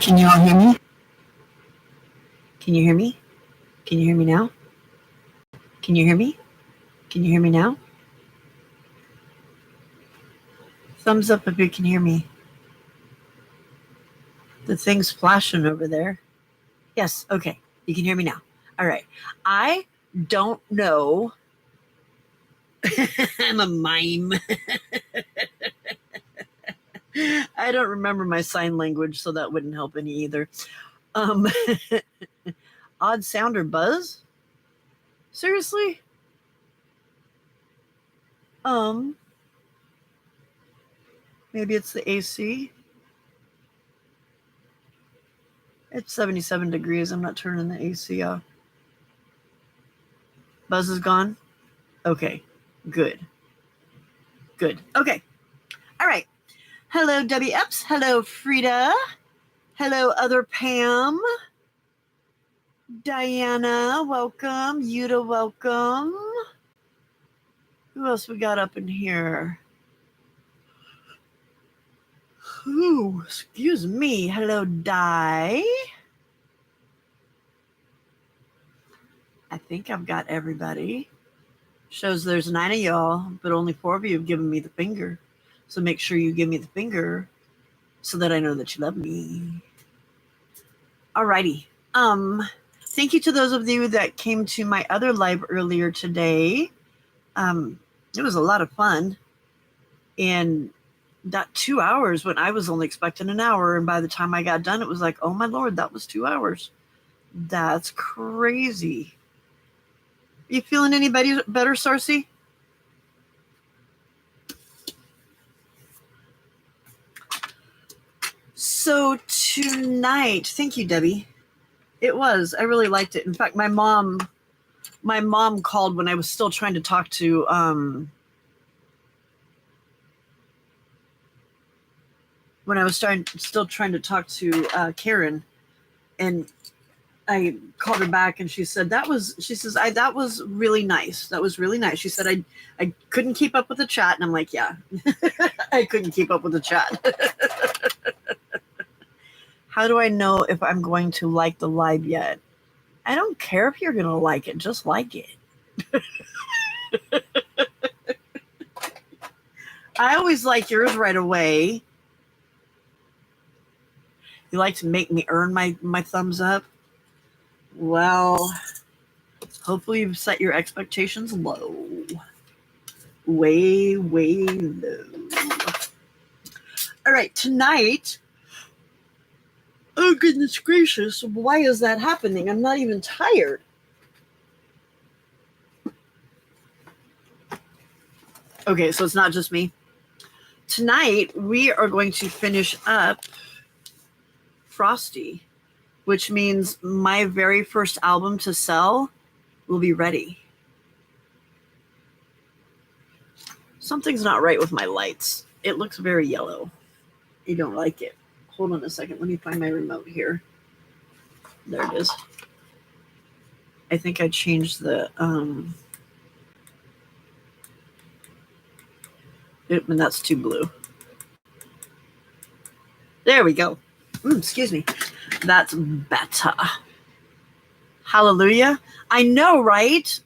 Can you all hear me? Can you hear me? Can you hear me now? Can you hear me? Can you hear me now? Thumbs up if you can hear me. The thing's flashing over there. Yes, okay. You can hear me now. All right. I don't know. I'm a mime. I don't remember my sign language, so that wouldn't help any either. Odd sound or buzz? Seriously? Maybe it's the AC. It's 77 degrees. I'm not turning the AC off. Buzz is gone? Okay, good. Good. Okay. All right. Hello, WFs. Hello, Frida. Hello, other Pam. Diana, welcome. Yuta, welcome. Who else we got up in here? Ooh, excuse me. Hello, Di. I think I've got everybody. Shows there's 9 of y'all, but only 4 of you have given me the finger. So make sure you give me the finger so that I know that you love me. Alrighty. Thank you to those of you that came to my other live earlier today. It was a lot of fun. And that 2 hours when I was only expecting an hour. And by the time I got done, it was like, oh my Lord, that was 2 hours. That's crazy. You feeling any better, Sarcy? So tonight, thank you, Debbie. It was. I really liked it. In fact, my mom called when I was still trying to talk to still trying to talk to Karen, and I called her back, and she said that was really nice. That was really nice. She said I couldn't keep up with the chat, and I'm like, yeah, I couldn't keep up with the chat. How do I know if I'm going to like the live yet? I don't care if you're going to like it. Just like it. I always like yours right away. You like to make me earn my thumbs up? Well, hopefully you've set your expectations low. Way, way low. All right, tonight... Oh, goodness gracious. Why is that happening? I'm not even tired. Okay, so it's not just me. Tonight, we are going to finish up Frosty, which means my very first album to sell will be ready. Something's not right with my lights. It looks very yellow. I don't like it. Hold on a second. Let me find my remote here. There it is. I think I changed the... and that's too blue. There we go. Excuse me. That's better. Hallelujah. I know, right?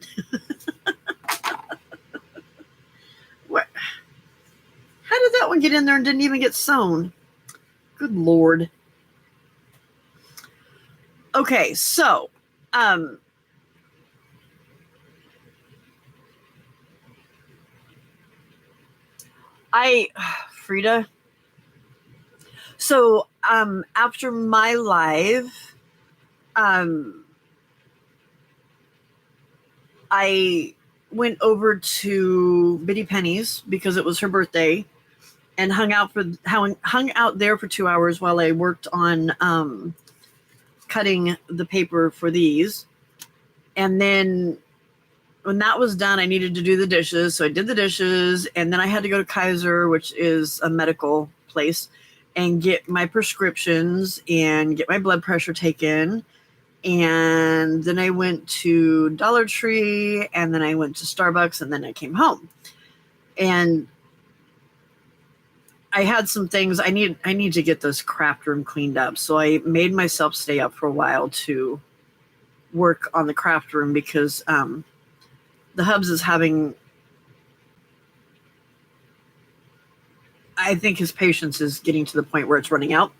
What? How did that one get in there and didn't even get sewn? Good Lord. Okay, so Frida. So after my live, I went over to Biddy Penny's because it was her birthday, and hung out there for 2 hours while I worked on cutting the paper for these. And then when that was done, I needed to do the dishes. So I did the dishes, and then I had to go to Kaiser, which is a medical place, and get my prescriptions and get my blood pressure taken. And then I went to Dollar Tree, and then I went to Starbucks, and then I came home. And I had some things I need to get this craft room cleaned up. So I made myself stay up for a while to work on the craft room because the Hubs is having, I think his patience is getting to the point where it's running out.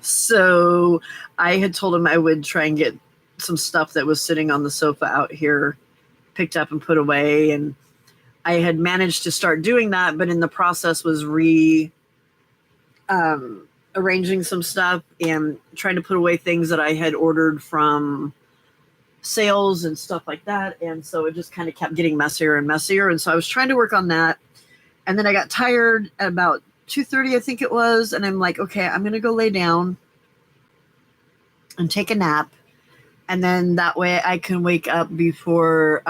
So I had told him I would try and get some stuff that was sitting on the sofa out here picked up and put away, and I had managed to start doing that, but in the process was arranging some stuff and trying to put away things that I had ordered from sales and stuff like that. And so it just kind of kept getting messier and messier. And so I was trying to work on that. And then I got tired at about 2:30, I think it was. And I'm like, okay, I'm going to go lay down and take a nap. And then that way I can wake up before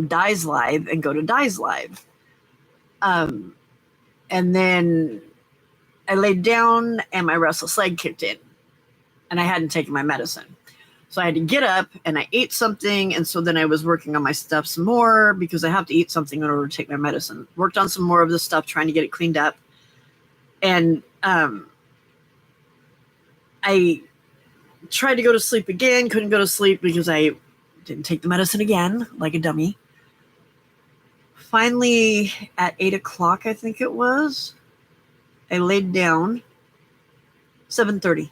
Dies Live and go to Dies Live. And then I laid down and my restless leg kicked in. And I hadn't taken my medicine. So I had to get up and I ate something. And so then I was working on my stuff some more because I have to eat something in order to take my medicine. Worked on some more of the stuff, trying to get it cleaned up. And I tried to go to sleep again, couldn't go to sleep because I didn't take the medicine again, like a dummy. Finally, at 8 o'clock, I think it was, I laid down. 7:30.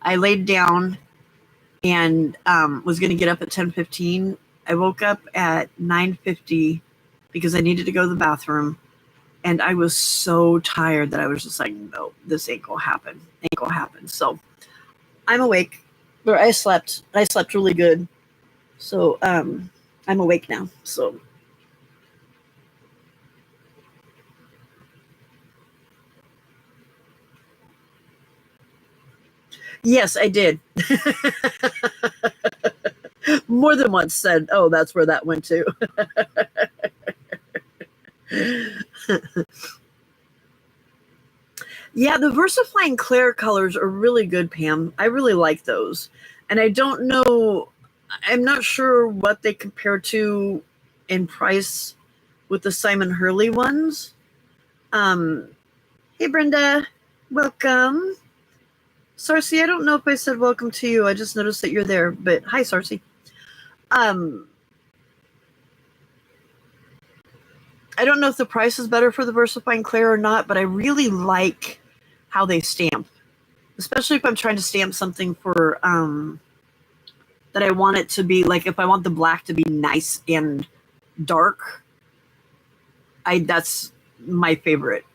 I laid down and was going to get up at 10:15. I woke up at 9:50 because I needed to go to the bathroom. And I was so tired that I was just like, no, this ain't going to happen. Ain't going to happen. So I'm awake. Or I slept. I slept really good. So I'm awake now. So yes, I did. More than once said, oh, that's where that went to. Yeah, the VersaFine Claire colors are really good, Pam. I really like those. And I don't know, I'm not sure what they compare to in price with the Simon Hurley ones. Hey, Brenda, welcome. Sarcy, I don't know if I said welcome to you. I just noticed that you're there, but hi, Sarcy. I don't know if the price is better for the VersaFine Claire or not, but I really like how they stamp, especially if I'm trying to stamp something for that I want it to be like, if I want the black to be nice and dark, that's my favorite.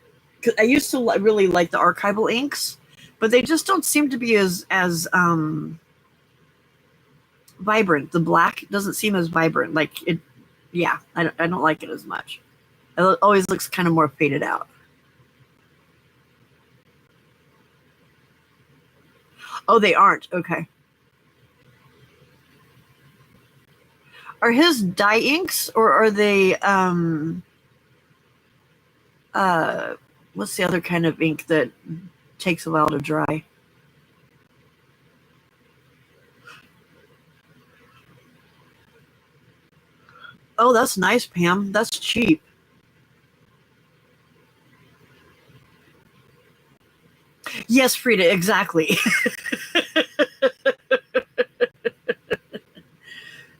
'Cause I used to really like the archival inks, but they just don't seem to be as vibrant. The black doesn't seem as vibrant. Like it, yeah, I don't like it as much. It always looks kind of more faded out. Oh, they aren't. Okay. Are his dye inks or are they what's the other kind of ink that takes a while to dry? Oh, that's nice, Pam. That's cheap. Yes, Frida, exactly.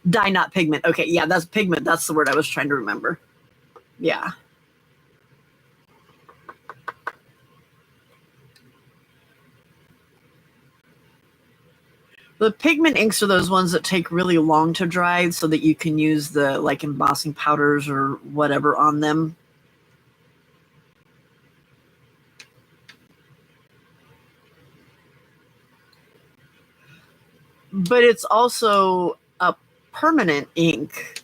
Dye, not pigment. Okay, yeah, that's pigment. That's the word I was trying to remember. Yeah. The pigment inks are those ones that take really long to dry so that you can use the like embossing powders or whatever on them. But it's also a permanent ink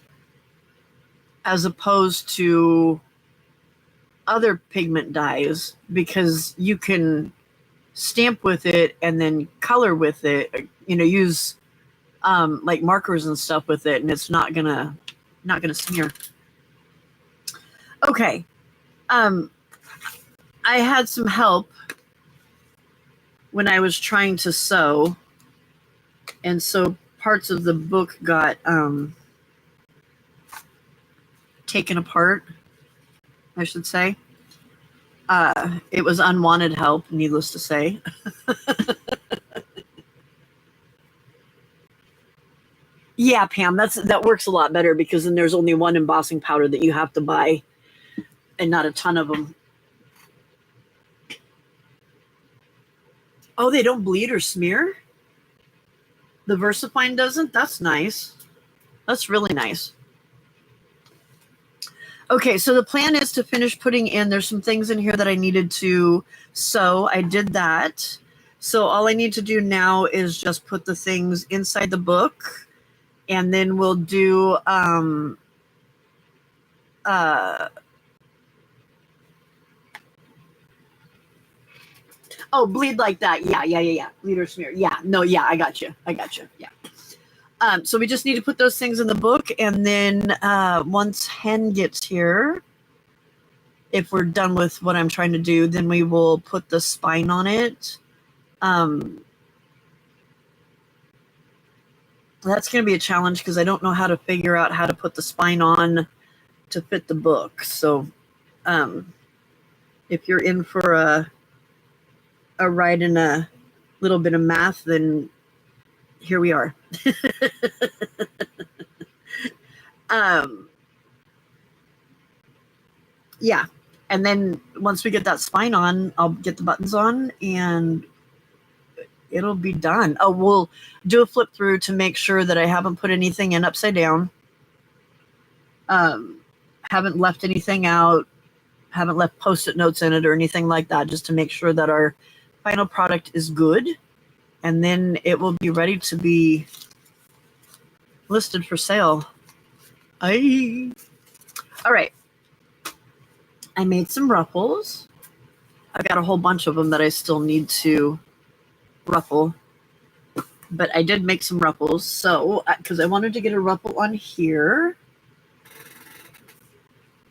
as opposed to other pigment dyes because you can stamp with it and then color with it, use like markers and stuff with it, and it's not gonna smear. Okay. I had some help when I was trying to sew, and so parts of the book got taken apart. I should say. It was unwanted help, needless to say. Yeah, Pam, that works a lot better because then there's only one embossing powder that you have to buy and not a ton of them. Oh, they don't bleed or smear? The VersaFine doesn't? That's nice. That's really nice. Okay, so the plan is to finish putting in, there's some things in here that I needed to sew. I did that. So all I need to do now is just put the things inside the book, and then we'll do oh, bleed like that. Yeah. Bleed or smear. Yeah, no, yeah, I got you. Yeah. So we just need to put those things in the book, and then once Hen gets here, if we're done with what I'm trying to do, then we will put the spine on it. That's going to be a challenge because I don't know how to figure out how to put the spine on to fit the book. So if you're in for a ride in a little bit of math, then here we are. Yeah. And then once we get that spine on, I'll get the buttons on and it'll be done. Oh, we'll do a flip through to make sure that I haven't put anything in upside down. Haven't left anything out. Haven't left Post-it notes in it or anything like that, just to make sure that our final product is good. And then it will be ready to be listed for sale. Aye. All right. I made some ruffles. I've got a whole bunch of them that I still need to ruffle. But I did make some ruffles. So, because I wanted to get a ruffle on here.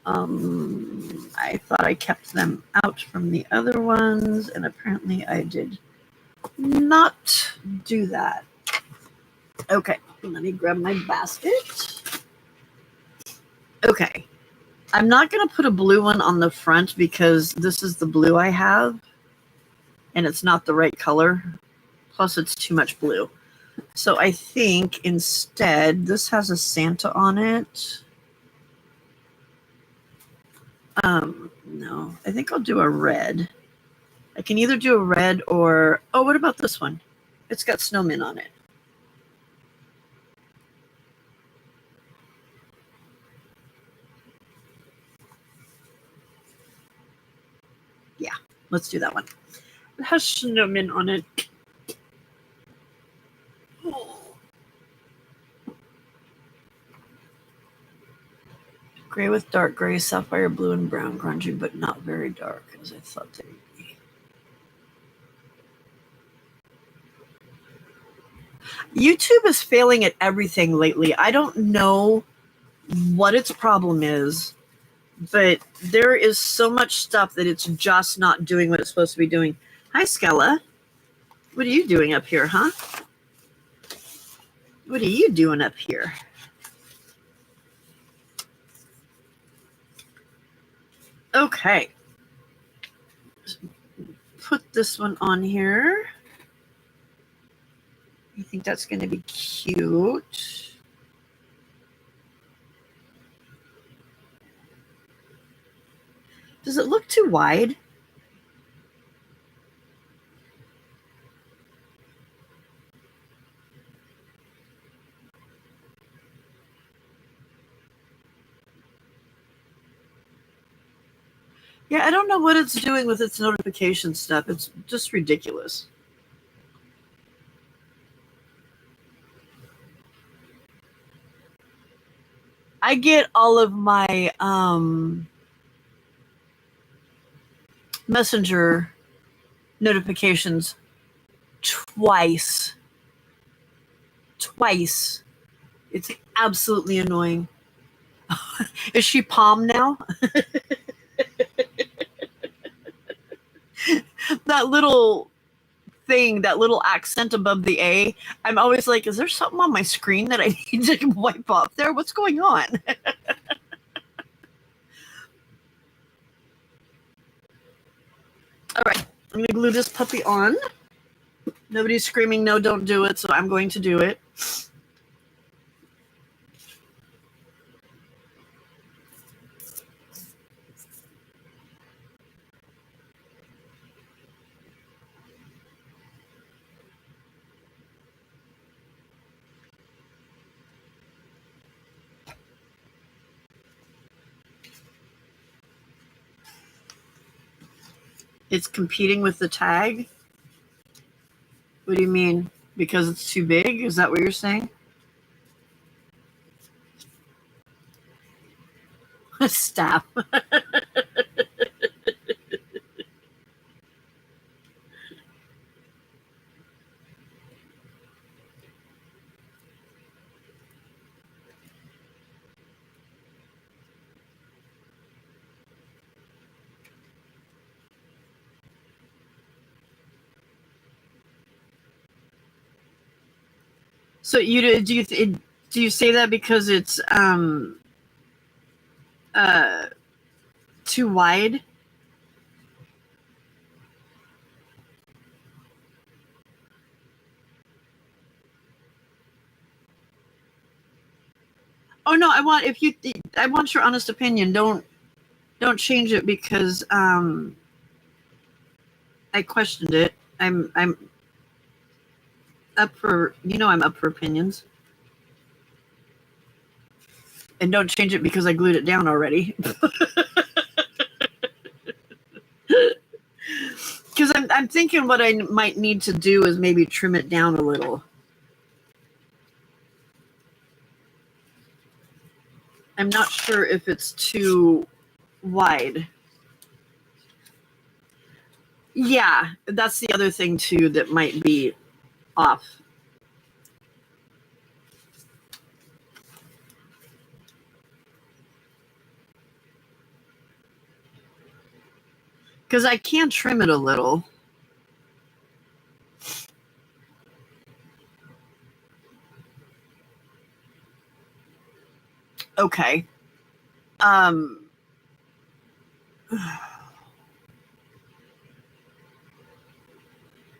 I thought I kept them out from the other ones, and apparently I did not do that. Okay, let me grab my basket. Okay, I'm not going to put a blue one on the front because this is the blue I have, and it's not the right color. Plus, it's too much blue. So I think instead, this has a Santa on it. No, I think I'll do a red. I can either do a red or, oh, what about this one? It's got Snowman on it. Yeah, let's do that one. It has Snowman on it. Gray with dark gray, sapphire blue, and brown, grungy, but not very dark, as I thought they would be. YouTube is failing at everything lately. I don't know what its problem is, but there is so much stuff that it's just not doing what it's supposed to be doing. Hi, Skella. What are you doing up here, huh? What are you doing up here? Okay. Put this one on here. I think that's going to be cute. Does it look too wide? Yeah, I don't know what it's doing with its notification stuff. It's just ridiculous. I get all of my Messenger notifications twice. It's absolutely annoying. Is she PAM now? That little thing, that little accent above the A, I'm always like, is there something on my screen that I need to wipe off there? What's going on? I'm going to glue this puppy on. Nobody's screaming, no, don't do it, so I'm going to do it. It's competing with the tag? What do you mean? Because it's too big? Is that what you're saying? Stop. So do you say that because it's too wide? Oh no, I want your honest opinion. Don't change it because I questioned it. I'm up for, I'm up for opinions. And don't change it because I glued it down already. Because I'm thinking what I might need to do is maybe trim it down a little. I'm not sure if it's too wide. Yeah, that's the other thing too that might be off. Because I can trim it a little. Okay.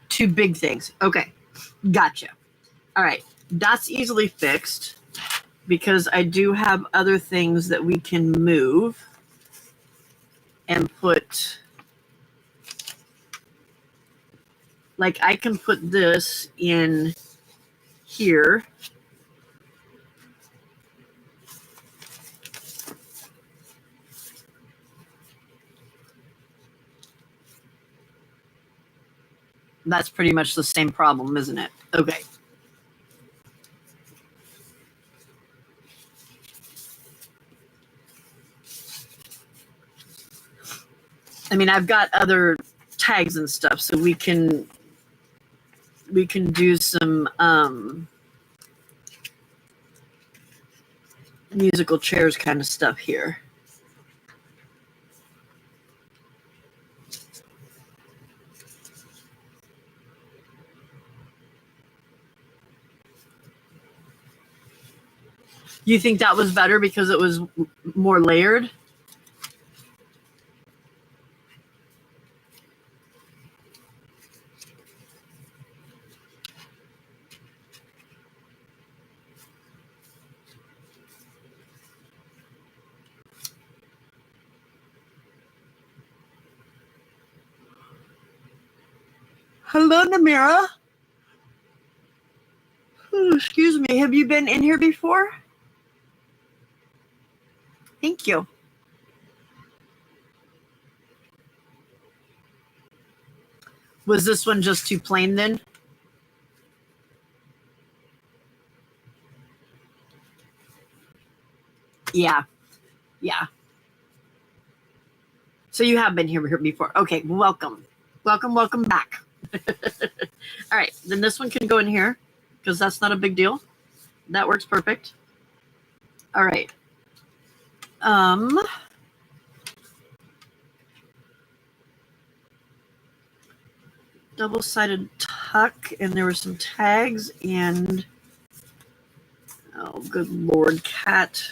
Two big things. Okay. Gotcha. All right. That's easily fixed because I do have other things that we can move and put. Like I can put this in here. That's pretty much the same problem, isn't it? Okay. I mean, I've got other tags and stuff, so we can do some musical chairs kind of stuff here. You think that was better because it was more layered? Hello, Namira. Oh, excuse me. Have you been in here before? Thank you. Was this one just too plain then? Yeah. Yeah. So you have been here before. Okay, welcome. Welcome back. All right, then this one can go in here because that's not a big deal. That works perfect. All right. Double-sided tuck, and there were some tags, and oh, good Lord, cat.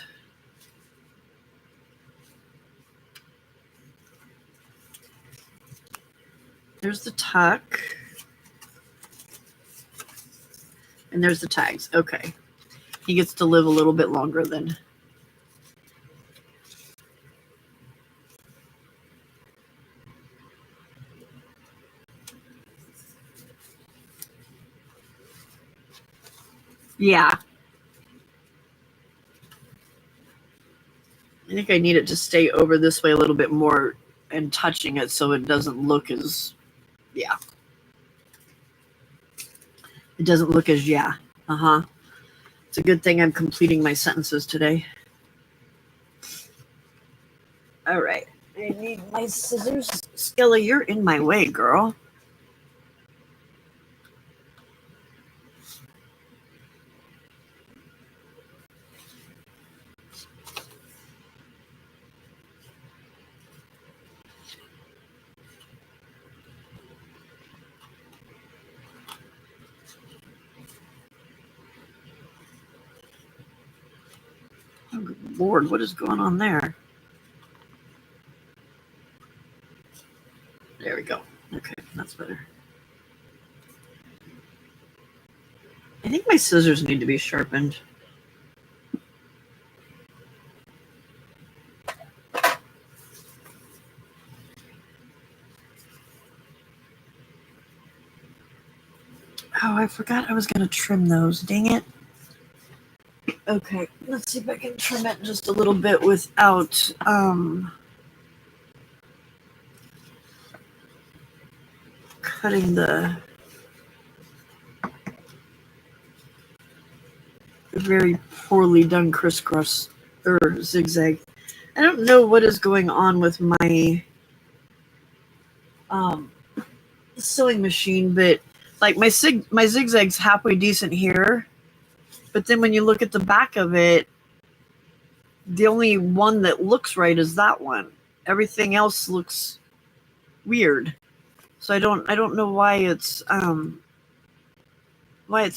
There's the tuck. And there's the tags. Okay. He gets to live a little bit longer then. Yeah. I think I need it to stay over this way a little bit more and touching it so it doesn't look as, yeah. It doesn't look as, yeah. Uh-huh. It's a good thing I'm completing my sentences today. All right. I need my scissors. Skilla, you're in my way, girl. Oh, good Lord, what is going on there? There we go. Okay, that's better. I think my scissors need to be sharpened. Oh, I forgot I was going to trim those. Dang it. Okay, let's see if I can trim it just a little bit without cutting the very poorly done crisscross or zigzag. I don't know what is going on with my sewing machine, but like my zigzag's halfway decent here, but then when you look at the back of it, the only one that looks right is that one. Everything else looks weird. So I don't know why it's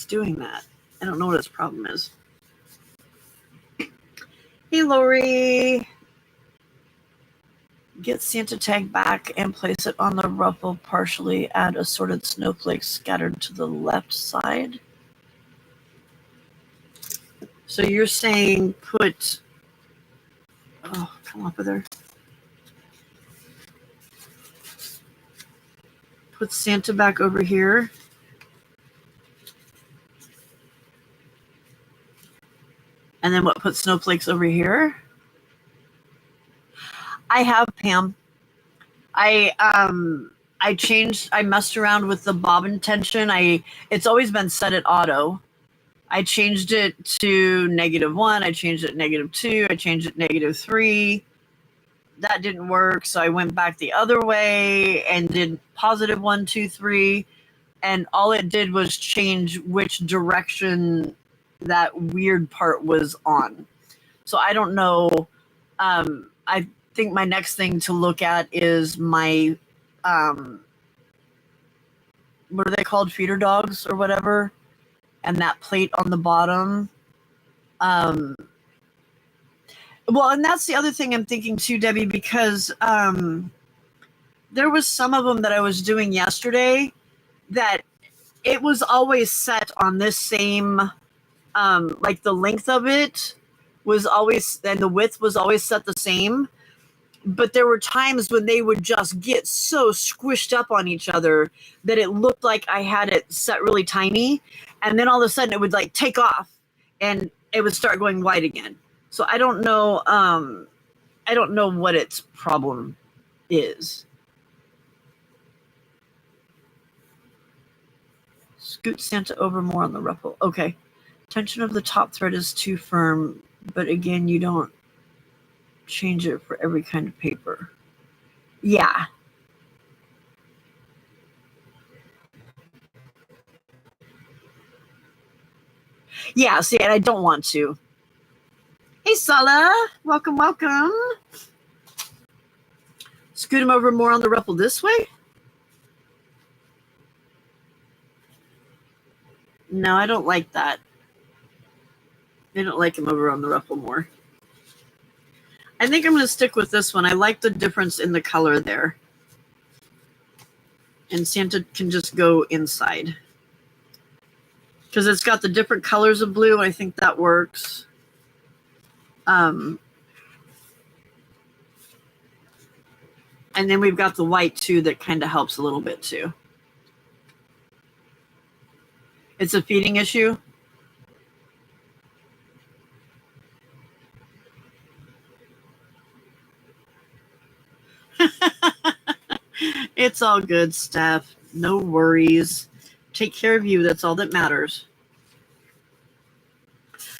doing that. I don't know what its problem is. Hey, Lori. Get Santa tag back and place it on the ruffle, partially add assorted snowflakes scattered to the left side. So you're saying put, oh, come up with her. Put Santa back over here. And then what, put snowflakes over here? I have, Pam. I messed around with the bobbin tension. It's always been set at auto. I changed it to -1. I changed it -2. I changed it -3. That didn't work. So I went back the other way and did +1, 2, 3. And all it did was change which direction that weird part was on. So I don't know. I think my next thing to look at is my, what are they called? Feeder dogs or whatever. And that plate on the bottom. Well, and that's the other thing I'm thinking too, Debbie, because there was some of them that I was doing yesterday that it was always set on this same, like the length of it was always, and the width was always set the same. But there were times when they would just get so squished up on each other that it looked like I had it set really tiny. And then all of a sudden it would like take off and it would start going wide again. So I don't know. I don't know what its problem is. Scoot Santa over more on the ruffle. Okay. Tension of the top thread is too firm, but again, you don't change it for every kind of paper. Yeah. Yeah, see, and I don't want to. Hey, Sala. Welcome, welcome. Scoot him over more on the ruffle this way? No, I don't like that. I don't like him over on the ruffle more. I think I'm going to stick with this one. I like the difference in the color there. and Santa can just go inside. Because it's got the different colors of blue. I think that works. And then we've got the white too that kind of helps a little bit too. It's a feeding issue. It's all good, Steph. No worries. Take care of you. That's all that matters.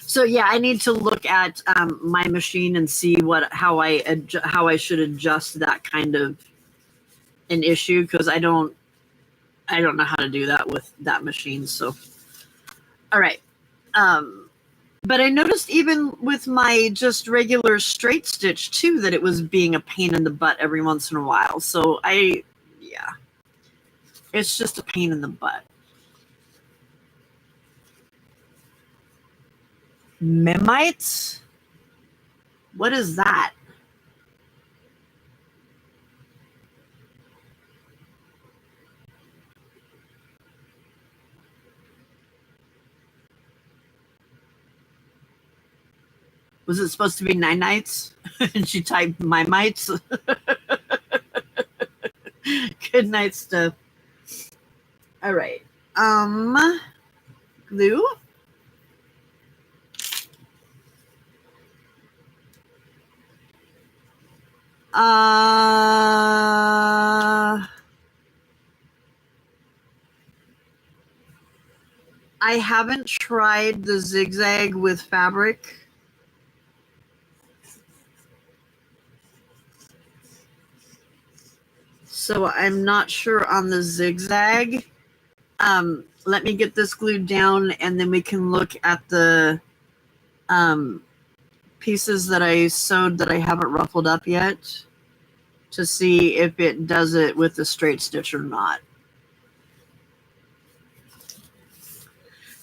So yeah, I need to look at my machine and see how I should adjust that kind of an issue, because I don't know how to do that with that machine. So all right. But I noticed even with my just regular straight stitch too that it was being a pain in the butt every once in a while. So yeah, it's just a pain in the butt. Memites? What is that? Was it supposed to be 9 nights? And she typed my mites. Good night, Steph. All right. Glue. I haven't tried the zigzag with fabric. So I'm not sure on the zigzag. Let me get this glued down and then we can look at the pieces that I sewed that I haven't ruffled up yet to see if it does it with the straight stitch or not.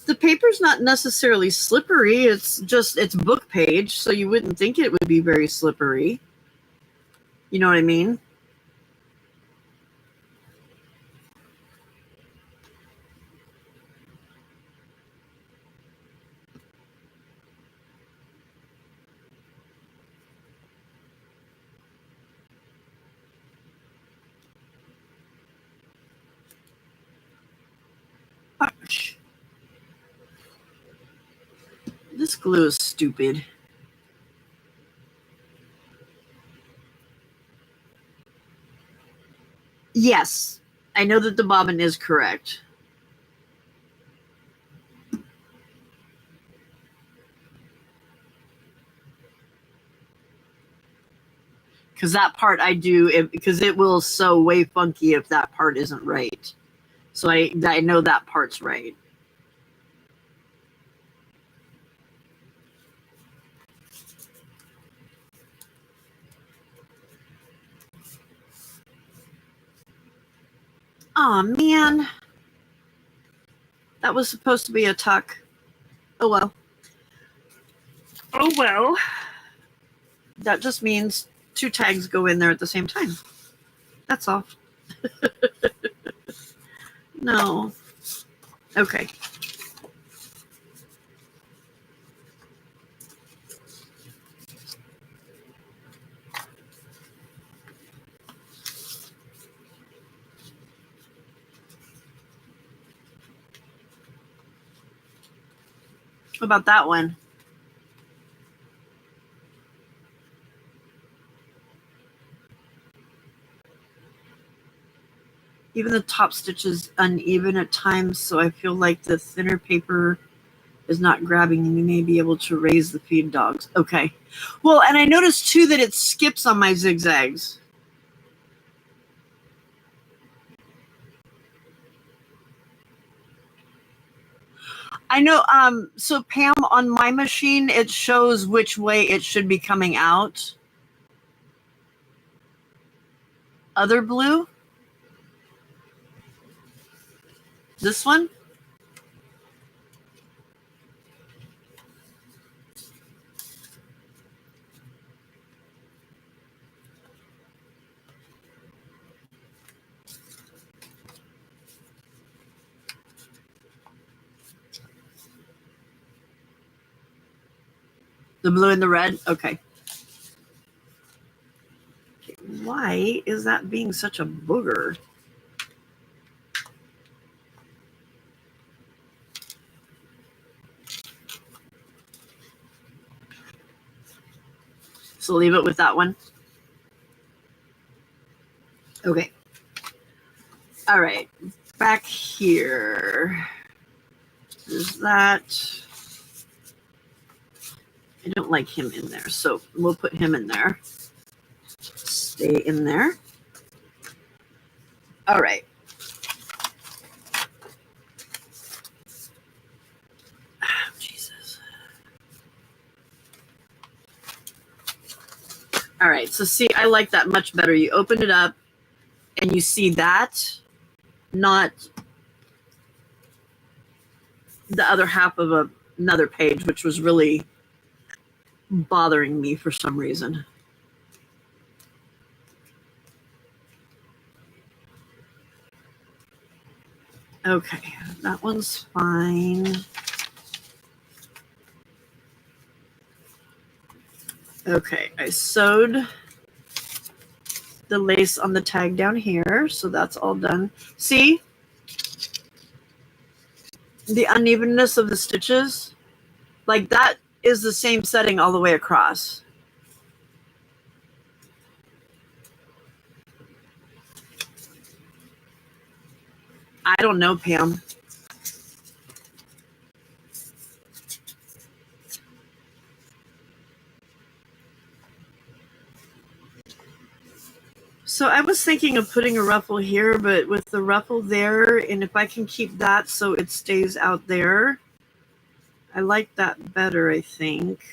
The paper's not necessarily slippery. It's book page, so you wouldn't think it would be very slippery. You know what I mean? Gosh. This glue is stupid. Yes, I know that the bobbin is correct. Because that part I do, because it will sew way funky if that part isn't right. So I know that part's right. Aw, man. That was supposed to be a tuck. Oh, well. Oh, well. That just means 2 tags go in there at the same time. That's all. No. Okay. What about that one? Even the top stitch is uneven at times, so I feel like the thinner paper is not grabbing and you may be able to raise the feed dogs. Okay. Well, and I noticed too that it skips on my zigzags. I know, so Pam, on my machine, it shows which way it should be coming out. Other blue? This one? The blue and the red? Okay. Why is that being such a booger? So leave it with that one. Okay. All right. Back here. There's that. I don't like him in there, so we'll put him in there. Stay in there. All right. Oh, Jesus. All right. So see, I like that much better. You open it up and you see that, not the other half of another page, which was really bothering me for some reason. Okay, that one's fine. Okay, I sewed the lace on the tag down here, so that's all done. See the unevenness of the stitches? Like that is the same setting all the way across. I don't know, Pam. So I was thinking of putting a ruffle here, but with the ruffle there, and if I can keep that so it stays out there, I like that better, I think.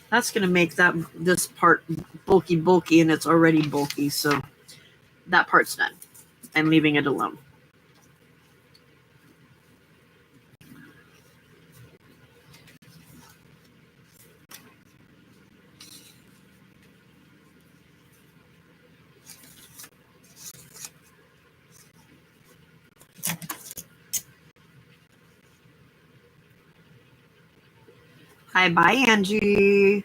That's going to make this part bulky, and it's already bulky, so that part's done. I'm leaving it alone. Hi, bye, Angie.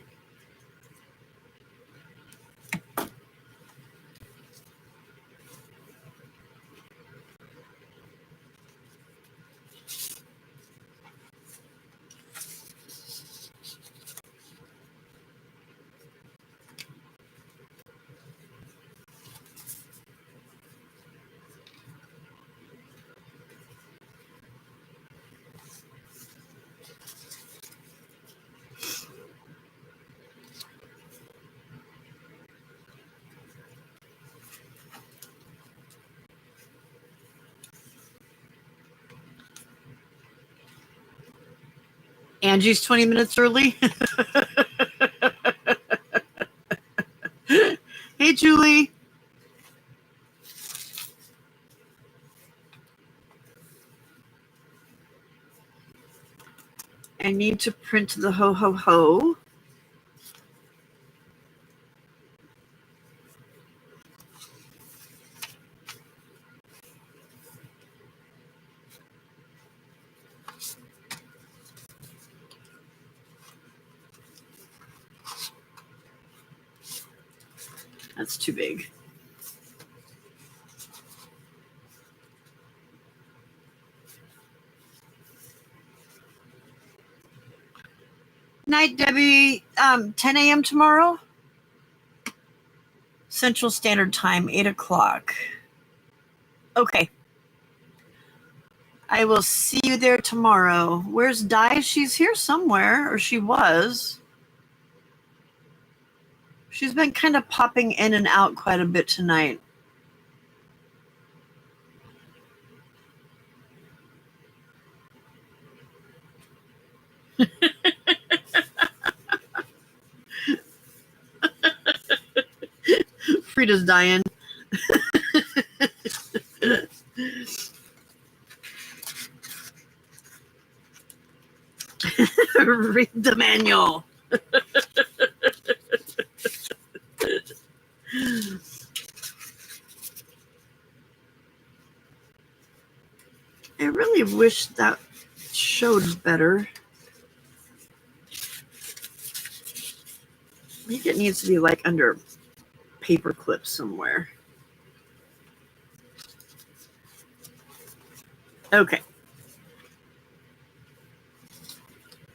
Angie's 20 minutes early. Hey, Julie. I need to print the ho, ho, ho. That's too big. Night, Debbie. 10 a.m. tomorrow? Central Standard Time, 8 o'clock. Okay. I will see you there tomorrow. Where's Di? She's here somewhere, or she was. She's been kind of popping in and out quite a bit tonight. Frida's dying. Read the manual. I really wish that showed better. I think it needs to be like under paper clips somewhere. Okay.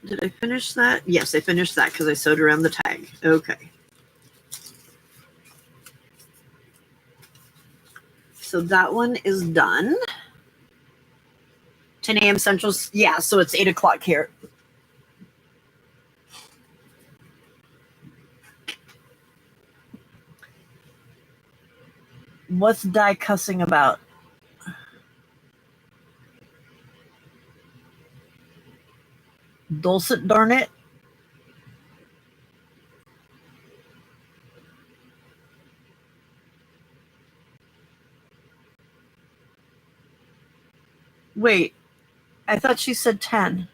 Did I finish that? Yes, I finished that because I sewed around the tag. Okay. So that one is done. 10 a.m. Central. Yeah, so it's 8 o'clock here. What's Di cussing about? Dulcet, darn it. Wait, I thought she said 10.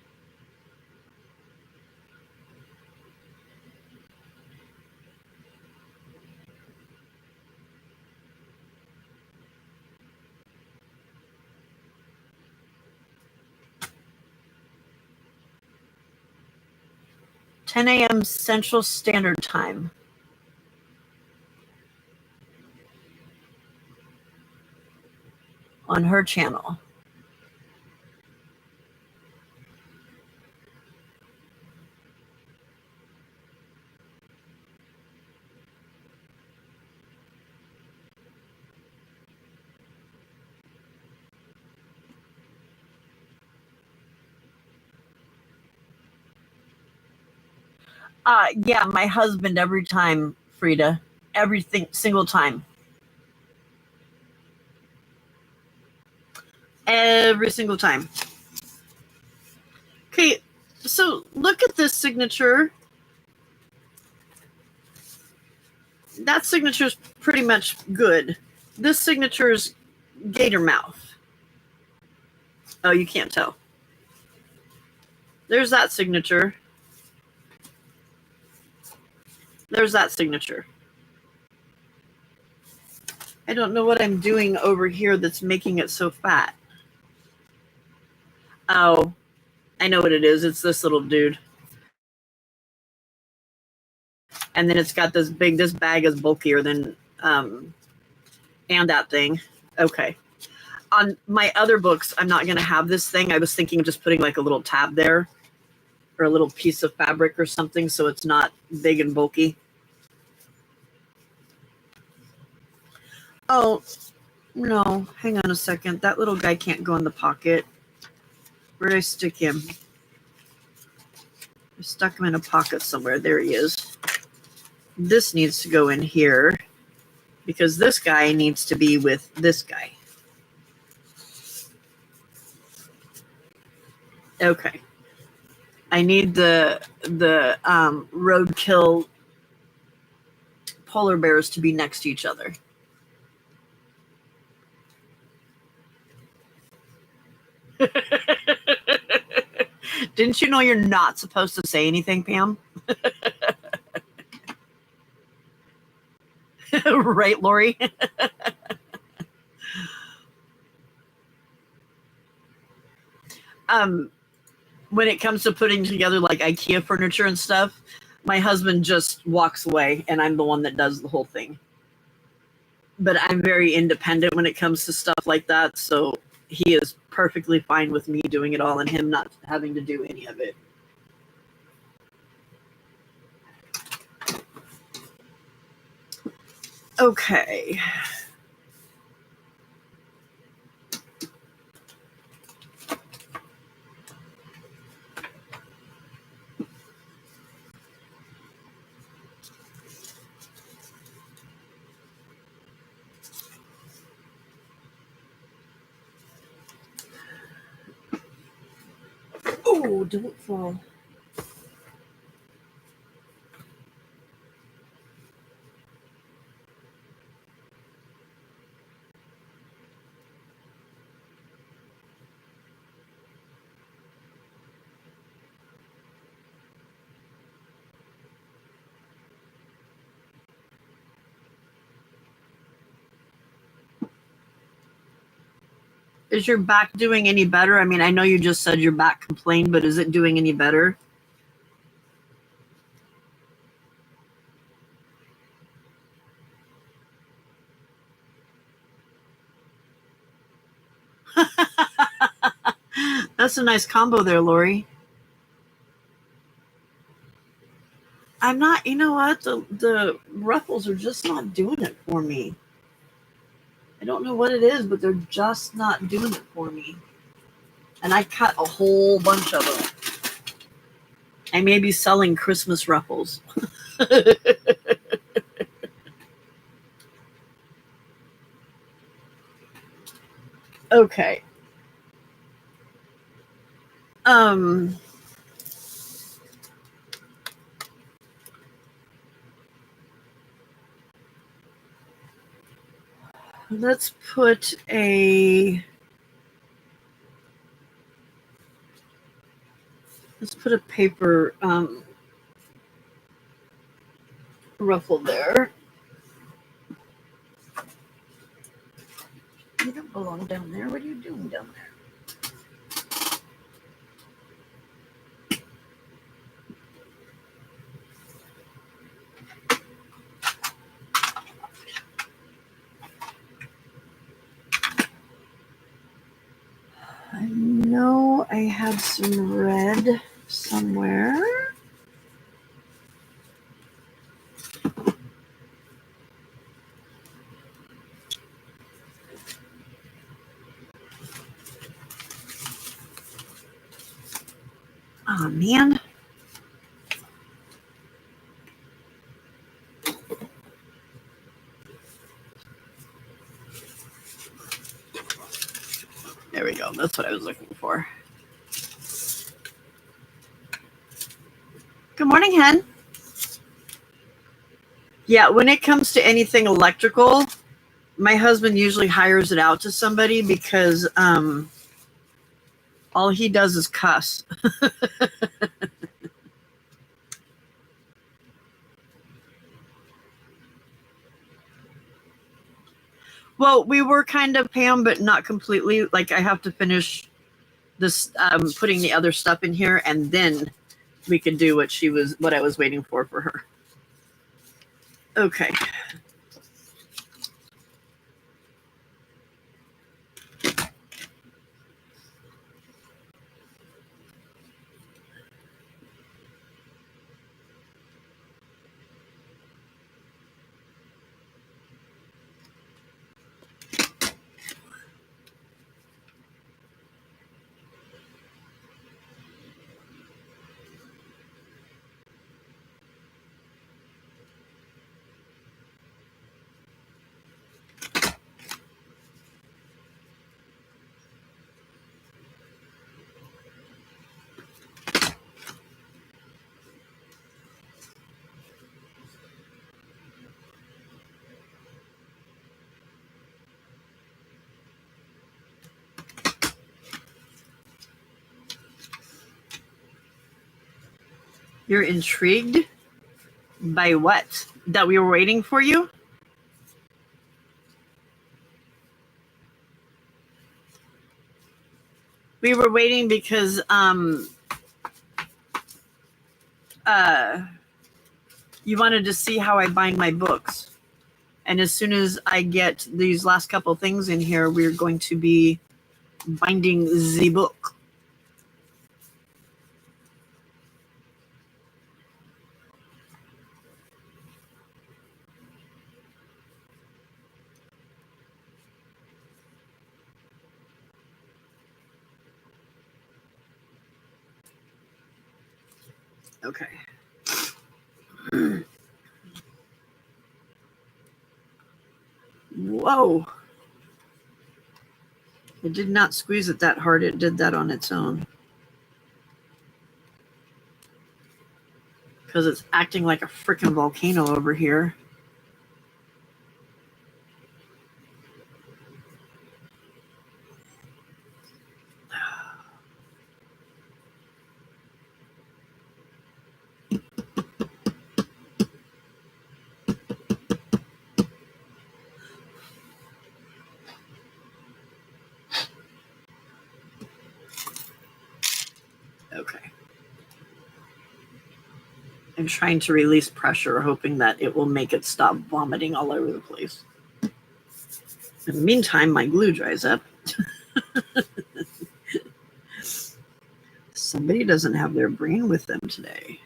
"10 a.m. Central Standard Time" on her channel. Yeah, my husband every time, Frida. Everything, single time. Every single time. Okay, so look at this signature. That signature is pretty much good. This signature is gator mouth. Oh, you can't tell. There's that signature. There's that signature. I don't know what I'm doing over here that's making it so fat. Oh, I know what it is. It's this little dude. And then it's got this bag is bulkier than, and that thing. Okay. On my other books, I'm not going to have this thing. I was thinking of just putting like a little tab there or a little piece of fabric or something so it's not big and bulky. Oh, no. Hang on a second. That little guy can't go in the pocket. Where did I stick him? I stuck him in a pocket somewhere. There he is. This needs to go in here because this guy needs to be with this guy. Okay. I need the roadkill polar bears to be next to each other. Didn't you know you're not supposed to say anything, Pam? Right, Lori? When it comes to putting together like IKEA furniture and stuff, my husband just walks away and I'm the one that does the whole thing. But I'm very independent when it comes to stuff like that, so he is perfectly fine with me doing it all and him not having to do any of it. Okay. Oh, don't fall. Is your back doing any better? I mean, I know you just said your back complained, but is it doing any better? That's a nice combo there, Lori. I'm not, you know what? The ruffles are just not doing it for me. I don't know what it is, but they're just not doing it for me. And I cut a whole bunch of them. I may be selling Christmas ruffles. Okay. Let's put a paper ruffle there. You don't belong down there. What are you doing down there? I know I had some red somewhere. Oh, man. There we go. That's what I was looking for. Good morning, Hen. Yeah, when it comes to anything electrical, my husband usually hires it out to somebody because all he does is cuss. Well, we were kind of Pam, but not completely. Like I have to finish this, putting the other stuff in here, and then we could do what I was waiting for her. Okay. You're intrigued by what? That we were waiting for you? We were waiting because you wanted to see how I bind my books. And as soon as I get these last couple things in here, we're going to be binding the book. Okay. Whoa. It did not squeeze it that hard. It did that on its own. Because it's acting like a freaking volcano over here. and trying to release pressure, hoping that it will make it stop vomiting all over the place. In the meantime, my glue dries up. Somebody doesn't have their brain with them today.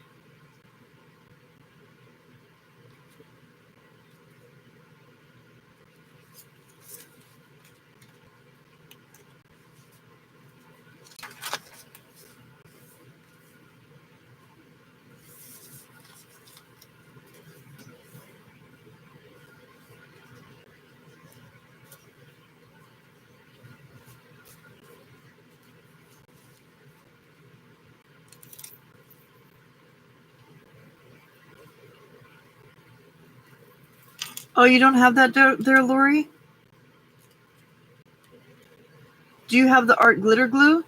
Oh, you don't have that there, Lori? Do you have the art glitter glue?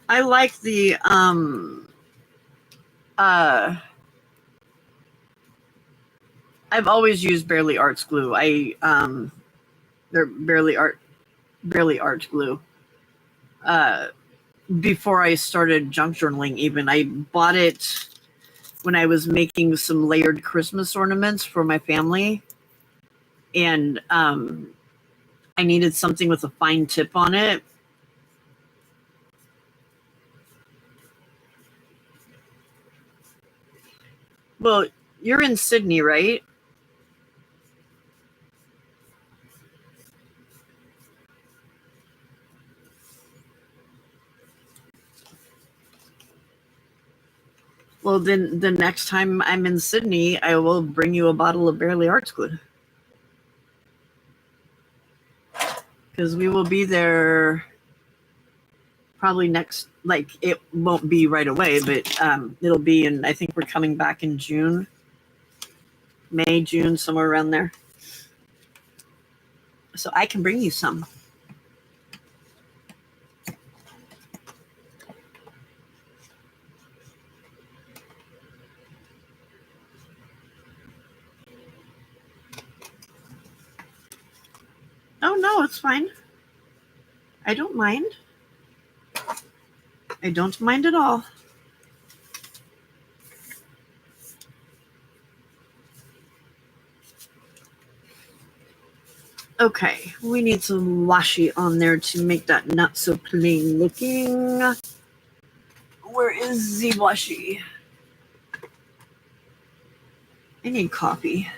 I like the I've always used Barely Arts glue. They're Barely Art glue. Before I started junk journaling, even I bought it when I was making some layered Christmas ornaments for my family, and I needed something with a fine tip on it. Well, you're in Sydney, right? Well, then the next time I'm in Sydney, I will bring you a bottle of Barely Arts glue. Because we will be there probably next, like, it won't be right away, but it'll be in, I think we're coming back in June. May, June, somewhere around there. So I can bring you some. Oh, no, it's fine. I don't mind. I don't mind at all. Okay, we need some washi on there to make that not so plain looking. Where is the washi? I need coffee.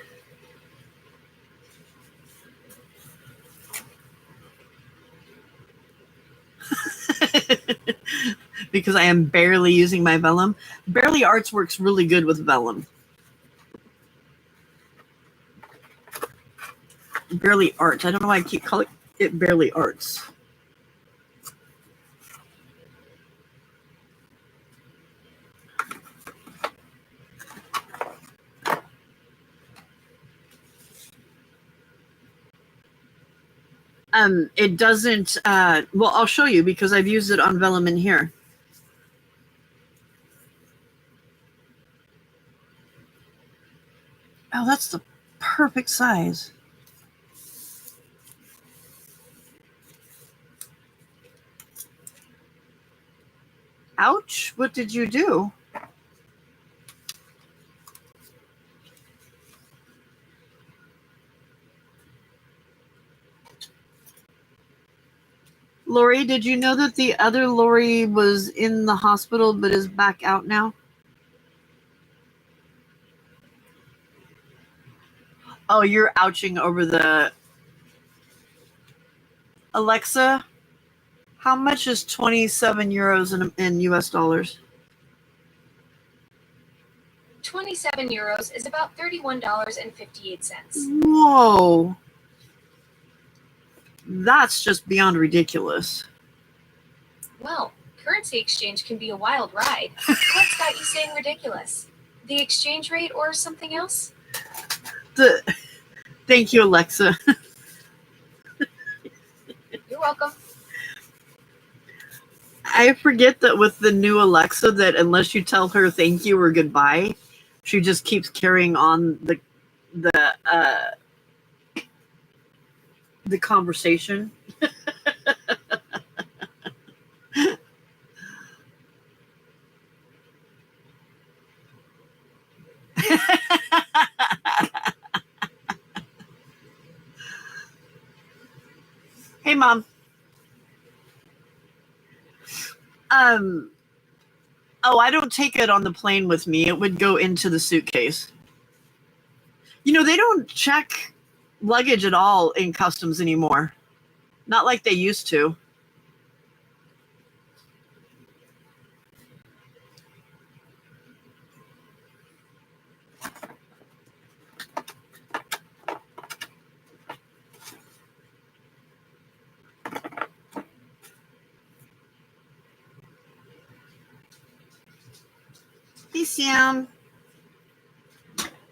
Because I am barely using my vellum. Barely Arts works really good with vellum. Barely Arts. I don't know why I keep calling it Barely Arts. It doesn't, well, I'll show you because I've used it on vellum in here. Oh, that's the perfect size. Ouch, what did you do? Lori, did you know that the other Lori was in the hospital but is back out now? Oh, you're ouching over the... Alexa, how much is 27 euros in US dollars? 27 euros is about $31.58. Whoa. That's just beyond ridiculous. Well, currency exchange can be a wild ride. What's got you saying ridiculous? The exchange rate or something else? Thank you, Alexa. You're welcome. I forget that with the new Alexa that unless you tell her thank you or goodbye, She just keeps carrying on the conversation. Hey, Mom. Oh, I don't take it on the plane with me. It would go into the suitcase. You know, they don't check luggage at all in customs anymore. Not like they used to. Hey, Sam.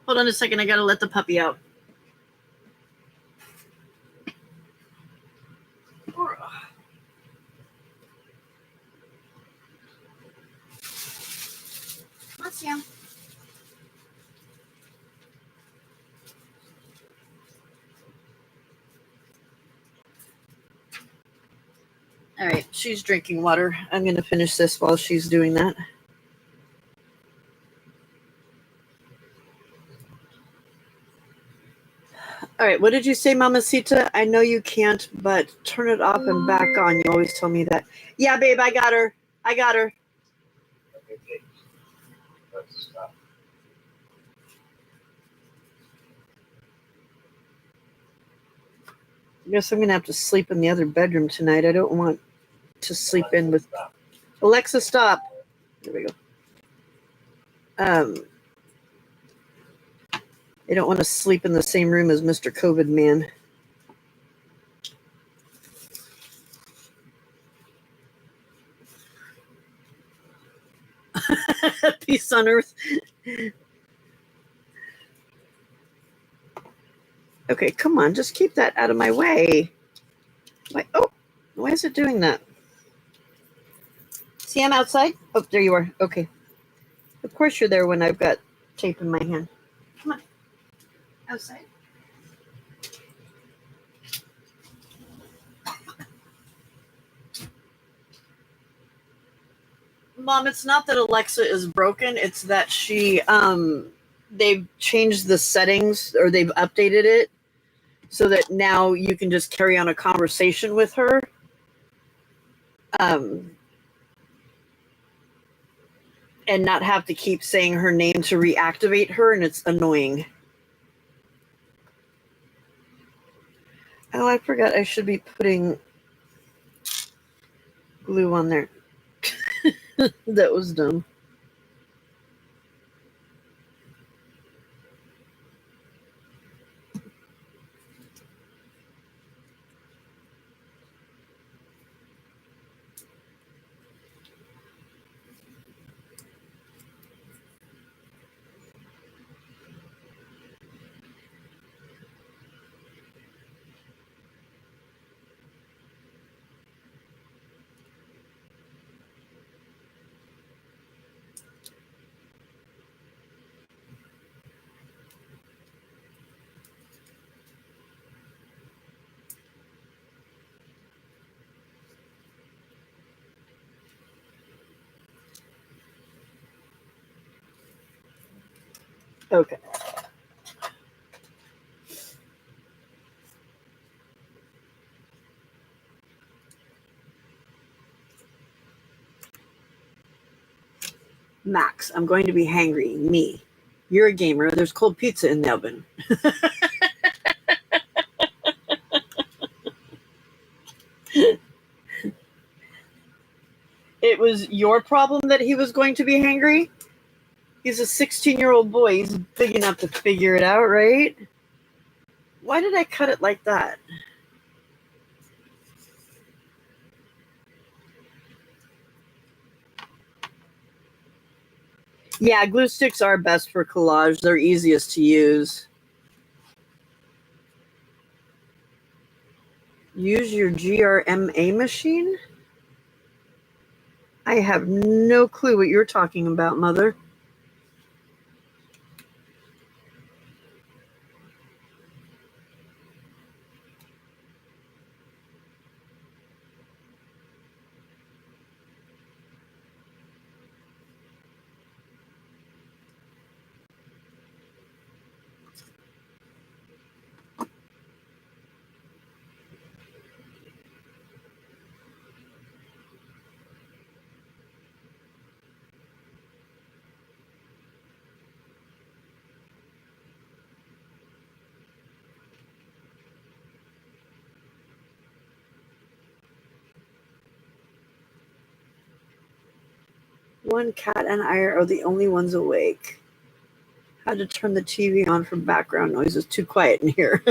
Hold on a second. I got to let the puppy out. Come on, Sam. All right, she's drinking water. I'm going to finish this while she's doing that. All right, what did you say, Mamacita? I know you can't, but turn it off and back on. You always tell me that. Yeah, babe, I got her. I got her. Okay. Let's stop. I guess I'm going to have to sleep in the other bedroom tonight. I don't want to sleep in with... Alexa, stop. There we go. I don't want to sleep in the same room as Mr. COVID man. Peace on earth. Okay, come on. Just keep that out of my way. Oh, why is it doing that? See, I'm outside? Oh, there you are. Okay. Of course you're there when I've got tape in my hand. Come on. Outside. Mom, it's not that Alexa is broken. It's that they've changed the settings, or they've updated it so that now you can just carry on a conversation with her. And not have to keep saying her name to reactivate her, and it's annoying. Oh, I forgot I should be putting glue on there. That was dumb. Okay. Max, I'm going to be hangry. Me. You're a gamer. There's cold pizza in the oven. It was your problem that he was going to be hangry? He's a 16-year-old boy. He's big enough to figure it out, right? Why did I cut it like that? Yeah, glue sticks are best for collage. They're easiest to use. Use your GRMA machine? I have no clue what you're talking about, Mother. One cat and I are the only ones awake. Had to turn the TV on for background noise. It's too quiet in here.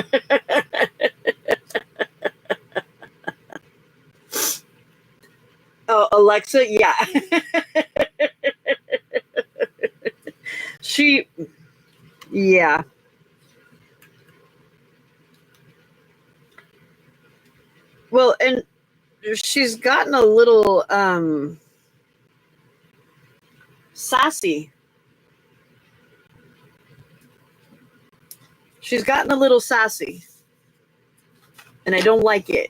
Oh, Alexa, yeah. Yeah. Well, and she's gotten a little sassy. She's gotten a little sassy. And I don't like it.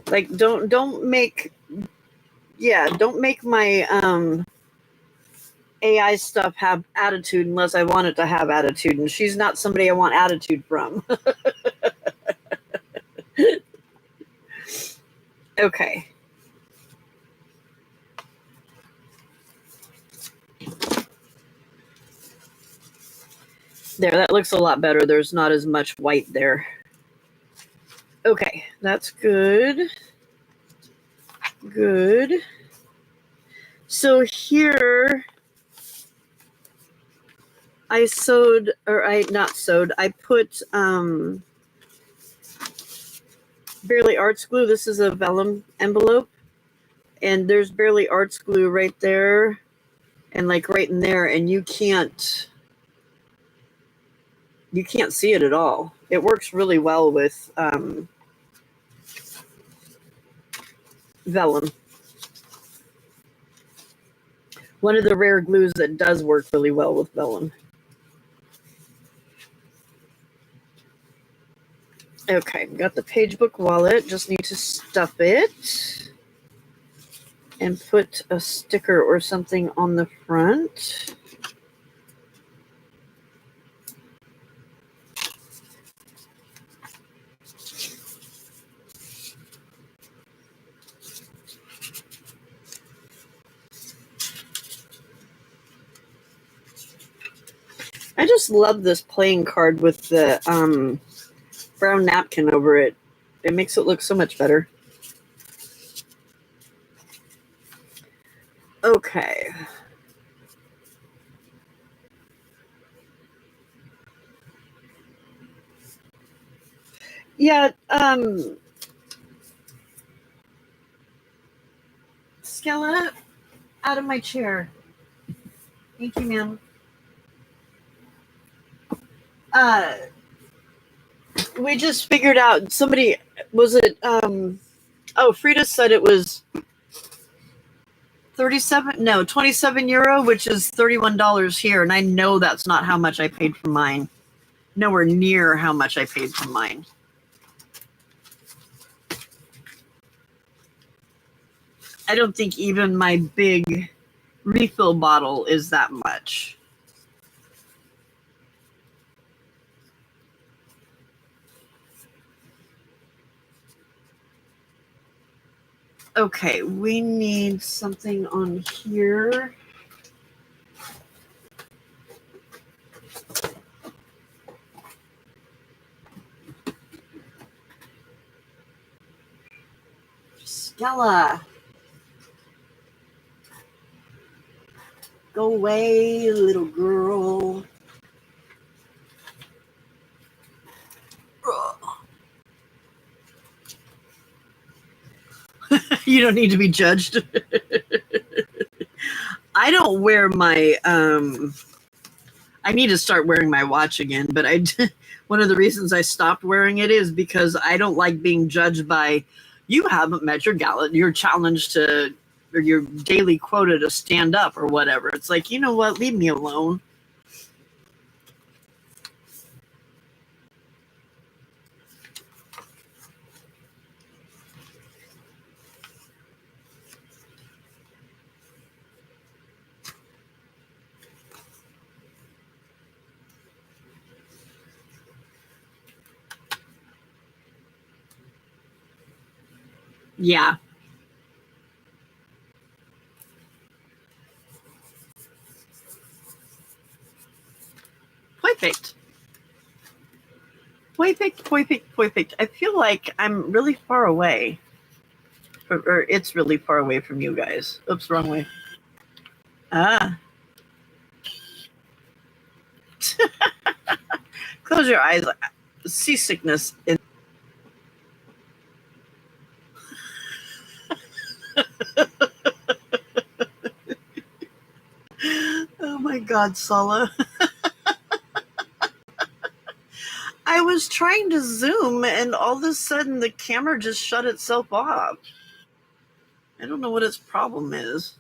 Like don't make my AI stuff have attitude unless I want it to have attitude, and she's not somebody I want attitude from. Okay. There, that looks a lot better. There's not as much white there. Okay, that's good. Good. So here I put Barely Arts glue. This is a vellum envelope. And there's Barely Arts glue right there and like right in there, and you can't see it at all. It works really well with vellum. One of the rare glues that does work really well with vellum. Okay, got the pagebook wallet. Just need to stuff it and put a sticker or something on the front. I just love this playing card with the brown napkin over it. It makes it look so much better. Okay. Yeah, Skella, out of my chair. Thank you, ma'am. We just figured out somebody was it Frida said it was 27 euro, which is $31 here, and I know that's not how much I paid for mine. Nowhere near how much I paid for mine. I don't think even my big refill bottle is that much. Okay, we need something on here. Stella. Go away, little girl. You don't need to be judged. I don't wear my I need to start wearing my watch again, but one of the reasons I stopped wearing it is because I don't like being judged by, you haven't met your challenge to, or your daily quota to stand up or whatever. It's like, you know what, leave me alone. Yeah. Perfect. Poi picked. I feel like I'm really far away. Or it's really far away from you guys. Oops, wrong way. Ah. Close your eyes. Seasickness. Oh my God, Sala. I was trying to zoom and all of a sudden the camera just shut itself off. I don't know what its problem is.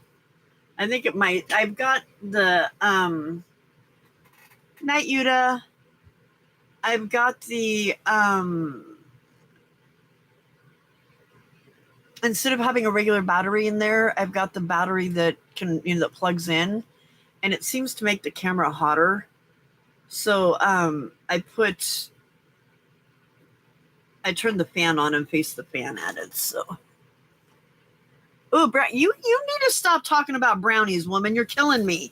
I think it might. I've got the Night Yuta. I've got the instead of having a regular battery in there, I've got the battery that can that plugs in, and it seems to make the camera hotter. So I turned the fan on and faced the fan at it. So, oh, you need to stop talking about brownies, woman. You're killing me.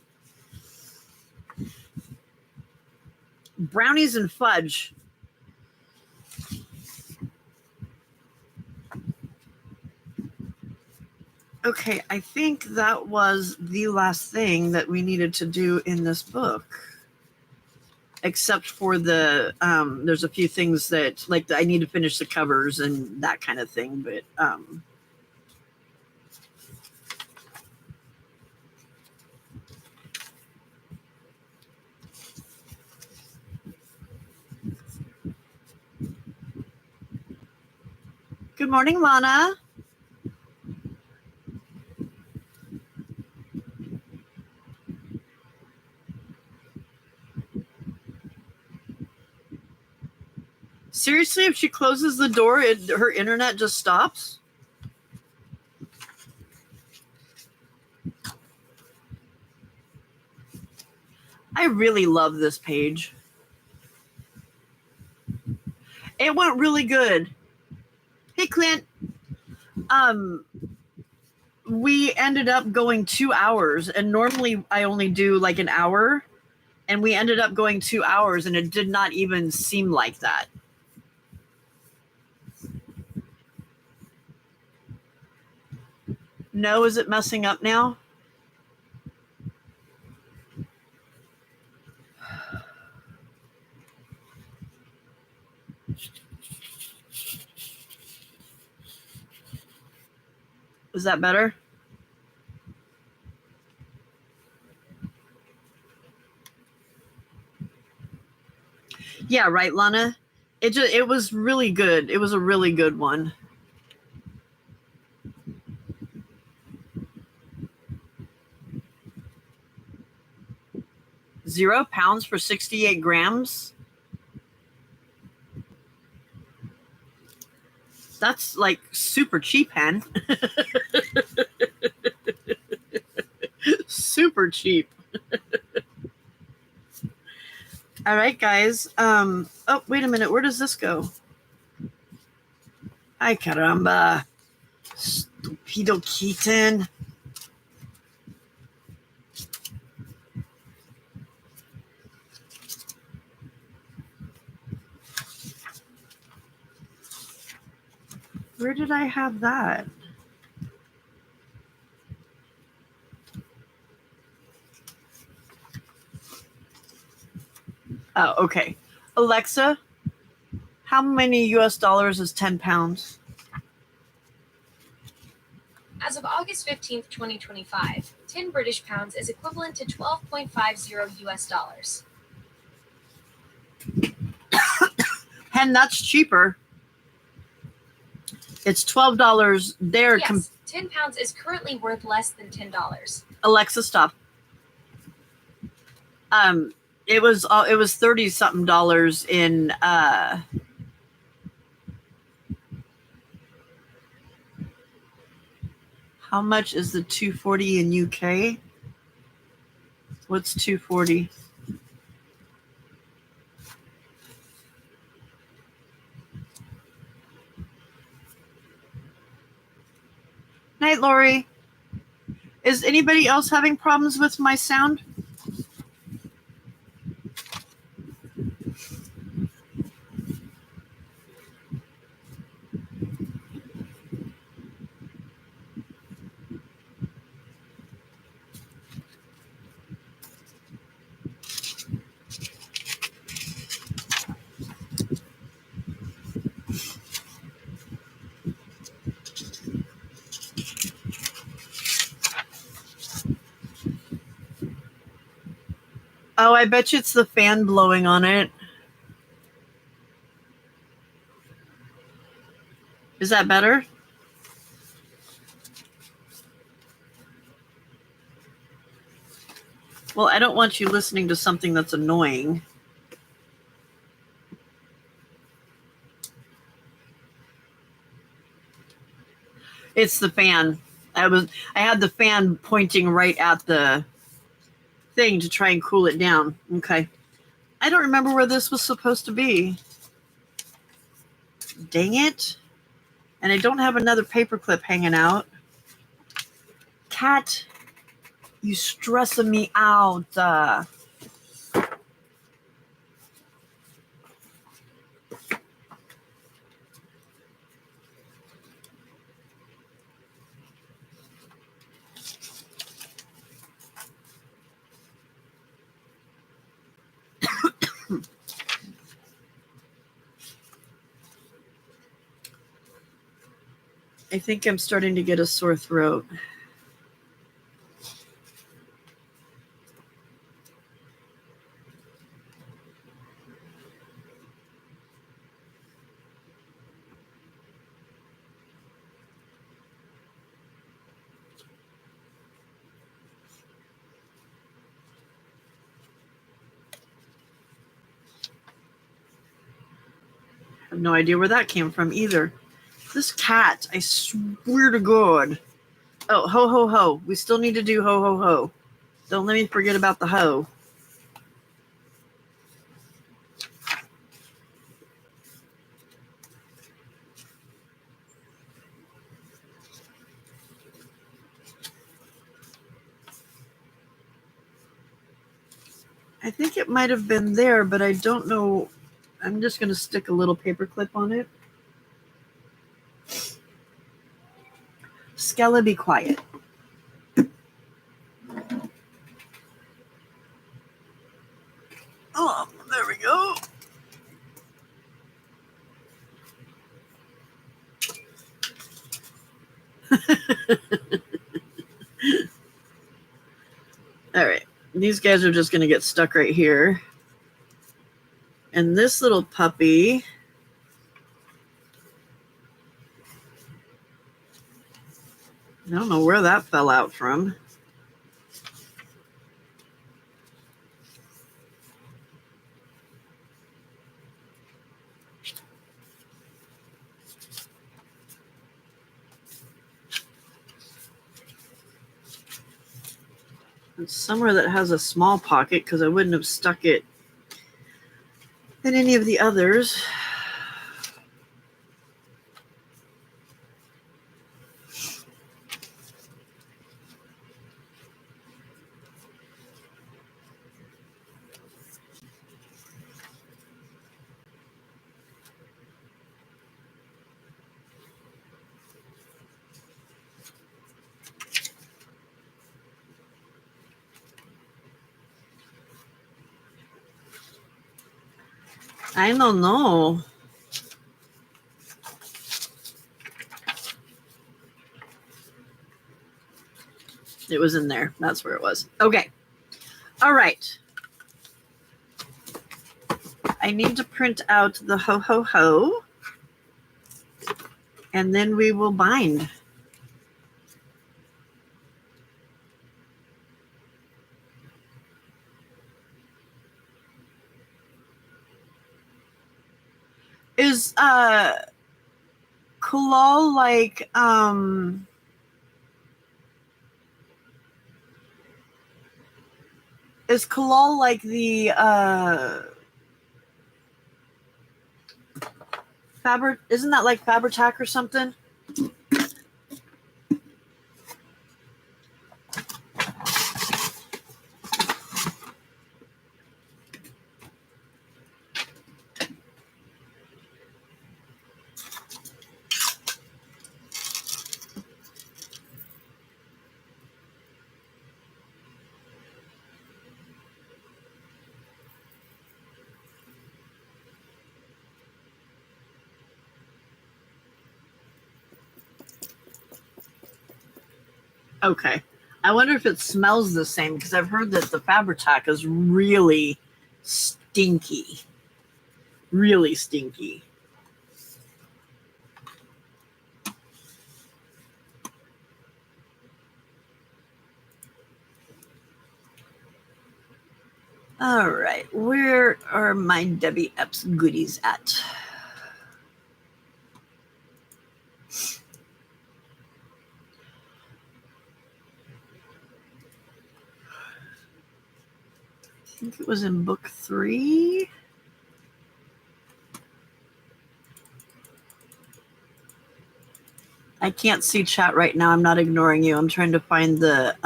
Brownies and fudge. Okay, I think that was the last thing that we needed to do in this book. Except for the, there's a few things that, like, I need to finish the covers and that kind of thing, but, good morning, Lana. Seriously, if she closes the door, her internet just stops? I really love this page. It went really good. Hey, Clint. We ended up going 2 hours, and normally I only do like an hour, and we ended up going 2 hours, and it did not even seem like that. No, is it messing up now? Is that better? Yeah, right, Lana. It was really good. It was a really good one. £0 for 68 grams. That's like super cheap, hen. Super cheap. All right, guys. Oh, wait a minute. Where does this go? Ay, caramba. Stupido kitten. Where did I have that? Oh, okay. Alexa, how many US dollars is 10 pounds? As of August 15th, 2025, 10 British pounds is equivalent to 12.50 US dollars. And that's cheaper. It's $12 there. Yes, 10 pounds is currently worth less than $10. Alexa, stop. It was 30 something dollars in how much is the 240 in UK? What's 240? Night, Lori. Is anybody else having problems with my sound? Oh, I bet you it's the fan blowing on it. Is that better? Well, I don't want you listening to something that's annoying. It's the fan. I had the fan pointing right at the thing to try and cool it down. Okay. I don't remember where this was supposed to be. Dang it. And I don't have another paper clip hanging out. Cat, you stressing me out. I think I'm starting to get a sore throat. I have no idea where that came from either. This cat, I swear to God. Oh, ho, ho, ho. We still need to do ho, ho, ho. Don't let me forget about the ho. I think it might have been there, but I don't know. I'm just going to stick a little paper clip on it. Skella, be quiet. Oh, there we go. All right. These guys are just going to get stuck right here. And this little puppy, I don't know where that fell out from. It's somewhere that has a small pocket because I wouldn't have stuck it in any of the others. I don't know. It was in there. That's where it was. Okay. All right. I need to print out the ho ho ho. And then we will bind. Is Kulal like is Kulal like the Fabric? Isn't that like Fabritac or something? Okay. I wonder if it smells the same because I've heard that the Fabri-Tac is really stinky. Really stinky. All right, where are my Debbie Epps goodies at? I think it was in book 3. I can't see chat right now. I'm not ignoring you. I'm trying to find the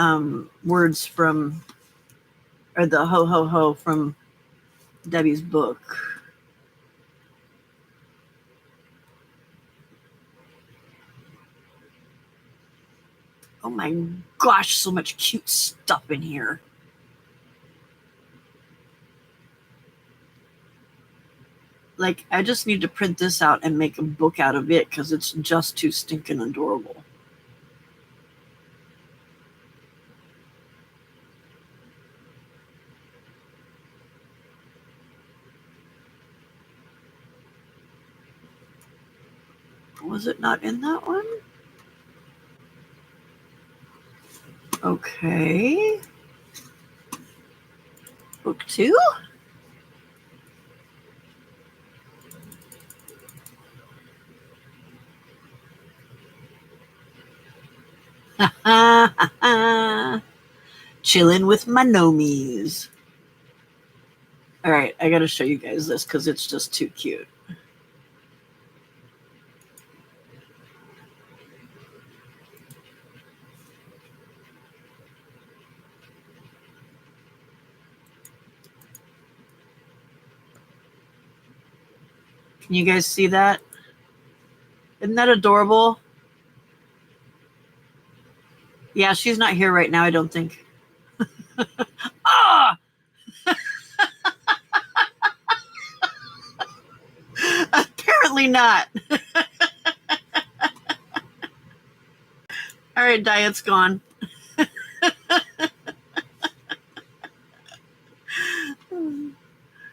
words from, or the ho ho ho from Debbie's book. Oh my gosh, so much cute stuff in here. Like, I just need to print this out and make a book out of it because it's just too stinking adorable. Was it not in that one? Okay. Book 2? Chilling with my nomies. All right, I got to show you guys this because it's just too cute. Can you guys see that? Isn't that adorable? Yeah, she's not here right now, I don't think. Ah! Apparently not. All right, Diet's gone.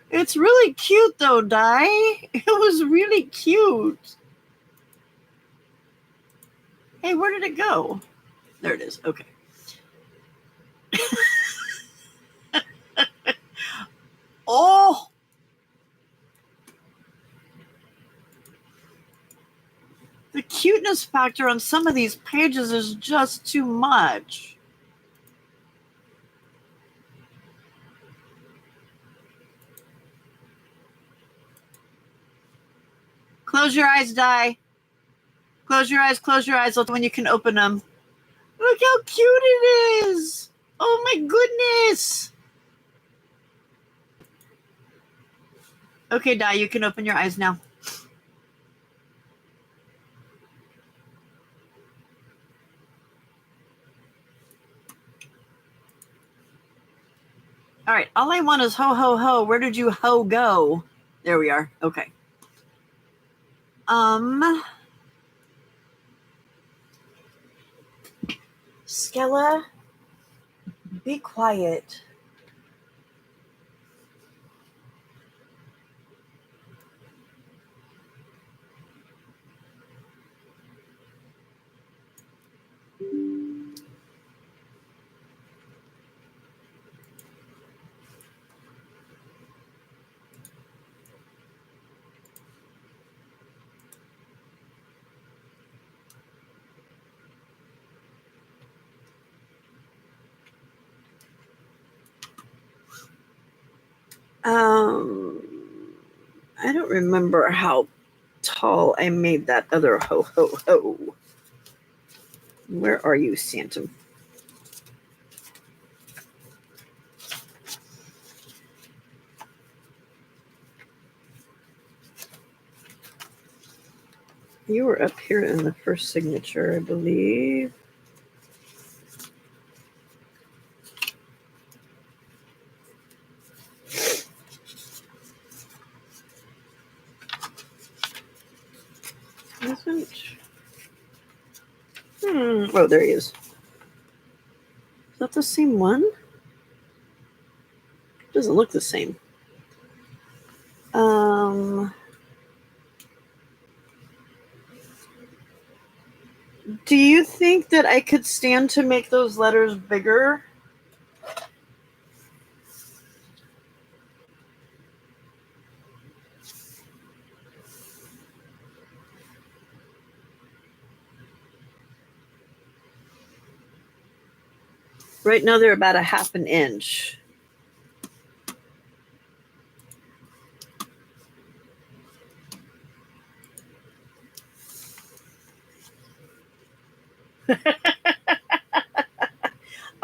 It's really cute though, Di. It was really cute. Hey, where did it go? There it is. Okay. Oh! The cuteness factor on some of these pages is just too much. Close your eyes, Di. Close your eyes, close your eyes. Look when you can open them. Look how cute it is. Oh my goodness. Okay, Di, you can open your eyes now. All right, all I want is ho, ho, ho. Where did you ho go? There we are. Okay. Skella, be quiet. I don't remember how tall I made that other ho, ho, ho. Where are you, Santa? You were up here in the first signature, I believe. Isn't... Oh, there he is. that the same one? Doesn't look the same. Do you think that I could stand to make those letters bigger? Right now they're about a half an inch.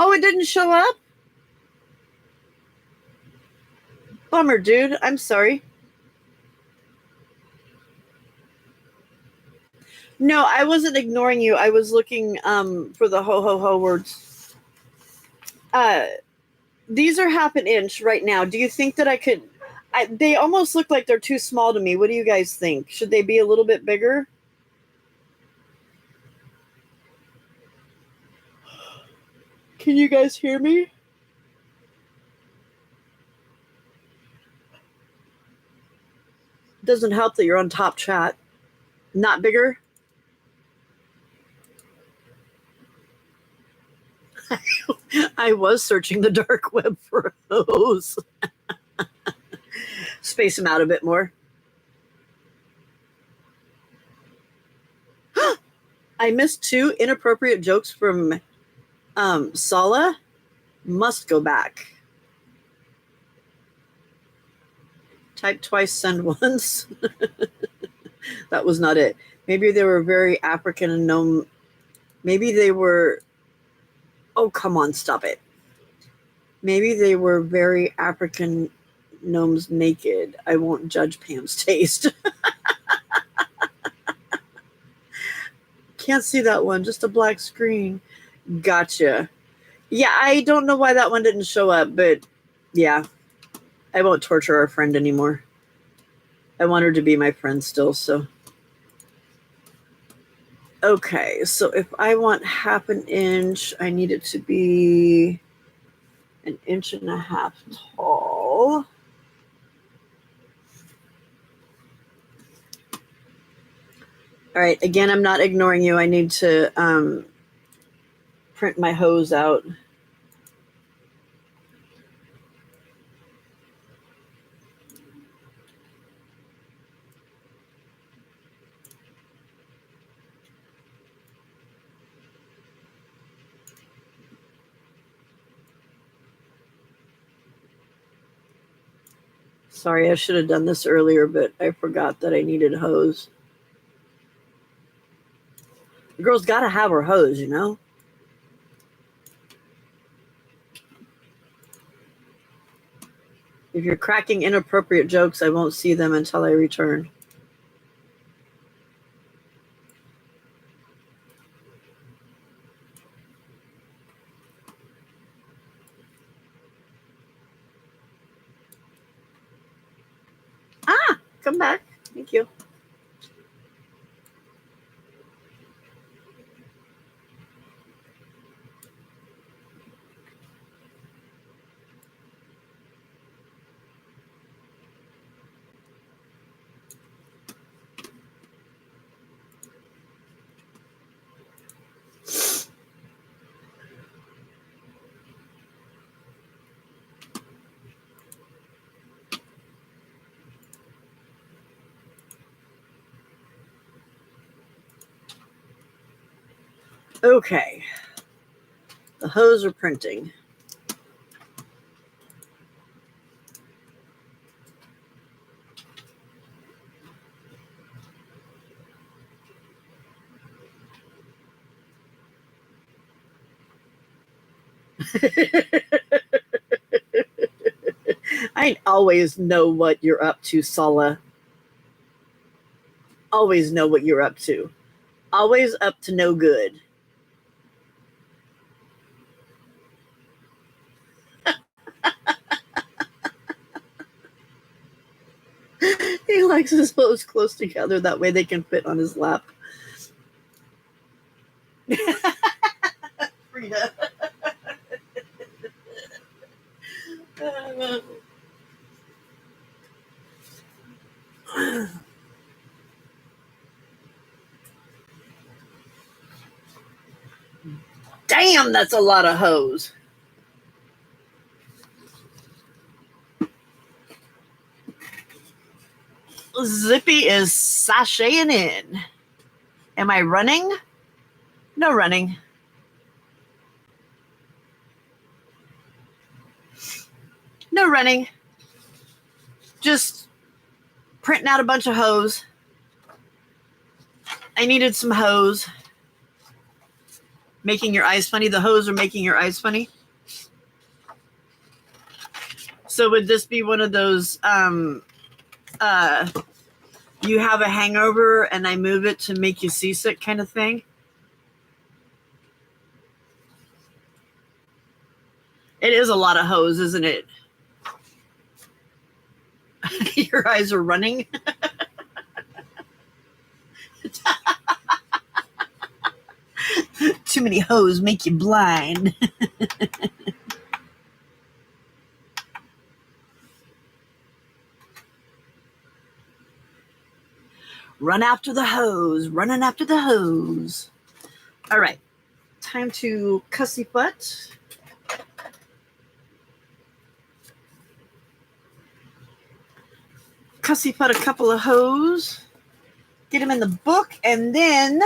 Oh, it didn't show up? Bummer, dude. I'm sorry. No, I wasn't ignoring you. I was looking for the ho ho ho words. These are half an inch right now. Do you think that I could? They almost look like they're too small to me. What do you guys think? Should they be a little bit bigger? Can you guys hear me? Doesn't help that you're on top chat. Not bigger? I was searching the dark web for hose. Space them out a bit more. I missed 2 inappropriate jokes from Sala. Must go back. Type twice, send once. That was not it. Maybe they were very African and gnome. Maybe they were. Oh, come on, stop it. Maybe they were very African gnomes naked. I won't judge Pam's taste. Can't see that one. Just a black screen. Gotcha. Yeah, I don't know why that one didn't show up, but yeah, I won't torture our friend anymore. I want her to be my friend still, so. Okay, so if I want half an inch, I need it to be 1.5 inches tall. All right, again, I'm not ignoring you. I need to print my hose out. Sorry, I should have done this earlier, but I forgot that I needed a hose. The girl's got to have her hose, you know? If you're cracking inappropriate jokes, I won't see them until I return. Ah, come back. Thank you. Okay. The hose are printing. I always know what you're up to, Sala. Always know what you're up to. Always up to no good. He likes his hose close together. That way they can fit on his lap. Frida. Damn, that's a lot of hose. Zippy is sashaying in. Am I running? No running. No running. Just printing out a bunch of hose. I needed some hose. Making your eyes funny. The hose are making your eyes funny. So would this be one of those you have a hangover and I move it to make you seasick kind of thing? It is a lot of hose, isn't it? Your eyes are running. Too many hose make you blind. Run after the hose. Running after the hose. All right. Time to cussy butt. Cussy put a couple of hose, get them in the book, and then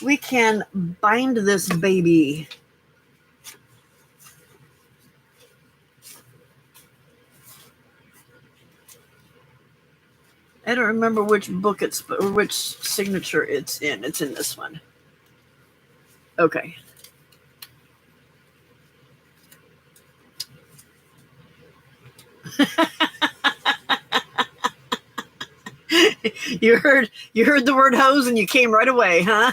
we can bind this baby. I don't remember which book it's or which signature it's in. It's in this one. Okay. You heard the word hose and you came right away, huh?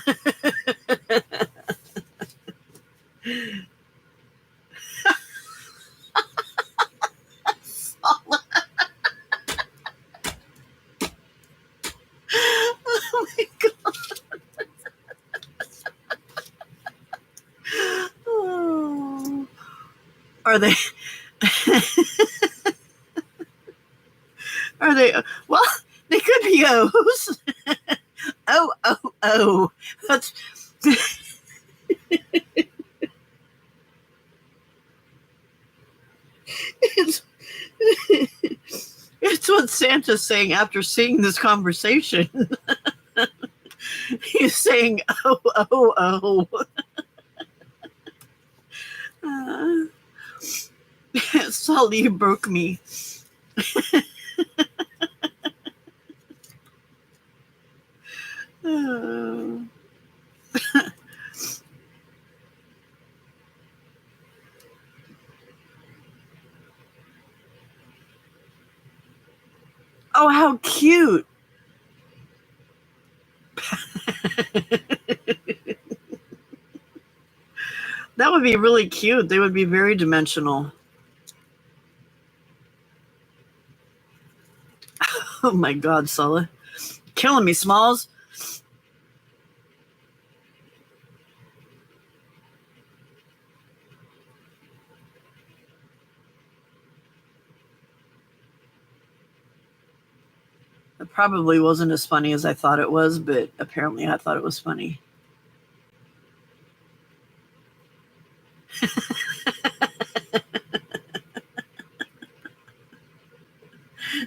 Oh my God. Oh. Are they are they well, they could be O's. Oh. That's it's what Santa's saying after seeing this conversation. He's saying, oh. Sully, you broke me. Oh, how cute. That would be really cute. They would be very dimensional. Oh my God, Sulla. Killing me, Smalls. It probably wasn't as funny as I thought it was, but apparently I thought it was funny.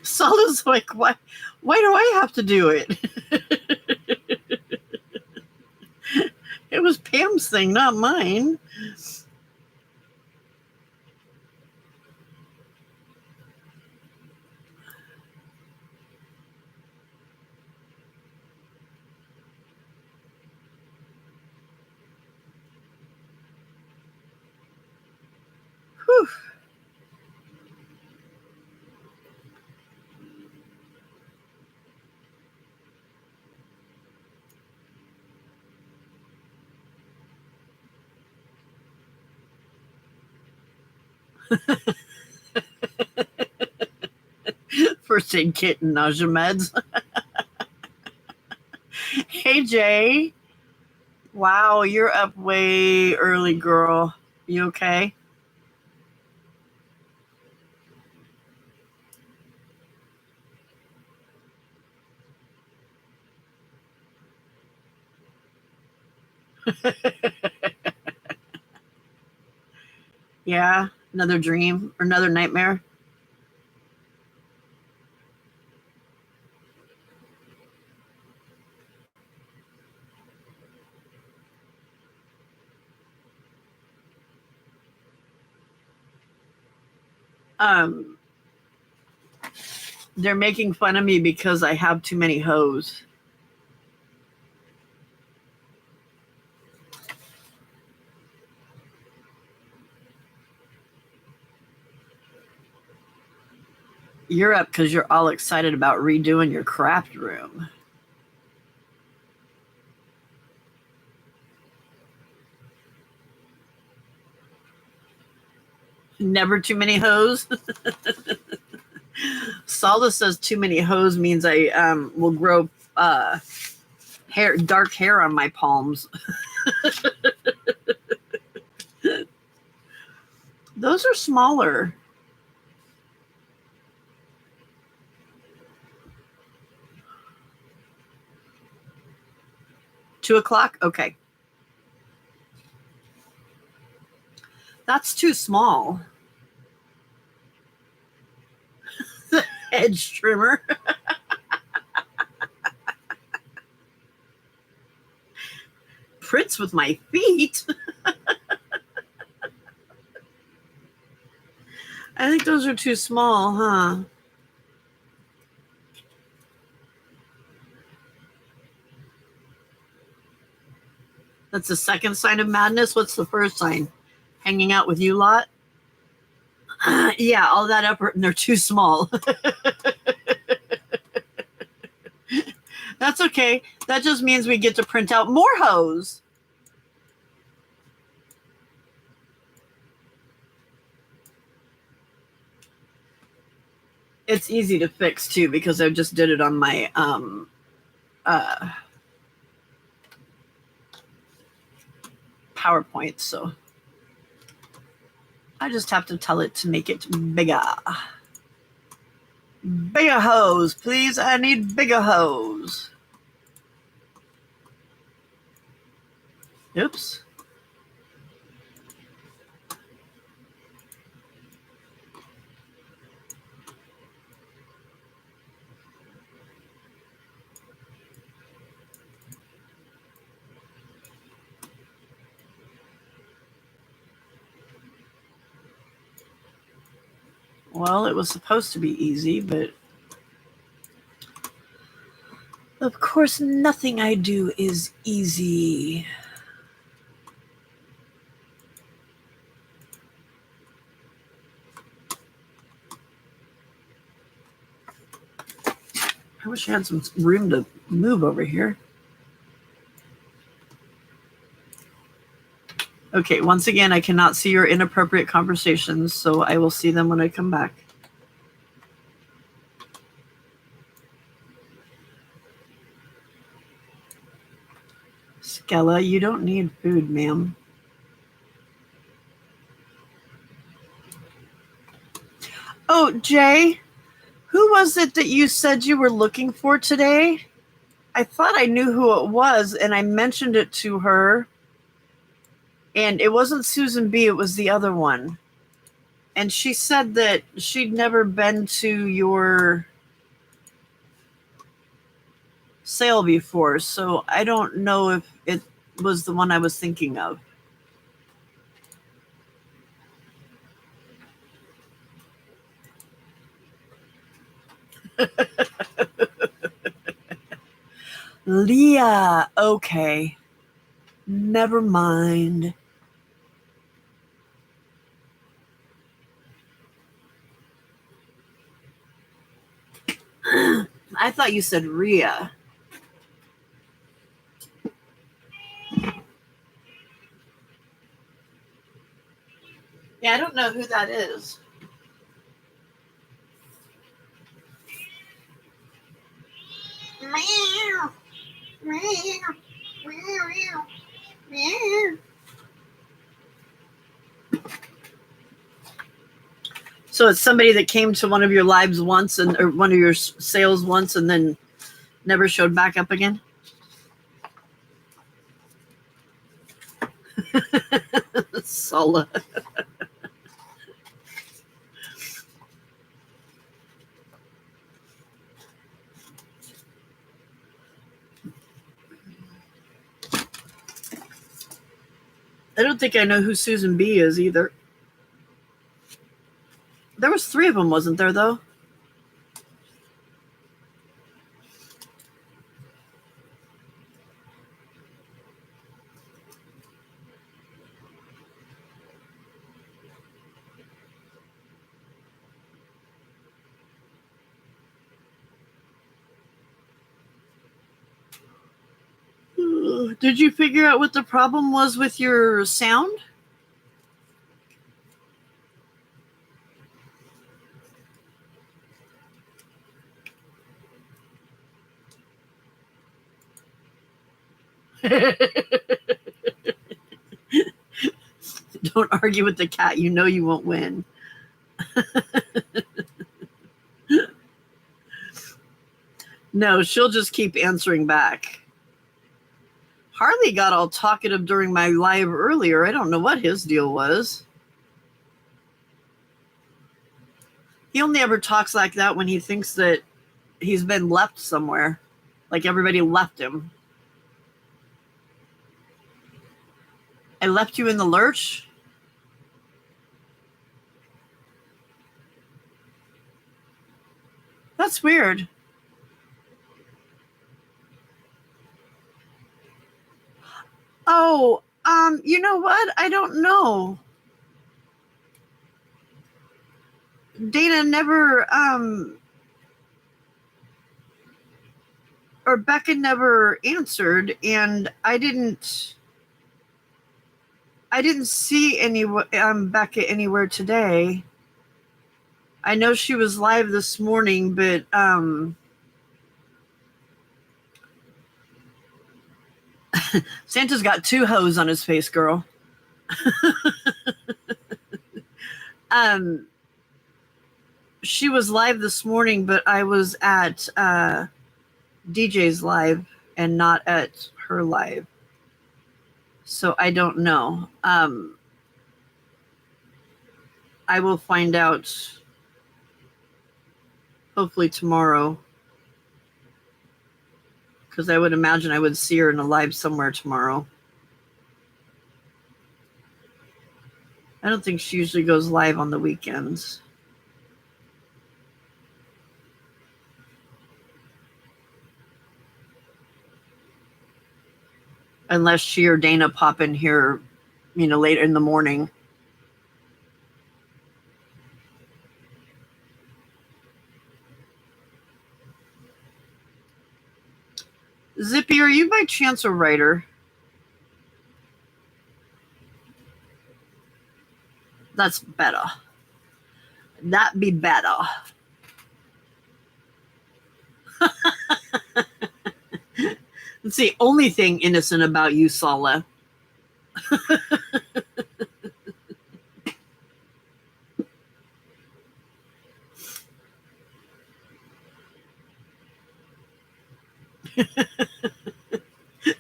Sulla's like, why do I have to do it? It was Pam's thing, not mine. Whew. First aid kit and nausea meds. Hey, Jay. Wow, you're up way early, girl. You okay? Yeah, another dream or another nightmare. Um, they're making fun of me because I have too many hoes. You're up because you're all excited about redoing your craft room. Never too many hoes. Salda says too many hoes means I will grow dark hair on my palms. Those are smaller. $2:00? Okay. That's too small. The edge trimmer. Prints with my feet. I think those are too small, huh? That's the second sign of madness. What's the first sign? Hanging out with you lot? Yeah, all that upper, and they're too small. That's okay. That just means we get to print out more hoes. It's easy to fix too because I just did it on my PowerPoint, so I just have to tell it to make it bigger. Bigger hose, please. I need bigger hose. Oops. Well, it was supposed to be easy, but of course, nothing I do is easy. I wish I had some room to move over here. Okay, once again, I cannot see your inappropriate conversations, so I will see them when I come back. Skella, you don't need food, ma'am. Oh, Jay, who was it that you said you were looking for today? I thought I knew who it was, and I mentioned it to her. And it wasn't Susan B., it was the other one. And she said that she'd never been to your sale before, so I don't know if it was the one I was thinking of. Leah, okay. Never mind. I thought you said Rhea. Yeah, I don't know who that is. Meow. Meow. Meow. Meow. So it's somebody that came to one of your lives once or one of your sales once and then never showed back up again? Sola. I don't think I know who Susan B is either. There was 3 of them, wasn't there, though? Did you figure out what the problem was with your sound? Don't argue with the cat. You know you won't win. No, she'll just keep answering back. Harley got all talkative during my live earlier. I don't know what his deal was. He only ever talks like that when he thinks that he's been left somewhere. Like everybody left him. I left you in the lurch? That's weird. Oh, you know what? I don't know. Dana never, or Becca never answered, and I didn't see any Becca anywhere today. I know she was live this morning, but Santa's got 2 hoes on his face, girl. She was live this morning, but I was at DJ's live and not at her live. So I don't know. I will find out hopefully tomorrow, because I would imagine I would see her in a live somewhere tomorrow. I don't think she usually goes live on the weekends. Unless she or Dana pop in here, later in the morning. Zippy, are you by chance a writer? That's better. That be better. It's the only thing innocent about you, Sala.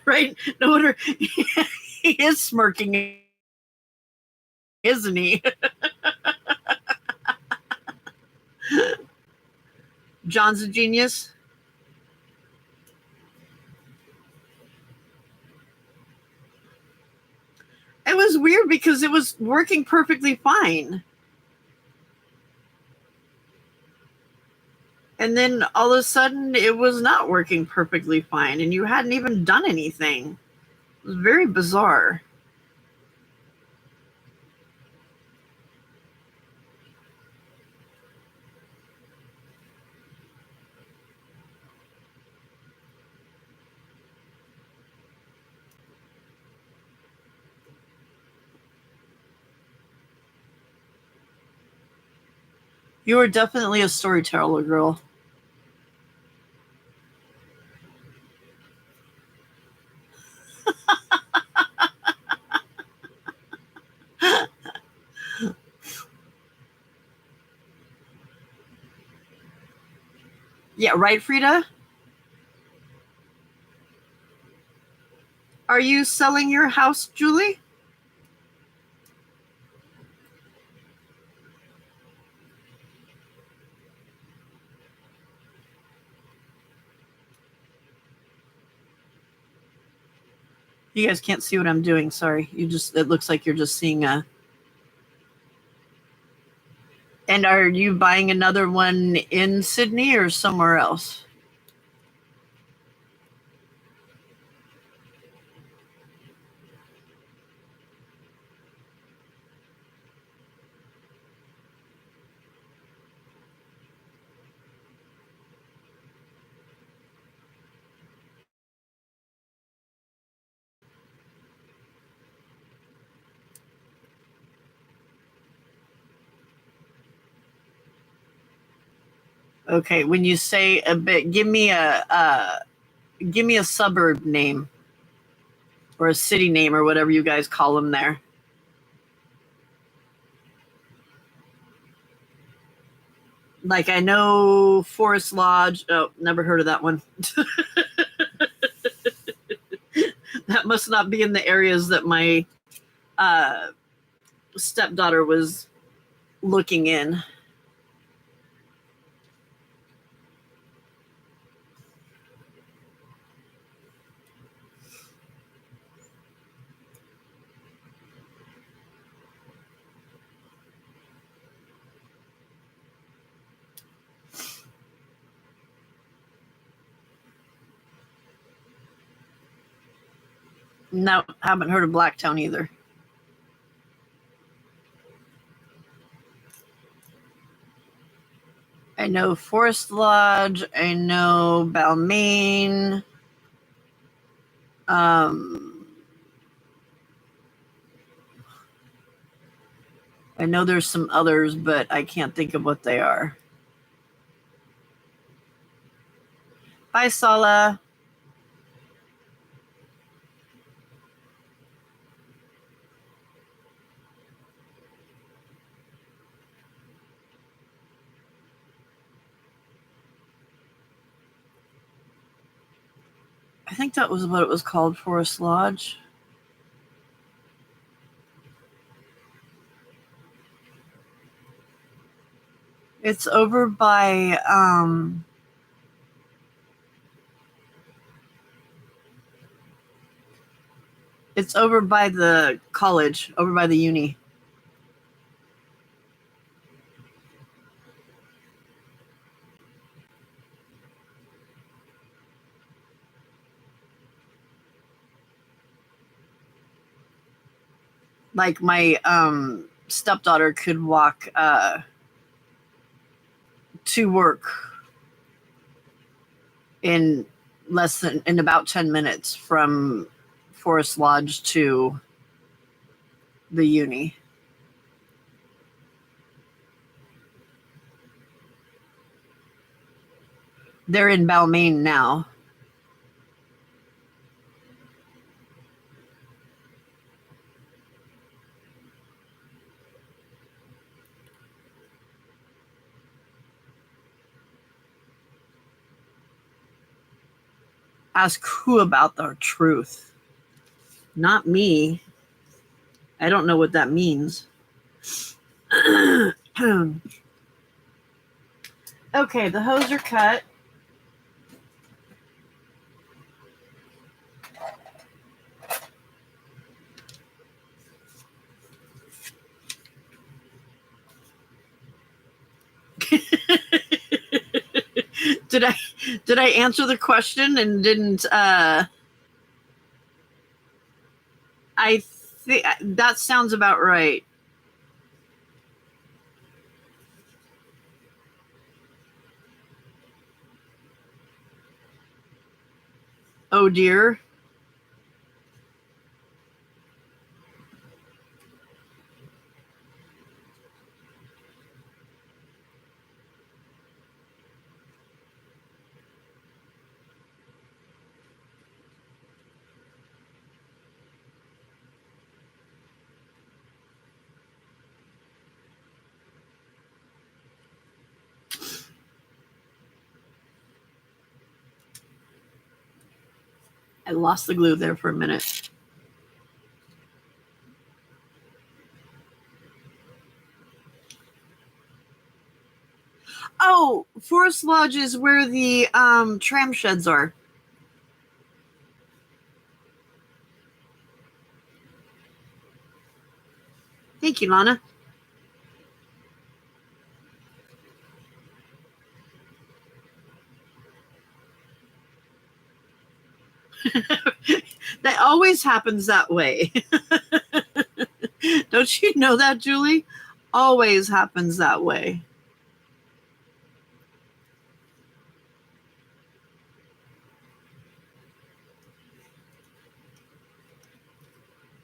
Right? No wonder he is smirking, isn't he? John's a genius. It was weird because it was working perfectly fine. And then all of a sudden it was not working perfectly fine and you hadn't even done anything. It was very bizarre. You are definitely a storyteller, girl. Yeah, right, Frida? Are you selling your house, Julie? You guys can't see what I'm doing. Sorry. It looks like you're just seeing a. And are you buying another one in Sydney or somewhere else? Okay, when you say a bit, give me a suburb name or a city name or whatever you guys call them there. Like I know Forest Lodge. Oh, never heard of that one. That must not be in the areas that my stepdaughter was looking in. No, haven't heard of Blacktown either. I know Forest Lodge. I know Balmain. I know there's some others, but I can't think of what they are. Bye, Sala. I think that was what it was called, Forest Lodge. It's over by it's over by the college, over by the uni. Like my stepdaughter could walk to work in about 10 minutes from Forest Lodge to the uni. They're in Balmain now. Ask who about the truth? Not me. I don't know what that means. Okay, the hose are cut. Did I answer the question and didn't I think that sounds about right. Oh dear. I lost the glue there for a minute. Oh, Forest Lodge is where the tram sheds are. Hey, Kilana. That always happens that way. Don't you know that, Julie? Always happens that way.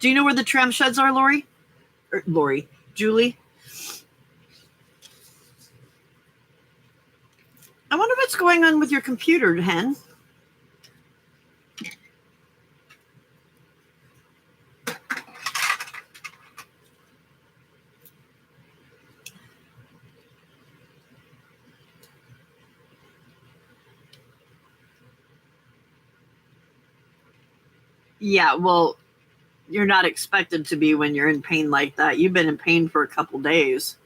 Do you know where the tram sheds are, Lori? Julie? I wonder what's going on with your computer, Hen. Yeah, well, you're not expected to be when you're in pain like that. You've been in pain for a couple days.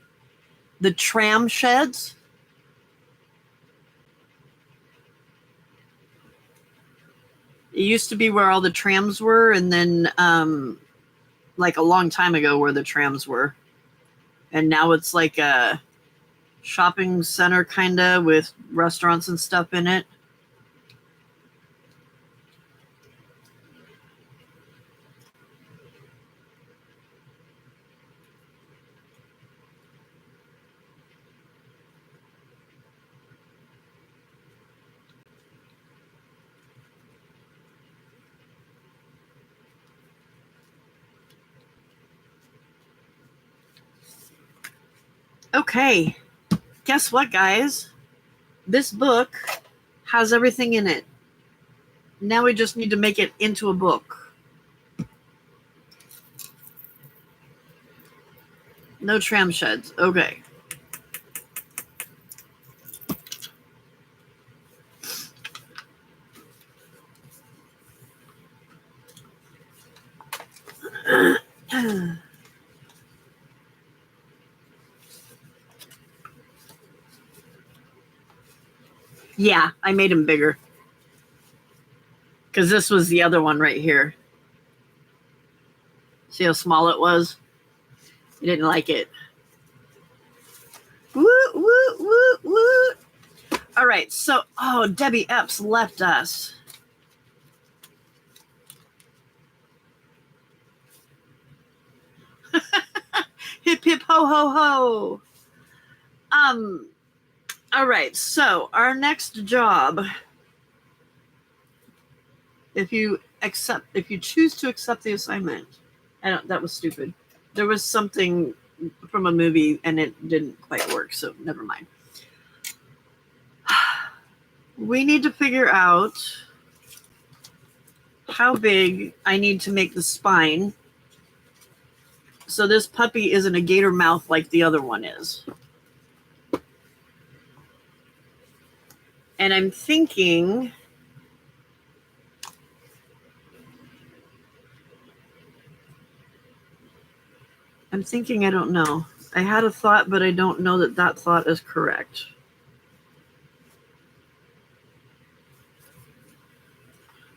The tram sheds? It used to be where all the trams were, and then like a long time ago where the trams were. And now it's like a shopping center kind of with restaurants and stuff in it. Okay, guess what, guys? This book has everything in it. Now we just need to make it into a book. No tram sheds. Okay. Yeah, I made him bigger. Because this was the other one right here. See how small it was? He didn't like it. Woo, woo, woo, woo. All right, so, Debbie Epps left us. Hip, hip, ho, ho, ho. All right, so our next job, if you choose to accept the assignment, that was stupid. There was something from a movie and it didn't quite work, so never mind. We need to figure out how big I need to make the spine so this puppy isn't a gator mouth like the other one is. And I'm thinking I don't know. I had a thought, but I don't know that thought is correct.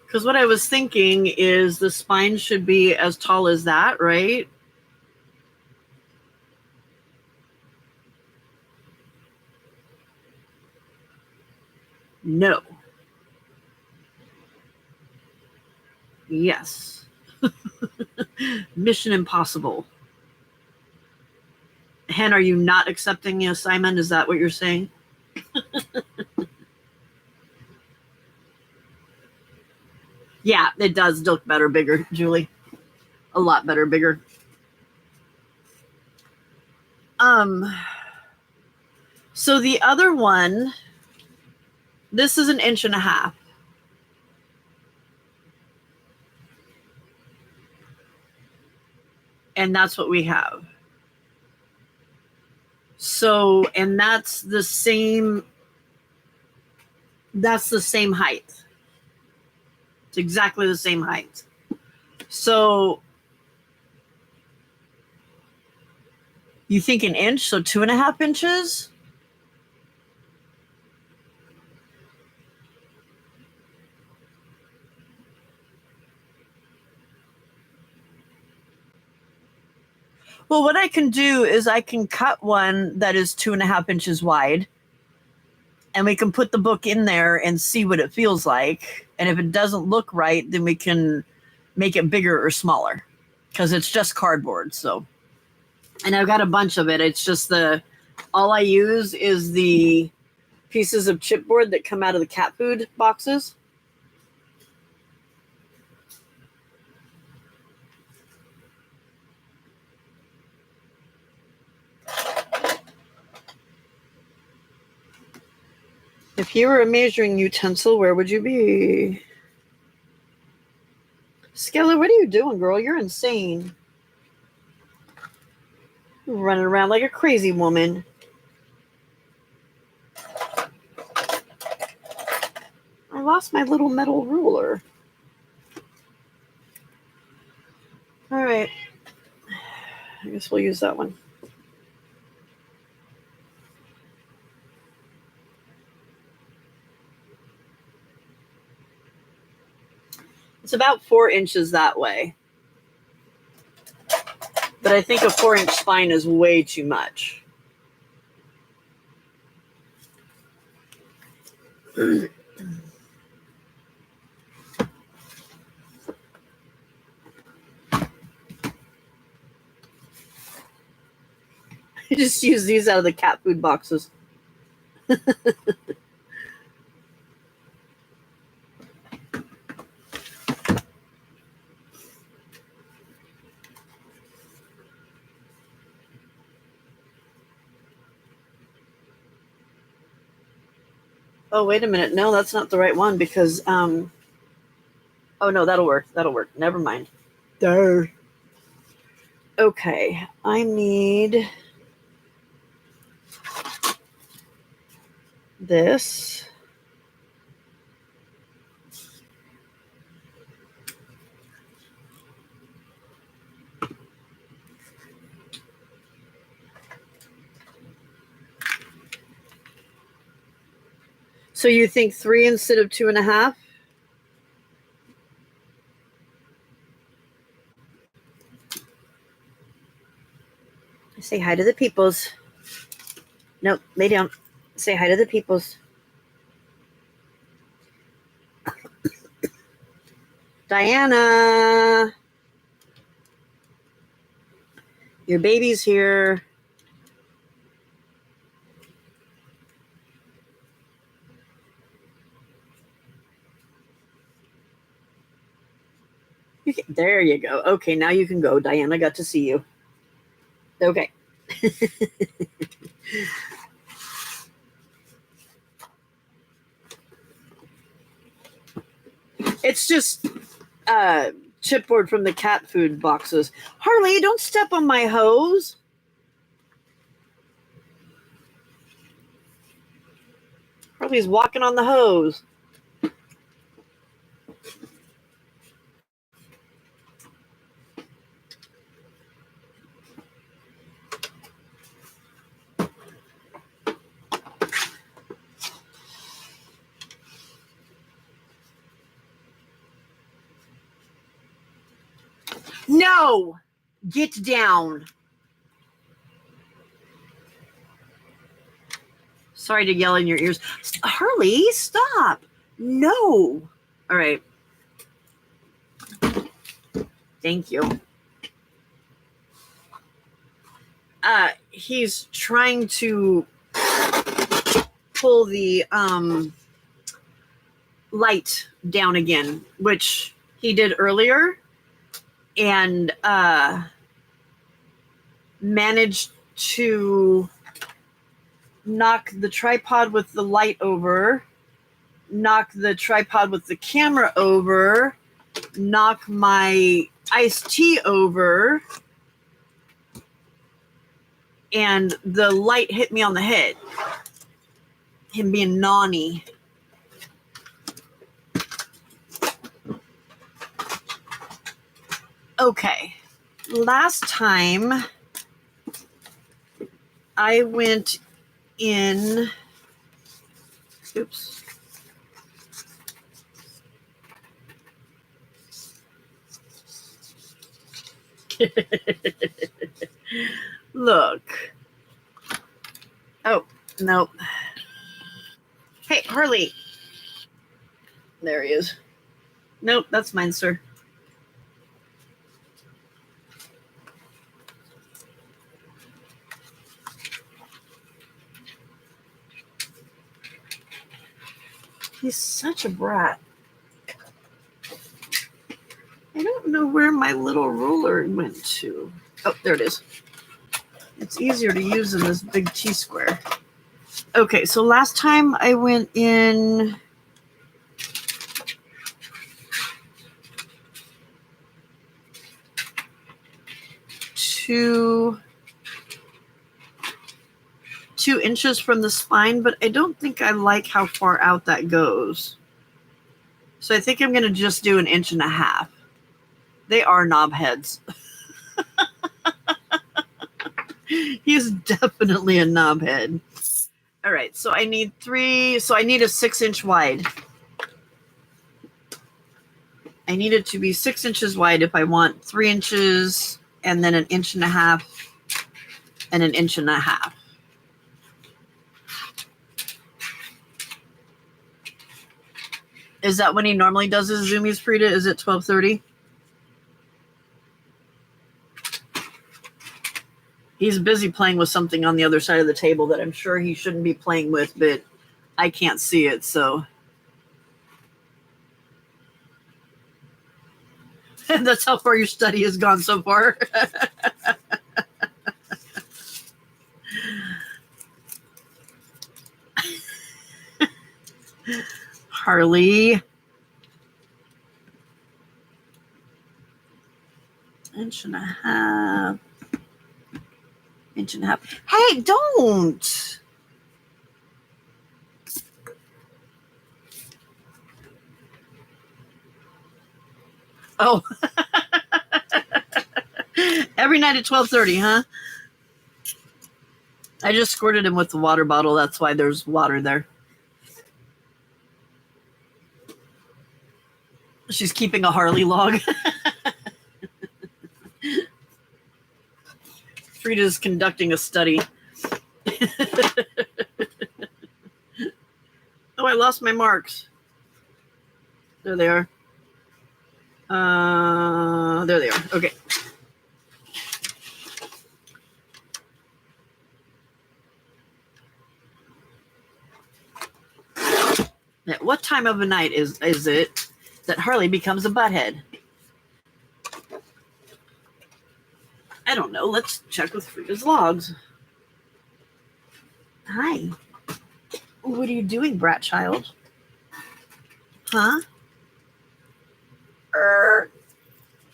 Because what I was thinking is the spine should be as tall as that, right? No. Yes. Mission impossible. Hen, are you not accepting the assignment? Is that what you're saying? Yeah, it does look better, bigger, Julie. A lot better, bigger. So the other one, this is 1.5 inches. And that's what we have. So, and that's the same height. It's exactly the same height. So you think 1 inch, so 2.5 inches? Well, what I can do is I can cut one that is 2.5 inches wide, and we can put the book in there and see what it feels like. And if it doesn't look right, then we can make it bigger or smaller, because it's just cardboard. So, and I've got a bunch of it. It's just all I use is the pieces of chipboard that come out of the cat food boxes. If you were a measuring utensil, where would you be? Skella, what are you doing, girl? You're insane. You're running around like a crazy woman. I lost my little metal ruler. All right. I guess we'll use that one. It's about 4 inches that way. But I think a 4-inch spine is way too much. I just use these out of the cat food boxes. Oh, wait a minute. No, that's not the right one because, oh, no, that'll work. That'll work. Never mind. There. Okay, I need this. So you think 3 instead of 2.5? Say hi to the peoples. Nope, lay down. Say hi to the peoples. Diana, your baby's here. There you go. Okay, now you can go. Diana got to see you. Okay. It's just chipboard from the cat food boxes. Harley, don't step on my hose. Harley's walking on the hose. No! Get down. Sorry to yell in your ears. Harley, stop. No. All right. Thank you. He's trying to pull the light down again, which he did earlier, and managed to knock the tripod with the light over, knock the tripod with the camera over, knock my iced tea over, and the light hit me on the head. Him being naughty. Okay. Last time I went in. Oops. Look. Oh, no. Hey, Harley. There he is. Nope, that's mine, sir. He's such a brat. I don't know where my little ruler went to. Oh, there it is. It's easier to use in this big T-square. Okay, so last time I went in... two inches from the spine, but I don't think I like how far out that goes. So I think I'm going to just do 1.5 inches. They are knob heads. He's definitely a knob head. All right, so I need 3, so I need a 6-inch wide. I need it to be 6 inches wide if I want 3 inches and then 1.5 inches and 1.5 inches. Is that when he normally does his zoomies, Frida? Is it 12:30? He's busy playing with something on the other side of the table that I'm sure he shouldn't be playing with, but I can't see it, so. That's how far your study has gone so far. Harley. 1.5 inches. Hey, don't. Oh. Every night at 12:30, huh? I just squirted him with the water bottle. That's why there's water there. She's keeping a Harley log. Frida's conducting a study. Oh, I lost my marks. There they are. There they are. Okay. At what time of the night is it that Harley becomes a butthead? I don't know. Let's check with Frida's logs. Hi. What are you doing, brat child? Huh?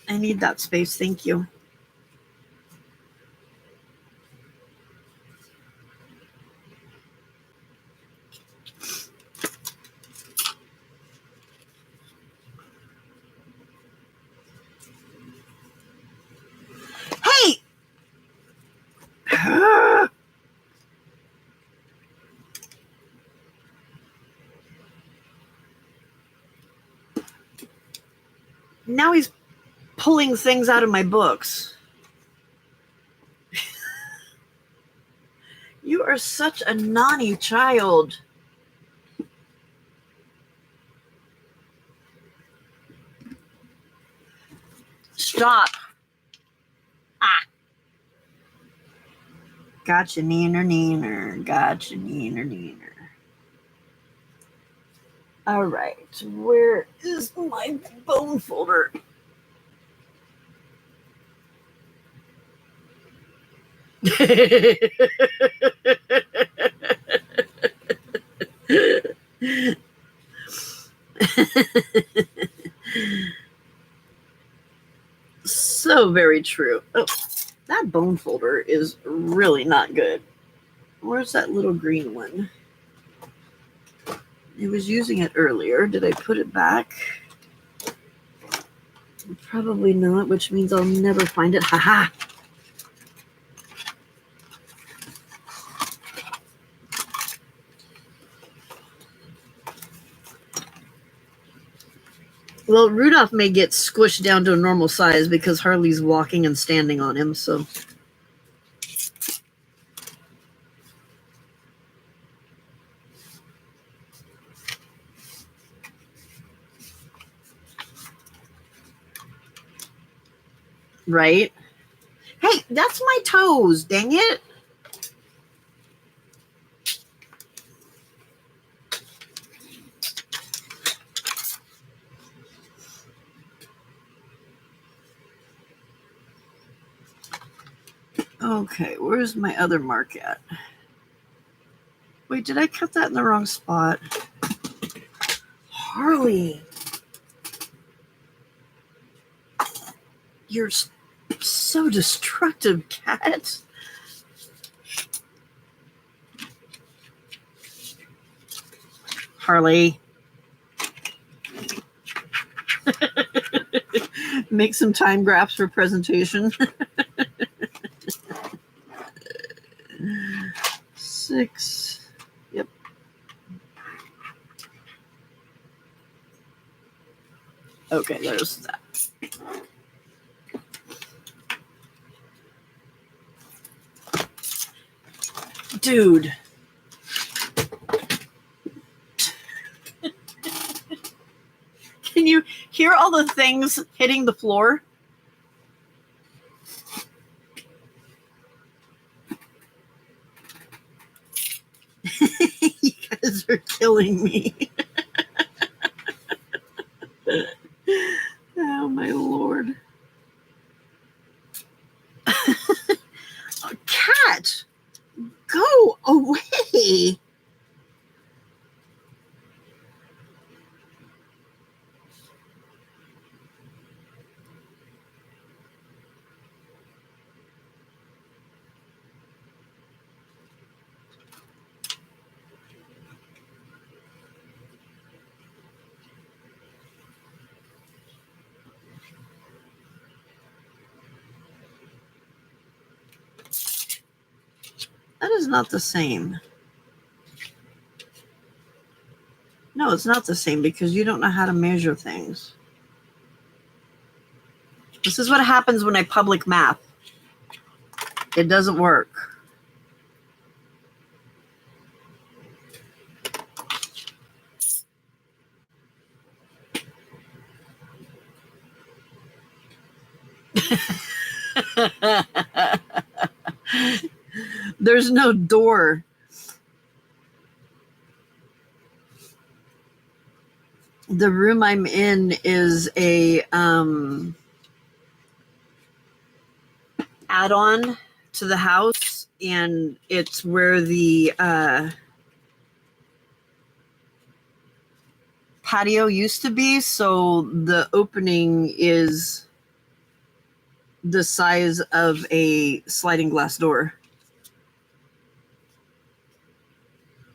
I need that space. Thank you. Hey! Now he's pulling things out of my books. You are such a naughty child. Stop. Ah. Gotcha, neener. Gotcha, neener. All right, where is my bone folder? So very true. Oh, that bone folder is really not good. Where's that little green one? I was using it earlier. Did I put it back? Probably not, which means I'll never find it. Haha. Well, Rudolph may get squished down to a normal size because Harley's walking and standing on him, so. Right? Hey, that's my toes. Dang it. Okay, where's my other mark at? Wait, did I cut that in the wrong spot? Harley. You're so destructive, cat. Harley. Make some time graphs for presentation. 6. Yep. Okay, there's that. Dude. Can you hear all the things hitting the floor? You guys are killing me. Oh, my Lord. Cat, go away. That is not the same. No, it's not the same because you don't know how to measure things. This is what happens when I public math. It doesn't work. There's no door. The room I'm in is a add-on to the house, and it's where the patio used to be, so the opening is the size of a sliding glass door.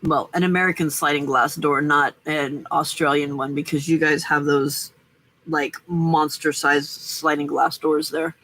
Well, an American sliding glass door, not an Australian one, because you guys have those like monster sized sliding glass doors there.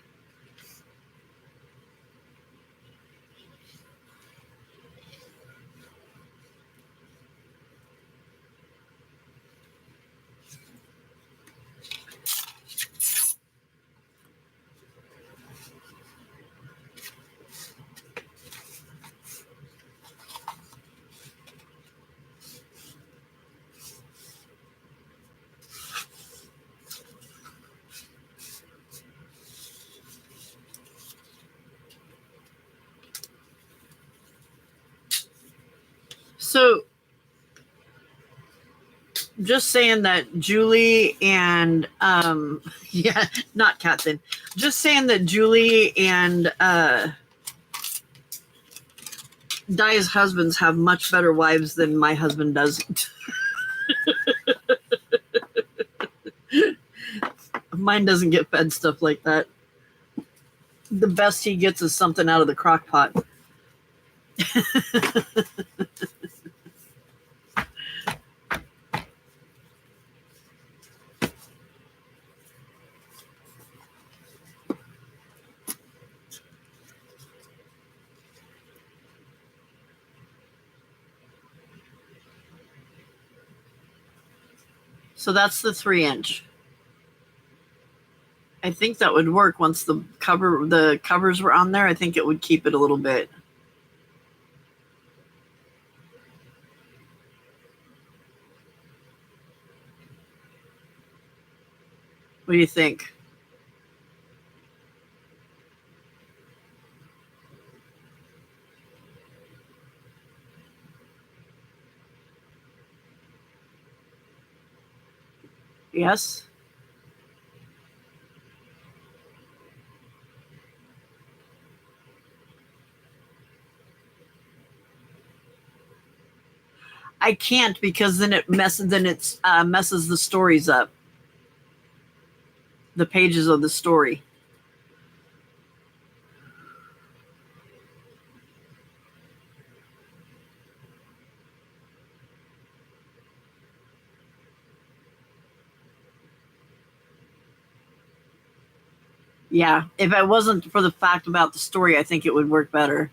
So, just saying that Julie and yeah, not Captain. Just saying that Julie and Dia's husbands have much better wives than my husband does. Mine doesn't get fed stuff like that. The best he gets is something out of the crock pot. So that's the 3-inch. I think that would work once the covers were on there. I think it would keep it a little bit. What do you think? Yes. I can't because then it messes the stories up. The pages of the story. Yeah, if I wasn't for the fact about the story, I think it would work better.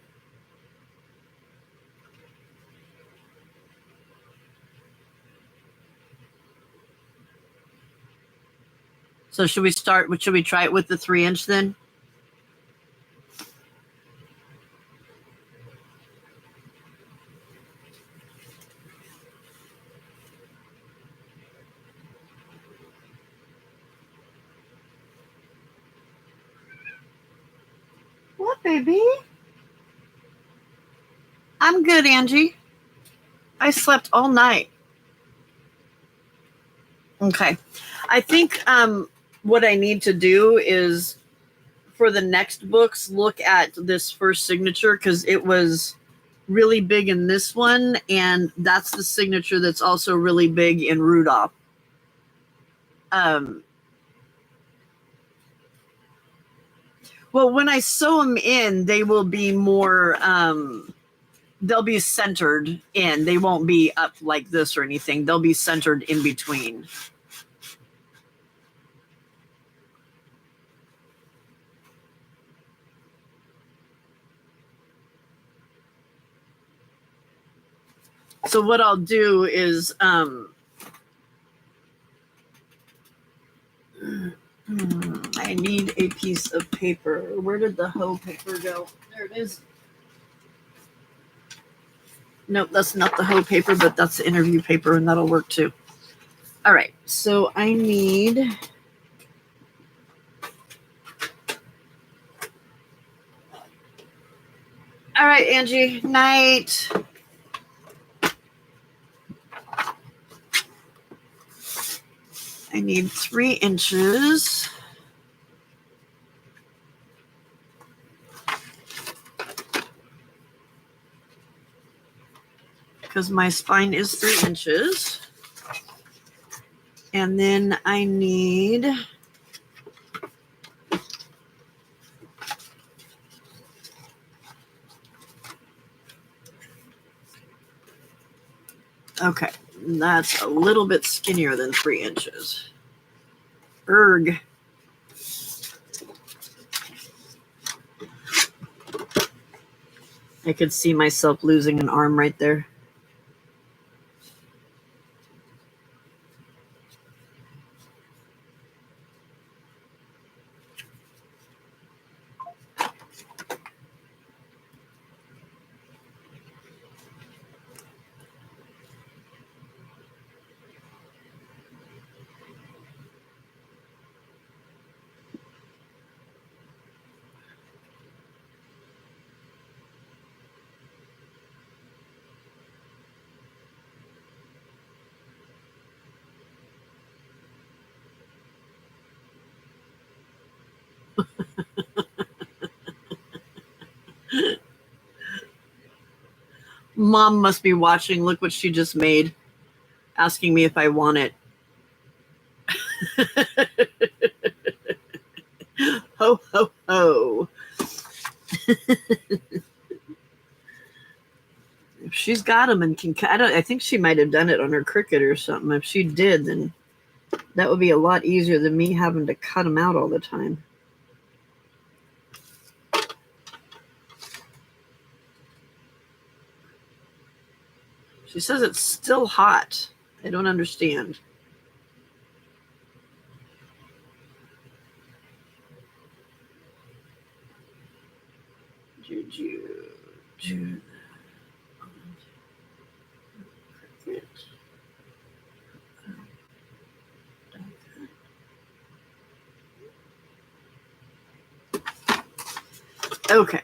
So should we try it with the 3-inch then? What, baby? I'm good, Angie. I slept all night. Okay. I think what I need to do is for the next books, look at this first signature because it was really big in this one, and that's the signature that's also really big in Rudolph. Well, when I sew them in, they will be more, they'll be centered in. They won't be up like this or anything. They'll be centered in between. So what I'll do is, I need a piece of paper. Where did the hoe paper go? There it is. Nope, that's not the hoe paper, but that's the interview paper, and that'll work too. All right, so I need... All right, Angie, night. I need 3 inches. Because my spine is 3 inches. And then I need... Okay, that's a little bit skinnier than 3 inches. Erg. I could see myself losing an arm right there. Mom must be watching. Look what she just made. Asking me if I want it. Ho, ho, ho. If she's got them and can cut, I think she might have done it on her Cricut or something. If she did, then that would be a lot easier than me having to cut them out all the time. She says it's still hot. I don't understand. Juju. Okay.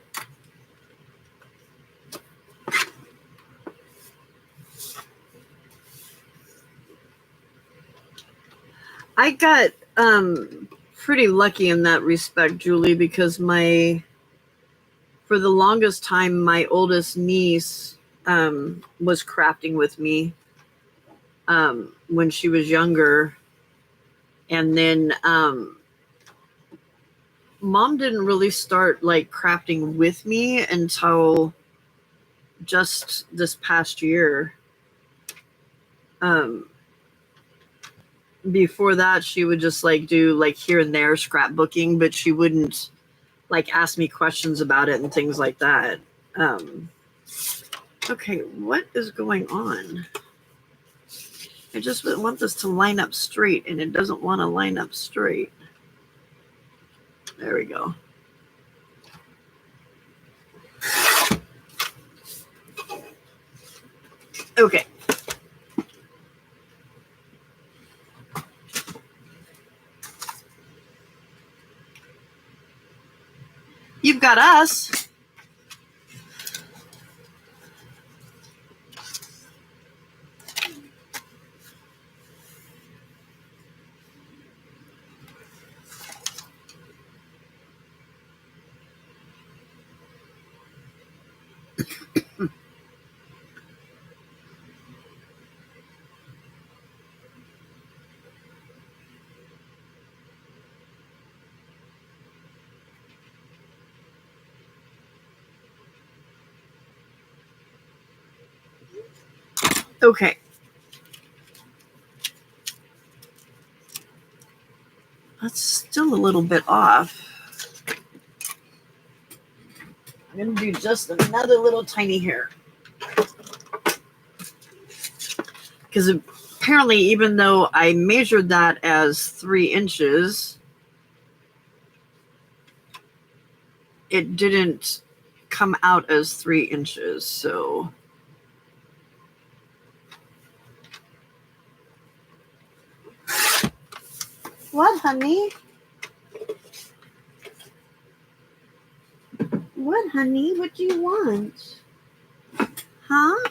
I got pretty lucky in that respect, Julie, because for the longest time, my oldest niece was crafting with me when she was younger. And then mom didn't really start like crafting with me until just this past year. Before that, she would just like do like here and there scrapbooking, but she wouldn't like ask me questions about it and things like that. Okay, what is going on? I just want this to line up straight, and it doesn't want to line up straight. There we go. Okay. You've got us. Okay. That's still a little bit off. I'm going to do just another little tiny hair. Because apparently, even though I measured that as 3 inches, it didn't come out as 3 inches. So what, honey? What, honey? What do you want? Huh?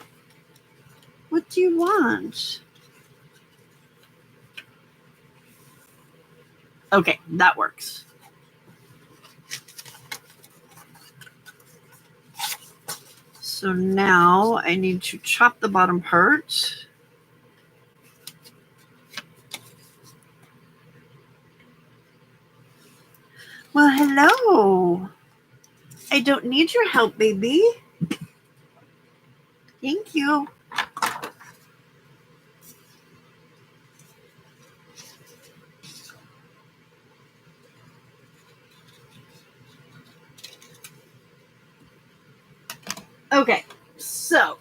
What do you want? Okay, that works. So now I need to chop the bottom part. Well, hello. I don't need your help, baby. Thank you. Okay, so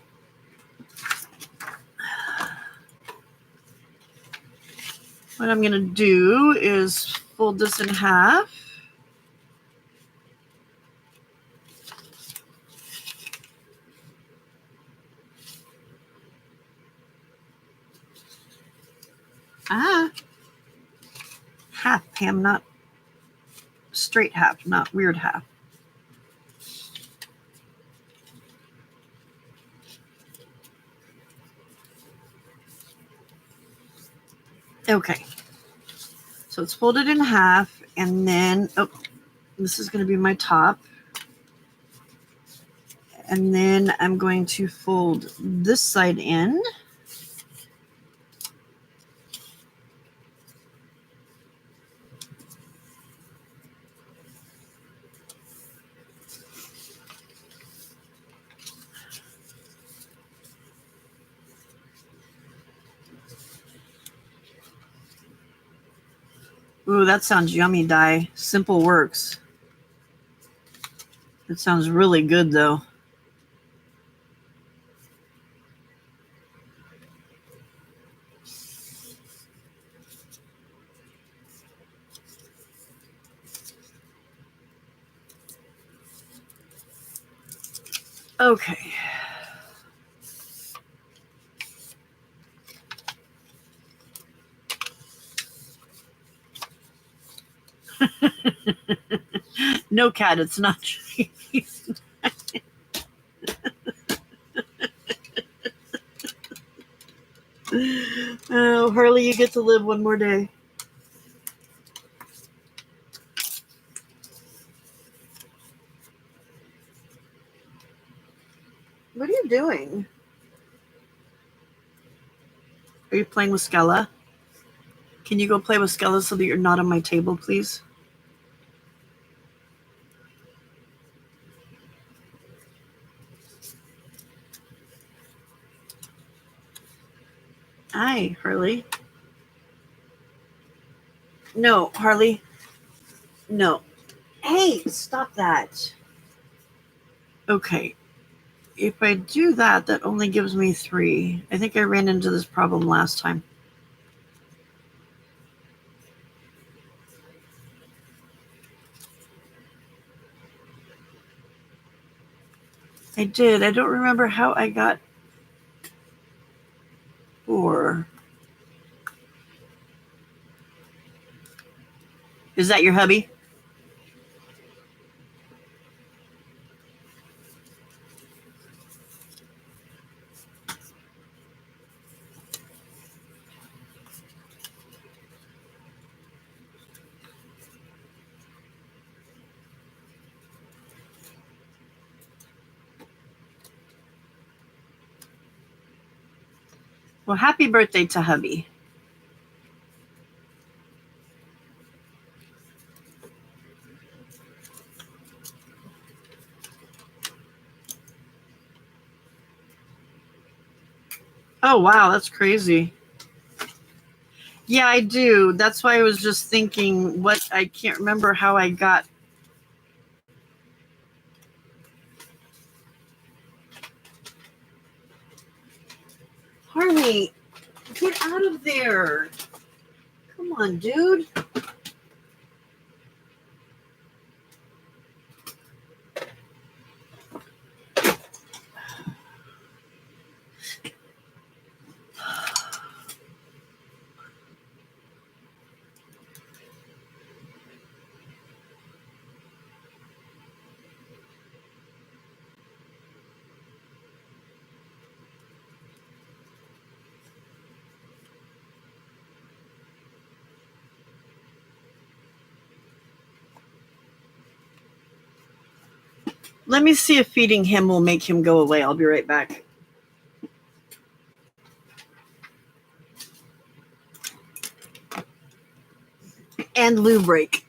what I'm going to do is fold this in half. Half, Pam, not straight half, not weird half. Okay, so it's folded in half, and then, oh, this is going to be my top. And then I'm going to fold this side in. Ooh, that sounds yummy, Di. Simple works. It sounds really good, though. Okay. No, cat, it's not cheese. Oh, Harley, you get to live one more day. you doing? Are you playing with Skella? Can you go play with Skella so that you're not on my table, please? Hi, Harley. No, Harley. No. Hey, stop that. Okay. If I do that, that only gives me 3. I think I ran into this problem last time. I did. I don't remember how I got 4. Is that your hubby? Well, happy birthday to hubby. Oh, wow, that's crazy. Yeah, I do. That's why I was just thinking I can't remember how I got. Harley, get out of there. Come on, dude. Let me see if feeding him will make him go away. I'll be right back. And loo break.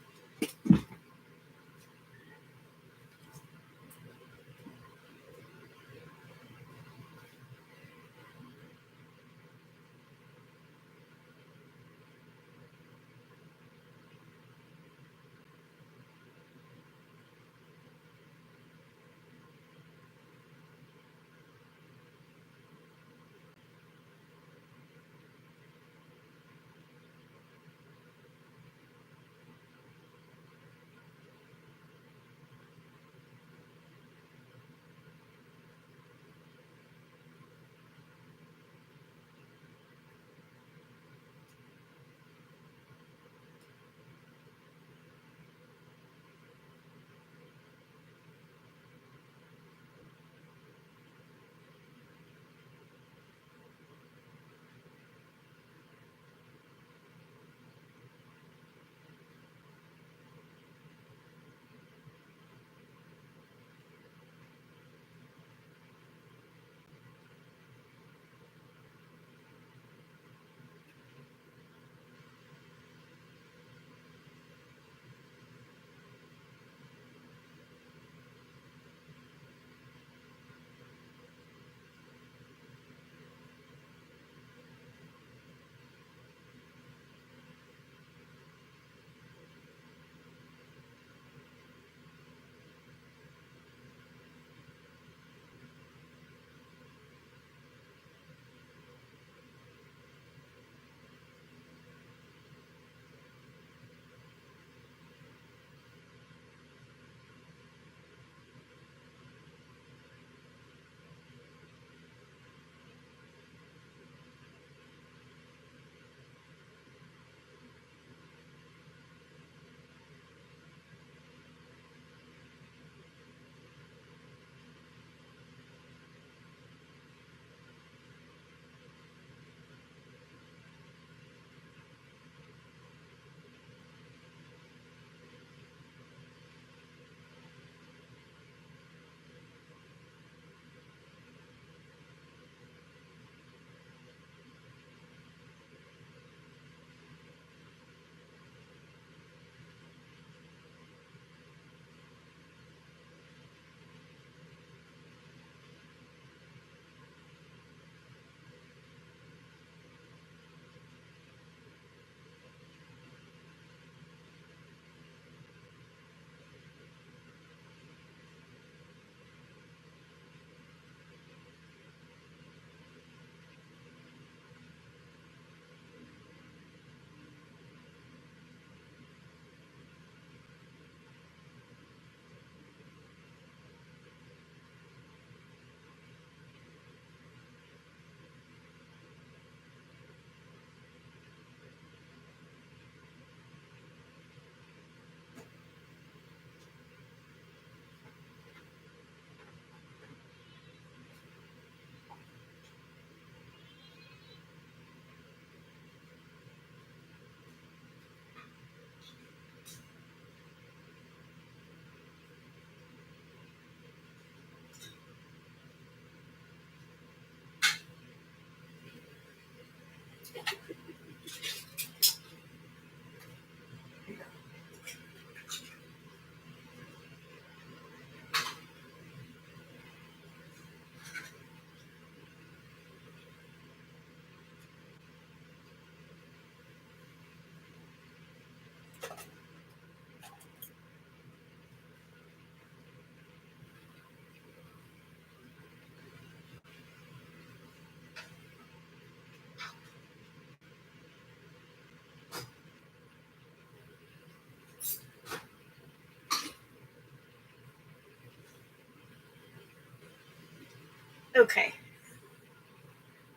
Okay.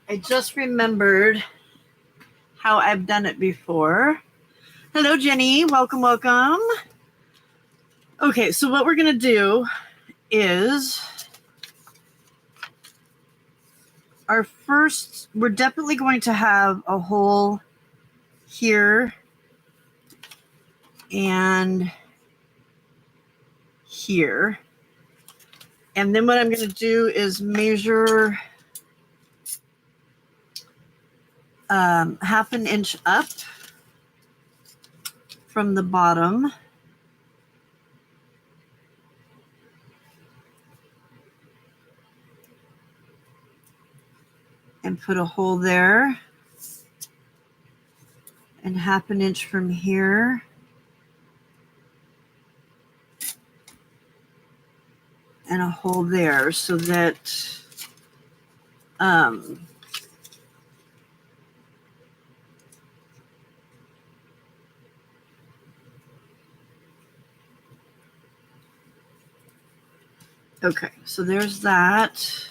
I just remembered how I've done it before. Hello, Jenny. Welcome, welcome. Okay, so what we're going to do is we're definitely going to have a hole here and here. And then what I'm going to do is measure half an inch up from the bottom. And put a hole there. And half an inch from here. And a hole there so that okay, so there's that.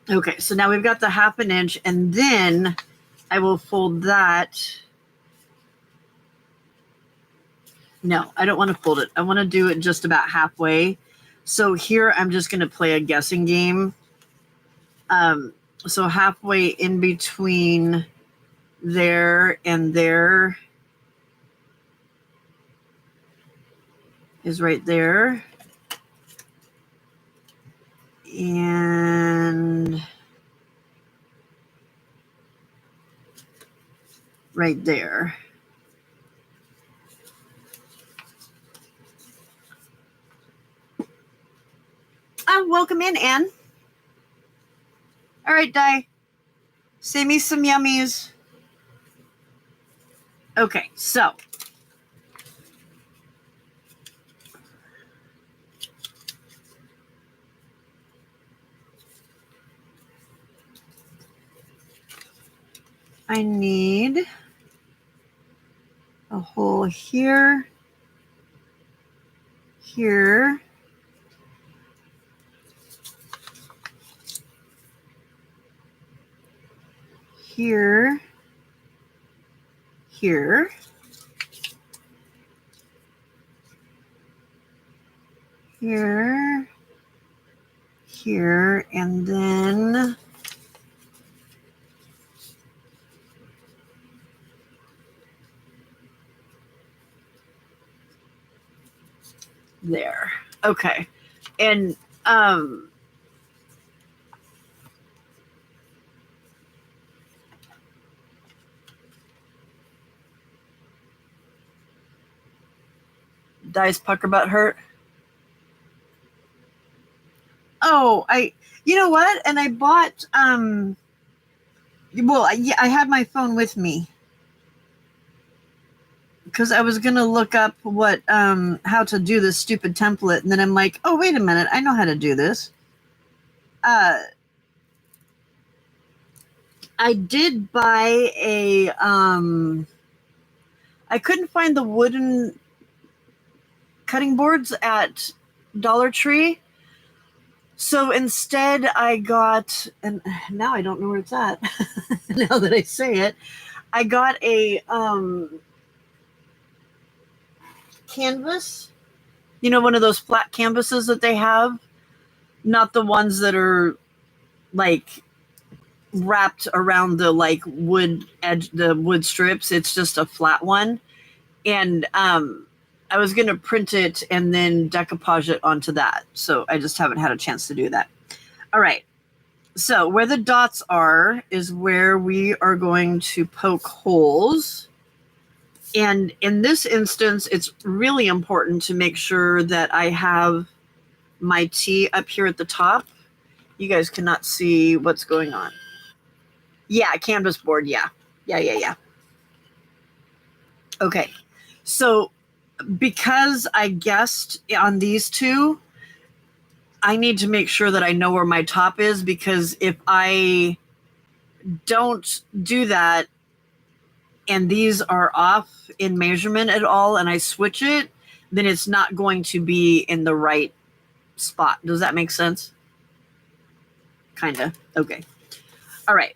Okay, so now we've got the half an inch, and then I will fold that. No, I don't want to fold it. I want to do it just about halfway. So here I'm just going to play a guessing game. So halfway in between there and there is right there. And right there. Welcome in, Anne. All right, Di. Say me some yummies. Okay, so. I need a hole here, here, here, here, here, here, and then there. Okay. And Dice pucker butt hurt. Oh, you know what? And I bought well, I had my phone with me because I was gonna look up what how to do this stupid template, and then I'm like, oh, wait a minute, I know how to do this. I did buy a I couldn't find the wooden cutting boards at Dollar Tree. So instead I got, and now I don't know where it's at. Now that I say it, I got a canvas, you know, one of those flat canvases that they have, not the ones that are like wrapped around the like wood edge, the wood strips. It's just a flat one. And I was going to print it and then decoupage it onto that. So I just haven't had a chance to do that. All right. So where the dots are is where we are going to poke holes. And in this instance, it's really important to make sure that I have my T up here at the top. You guys cannot see what's going on. Yeah, canvas board. Yeah. Okay. So because I guessed on these two, I need to make sure that I know where my top is, because if I don't do that and these are off in measurement at all and I switch it, then it's not going to be in the right spot. Does that make sense? Kind of. Okay. All right.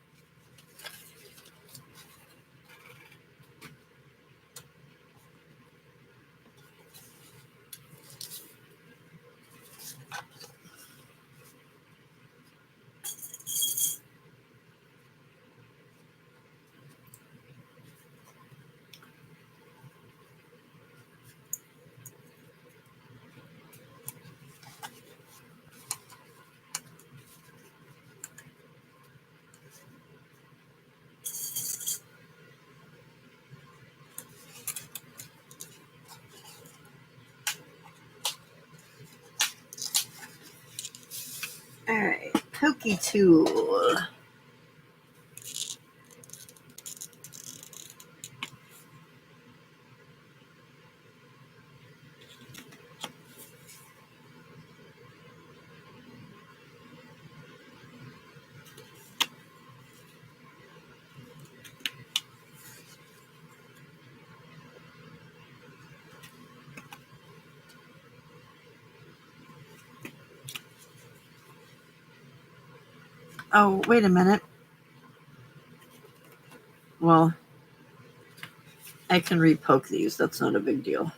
All right, pokey tool. Oh, wait a minute. Well, I can repoke these. That's not a big deal.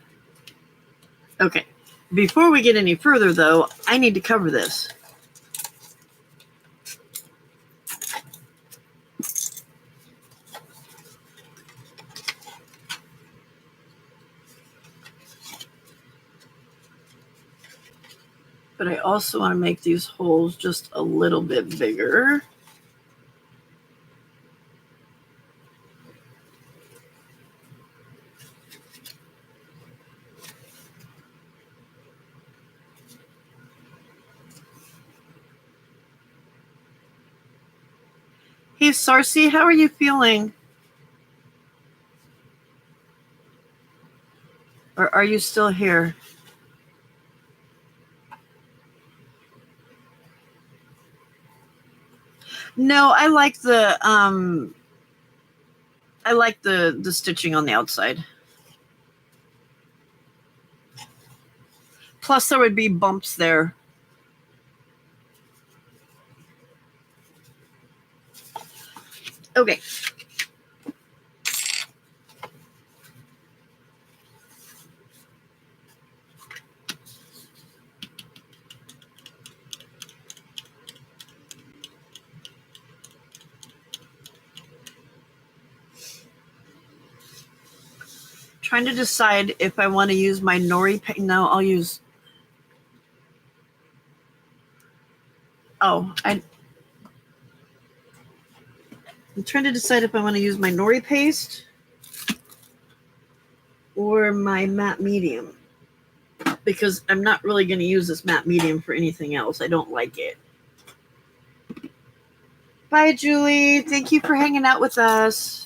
Okay. Before we get any further, though, I need to cover this. But I also want to make these holes just a little bit bigger. Hey, Sarcy, how are you feeling? Or are you still here? No, I like the stitching on the outside. Plus there would be bumps there. Okay. Trying to decide if I want to use my nori paint. No, I'll use. Oh, I'm trying to decide if I want to use my nori paste or my matte medium, because I'm not really going to use this matte medium for anything else. I don't like it. Bye, Julie. Thank you for hanging out with us.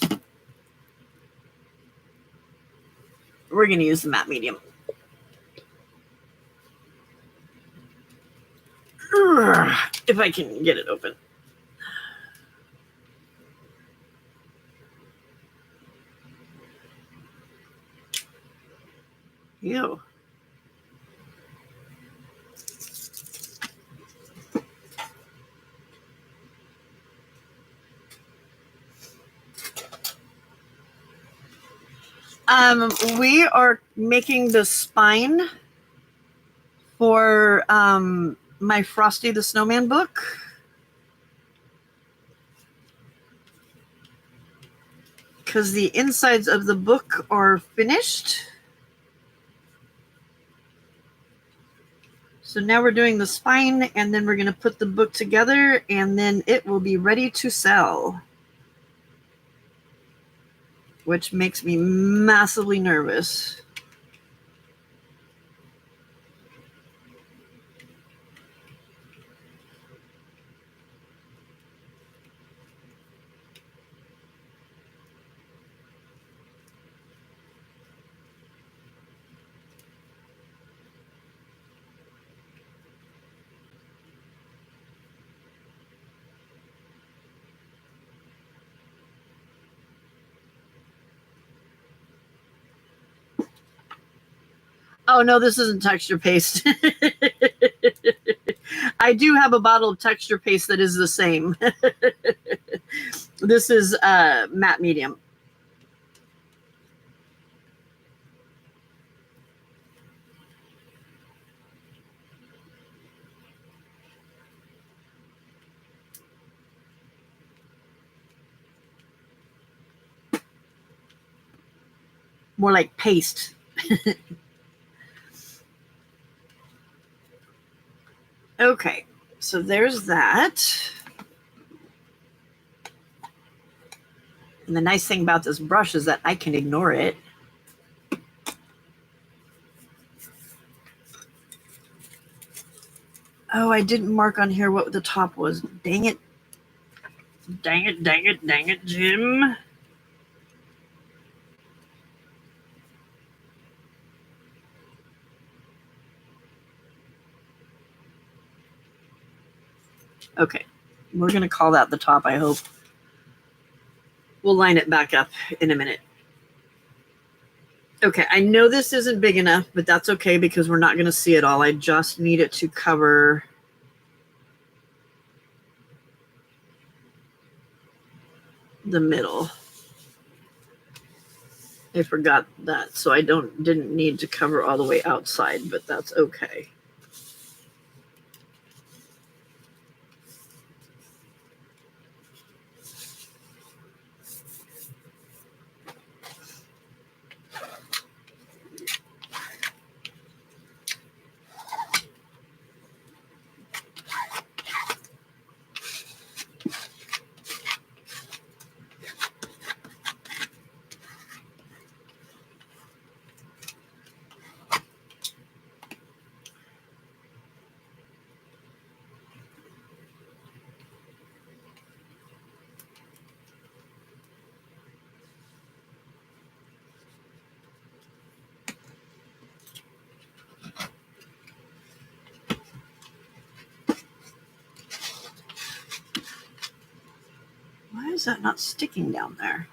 We're going to use the matte medium. If I can get it open. Ew. We are making the spine for my Frosty the Snowman book. because the insides of the book are finished. So now we're doing the spine, and then we're going to put the book together, and then it will be ready to sell. Which makes me massively nervous. Oh no, this isn't texture paste. I do have a bottle of texture paste that is the same. This is matte medium. More like paste. Okay, so there's that. And the nice thing about this brush is that I can ignore it. Oh, I didn't mark on here what the top was. Dang it. Dang it, dang it, dang it, Jim. Okay, we're going to call that the top, I hope. We'll line it back up in a minute. Okay, I know this isn't big enough, but that's okay because we're not going to see it all. I just need it to cover the middle. I forgot that, so I didn't need to cover all the way outside, but that's okay. Why is that not sticking down there?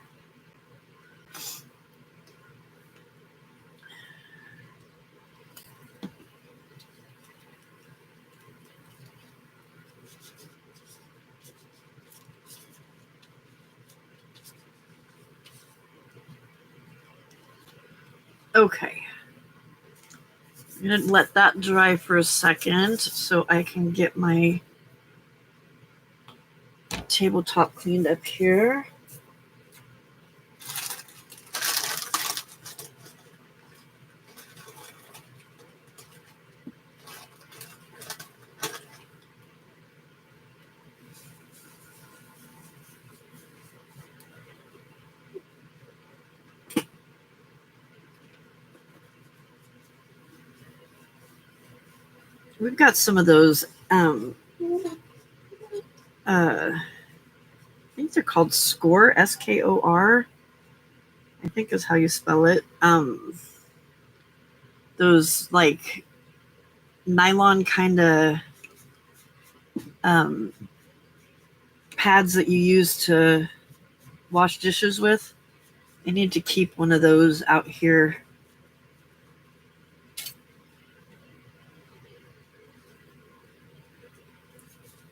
Okay. I'm going to let that dry for a second so I can get my tabletop cleaned up here. We've got some of those, I think they're called Skor, S-K-O-R, I think is how you spell it. Those like nylon kind of pads that you use to wash dishes with. I need to keep one of those out here.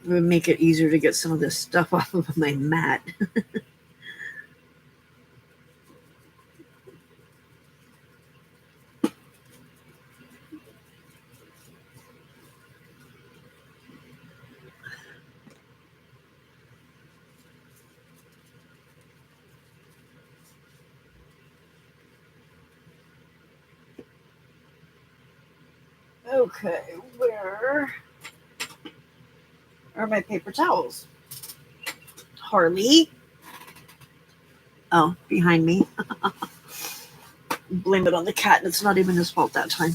It would make it easier to get some of this stuff off of my mat. Okay, where are my paper towels? Harley. Oh, behind me. Blame it on the cat, and it's not even his fault that time.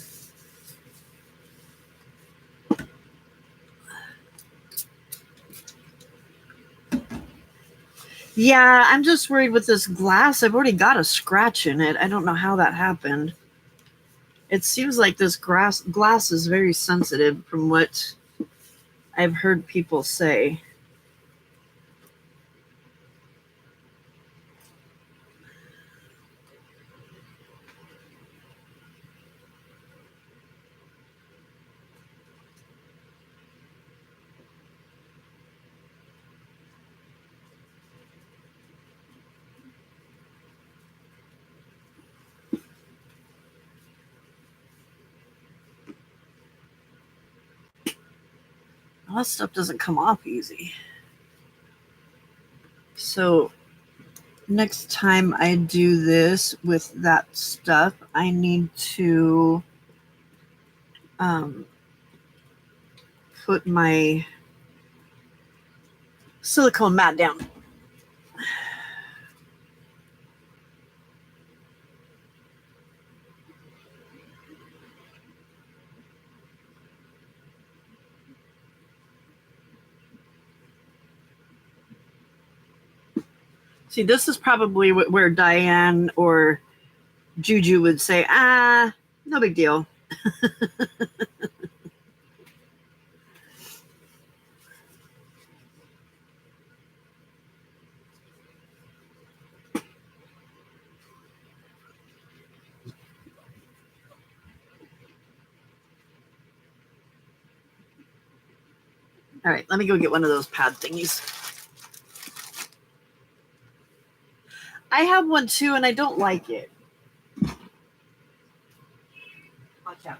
Yeah, I'm just worried with this glass. I've already got a scratch in it. I don't know how that happened. It seems like this glass is very sensitive from what I've heard people say. All that stuff doesn't come off easy. So next time I do this with that stuff, I need to put my silicone mat down. See, this is probably where Diane or Juju would say, no big deal. All right, let me go get one of those pad thingies. I have one too, and I don't like it. Watch out.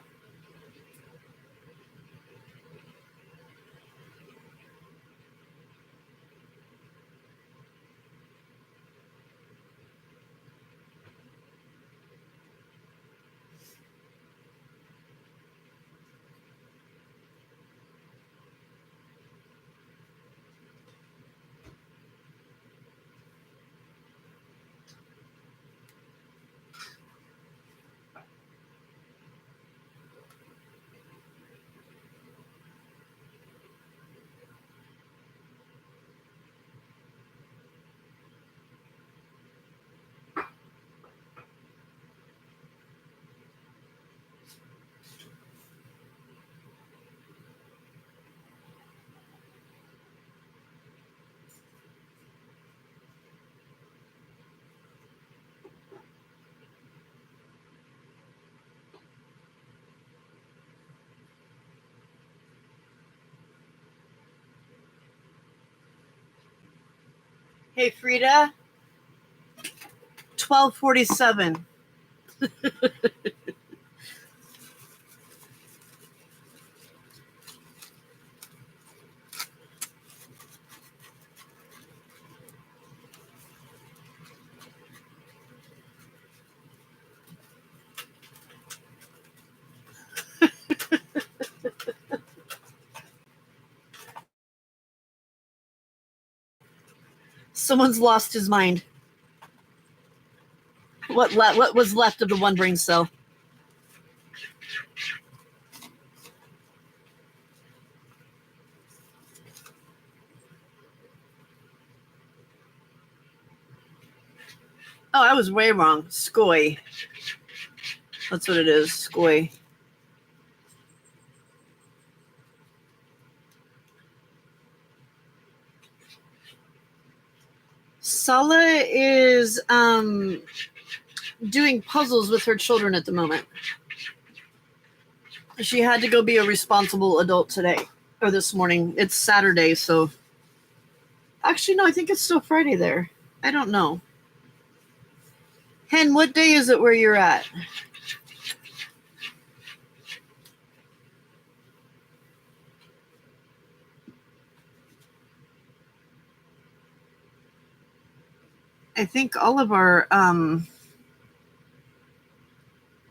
Hey, Frida. 12:47. Someone's lost his mind. What was left of the one brain cell? Oh, I was way wrong. Scoy. That's what it is. Scoy. Sala is doing puzzles with her children at the moment. She had to go be a responsible adult today or this morning. It's Saturday, so actually no, I think it's still Friday there. I don't know. Hen, what day is it where you're at? I think all of our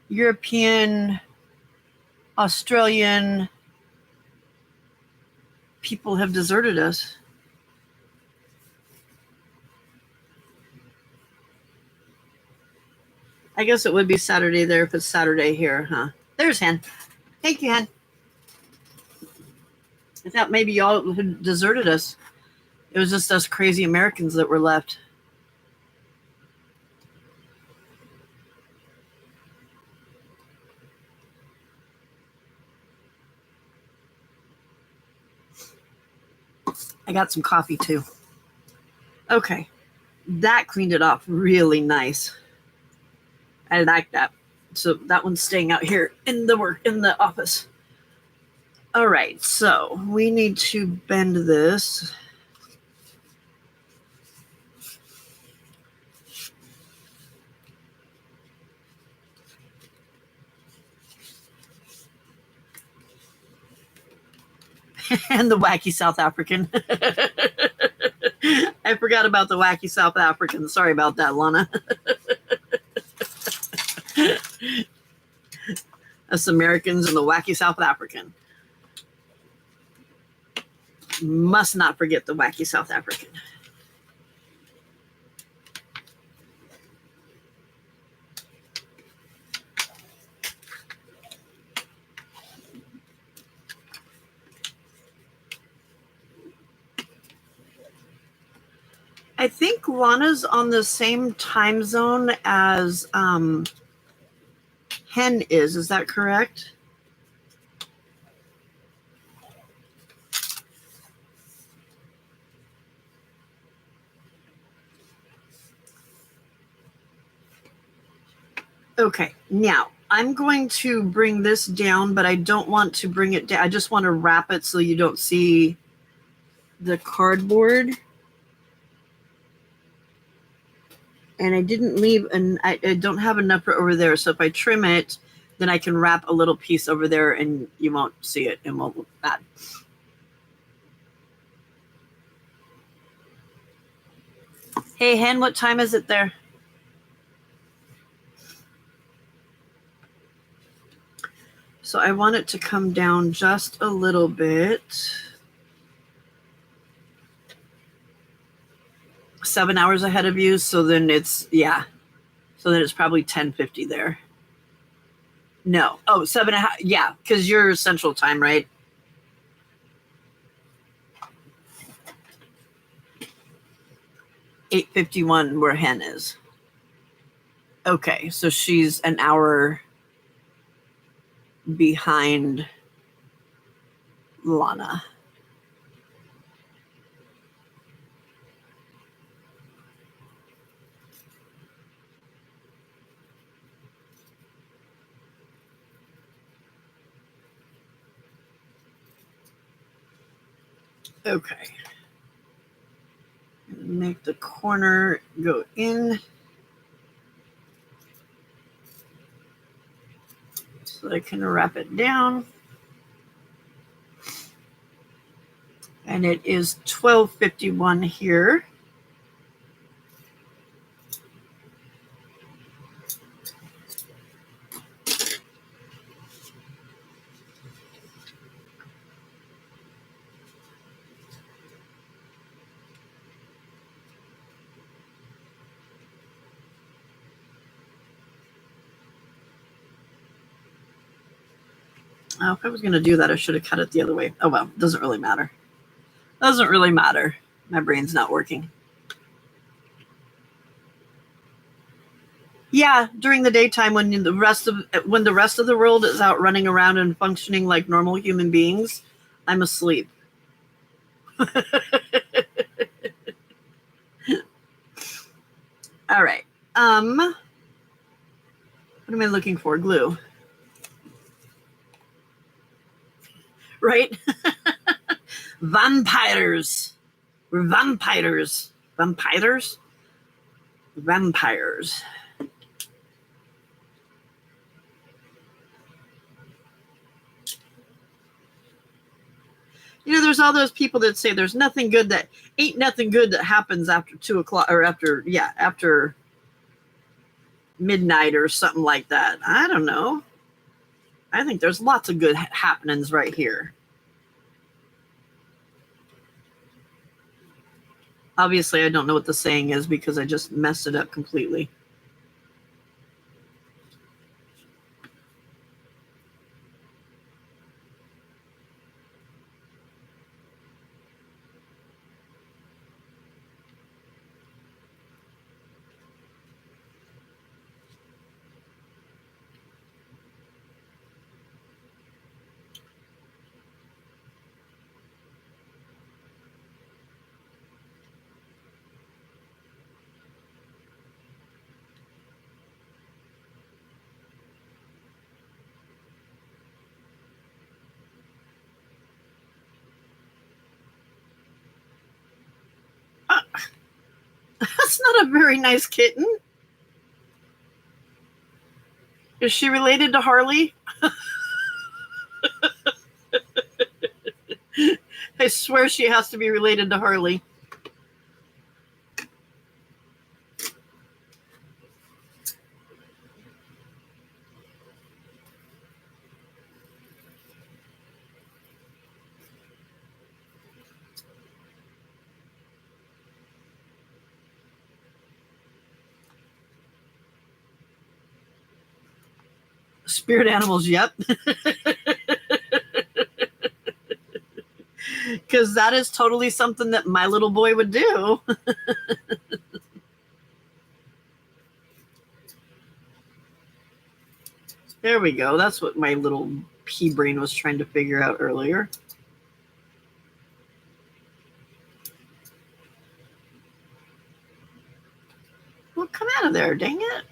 European Australian people have deserted us. I guess it would be Saturday there if it's Saturday here, huh? There's Hen. Thank you, Hen. I thought maybe y'all had deserted us. It was just us crazy Americans that were left. I got some coffee too. Okay. That cleaned it off really nice. I like that. So that one's staying out here in the office. All right, so we need to bend this. And the wacky South African. I forgot about the wacky South African. Sorry about that, Lana. Us Americans and the wacky South African. Must not forget the wacky South African. I think Lana's on the same time zone as Hen is. Is that correct? Okay, now I'm going to bring this down, but I don't want to bring it down. I just want to wrap it so you don't see the cardboard. And I didn't leave, and I don't have enough over there. So if I trim it, then I can wrap a little piece over there and you won't see it and won't look bad. Hey, Hen, what time is it there? So I want it to come down just a little bit. 7 hours ahead of you, so then it's, yeah. So then it's probably 10:50 there. No. Oh, 7.5. Yeah, because you're Central Time, right? $8:51 where Hen is. Okay, so she's an hour behind Lana. Okay. Make the corner go in. So I can wrap it down. And it is 12:51 here. Oh, if I was going to do that, I should have cut it the other way. Oh, well, doesn't really matter. Doesn't really matter. My brain's not working. Yeah, during the daytime when the rest of the world is out running around and functioning like normal human beings, I'm asleep. All right. What am I looking for? Glue. Right? Vampires. We're vampires. Vampires? Vampires. You know, there's all those people that say there's nothing good that happens after 2 o'clock or after midnight or something like that. I don't know. I think there's lots of good happenings right here. Obviously, I don't know what the saying is because I just messed it up completely. That's not a very nice kitten. Is she related to Harley? I swear she has to be related to Harley. Spirit animals, yep. Because that is totally something that my little boy would do. There we go. That's what my little pea brain was trying to figure out earlier. Well, come out of there, dang it.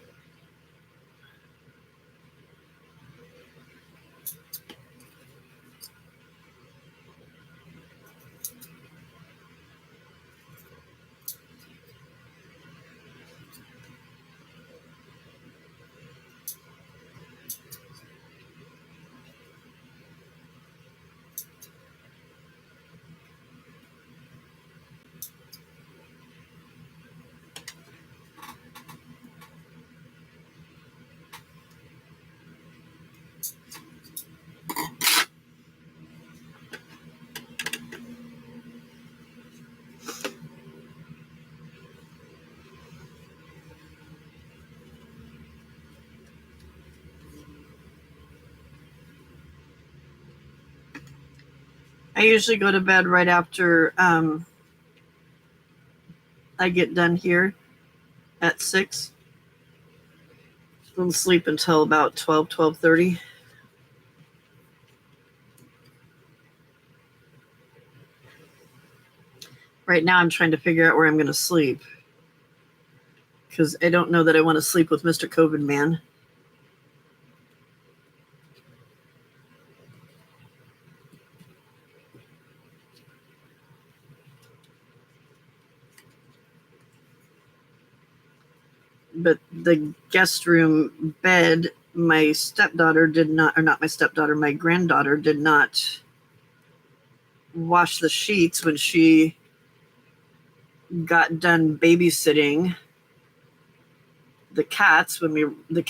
I usually go to bed right after I get done here at 6. Don't sleep until about 12:30. Right now I'm trying to figure out where I'm going to sleep because I don't know that I want to sleep with Mr. COVID Man. But the guest room bed, my stepdaughter did not, or not my stepdaughter, my granddaughter did not wash the sheets when she got done babysitting the cats the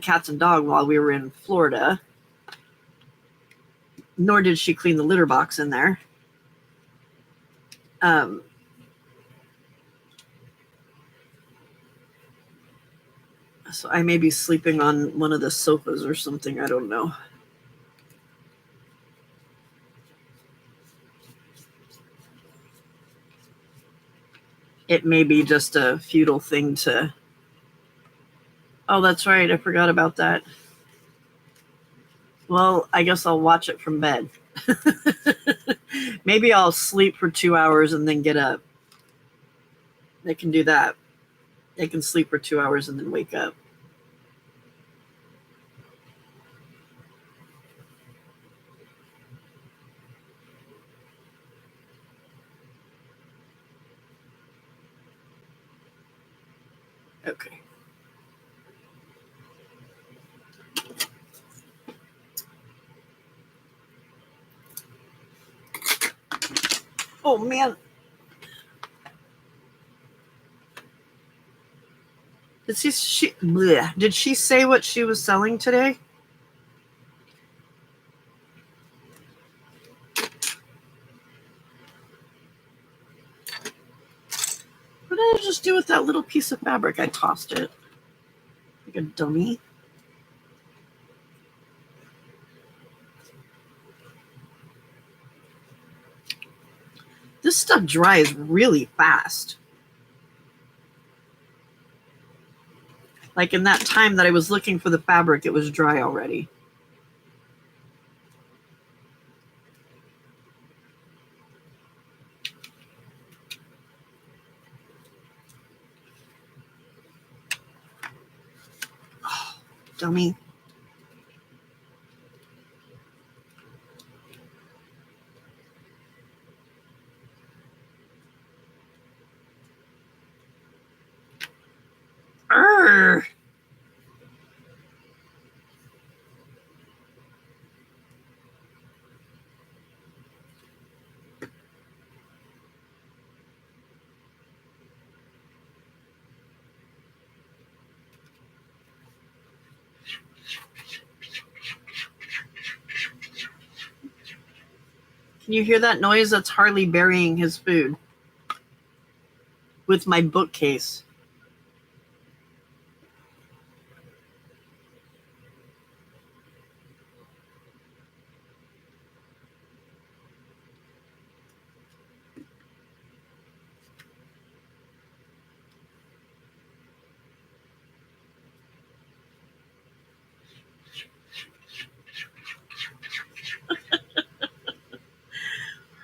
cats and dog while we were in Florida. Nor did she clean the litter box in there. So I may be sleeping on one of the sofas or something. I don't know. It may be just a futile thing to... Oh, that's right. I forgot about that. Well, I guess I'll watch it from bed. Maybe I'll sleep for 2 hours and then get up. They can do that. They can sleep for 2 hours and then wake up. Okay. Oh, man. Did she say what she was selling today? What did I just do with that little piece of fabric? I tossed it like a dummy. This stuff dries really fast. Like in that time that I was looking for the fabric, it was dry already. Oh, dummy. Arrgh. Can you hear that noise? That's Harley burying his food with my bookcase.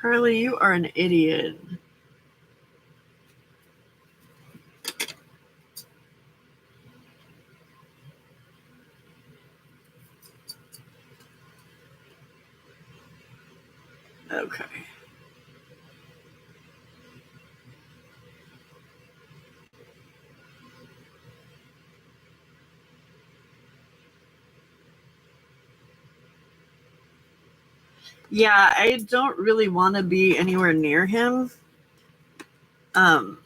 Harley, you are an idiot. Okay. Yeah, I don't really want to be anywhere near him. I'm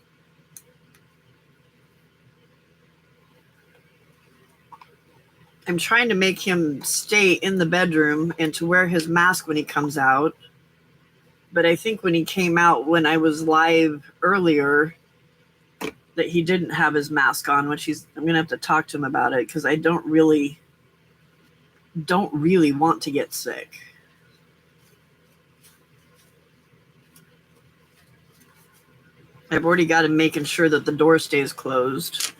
trying to make him stay in the bedroom and to wear his mask when he comes out. But I think when he came out when I was live earlier that he didn't have his mask on, which I'm going to have to talk to him about it because I don't really want to get sick. I've already got him making sure that the door stays closed.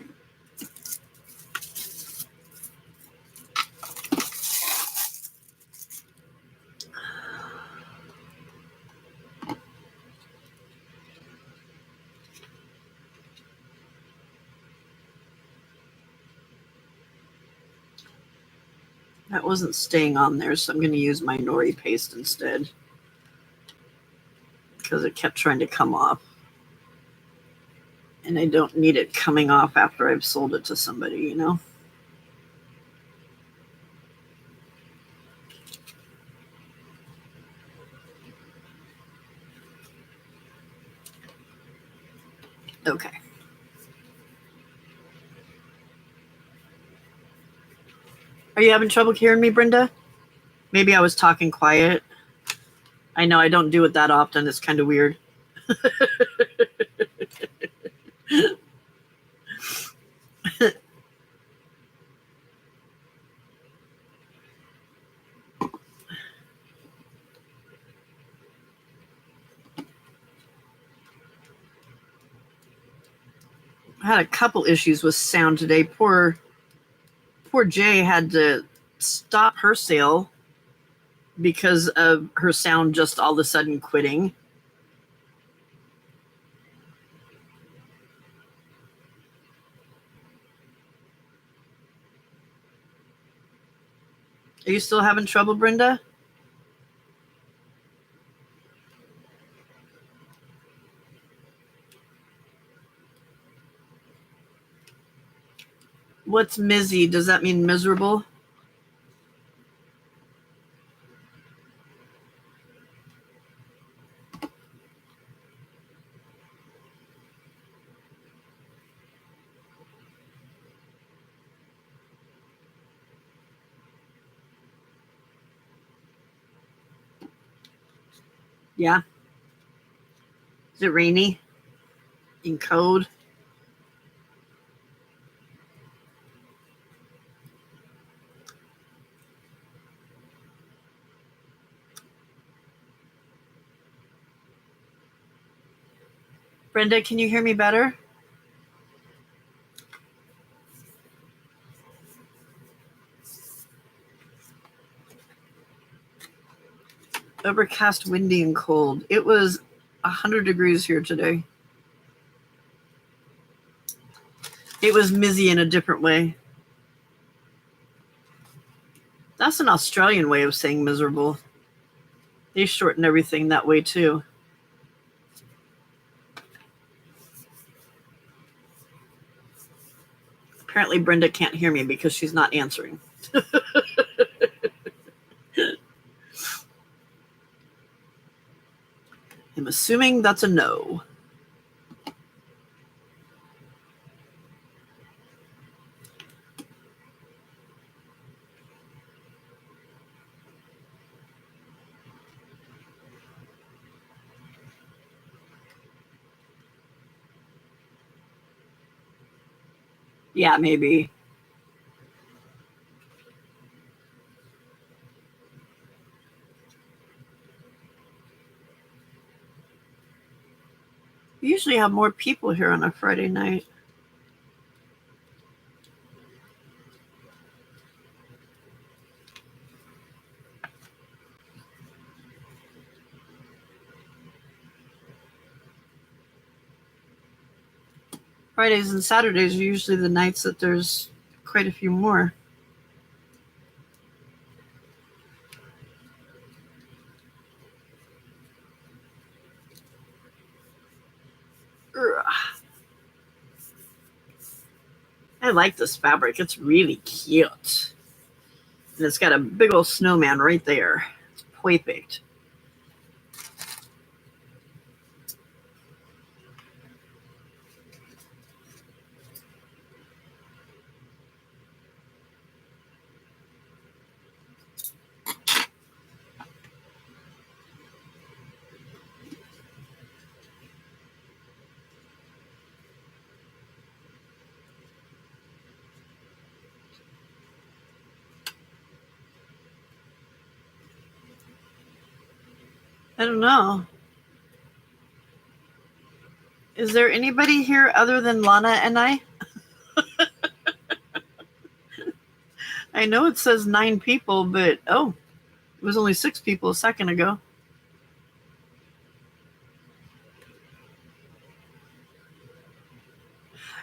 That wasn't staying on there, so I'm going to use my nori paste instead because it kept trying to come off. And I don't need it coming off after I've sold it to somebody, you know? Okay. Are you having trouble hearing me, Brenda? Maybe I was talking quiet. I know I don't do it that often. It's kind of weird. I had a couple issues with sound today. Poor Jay had to stop her sale because of her sound just all of a sudden quitting. Are you still having trouble, Brenda? What's mizzy? Does that mean miserable? Yeah. Is it rainy? In code? Brenda, can you hear me better? Overcast, windy, and cold. It was 100 degrees here today. It was mizzy in a different way. That's an Australian way of saying miserable. They shorten everything that way too. Apparently Brenda can't hear me because she's not answering. I'm assuming that's a no. Yeah, maybe. We usually have more people here on a Friday night. Fridays and Saturdays are usually the nights that there's quite a few more. Ugh. I like this fabric. It's really cute. And it's got a big old snowman right there. It's perfect. I don't know. Is there anybody here other than Lana and I? I know it says 9 people, but oh, it was only 6 people a second ago.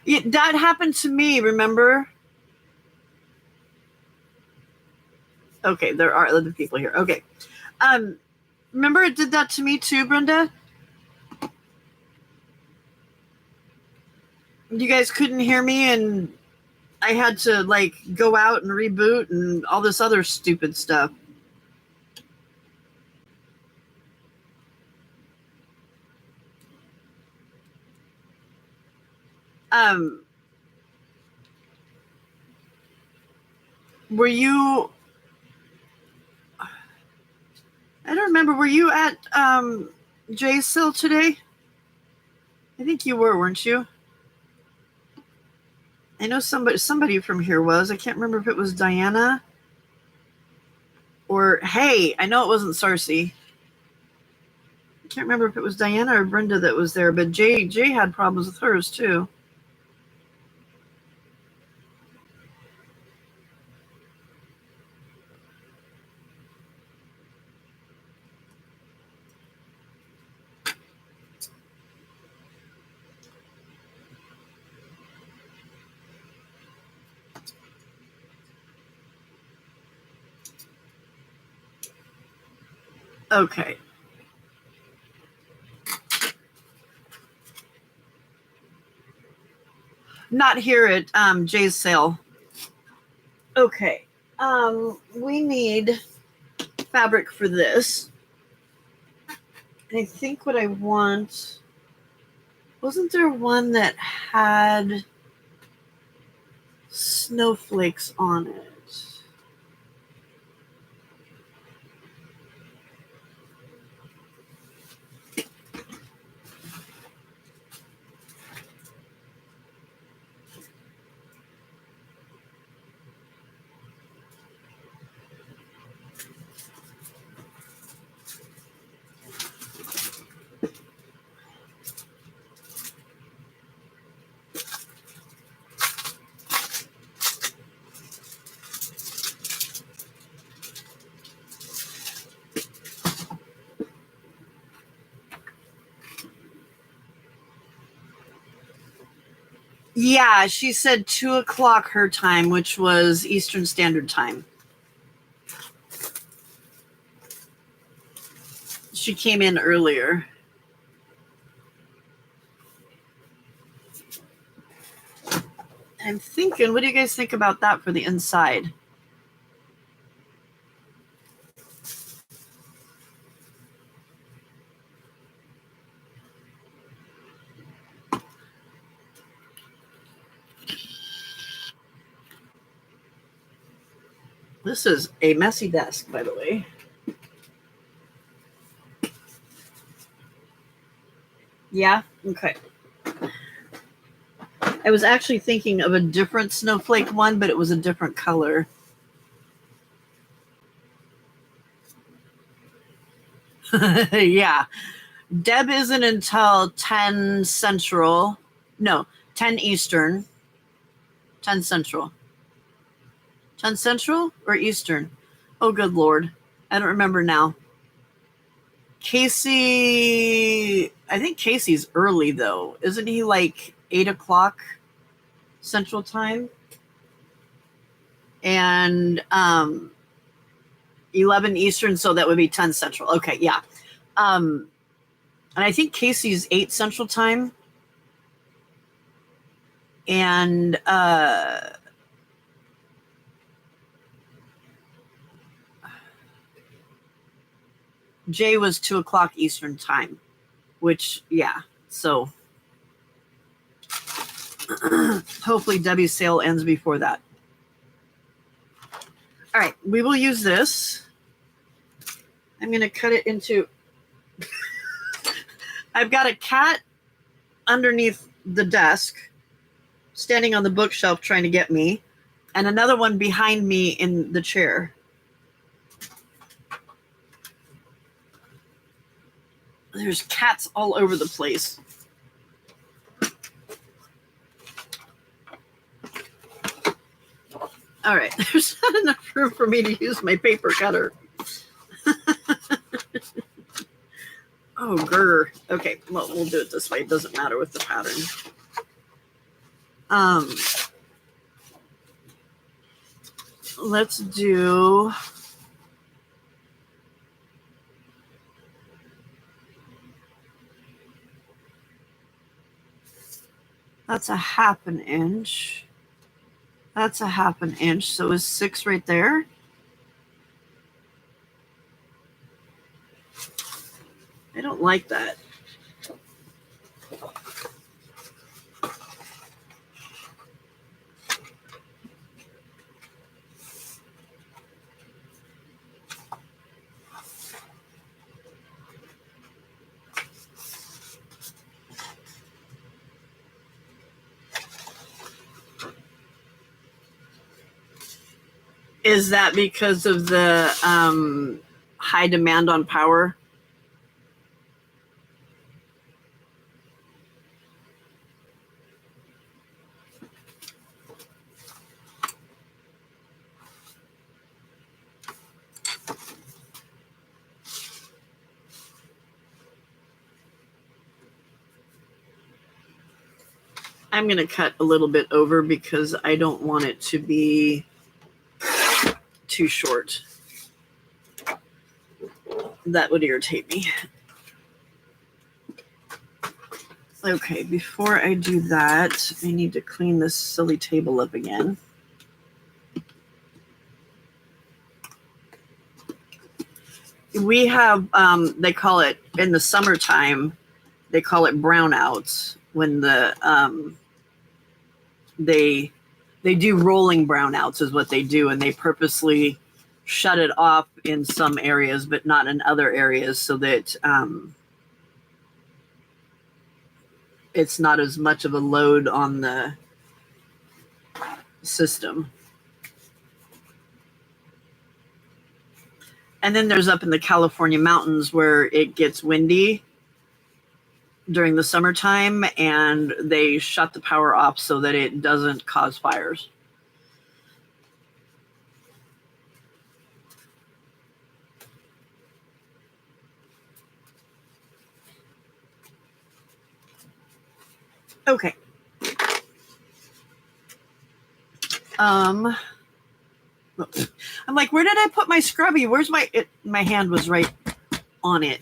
Yeah, that happened to me, remember? Okay, there are other people here. Okay. Remember it did that to me too, Brenda? You guys couldn't hear me and I had to like go out and reboot and all this other stupid stuff. Were you, I don't remember, were you at Jay's Sill today? I think you were, weren't you? I know somebody from here was. I can't remember if it was Diana or hey, I know it wasn't Sarcy. I can't remember if it was Diana or Brenda that was there, but Jay had problems with hers too. Okay. Not here at Jay's sale. Okay. We need fabric for this. And I think what I want, wasn't there one that had snowflakes on it? Yeah, she said 2:00 her time, which was Eastern Standard Time. She came in earlier. I'm thinking, what do you guys think about that for the inside? This is a messy desk, by the way. Yeah? Okay. I was actually thinking of a different snowflake one, but it was a different color. Yeah. Deb isn't until 10 Central. No, 10 Eastern. 10 Central. 10 Central or Eastern? Oh, good Lord. I don't remember now. Casey, I think Casey's early, though. Isn't he like 8:00 Central Time? And 11 Eastern, so that would be 10 Central. Okay, yeah. And I think Casey's 8 Central Time. And Jay was 2:00 Eastern Time, which, yeah. So hopefully Debbie's sale ends before that. All right, we will use this. I'm going to cut it into... I've got a cat underneath the desk, standing on the bookshelf trying to get me, and another one behind me in the chair. There's cats all over the place. All right, there's not enough room for me to use my paper cutter. Oh, grr. Okay, well, we'll do it this way. It doesn't matter with the pattern. Let's do... That's a 1/2 inch. That's a 1/2 inch. So is 6 right there? I don't like that. Is that because of the high demand on power? I'm going to cut a little bit over because I don't want it to be too short. That would irritate me. Okay, before I do that, I need to clean this silly table up again. We have, they call it, in the summertime, they call it brownouts when the, they do rolling brownouts is what they do, and they purposely shut it off in some areas, but not in other areas, so that it's not as much of a load on the system. And then there's up in the California mountains where it gets windy during the summertime, and they shut the power off so that it doesn't cause fires. Okay. I'm like, where did I put my scrubby? Where's my hand was right on it.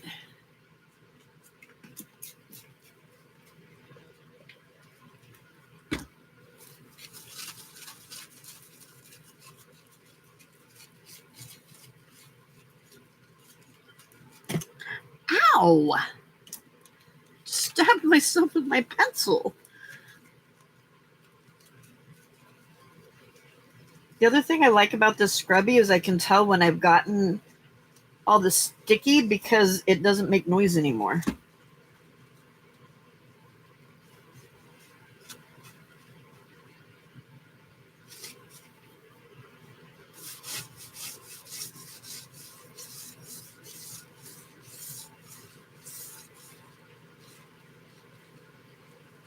Ow! Stabbed myself with my pencil. The other thing I like about this scrubby is I can tell when I've gotten all the sticky because it doesn't make noise anymore.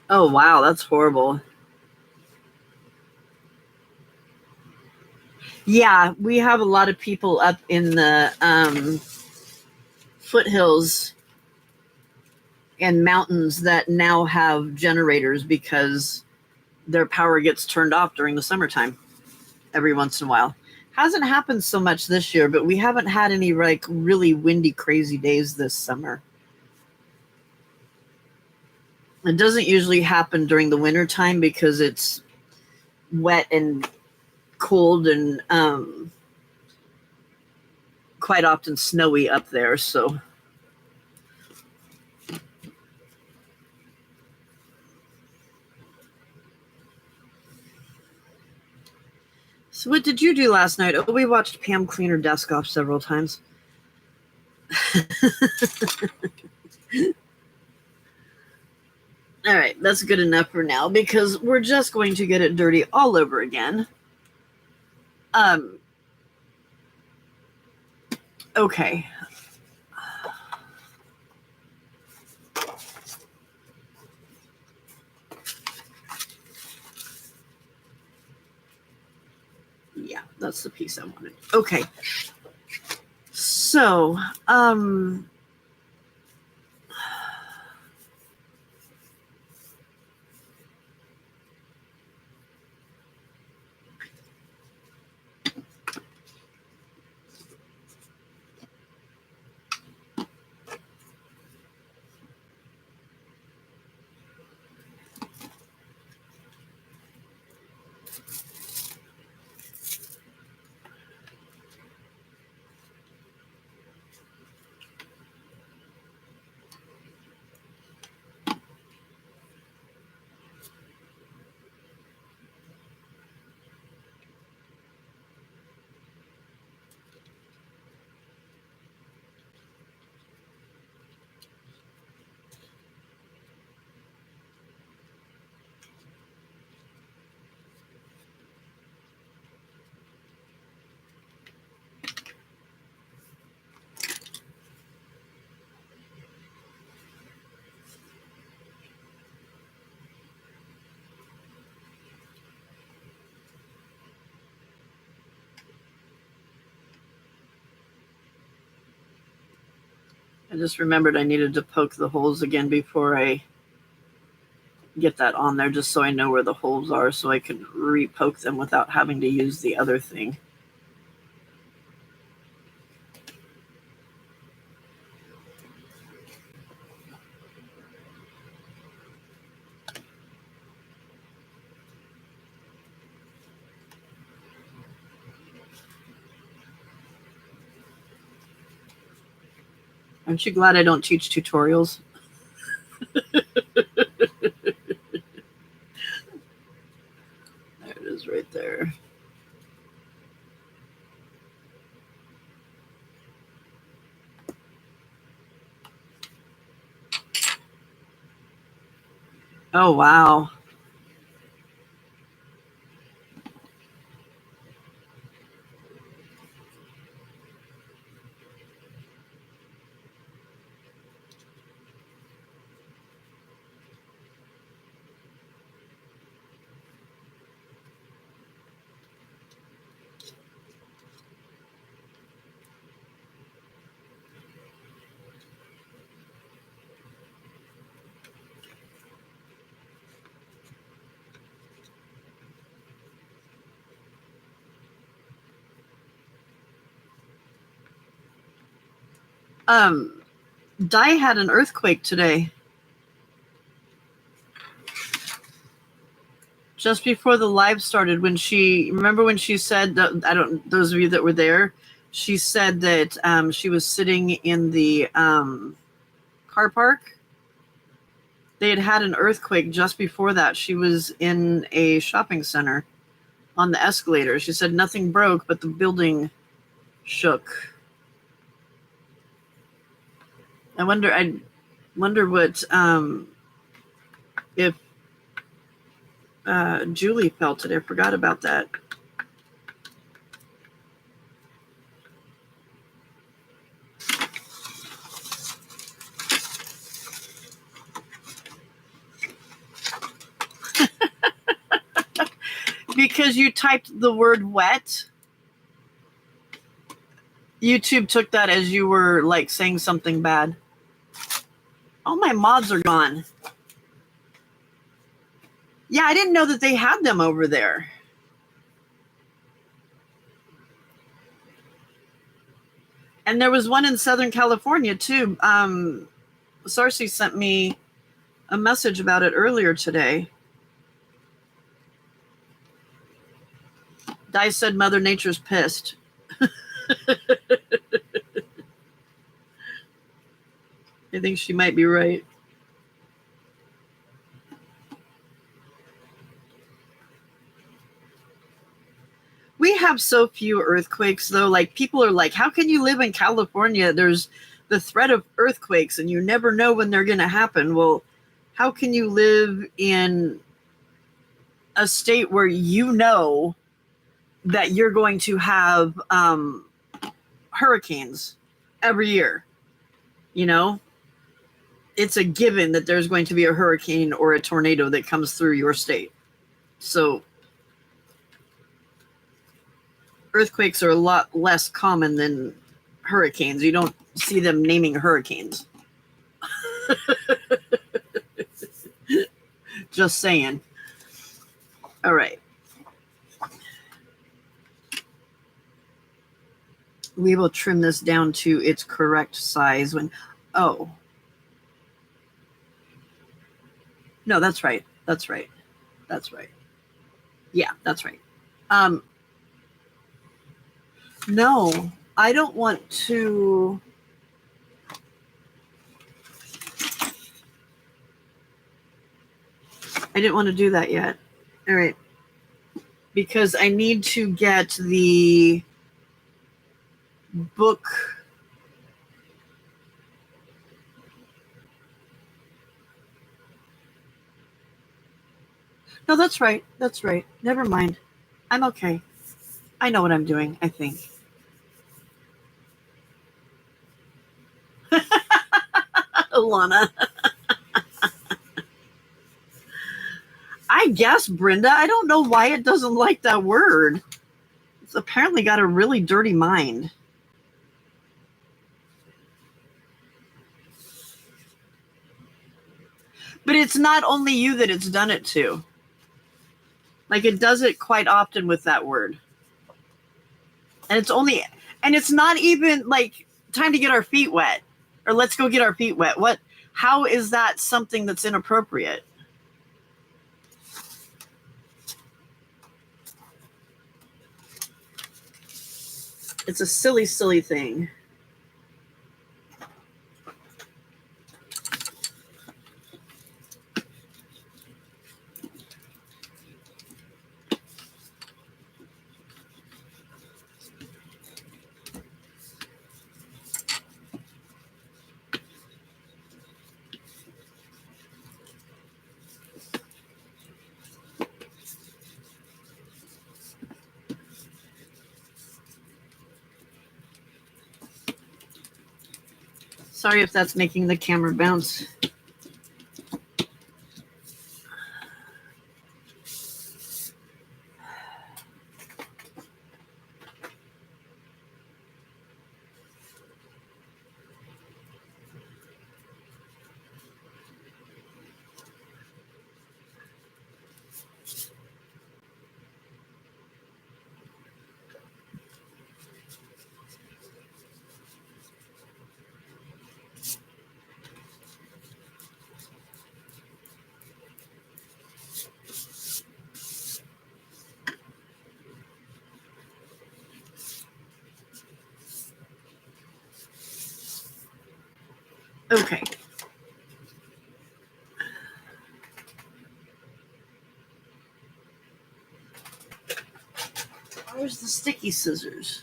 Oh, wow, that's horrible. Yeah, we have a lot of people up in the foothills and mountains that now have generators because their power gets turned off during the summertime every once in a while. Hasn't happened so much this year, but we haven't had any like really windy, crazy days this summer. It doesn't usually happen during the winter time because it's wet and cold and quite often snowy up there. So what did you do last night? Oh, we watched Pam clean her desk off several times. All right, that's good enough for now because we're just going to get it dirty all over again. Okay. Yeah, that's the piece I wanted. Okay. So, I just remembered I needed to poke the holes again before I get that on there, just so I know where the holes are so I can re-poke them without having to use the other thing. Aren't you glad I don't teach tutorials? There it is right there. Oh, wow. Di had an earthquake today. Just before the live started, when she said that, those of you that were there, she said that she was sitting in the car park. They had an earthquake just before that. She was in a shopping center on the escalator. She said nothing broke, but the building shook. I wonder what if Julie felt it. I forgot about that. Because you typed the word wet, YouTube took that as you were like saying something bad. All my mods are gone. Yeah, I didn't know that they had them over there. And there was one in Southern California too. Sarcy sent me a message about it earlier today. Di said Mother Nature's pissed. I think she might be right. We have so few earthquakes, though. Like, people are like, how can you live in California? There's the threat of earthquakes, and you never know when they're going to happen. Well, how can you live in a state where you know that you're going to have hurricanes every year? You know, it's a given that there's going to be a hurricane or a tornado that comes through your state. So earthquakes are a lot less common than hurricanes. You don't see them naming hurricanes. Just saying. All right. We will trim this down to its correct size when... Oh. No, that's right. That's right. That's right. Yeah, that's right. No, I don't want to... I didn't want to do that yet. All right. Because I need to get the book... No, that's right. That's right. Never mind. I'm okay. I know what I'm doing, I think. Alana. I guess, Brenda. I don't know why it doesn't like that word. It's apparently got a really dirty mind. But it's not only you that it's done it to. Like, it does it quite often with that word. And it's not even like time to get our feet wet or let's go get our feet wet. How is that something that's inappropriate? It's a silly, silly thing. Sorry if that's making the camera bounce. Okay. Where's the sticky scissors?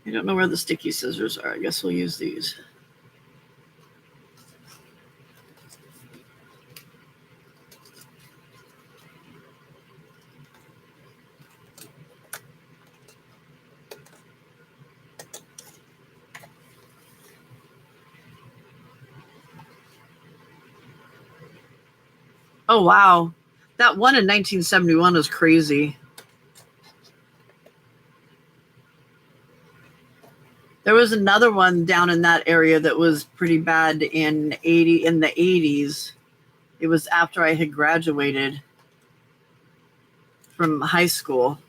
I don't know where the sticky scissors are. I guess we'll use these. Oh, wow. That one in 1971 was crazy. There was another one down in that area that was pretty bad in the 80s. It was after I had graduated from high school.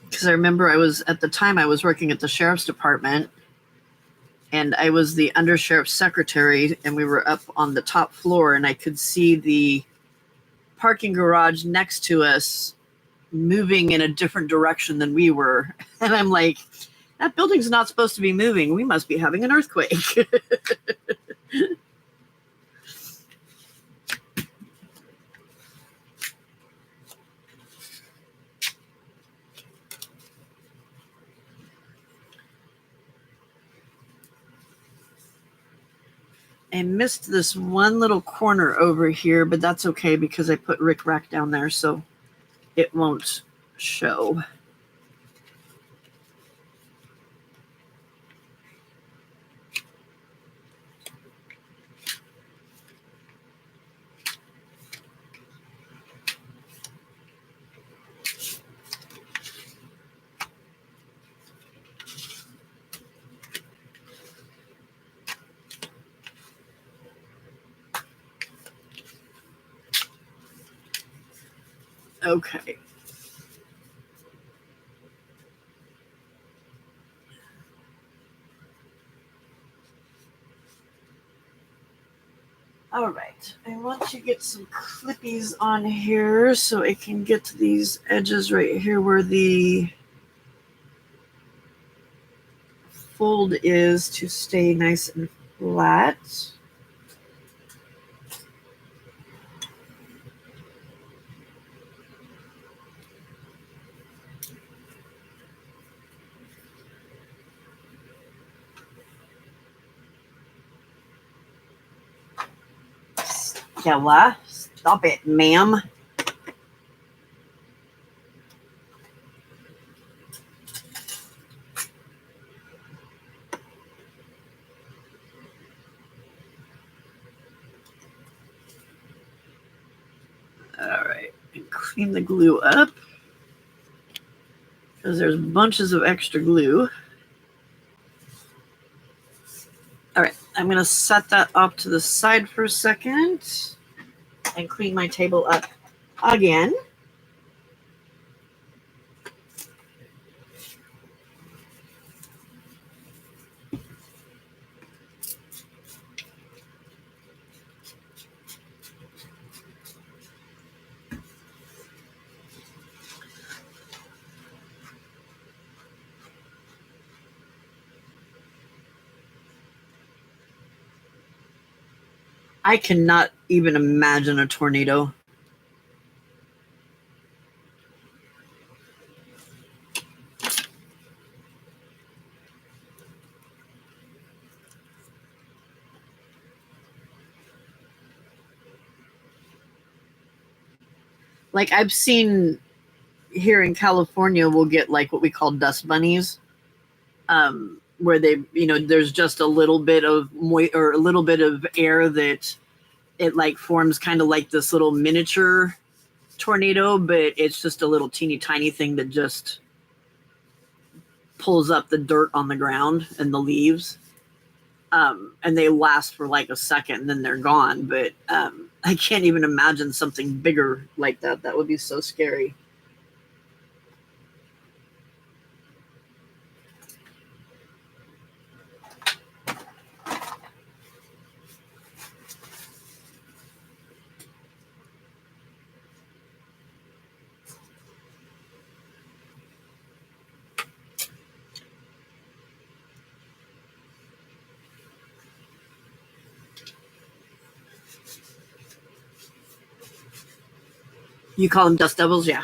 Because I remember I was working at the sheriff's department, and I was the undersheriff's secretary, and we were up on the top floor, and I could see the parking garage next to us moving in a different direction than we were. And I'm like, that building's not supposed to be moving. We must be having an earthquake. I missed this one little corner over here, but that's okay because I put Rick Rack down there, so it won't show. Okay. All right. I want to get some clippies on here so I can get to these edges right here where the fold is to stay nice and flat. Stella, stop it, ma'am. All right, and clean the glue up because there's bunches of extra glue. All right, I'm going to set that off to the side for a second and clean my table up again. I cannot even imagine a tornado. Like I've seen here in California, we'll get like what we call dust bunnies, where they, there's just a little bit of or a little bit of air that it like forms kind of like this little miniature tornado, but it's just a little teeny tiny thing that just pulls up the dirt on the ground and the leaves. And they last for like a second and then they're gone. But I can't even imagine something bigger like that. That would be so scary. You call them dust devils? Yeah.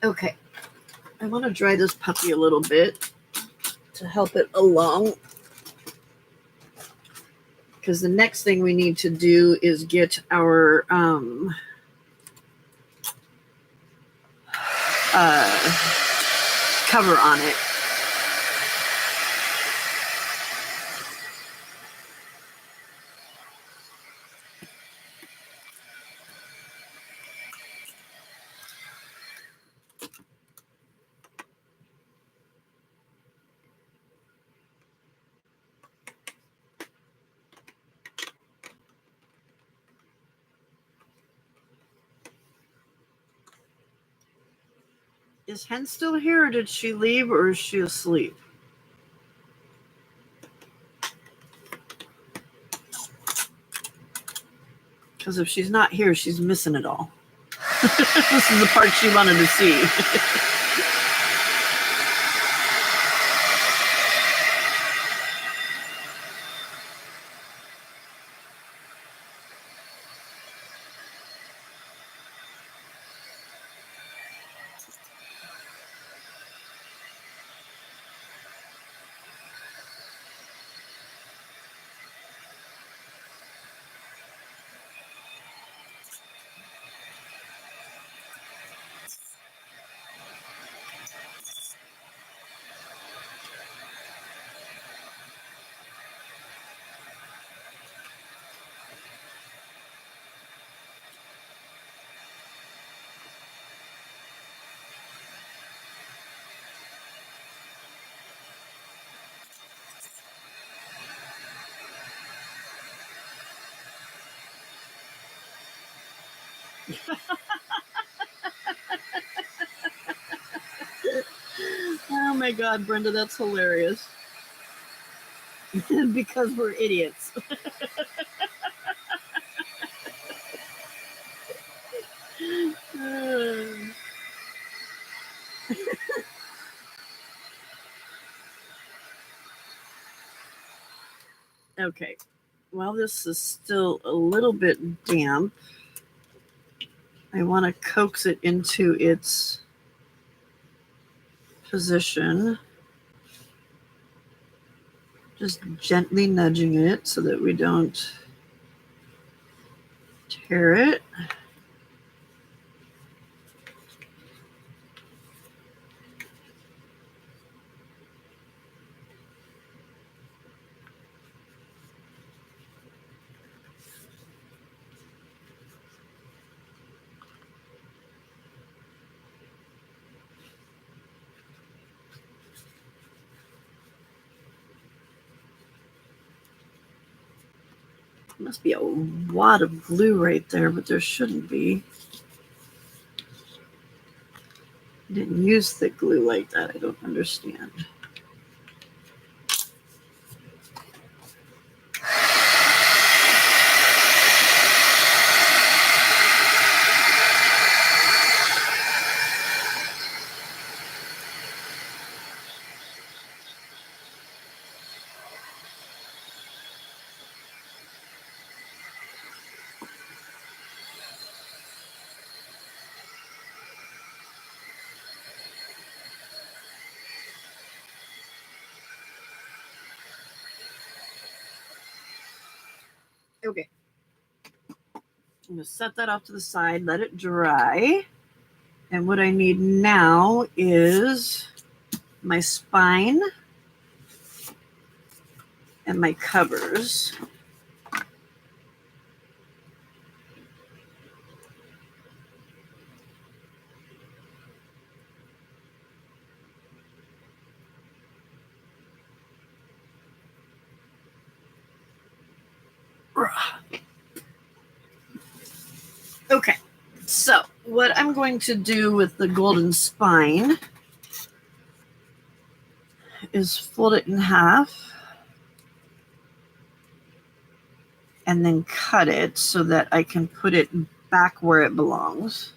Okay. I want to dry this puppy a little bit to help it along. Because the next thing we need to do is get our cover on it. Is Hen still here, or did she leave, or is she asleep? Because if she's not here, she's missing it all. This is the part she wanted to see. Oh my God, Brenda, that's hilarious. Because we're idiots. Okay, while this is still a little bit damp, I want to coax it into its position. Just gently nudging it so that we don't tear it. Must be a lot of glue right there, but there shouldn't be. Didn't use thick glue like that. I don't understand. Okay. I'm going to set that off to the side, let it dry. And what I need now is my spine and my covers. Okay, so what I'm going to do with the golden spine is fold it in half and then cut it so that I can put it back where it belongs.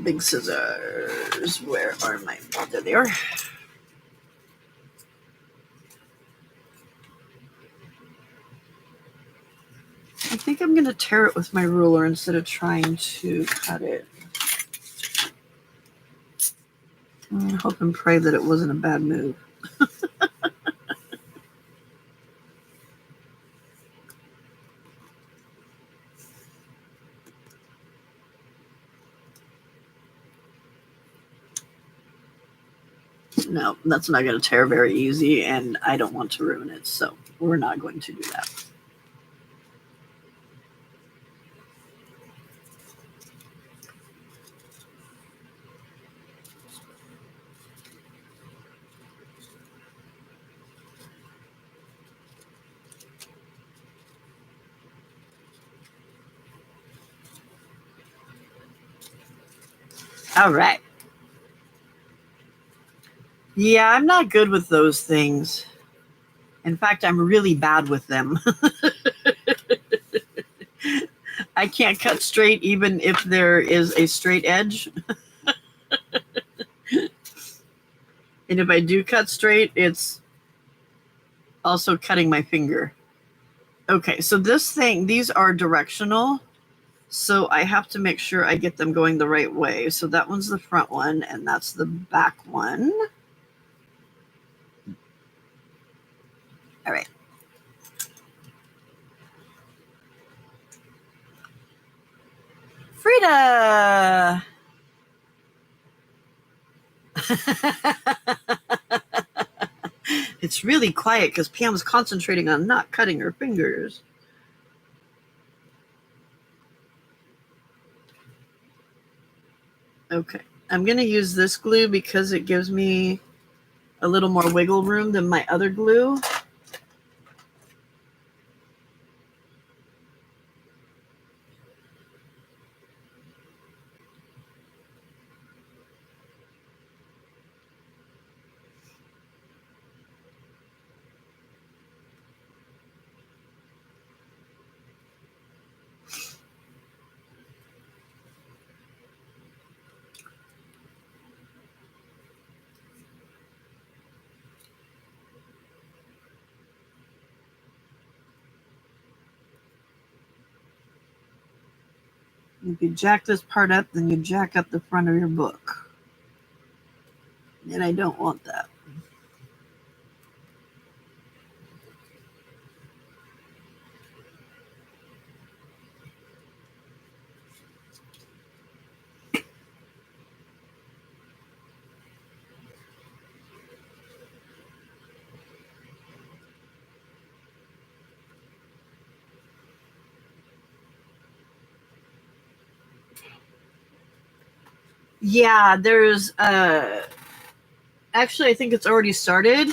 Big scissors. Where are my? There they are. I think I'm going to tear it with my ruler instead of trying to cut it. I hope and pray that it wasn't a bad move. No, that's not going to tear very easy, and I don't want to ruin it, so we're not going to do that. All right. Yeah, I'm not good with those things. In fact, I'm really bad with them. I can't cut straight even if there is a straight edge. And if I do cut straight, it's also cutting my finger. Okay, so these are directional. So I have to make sure I get them going the right way. So that one's the front one, and that's the back one. All right. Frida! It's really quiet because Pam's concentrating on not cutting her fingers. Okay, I'm going to use this glue because it gives me a little more wiggle room than my other glue. If you jack this part up, then you jack up the front of your book. And I don't want that. Yeah, there's actually I think it's already started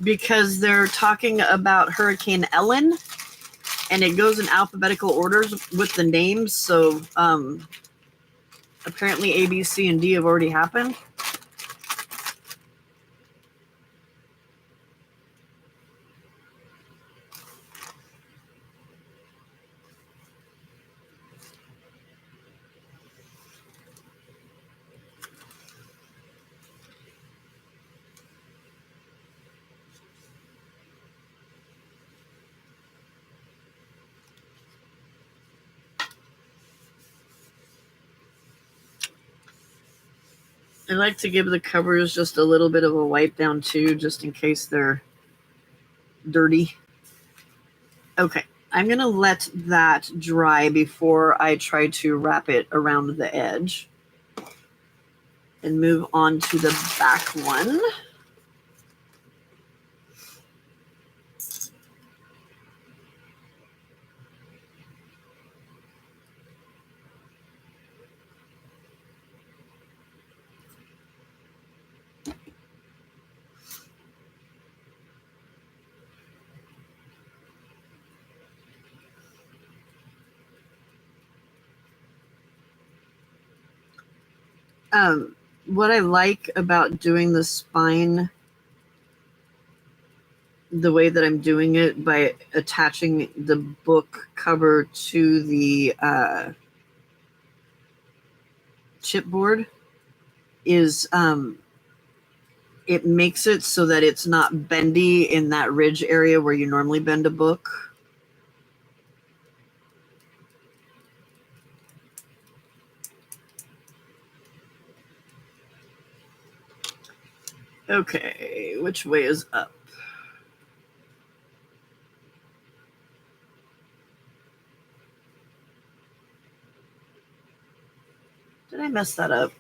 because they're talking about Hurricane Ellen, and it goes in alphabetical orders with the names. So apparently A, B, C, and D have already happened. I like to give the covers just a little bit of a wipe down too, just in case they're dirty. Okay, I'm going to let that dry before I try to wrap it around the edge. And move on to the back one. What I like about doing the spine the way that I'm doing it by attaching the book cover to the chipboard is it makes it so that it's not bendy in that ridge area where you normally bend a book. Okay, which way is up? Did I mess that up?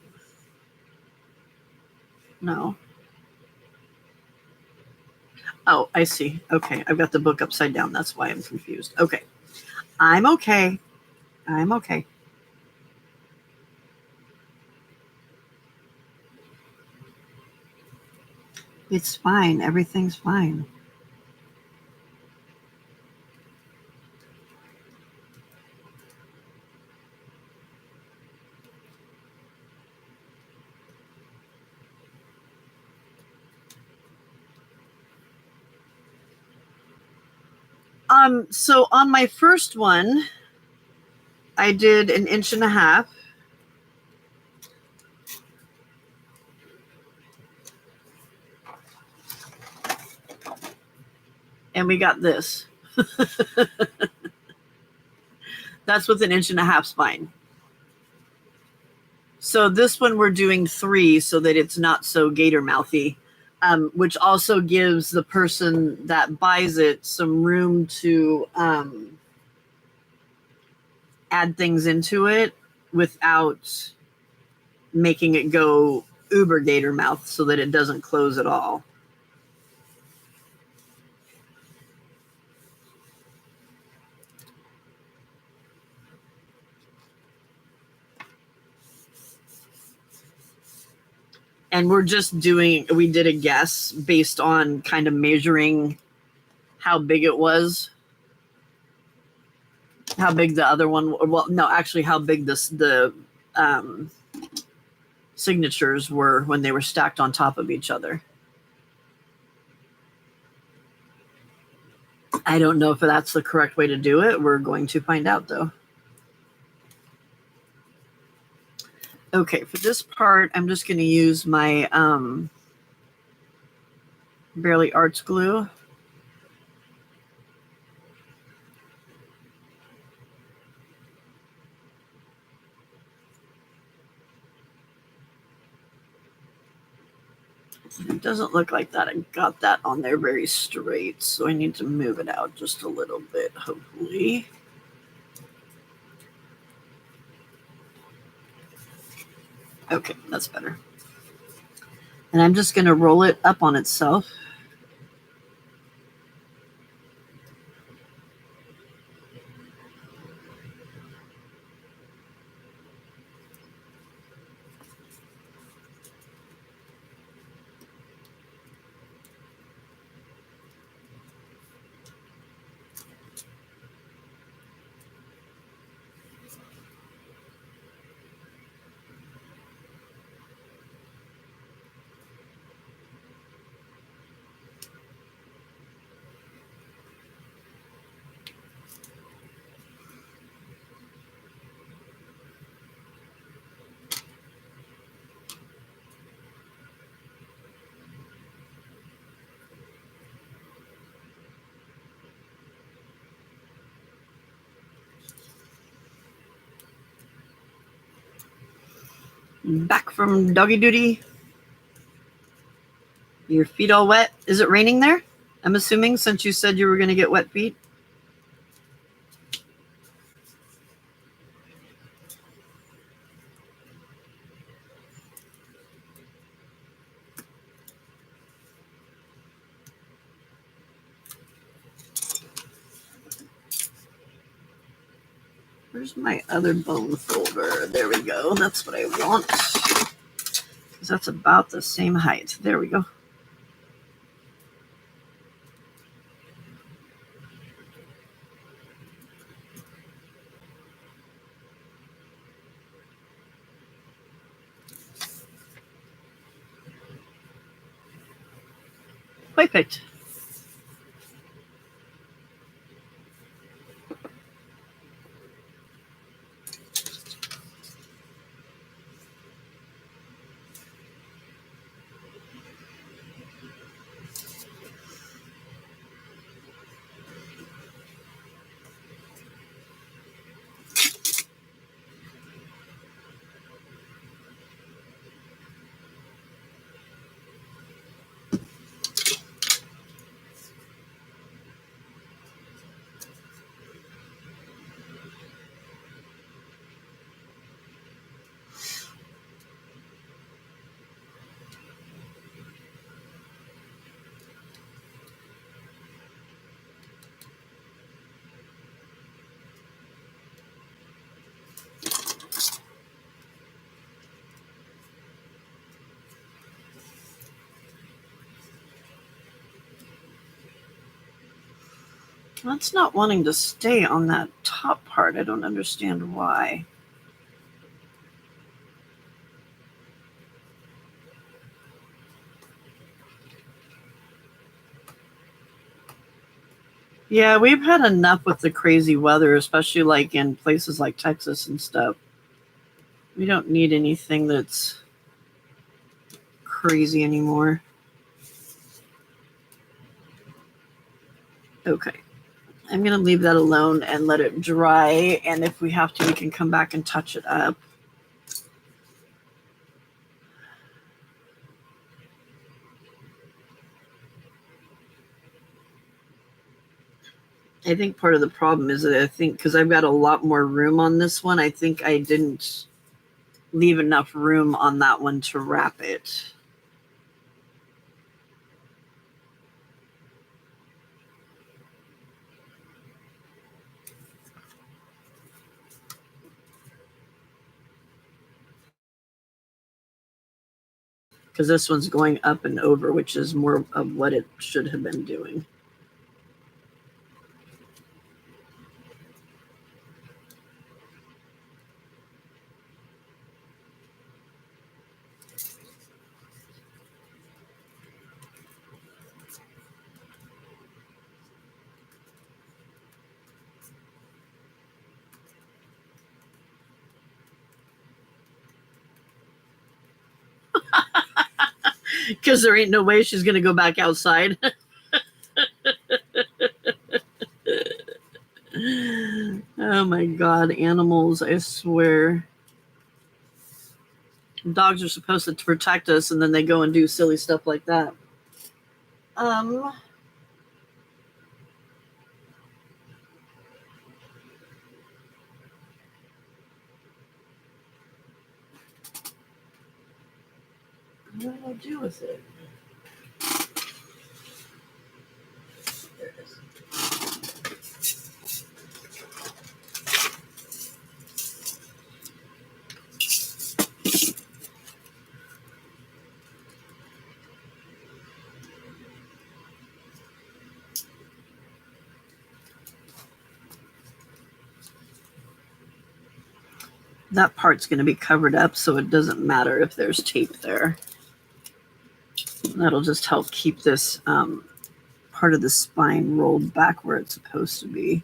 No. Oh, I see. Okay, I've got the book upside down. That's why I'm confused. Okay. I'm okay. I'm okay. It's fine. Everything's fine. So on my first one, I did 1.5 inches. And we got this. That's with 1.5 inches spine. So this one we're doing 3 so that it's not so gator mouthy, which also gives the person that buys it some room to add things into it without making it go uber gator mouth so that it doesn't close at all. And we're just we did a guess based on kind of measuring how big it was, how big the other one, well, no, actually how big the signatures were when they were stacked on top of each other. I don't know if that's the correct way to do it. We're going to find out though. Okay, for this part, I'm just going to use my Barely Arts glue. It doesn't look like that. I got that on there very straight, so I need to move it out just a little bit, hopefully. Okay, that's better. And I'm just going to roll it up on itself. Back from doggy duty. Your feet all wet. Is it raining there? I'm assuming since you said you were going to get wet feet. Where's my other bone folder? There we go. That's what I want. Because that's about the same height. There we go. Perfect. That's not wanting to stay on that top part. I don't understand why. Yeah, we've had enough with the crazy weather, especially like in places like Texas and stuff. We don't need anything that's crazy anymore. Okay. I'm going to leave that alone and let it dry. And if we have to, we can come back and touch it up. I think part of the problem is that I think because I've got a lot more room on this one, I think I didn't leave enough room on that one to wrap it. Because this one's going up and over, which is more of what it should have been doing. Because there ain't no way she's going to go back outside. Oh my God, animals, I swear. Dogs are supposed to protect us, and then they go and do silly stuff like that. What do I do with it? There it is. That part's going to be covered up, so it doesn't matter if there's tape there. That'll just help keep this part of the spine rolled back where it's supposed to be.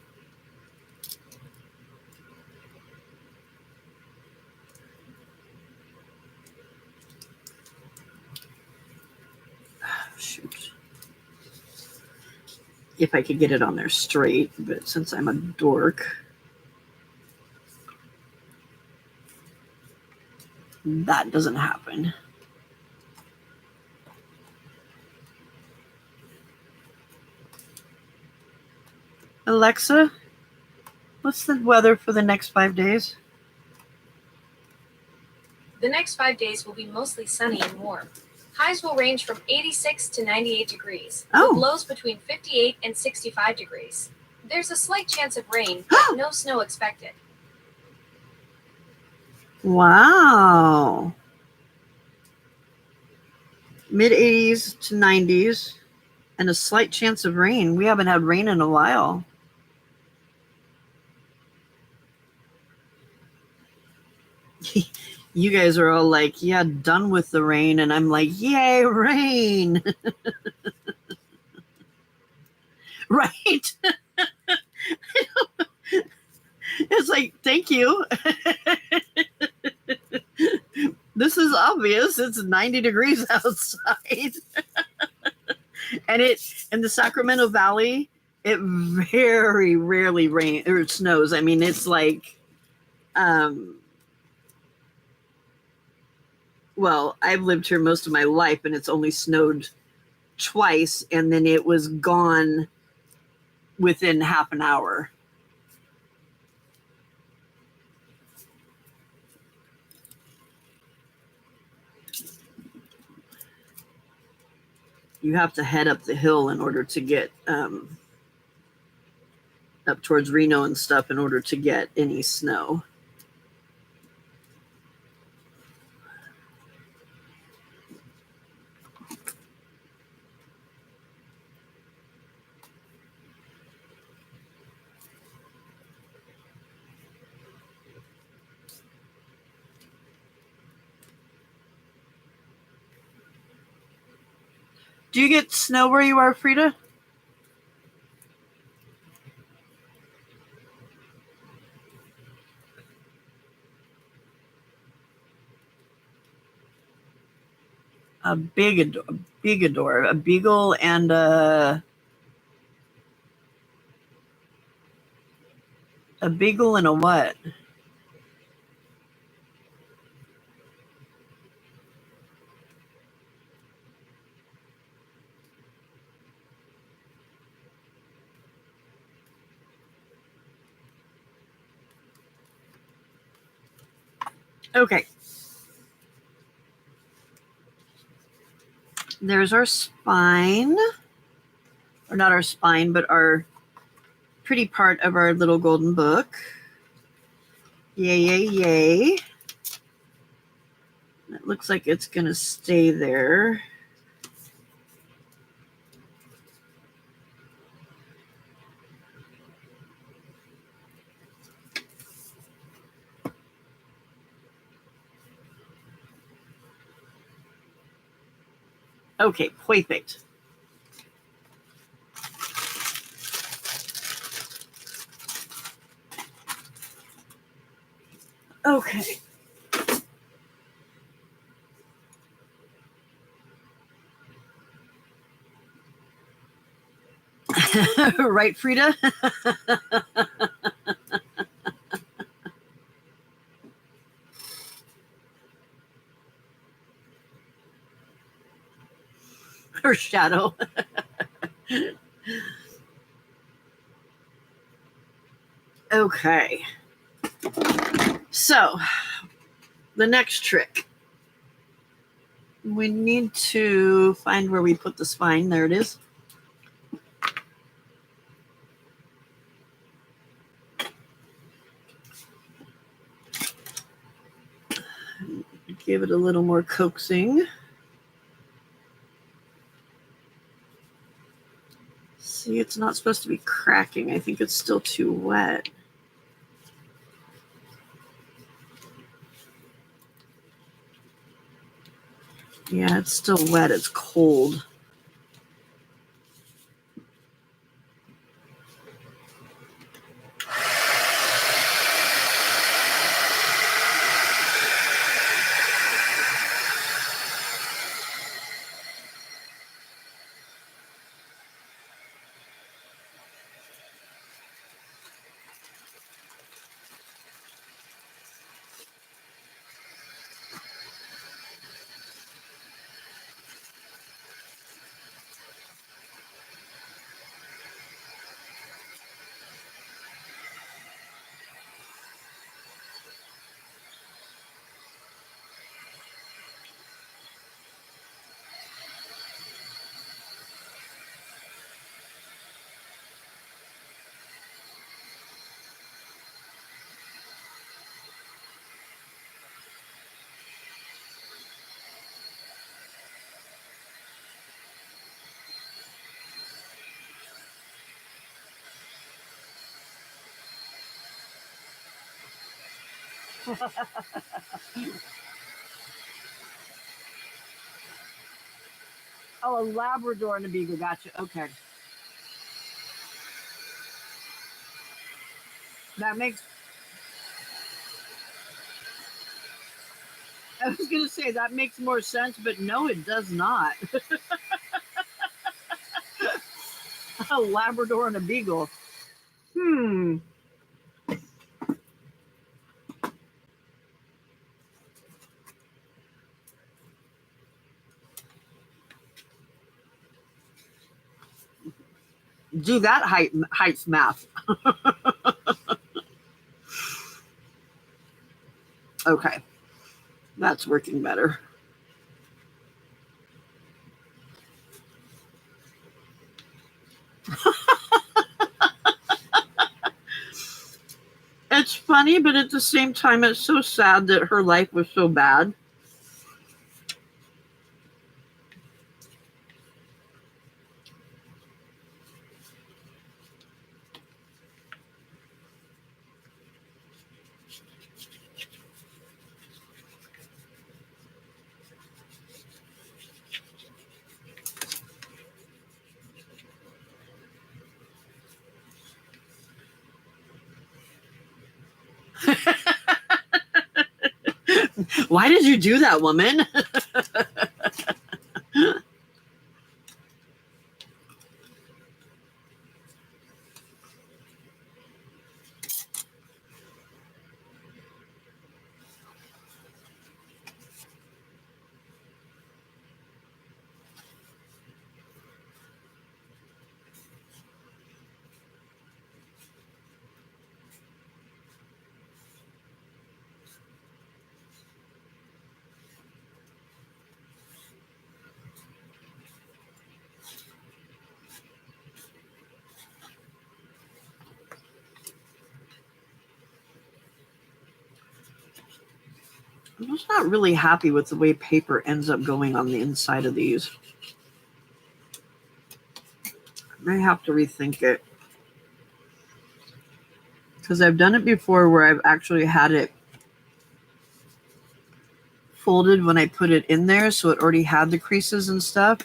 Shoot. If I could get it on there straight, but since I'm a dork. that doesn't happen. Alexa, what's the weather for the next 5 days? The next 5 days will be mostly sunny and warm. Highs will range from 86 to 98 degrees, Oh. with lows between 58 and 65 degrees. There's a slight chance of rain, but no snow expected. Wow. Mid 80s to 90s and a slight chance of rain. We haven't had rain in a while. You guys are all like, yeah, done with the rain. And I'm like, yay, rain. Right? It's like, thank you. This is obvious. It's 90 degrees outside. And in the Sacramento Valley, it very rarely rains or snows. I mean, it's like, well, I've lived here most of my life and it's only snowed twice and then it was gone within half an hour. You have to head up the hill in order to get up towards Reno and stuff in order to get any snow. Do you get snow where you are, Frida? A bigador, a beagle, and a beagle and a what? Okay. There's our spine. Or not our spine, but our pretty part of our little golden book. Yay, yay, yay. It looks like it's going to stay there. Okay, perfect. Okay. Right, Frida? Her shadow. Okay. So, the next trick. We need to find where we put the spine. There it is. Give it a little more coaxing. See, it's not supposed to be cracking. I think it's still too wet. Yeah, it's still wet. It's cold. Oh, a Labrador and a Beagle. Gotcha. Okay. That makes. I was going to say that makes more sense, but no, it does not. A Labrador and a Beagle. Hmm. Do that heights math. Okay. That's working better. It's funny, but at the same time, it's so sad that her life was so bad. Why did you do that, woman? I'm just not really happy with the way paper ends up going on the inside of these. I may have to rethink it. Because I've done it before where I've actually had it folded when I put it in there, so it already had the creases and stuff.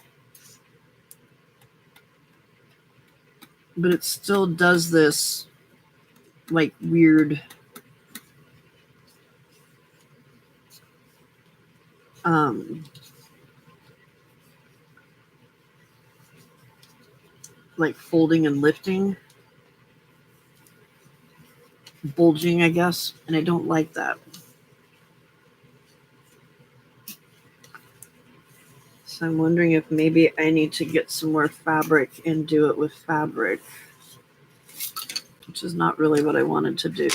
But it still does this like weird like folding and lifting, bulging, I guess, and I don't like that. So I'm wondering if maybe I need to get some more fabric and do it with fabric, which is not really what I wanted to do.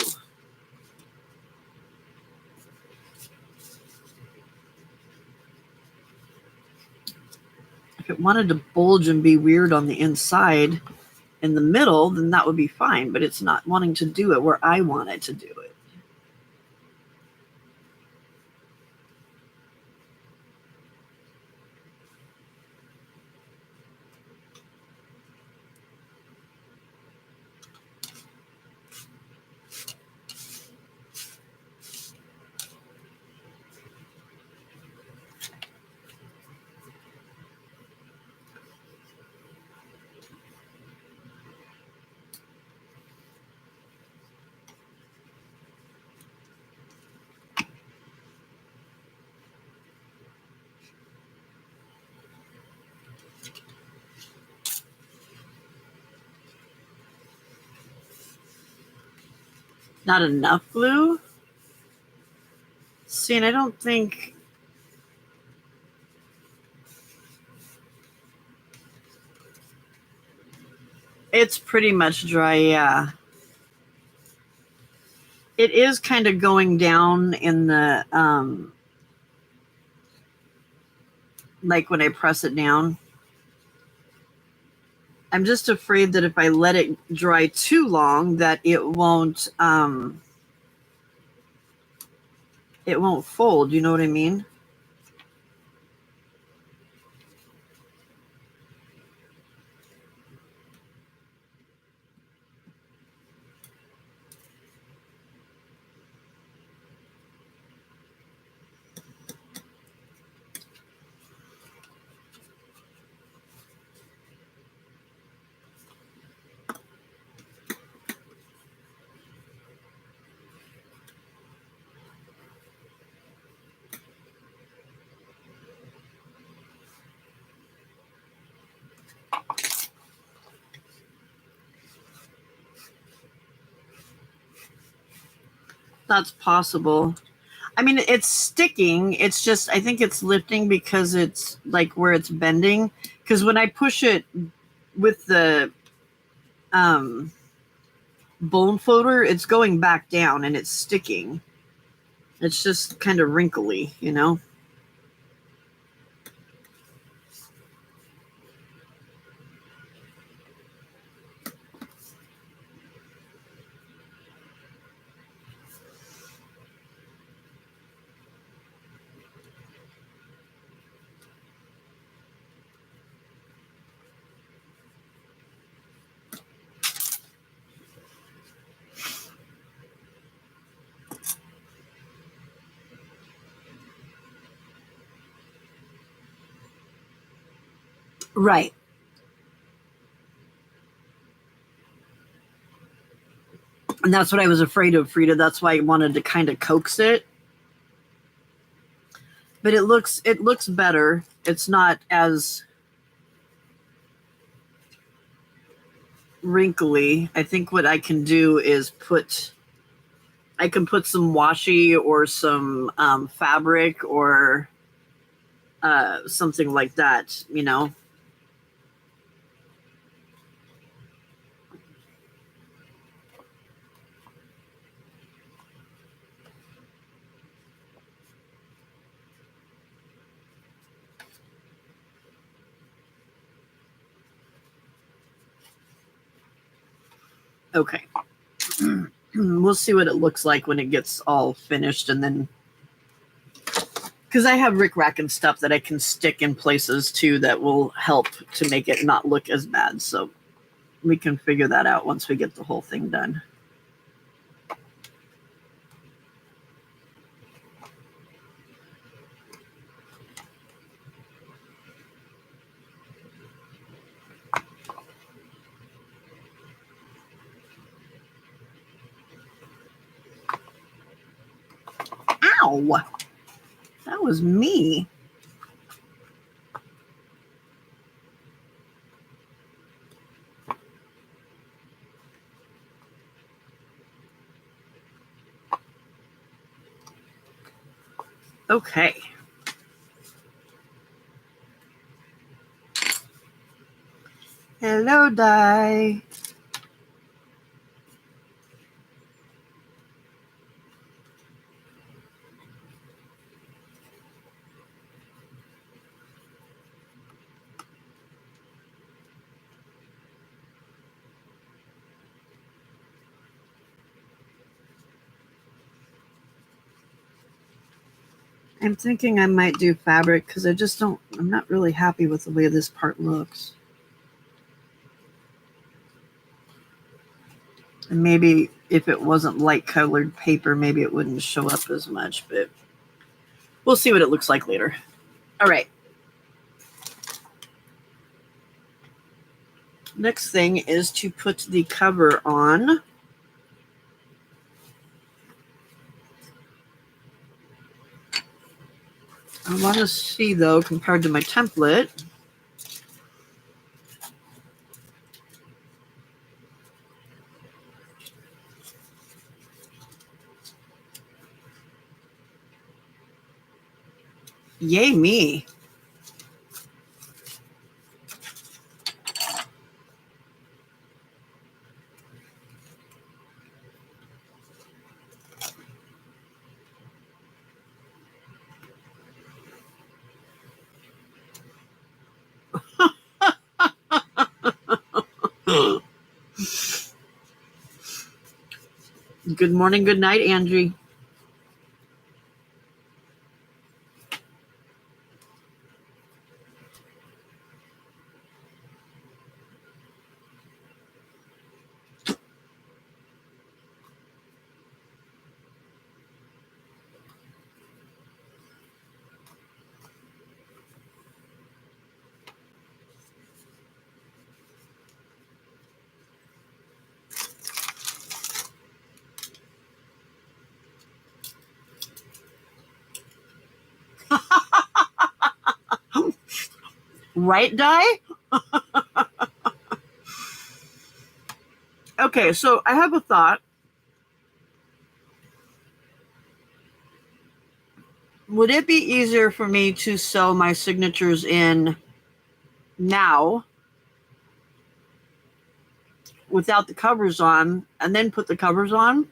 If it wanted to bulge and be weird on the inside in the middle, then that would be fine, but it's not wanting to do it where I want it to do it. Not enough glue? See, and I don't think... It's pretty much dry, yeah. It is kind of going down in the, like when I press it down. I'm just afraid that if I let it dry too long, that it won't fold. You know what I mean? that's possible. I mean, it's sticking. It's just, I think it's lifting because it's like where it's bending. Because when I push it with the bone floater, it's going back down and it's sticking. It's just kind of wrinkly, you know? Right. And that's what I was afraid of, Frida. That's why I wanted to kind of coax it. But it looks better. It's not as wrinkly. I think what I can do is I can put some washi or some fabric or something like that, you know. Okay. We'll see what it looks like when it gets all finished, and then because I have rickrack and stuff that I can stick in places too that will help to make it not look as bad. So we can figure that out once we get the whole thing done. Ow! That was me. Okay. Hello, Di. I'm thinking I might do fabric because I'm not really happy with the way this part looks. And maybe if it wasn't light colored paper, maybe it wouldn't show up as much, but we'll see what it looks like later. All right. Next thing is to put the cover on. I want to see, though, compared to my template. Yay me. Good morning, good night, Angie. Right, Di? Okay, so I have a thought. Would it be easier for me to sew my signatures in now without the covers on and then put the covers on?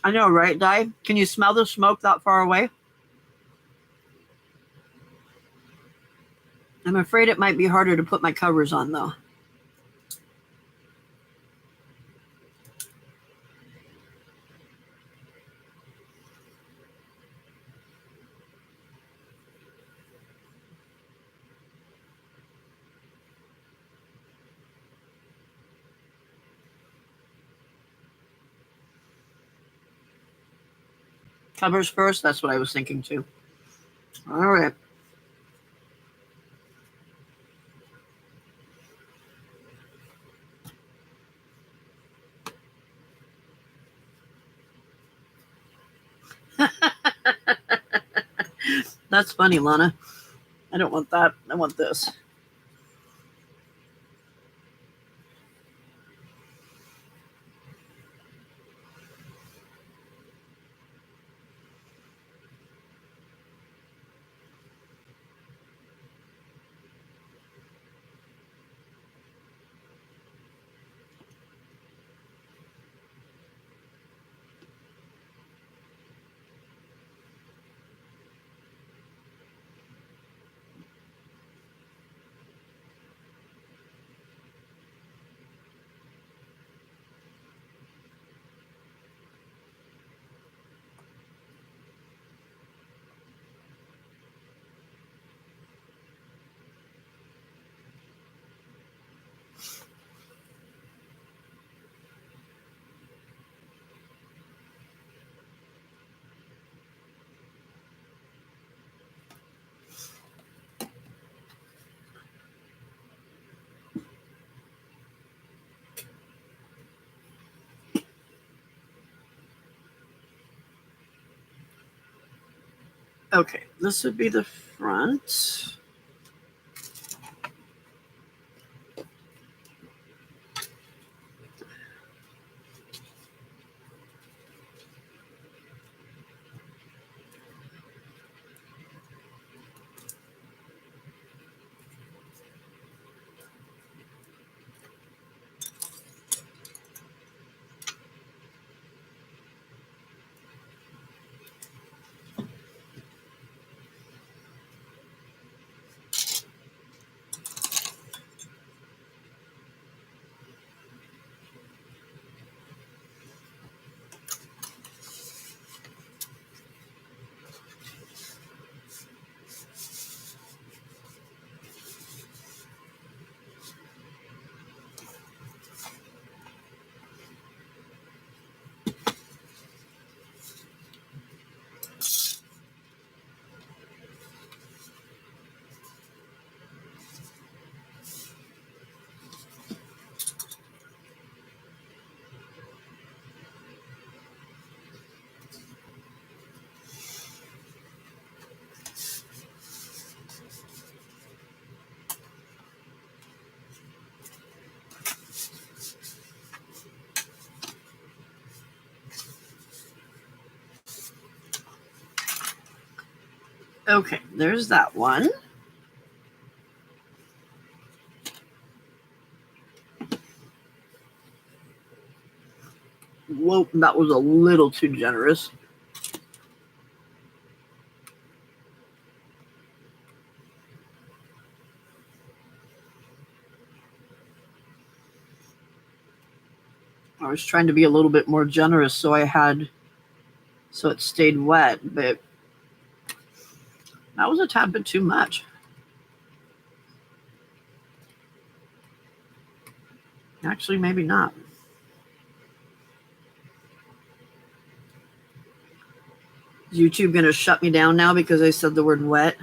I know, right, Di? Can you smell the smoke that far away? I'm afraid it might be harder to put my covers on, though. Covers first? That's what I was thinking, too. All right. That's funny, Lana. I don't want that. I want this. Okay, this would be the front. Okay, there's that one. Whoa, that was a little too generous. I was trying to be a little bit more generous so it stayed wet, but that was a tad bit too much. Actually, maybe not. Is YouTube going to shut me down now because I said the word wet?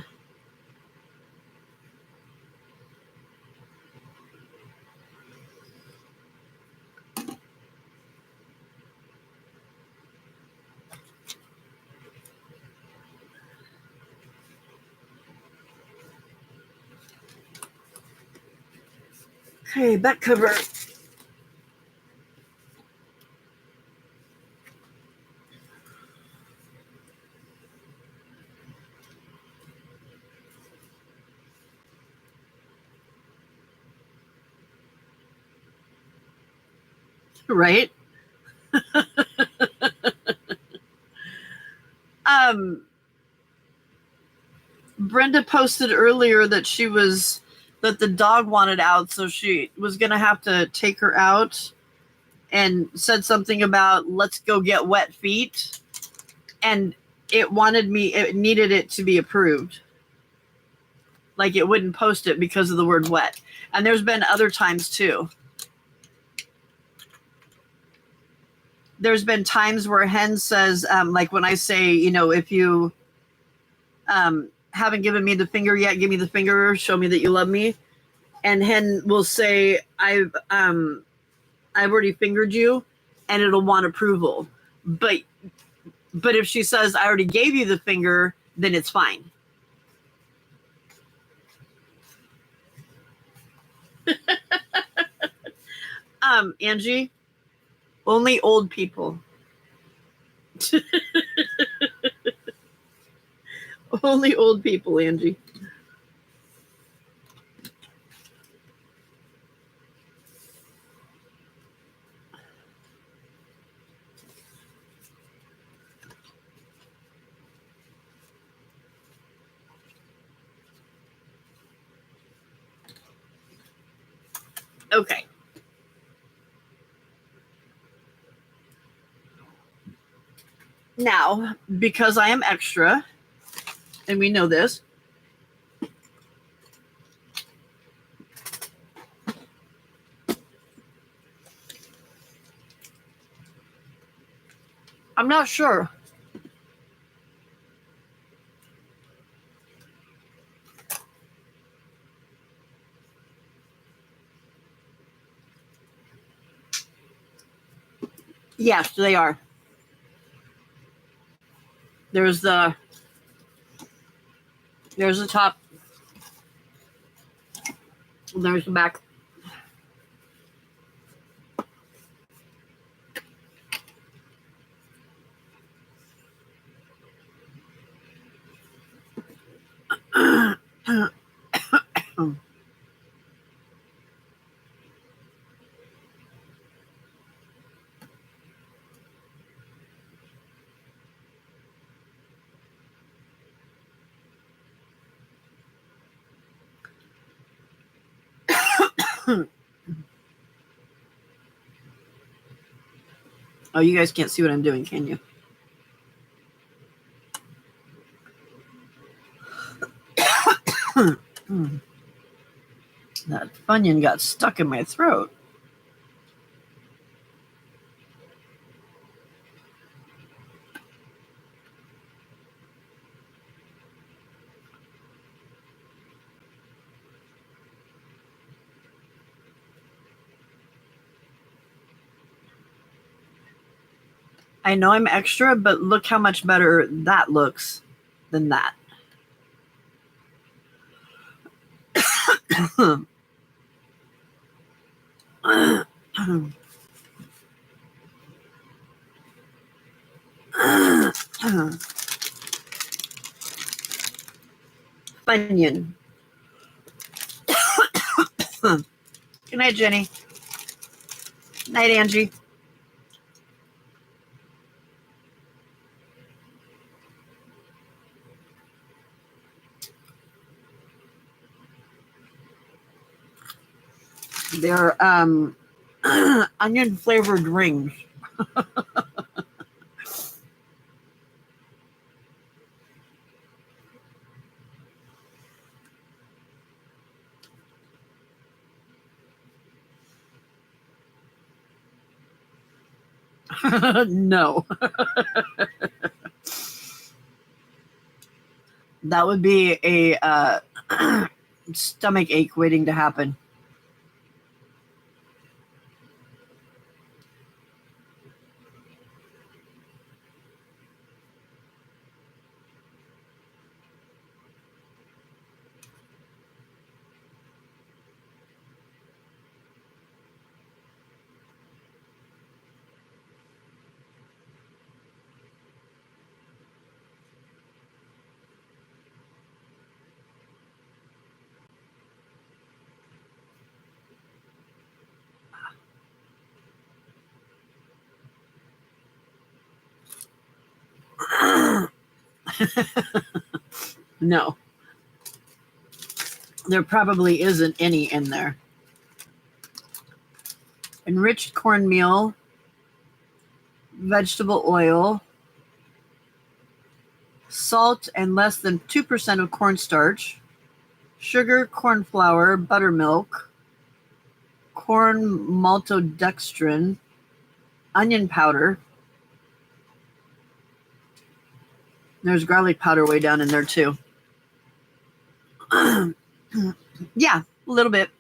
Okay, back cover. Right? Brenda posted earlier that that the dog wanted out, so she was gonna have to take her out, and said something about let's go get wet feet, and it needed it to be approved. Like it wouldn't post it because of the word wet. And there's been other times too. There's been times where Hen says, like when I say, if you haven't given me the finger yet, give me the finger, show me that you love me. And Hen will say, I've already fingered you, and it'll want approval. But if she says, I already gave you the finger, then it's fine. Angie, only old people. Only old people, Angie. Okay. Now, because I am extra, and we know this, I'm not sure. Yes, they are. There's the top. There's the back. Oh, you guys can't see what I'm doing, can you? That Funyun got stuck in my throat. I know I'm extra, but look how much better that looks than that. Funyun. Good night, Jenny. Night, Angie. They're onion flavored rings. No. That would be a stomach ache waiting to happen. No. There probably isn't any in there. Enriched cornmeal, vegetable oil, salt and less than 2% of cornstarch, sugar, corn flour, buttermilk, corn maltodextrin, onion powder. There's garlic powder way down in there too. Yeah, a little bit.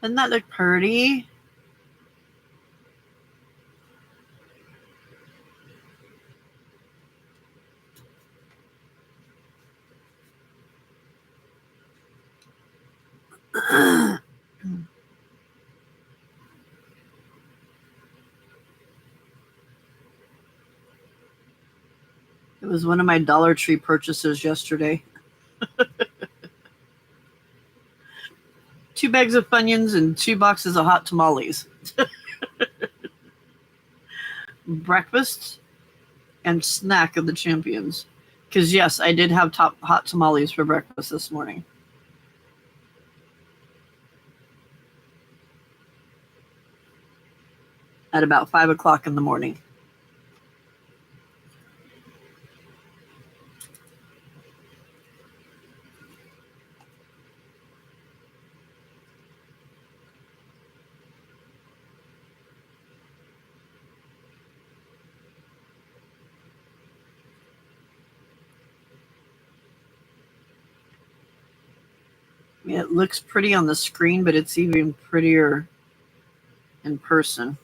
Doesn't that look pretty? It was one of my Dollar Tree purchases yesterday. 2 bags of Funyuns and 2 boxes of hot tamales. Breakfast and snack of the champions. Because yes, I did have hot tamales for breakfast this morning. At about 5 o'clock in the morning. Yeah, it looks pretty on the screen, but it's even prettier in person.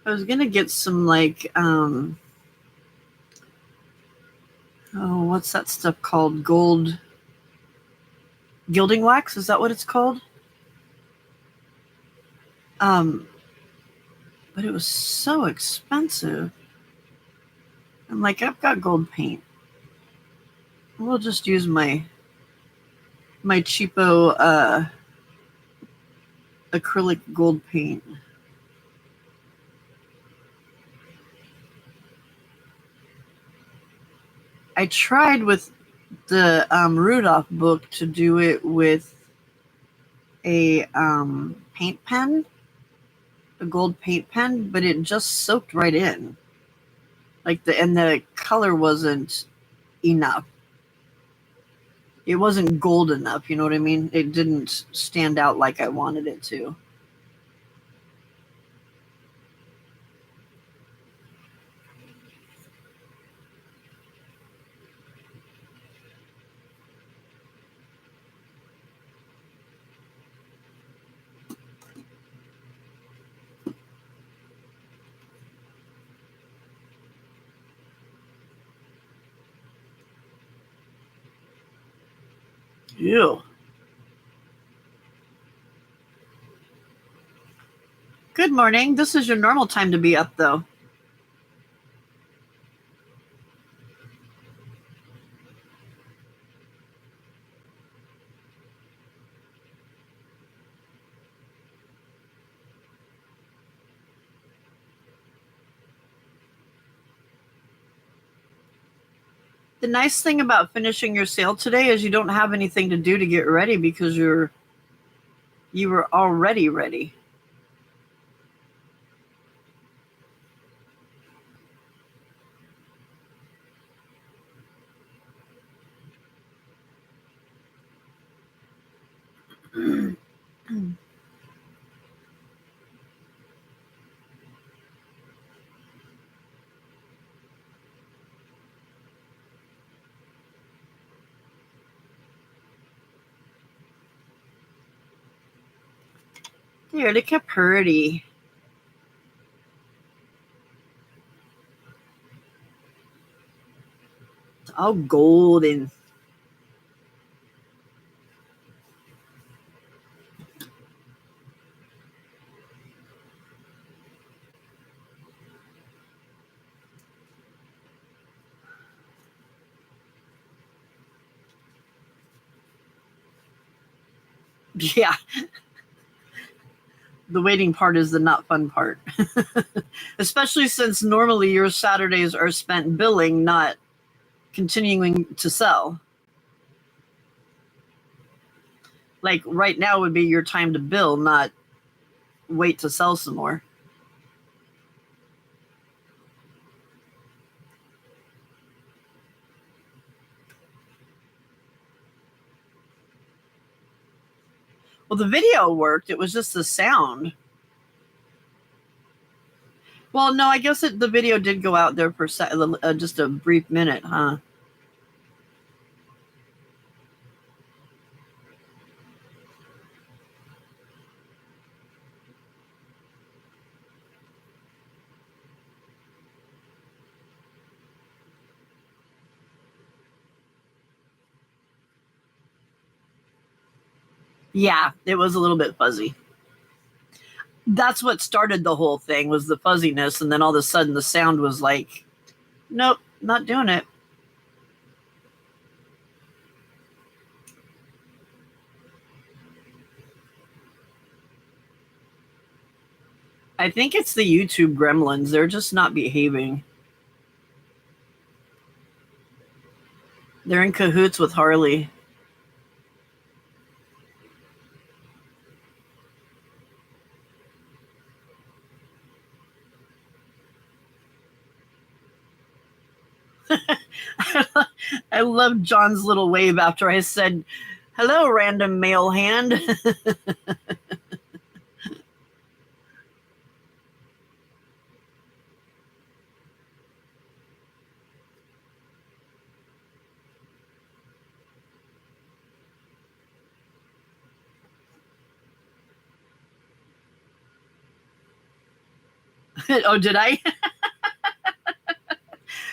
I was gonna get some what's that stuff called? Gold gilding wax? Is that what it's called? But it was so expensive. I'm like, I've got gold paint. We'll just use my cheapo acrylic gold paint. I tried with the Rudolph book to do it with a paint pen, a gold paint pen, but it just soaked right in. And the color wasn't enough. It wasn't gold enough, you know what I mean? It didn't stand out like I wanted it to. Ew. Good morning. This is your normal time to be up, though. The nice thing about finishing your sale today is you don't have anything to do to get ready because you were already ready. There, look how pretty. Oh, golden. Yeah. The waiting part is the not fun part. Especially since normally your Saturdays are spent billing, not continuing to sell. Like right now would be your time to bill, not wait to sell some more. Well, the video worked. It was just the sound. Well, no, I guess the video did go out there for just a brief minute, huh? Yeah, it was a little bit fuzzy. That's what started the whole thing, was the fuzziness, and then all of a sudden the sound was like, nope, not doing it. I think it's the YouTube gremlins. They're just not behaving. They're in cahoots with Harley. I love John's little wave after I said, hello, random male hand. Oh, did I?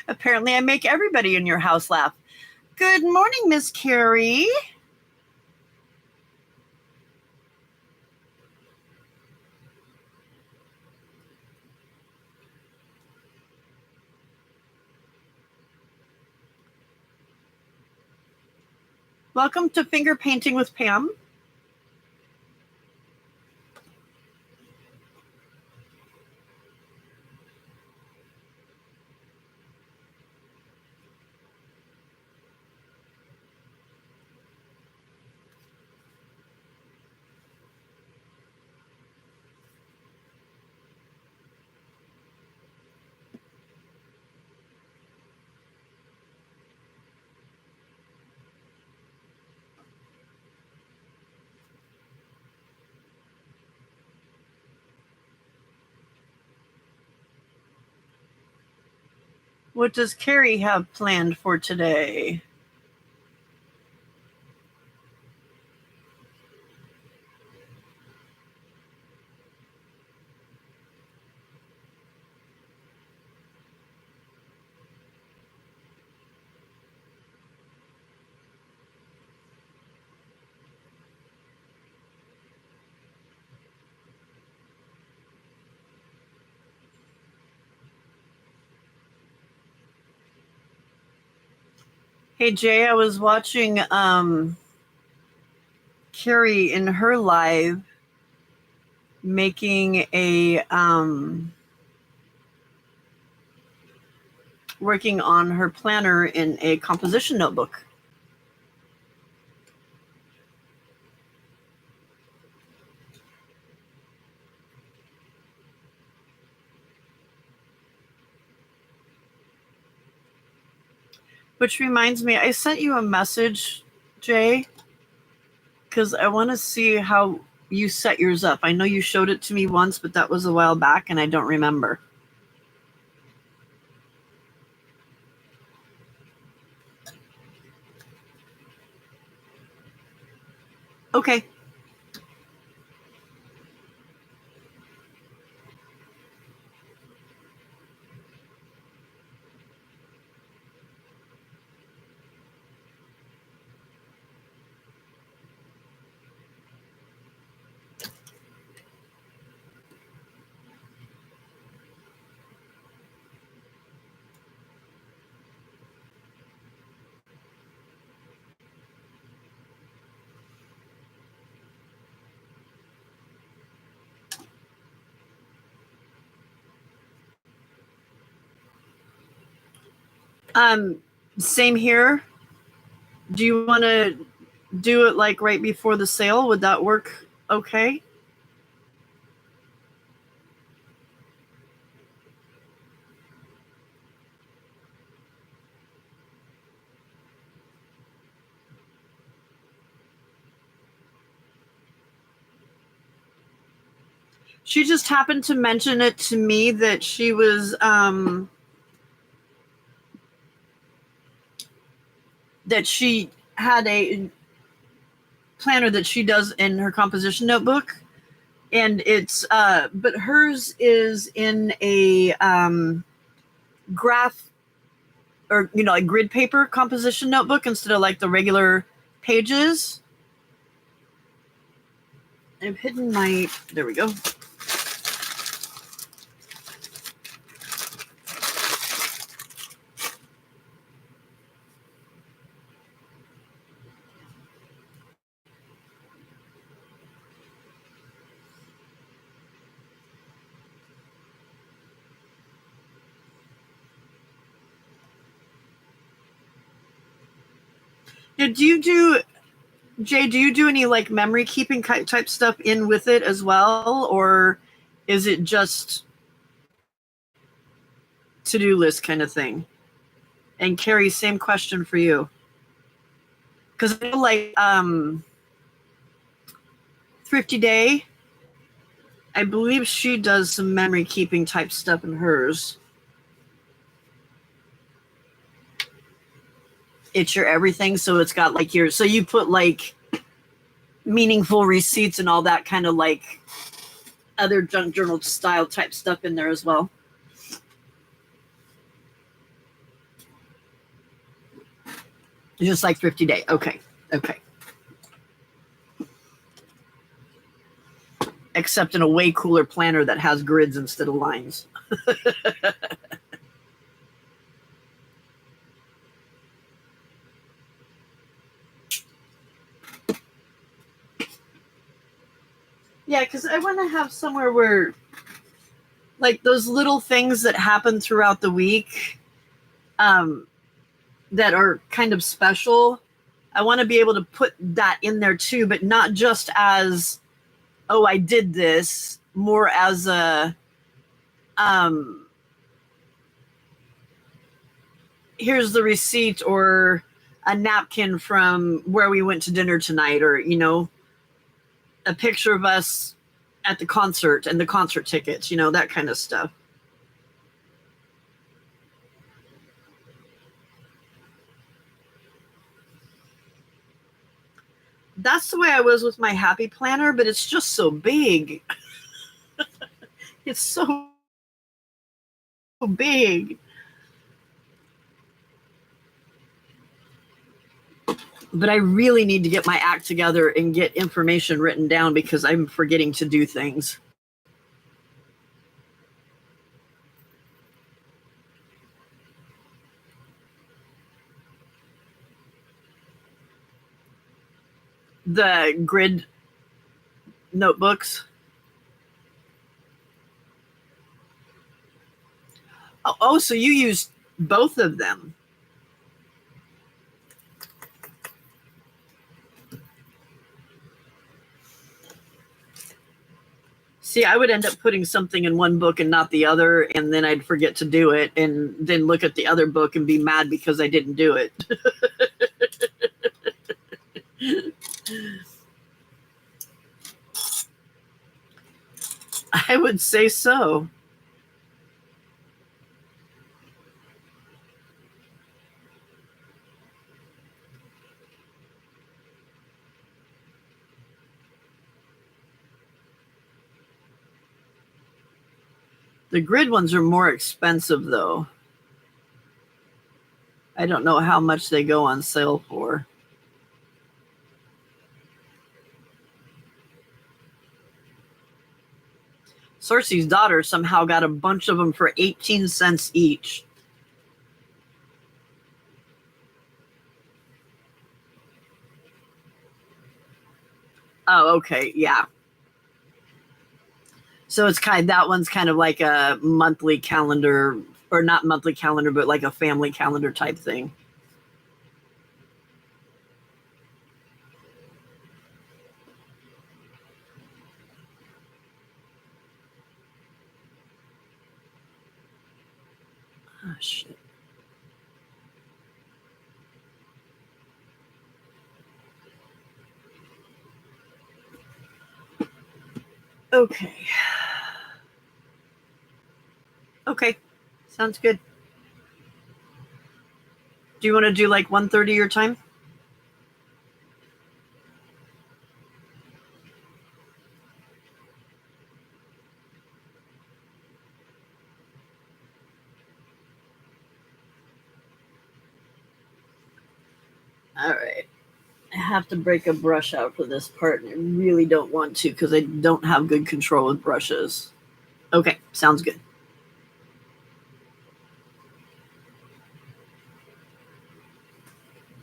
Apparently I make everybody in your house laugh. Good morning, Miss Carrie. Welcome to Finger Painting with Pam. What does Carrie have planned for today? Hey Jay, I was watching Carrie in her live making a working on her planner in a composition notebook. Which reminds me, I sent you a message, Jay, because I want to see how you set yours up. I know you showed it to me once, but that was a while back and I don't remember. Okay. Same here. Do you want to do it like right before the sale? Would that work okay? She just happened to mention it to me that she was that she had a planner that she does in her composition notebook, and it's but hers is in a graph, or like grid paper composition notebook instead of like the regular pages. I've hidden my, there we go. Now, do you do any like memory keeping type stuff in with it as well, or is it just to-do list kind of thing? And Carrie, same question for you, because I feel like Thrifty Day, I believe she does some memory keeping type stuff in hers. It's your everything, so it's got like your, so you put like meaningful receipts and all that kind of like other junk journal style type stuff in there as well. Just like Thrifty Day. Okay. Except in a way cooler planner that has grids instead of lines. Yeah, because I want to have somewhere where, like, those little things that happen throughout the week that are kind of special, I want to be able to put that in there too, but not just as, oh, I did this, more as a, here's the receipt, or a napkin from where we went to dinner tonight, or, a picture of us at the concert and the concert tickets, that kind of stuff. That's the way I was with my happy planner, but it's just so big. It's so big. But I really need to get my act together and get information written down because I'm forgetting to do things. The grid notebooks. Oh, so you use both of them. See, I would end up putting something in one book and not the other, and then I'd forget to do it, and then look at the other book and be mad because I didn't do it. I would say so. The grid ones are more expensive, though. I don't know how much they go on sale for. Cersei's daughter somehow got a bunch of them for 18 cents each. Oh, okay, yeah. So it's that one's kind of like a monthly calendar or not monthly calendar, but like a family calendar type thing. Oh, shit. Okay. Okay. Sounds good. Do you want to do like 1:30 your time? All right. I have to break a brush out for this part, and I really don't want to because I don't have good control with brushes. Okay, sounds good.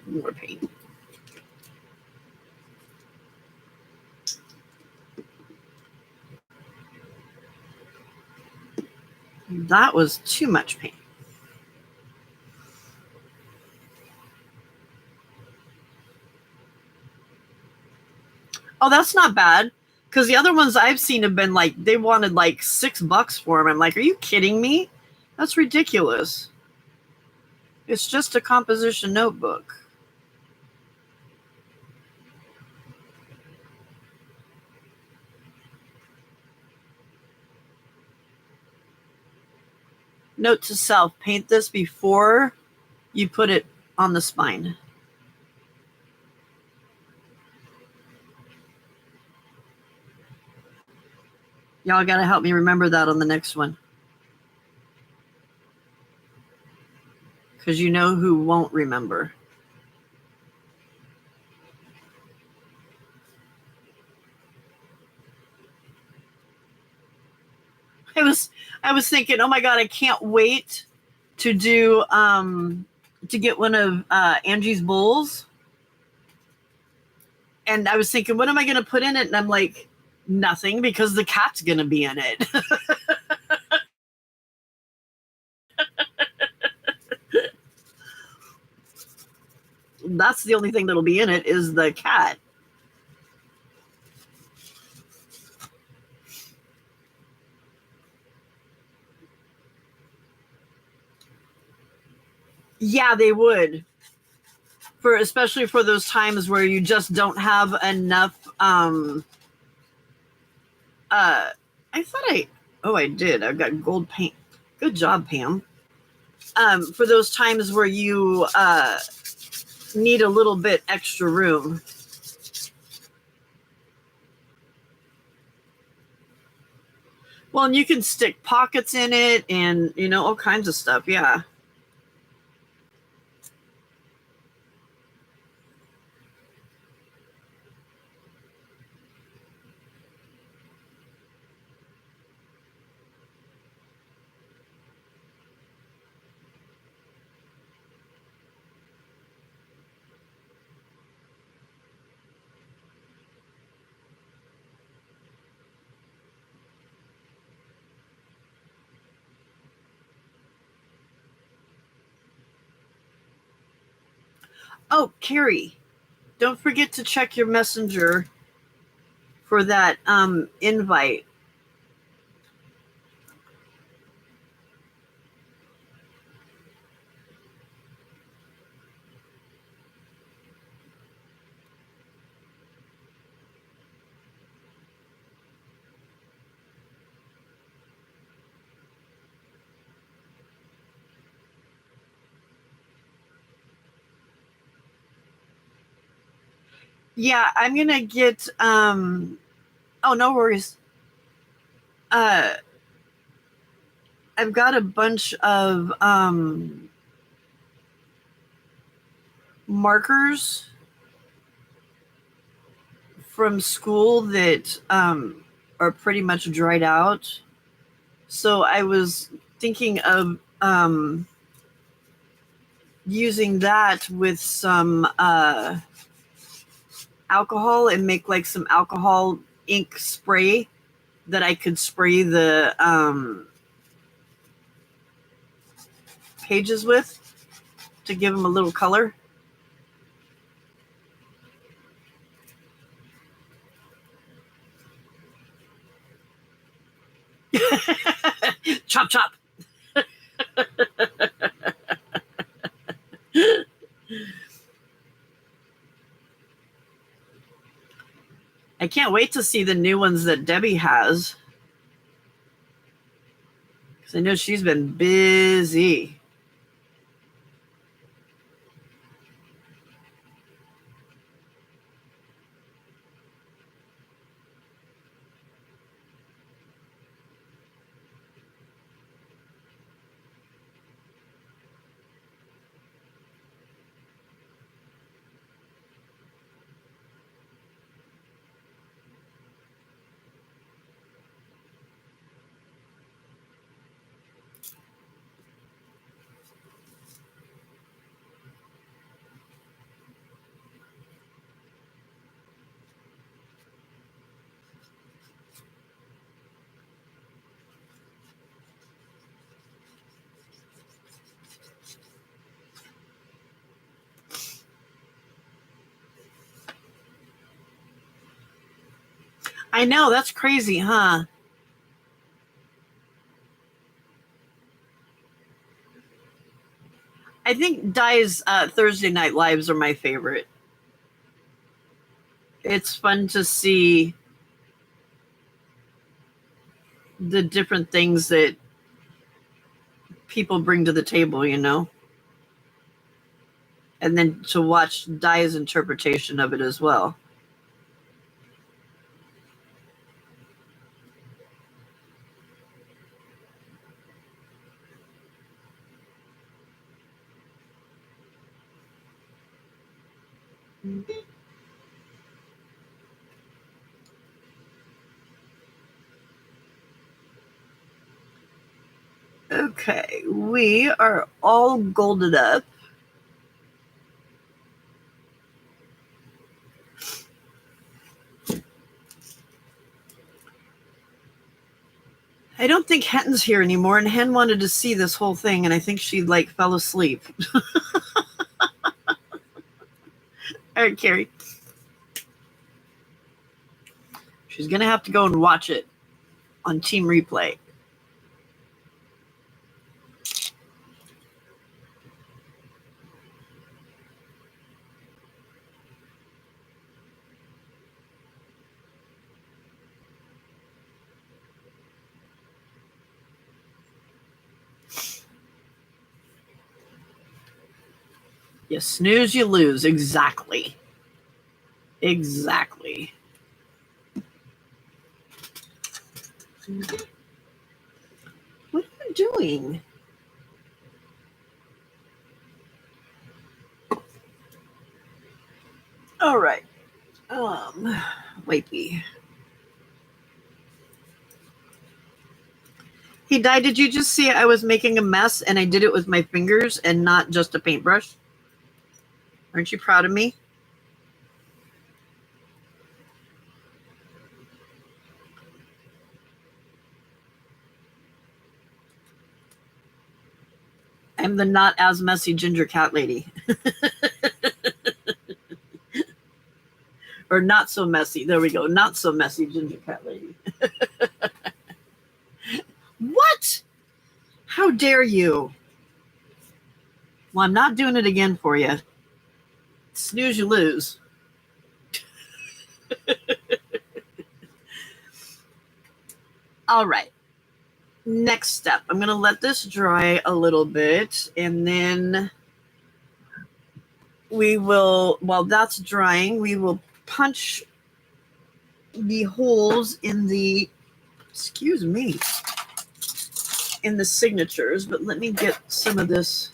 More paint. That was too much paint. Oh, that's not bad. Because the other ones I've seen have been like, they wanted like $6 for them. I'm like, are you kidding me? That's ridiculous. It's just a composition notebook. Note to self, paint this before you put it on the spine. Y'all got to help me remember that on the next one. Because you know who won't remember. I was thinking, oh my God, I can't wait to do to get one of Angie's bowls. And I was thinking, what am I gonna put in it? And I'm like, nothing, because the cat's gonna be in it. That's the only thing that'll be in it is the cat. Yeah, they would. Especially for those times where you just don't have enough. I thought I did. I've got gold paint. Good job, Pam. For those times where you need a little bit extra room. Well, and you can stick pockets in it and, all kinds of stuff. Yeah. Oh, Carrie, don't forget to check your messenger for that invite. Yeah, I'm gonna get oh, no worries. I've got a bunch of markers from school that are pretty much dried out. So I was thinking of using that with some alcohol and make like some alcohol ink spray that I could spray the pages with to give them a little color. Chop, chop. I can't wait to see the new ones that Debbie has. Because I know she's been busy. I know, that's crazy, huh? I think Di's Thursday night lives are my favorite. It's fun to see the different things that people bring to the table, you know? And then to watch Di's interpretation of it as well. Okay, we are all golded up. I don't think Hen's here anymore, and Hen wanted to see this whole thing, and I think she like fell asleep. All right, Carrie. She's gonna have to go and watch it on Team Replay. You snooze, you lose. Exactly. Exactly. What are you doing? All right. Wapey. Hey, Di, did you just see I was making a mess and I did it with my fingers and not just a paintbrush? Aren't you proud of me? I'm the not as messy ginger cat lady. Or not so messy. There we go. Not so messy ginger cat lady. What? How dare you? Well, I'm not doing it again for you. Snooze, you lose. All right. Next step. I'm going to let this dry a little bit, and then we will, while that's drying, we will punch the holes in the, excuse me, in the signatures. But let me get some of this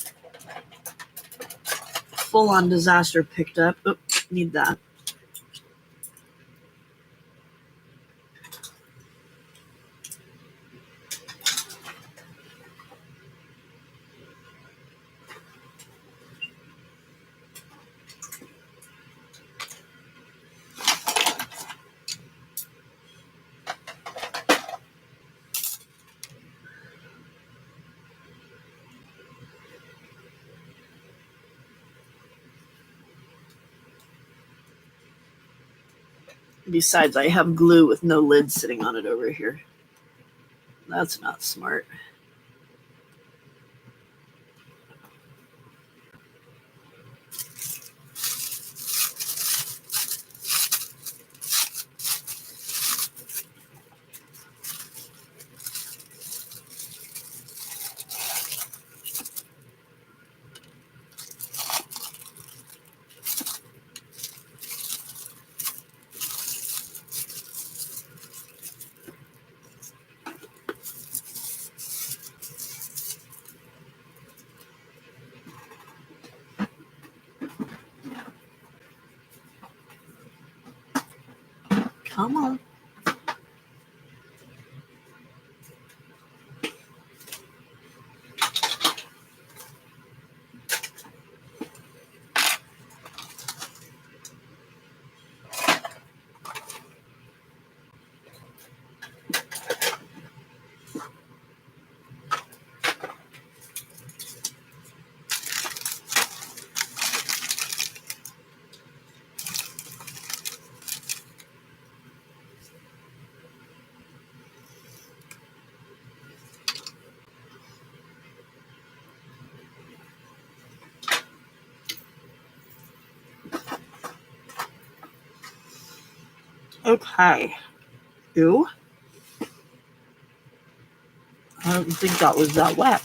full-on disaster picked up. Oops, need that. Besides, I have glue with no lid sitting on it over here. That's not smart. Come on. Okay. Ew. I don't think that was that wet.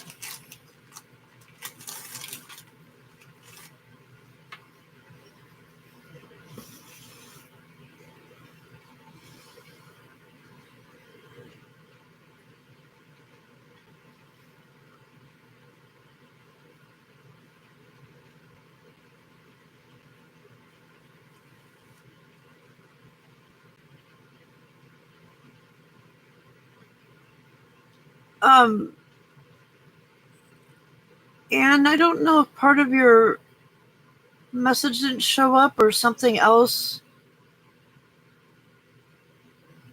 And I don't know if part of your message didn't show up or something else.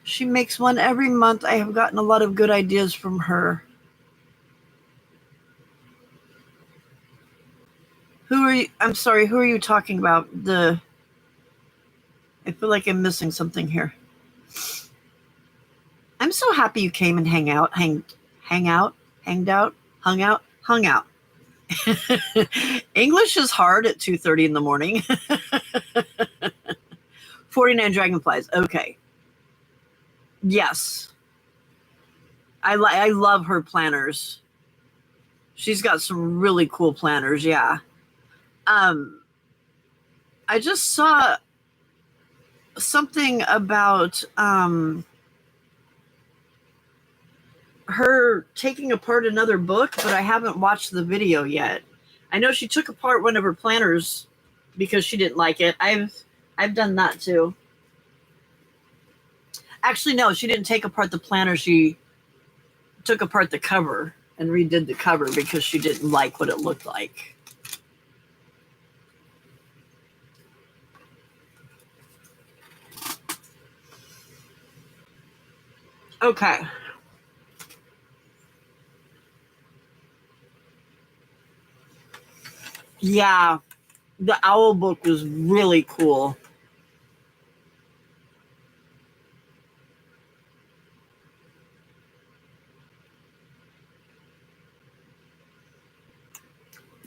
She makes one every month. I have gotten a lot of good ideas from her. Who are you? I'm sorry, who are you talking about? I feel like I'm missing something here. I'm so happy you came and hung out. English is hard at 2:30 in the morning. 49 dragonflies. Okay. Yes. I love her planners. She's got some really cool planners, yeah. I just saw something about her taking apart another book, but I haven't watched the video yet. I know she took apart one of her planners because she didn't like it. I've done that too. Actually, no, she didn't take apart the planner. She took apart the cover and redid the cover because she didn't like what it looked like. Okay. Yeah, the owl book was really cool.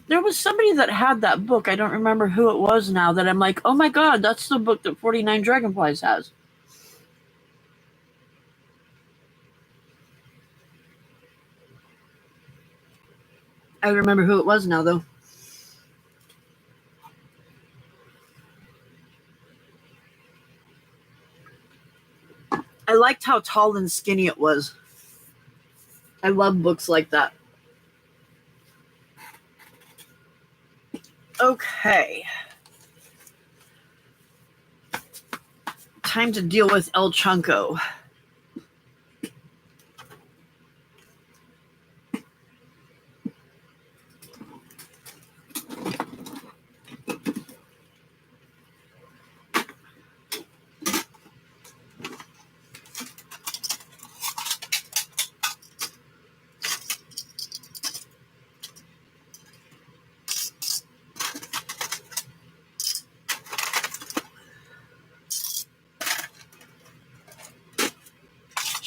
There was somebody that had that book. I don't remember who it was now that I'm like, oh my God, that's the book that 49 Dragonflies has. I remember who it was now, though. I liked how tall and skinny it was. I love books like that. Okay. Time to deal with El Chunko.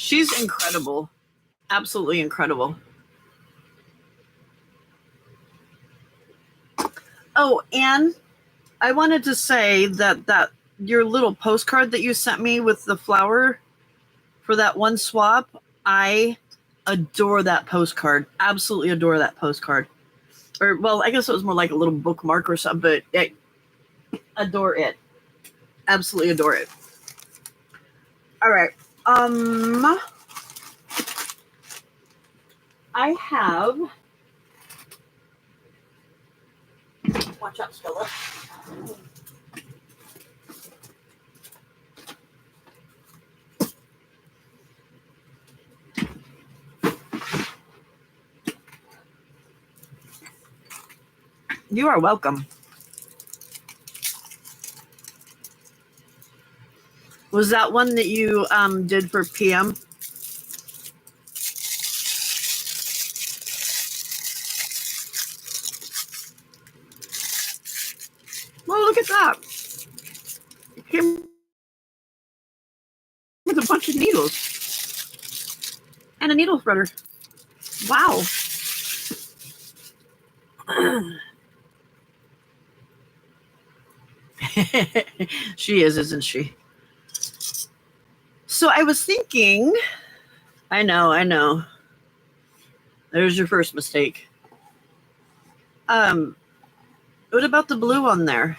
She's incredible. Absolutely incredible. Oh, and I wanted to say that your little postcard that you sent me with the flower for that one swap, I adore that postcard. Absolutely adore that postcard. Or, well, I guess it was more like a little bookmark or something, but I adore it. Absolutely adore it. All right. I have. Watch out, Stella. You are welcome. Was that one that you did for PM? Well, look at that. It came with a bunch of needles and a needle threader. Wow. She is, isn't she? So I was thinking, I know. There's your first mistake. What about the blue on there?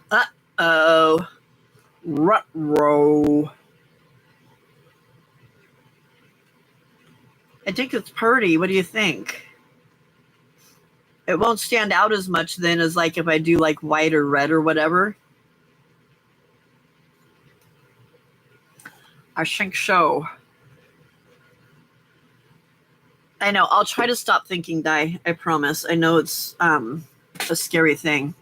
Uh-oh. Ruh-roh. I think it's pretty. What do you think? It won't stand out as much then as like if I do like white or red or whatever. I think so. I know. I'll try to stop thinking dye. I promise. I know it's a scary thing.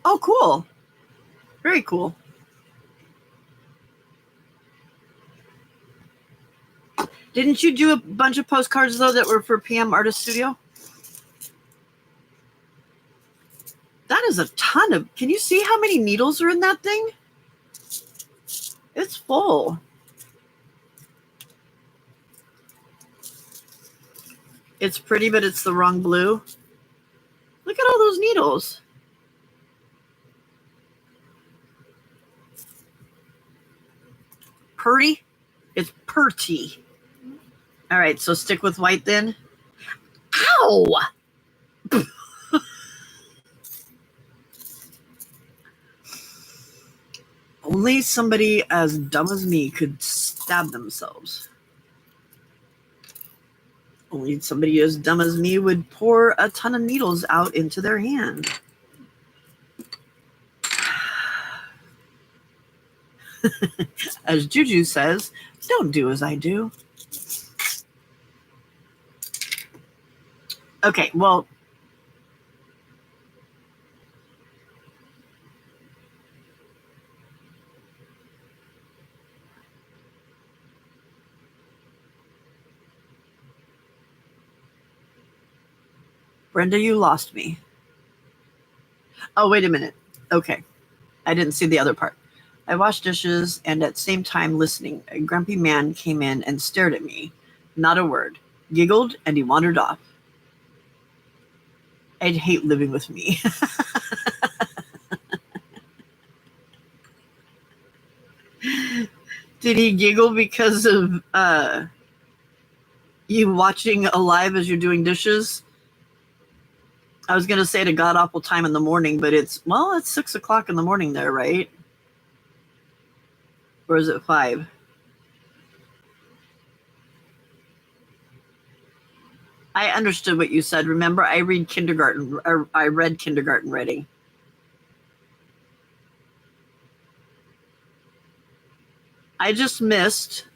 Oh, cool. Very cool. Didn't you do a bunch of postcards, though, that were for PM Artist Studio? That is a ton of... Can you see how many needles are in that thing? It's full. It's pretty, but it's the wrong blue. Look at all those needles. Purty? It's purty. All right, so stick with white then. Ow! Only somebody as dumb as me could stab themselves. Only somebody as dumb as me would pour a ton of needles out into their hand. As Juju says, don't do as I do. Okay, well, Brenda, you lost me. Oh, wait a minute. Okay. I didn't see the other part. I washed dishes and at the same time listening, a grumpy man came in and stared at me. Not a word. Giggled and he wandered off. I'd hate living with me. Did he giggle because of you watching alive as you're doing dishes? I was going to say at a god-awful time in the morning, but it's 6 o'clock in the morning there, right? Or is it 5? I understood what you said. Remember, I read kindergarten reading. I just missed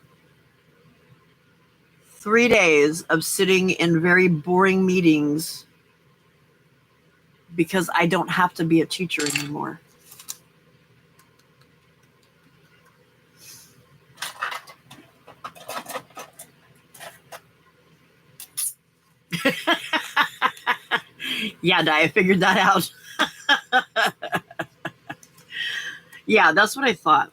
3 days of sitting in very boring meetings because I don't have to be a teacher anymore. Yeah, I figured that out. Yeah, that's what I thought.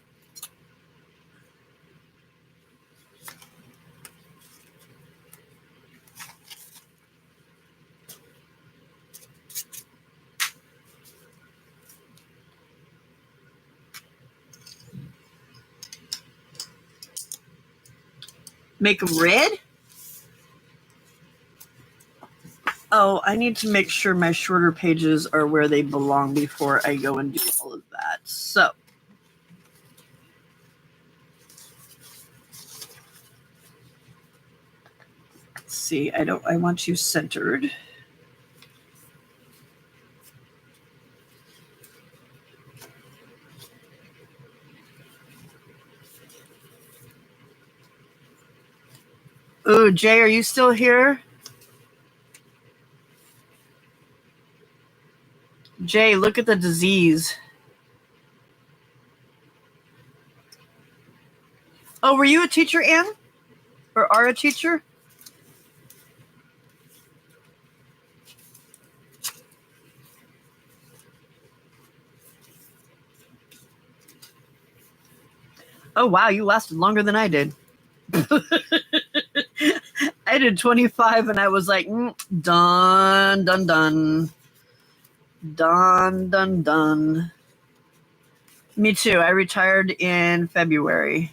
Make them red? Oh, I need to make sure my shorter pages are where they belong before I go and do all of that. So, let's see. I want you centered. Oh, Jay, are you still here? Jay, look at the disease. Oh, were you a teacher, Ann? Or are a teacher? Oh, wow, you lasted longer than I did. I did 25 and I was like, done, done, done. Done, done, done. Me too. I retired in February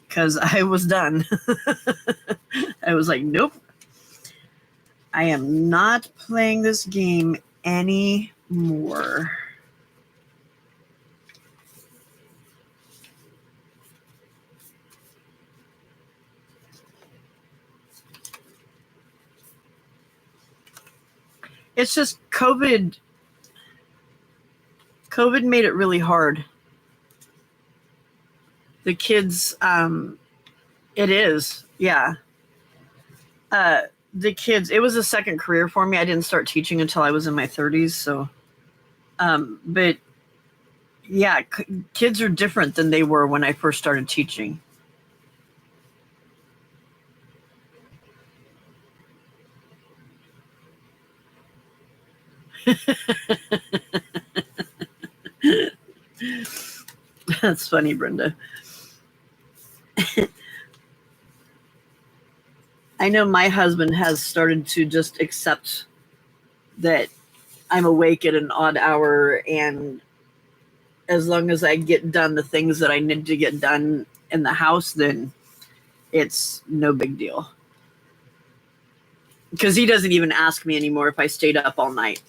because I was done. I was like, nope. I am not playing this game anymore. It's just COVID. COVID made it really hard. The kids, it is, yeah. The kids, it was a second career for me. I didn't start teaching until I was in my 30s. So, but yeah, kids are different than they were when I first started teaching. That's funny, Brenda. I know my husband has started to just accept that I'm awake at an odd hour, and as long as I get done the things that I need to get done in the house, then it's no big deal. Because he doesn't even ask me anymore if I stayed up all night.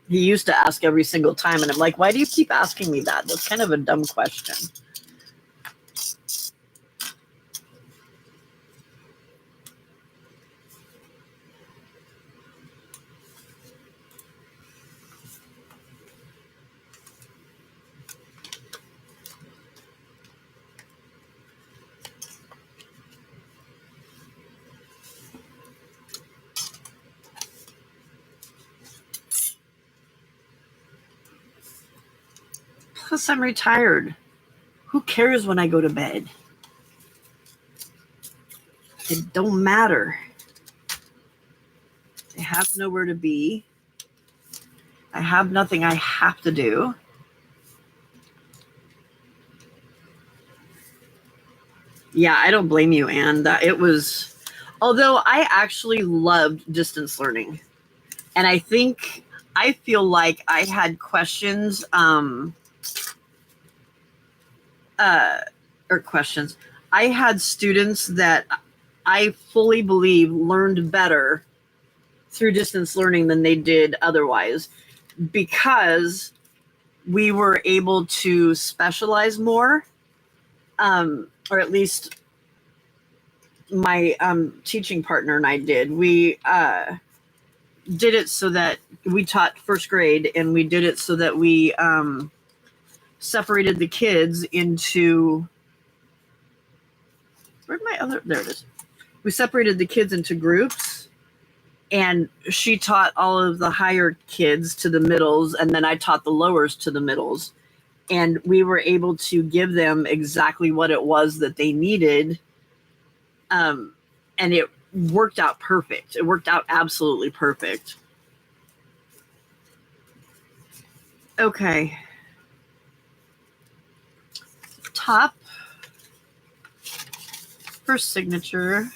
He used to ask every single time, and I'm like, why do you keep asking me that? That's kind of a dumb question. Plus, I'm retired. Who cares when I go to bed? It don't matter. I have nowhere to be. I have nothing I have to do. Yeah, I don't blame you, Anne. That it was, although I actually loved distance learning, and I feel like I had questions, or questions. I had students that I fully believe learned better through distance learning than they did otherwise, because we were able to specialize more, or at least my teaching partner and I did. We did it so that we taught first grade, and we did it so that we separated the kids into, where'd my other, there it is. We separated the kids into groups, and she taught all of the higher kids to the middles, and then I taught the lowers to the middles. And we were able to give them exactly what it was that they needed. And worked out perfect. It worked out absolutely perfect. Okay. Top. First signature.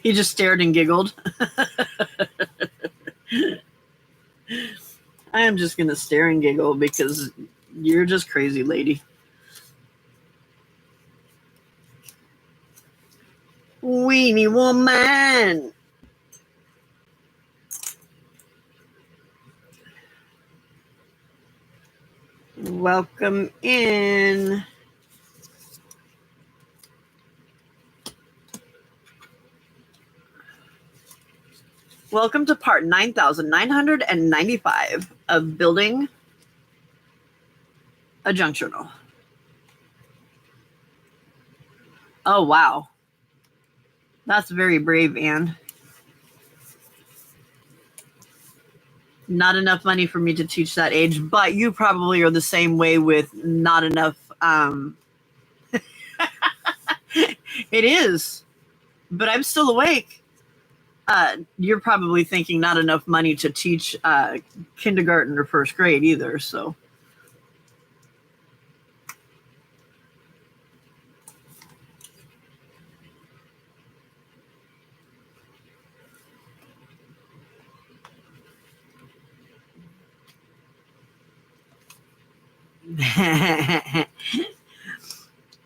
He just stared and giggled. I am just going to stare and giggle because you're just crazy, lady. Weenie woman. Welcome in. Welcome to part 9,995 of building a junk journal. Oh, wow. That's very brave, Anne. Not enough money for me to teach that age, but you probably are the same way with not enough. It is, but I'm still awake. You're probably thinking not enough money to teach kindergarten or first grade either, so.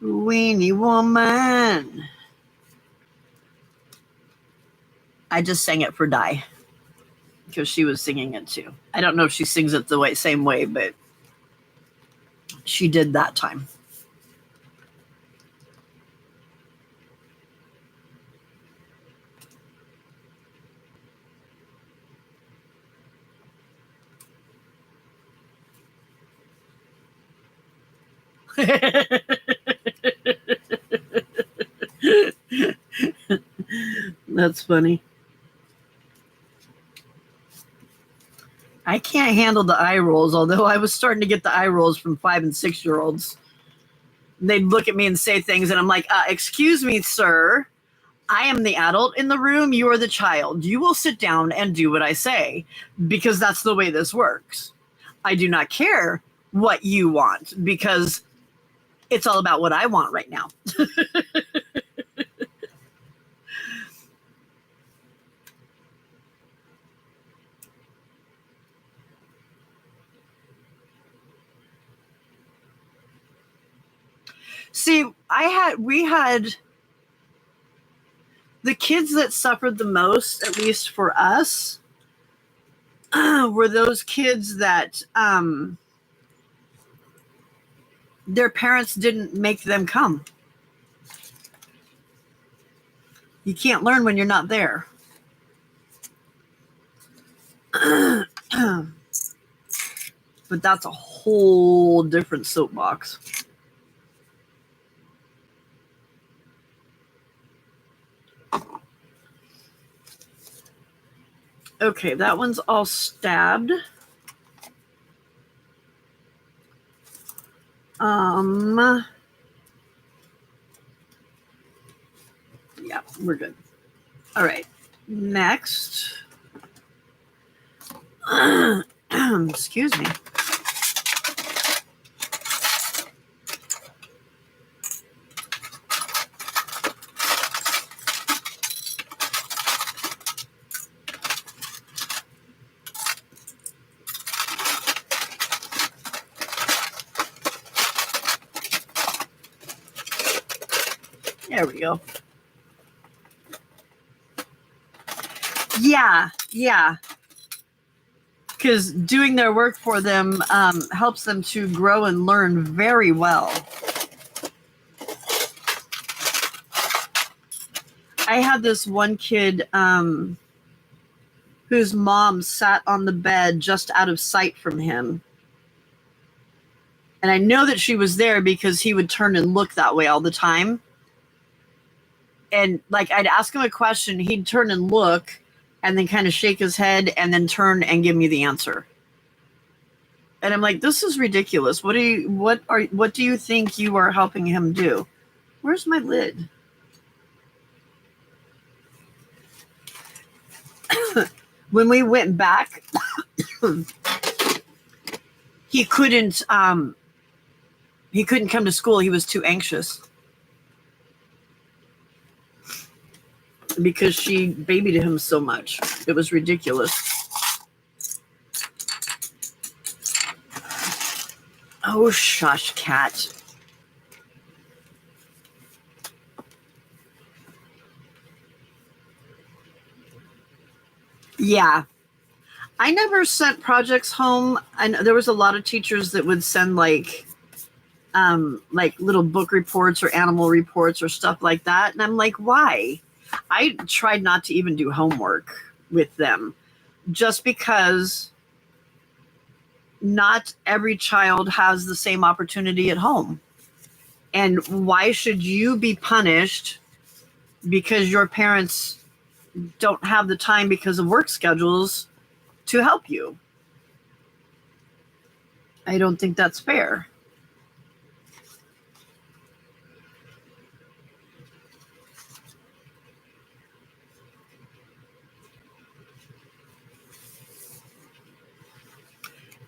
Weenie woman. I just sang it for Di because she was singing it too. I don't know if she sings it the same way, but she did that time. That's funny. I can't handle the eye rolls, although I was starting to get the eye rolls from 5 and 6 year olds. They'd look at me and say things, and I'm like, excuse me, sir. I am the adult in the room. You are the child. You will sit down and do what I say because that's the way this works. I do not care what you want because it's all about what I want right now. See, we had the kids that suffered the most, at least for us, were those kids that their parents didn't make them come. You can't learn when you're not there. But that's a whole different soapbox. Okay, that one's all stabbed. Yeah, we're good. All right, next. Excuse me. There we go. Yeah. Because doing their work for them helps them to grow and learn very well. I had this one kid whose mom sat on the bed just out of sight from him. And I know that she was there because he would turn and look that way all the time. And like I'd ask him a question, he'd turn and look and then kind of shake his head and then turn and give me the answer. And I'm like, this is ridiculous. What do you think you are helping him do? Where's my lid? When we went back, he couldn't come to school. He was too anxious because she babied him so much. It was ridiculous. Oh, shush, cat. Yeah. I never sent projects home. And there was a lot of teachers that would send like little book reports or animal reports or stuff like that. And I'm like, why? I tried not to even do homework with them just because not every child has the same opportunity at home. And why should you be punished because your parents don't have the time because of work schedules to help you? I don't think that's fair.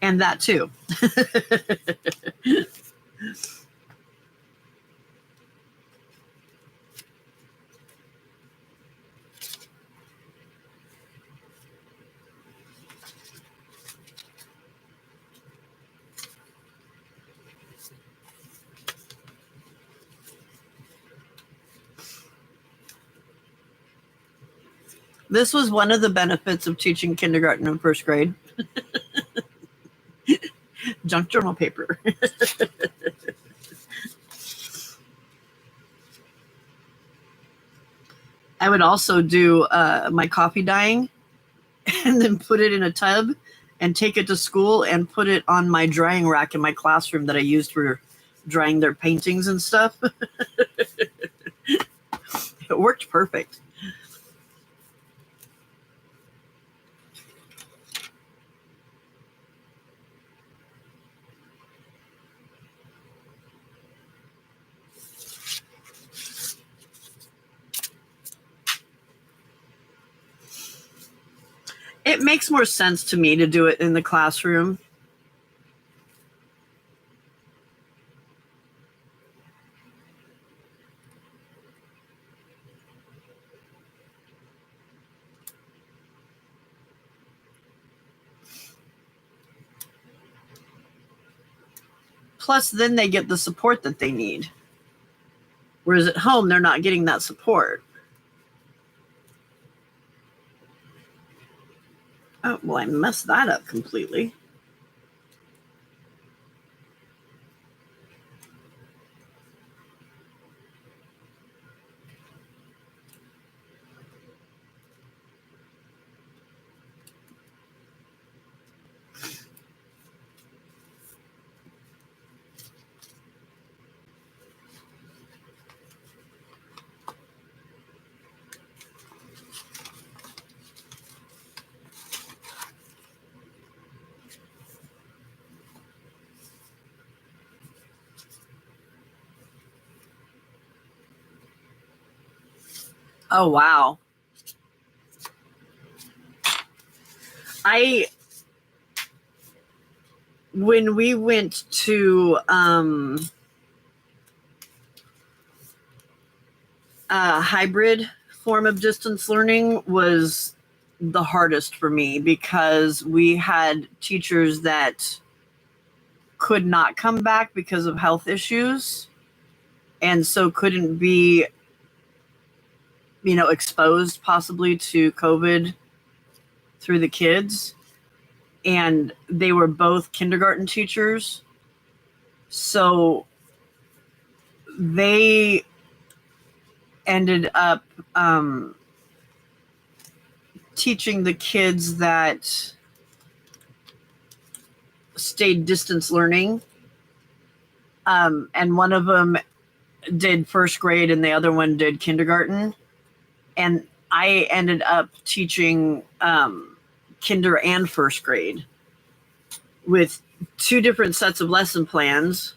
And that too. This was one of the benefits of teaching kindergarten and first grade. Junk journal paper. I would also do my coffee dyeing and then put it in a tub and take it to school and put it on my drying rack in my classroom that I used for drying their paintings and stuff. It worked perfect. It makes more sense to me to do it in the classroom. Plus, then they get the support that they need. Whereas at home, they're not getting that support. Oh, well, I messed that up completely. Oh, wow. When we went to a hybrid form of distance learning was the hardest for me because we had teachers that could not come back because of health issues and so couldn't be, exposed possibly to COVID through the kids. And they were both kindergarten teachers. So they ended up teaching the kids that stayed distance learning. And one of them did first grade and the other one did kindergarten. And I ended up teaching kinder and first grade with 2 different sets of lesson plans,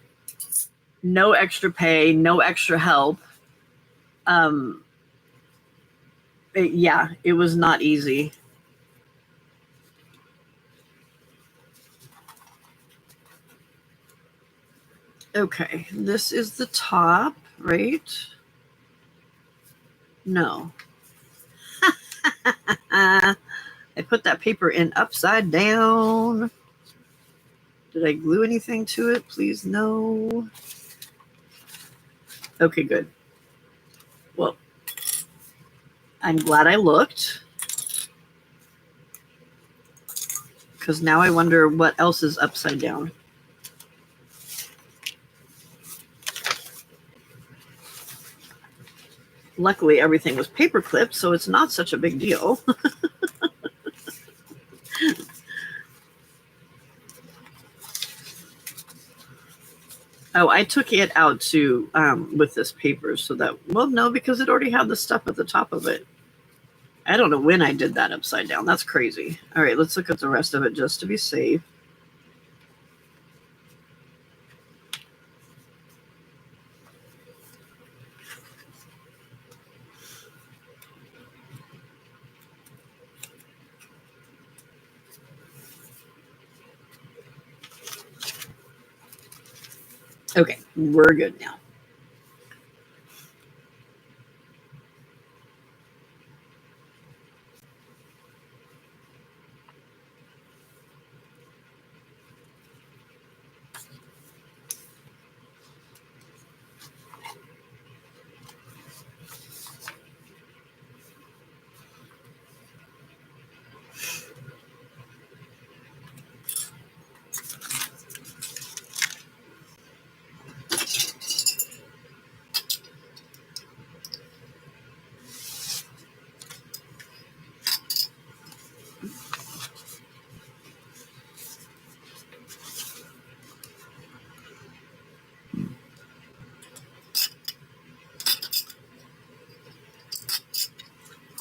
no extra pay, no extra help. It was not easy. Okay, this is the top, right? No. I put that paper in upside down. Did I glue anything to it? Please no. Okay, good. Well, I'm glad I looked, because now I wonder what else is upside down. Luckily, everything was paper clipped, so it's not such a big deal. Oh, I took it out too with this paper so that, well, no, because it already had the stuff at the top of it. I don't know when I did that upside down. That's crazy. All right, let's look at the rest of it just to be safe. Okay, we're good now.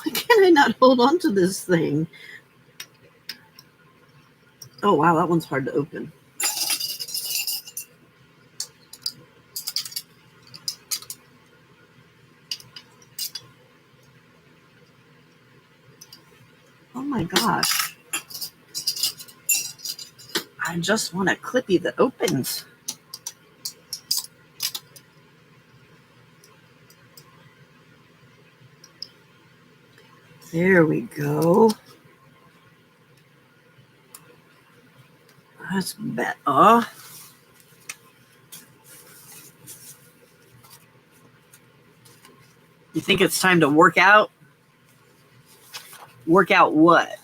Why can I not hold on to this thing? Oh, wow, that one's hard to open. Oh my gosh. I just want a clippy that opens. There we go. That's better. You think it's time to work out? Work out what?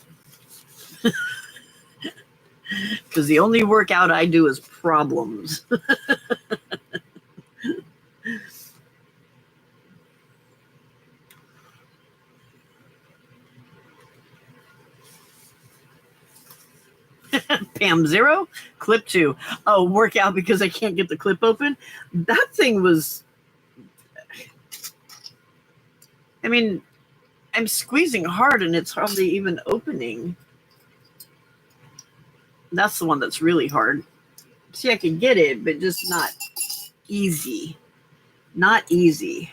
Because the only workout I do is problems. PAM 0, clip 2. Oh, workout because I can't get the clip open. That thing was, I mean, I'm squeezing hard and it's hardly even opening. That's the one that's really hard. See, I can get it, but just not easy. Not easy.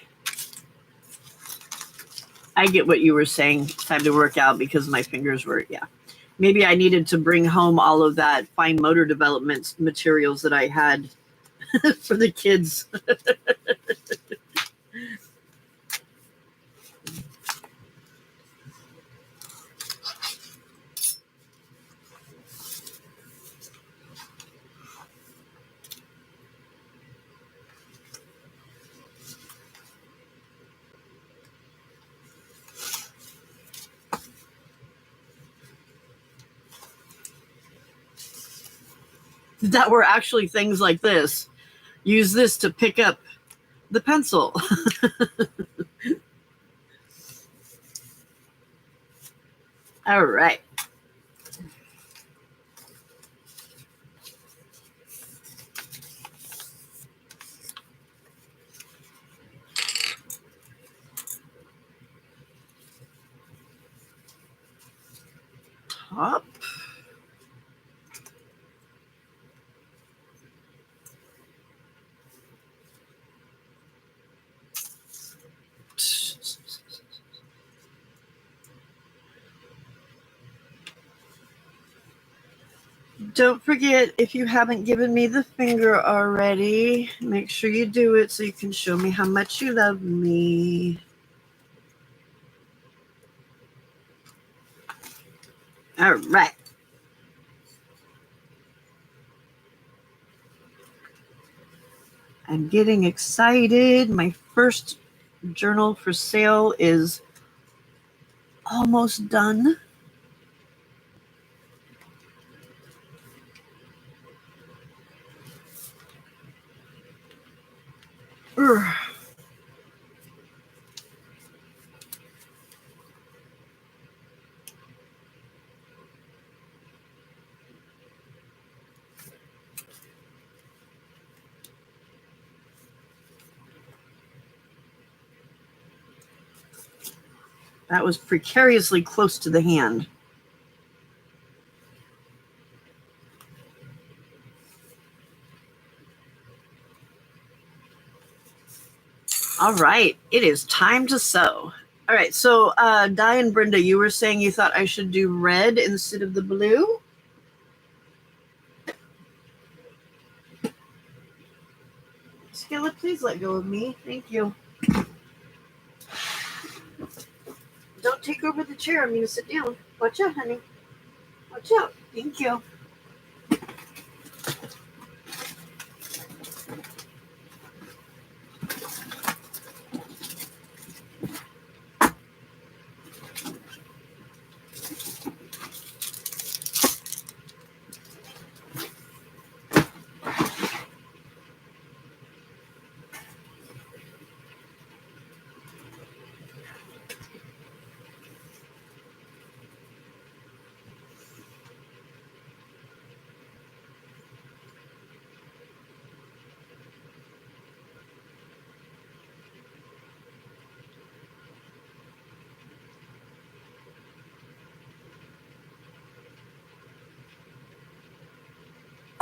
I get what you were saying. Time to work out because my fingers were, yeah. Maybe I needed to bring home all of that fine motor development materials that I had for the kids. That were actually things like this. Use this to pick up the pencil. All right. Top. Don't forget, if you haven't given me the finger already, make sure you do it so you can show me how much you love me. All right. I'm getting excited. My first journal for sale is almost done. Urgh. That was precariously close to the hand. All right, it is time to sew. All right, so Di and Brenda, you were saying you thought I should do red instead of the blue? Skillet, please let go of me. Thank you. Don't take over the chair. I'm going to sit down. Watch out, honey. Watch out. Thank you.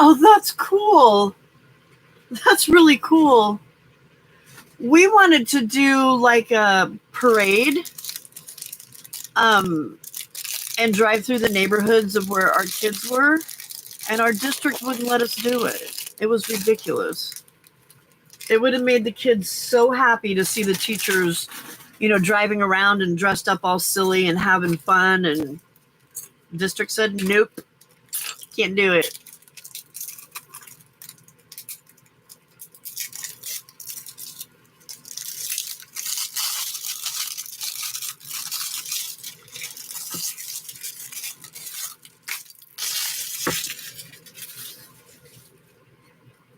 Oh, that's cool. That's really cool. We wanted to do like a parade and drive through the neighborhoods of where our kids were, and our district wouldn't let us do it. It was ridiculous. It would have made the kids so happy to see the teachers, driving around and dressed up all silly and having fun, and the district said, nope, can't do it.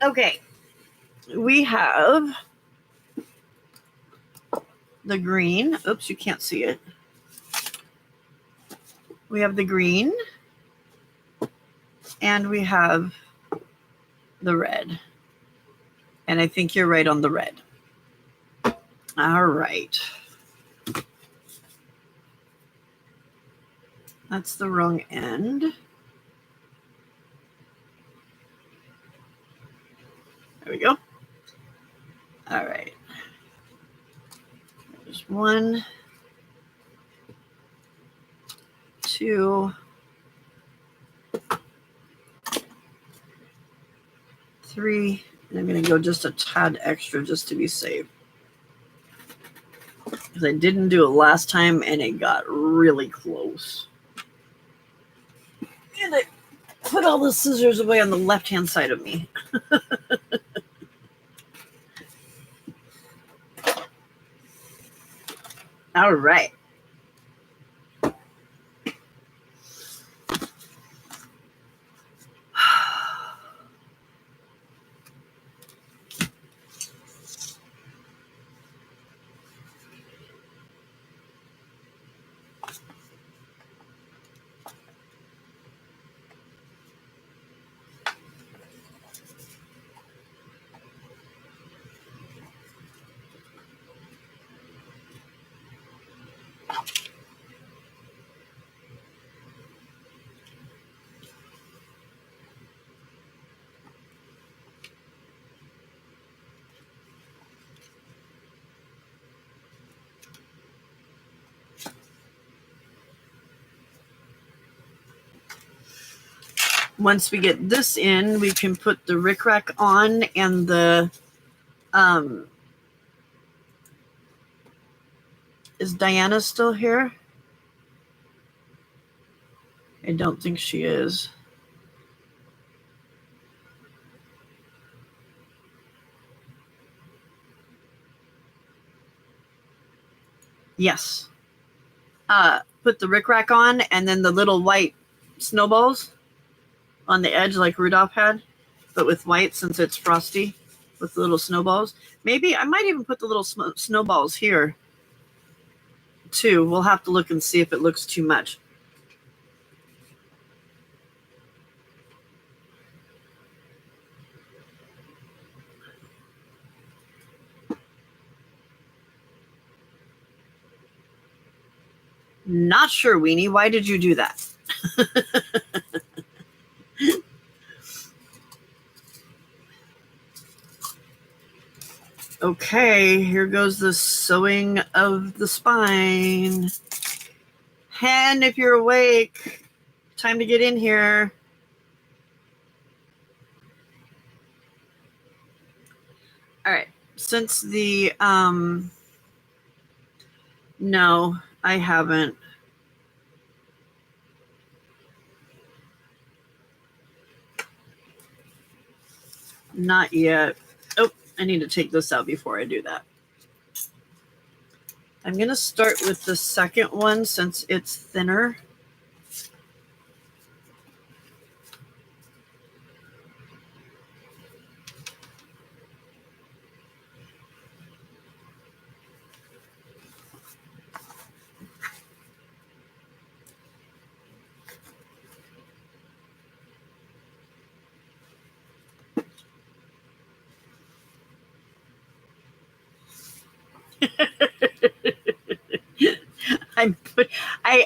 Okay, we have the green. Oops, you can't see it. We have the green, and we have the red. And I think you're right on the red. All right. That's the wrong end. There we go. All right. There's 1, 2, 3, and I'm going to go just a tad extra just to be safe. Because I didn't do it last time and it got really close. And I put all the scissors away on the left-hand side of me. All right. once we get this in, we can put the rickrack on and the is Diana still here? I don't think she is. Yes. Put the rickrack on and then the little white snowballs on the edge like Rudolph had, but with white since it's Frosty with the little snowballs. Maybe I might even put the little snowballs here too. We'll have to look and see if it looks too much. Not sure, Weenie. Why did you do that? Okay, here goes the sewing of the spine. Hen, if you're awake, time to get in here. All right, since the, no, I haven't. Not yet. Oh, I need to take this out before I do that. I'm going to start with the second one since it's thinner.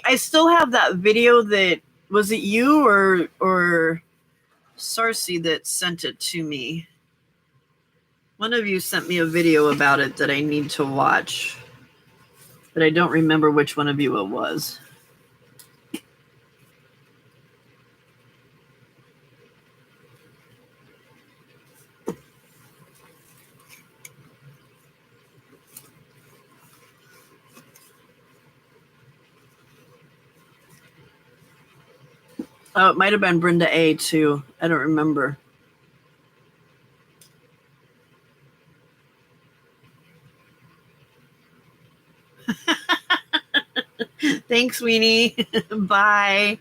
I still have that video that, was it you or Sarcy that sent it to me? One of you sent me a video about it that I need to watch, but I don't remember which one of you it was. Oh, it might have been Brenda A too. I don't remember. Thanks, Weenie. Bye.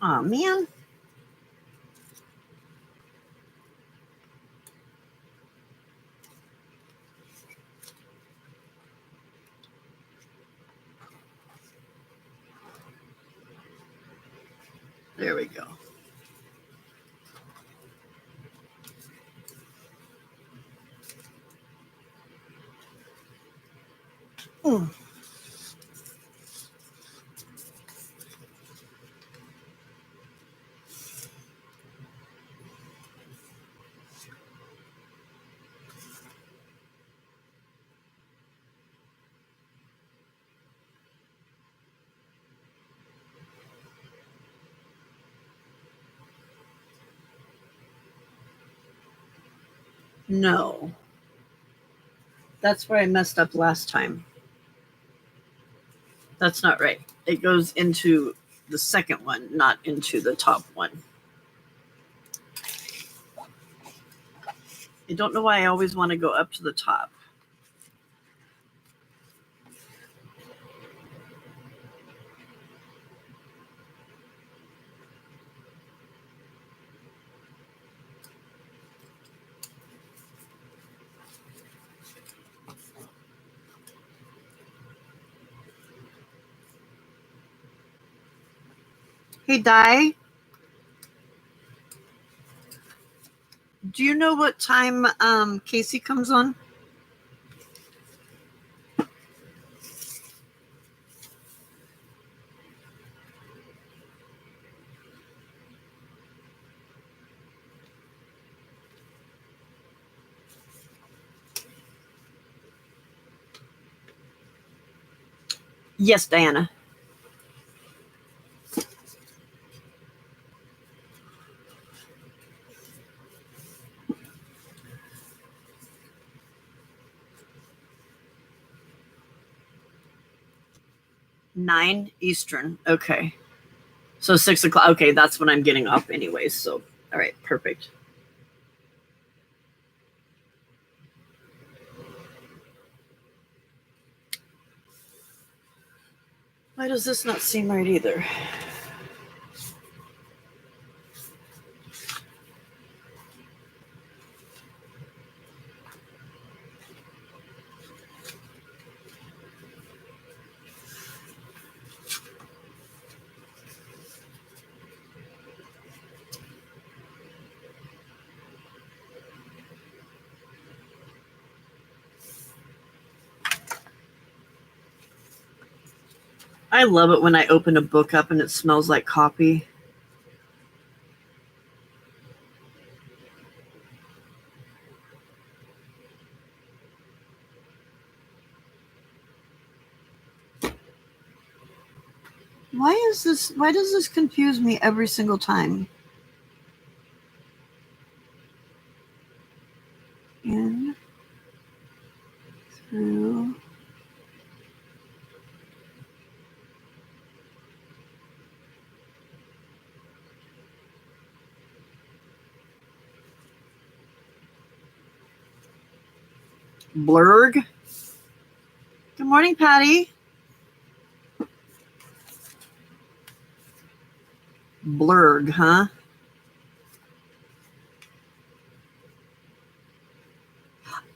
Oh, man. There we go. Mm. No. That's where I messed up last time. That's not right. It goes into the second one, not into the top one. I don't know why I always want to go up to the top. Hey, Di. Do you know what time Casey comes on? Yes, Diana. Nine Eastern. Okay. So 6 o'clock. Okay, that's when I'm getting up anyways. So, all right, perfect. Why does this not seem right either? I love it when I open a book up and it smells like coffee. Why does this confuse me every single time? In, through, blurg. Good morning, Patty. Blurg, huh?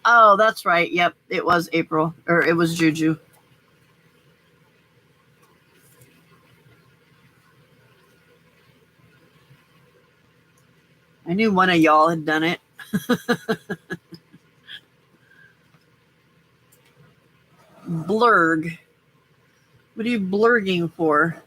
Oh, that's right. Yep, it was April, or it was Juju. I knew one of y'all had done it. Blurg. What are you blurging for?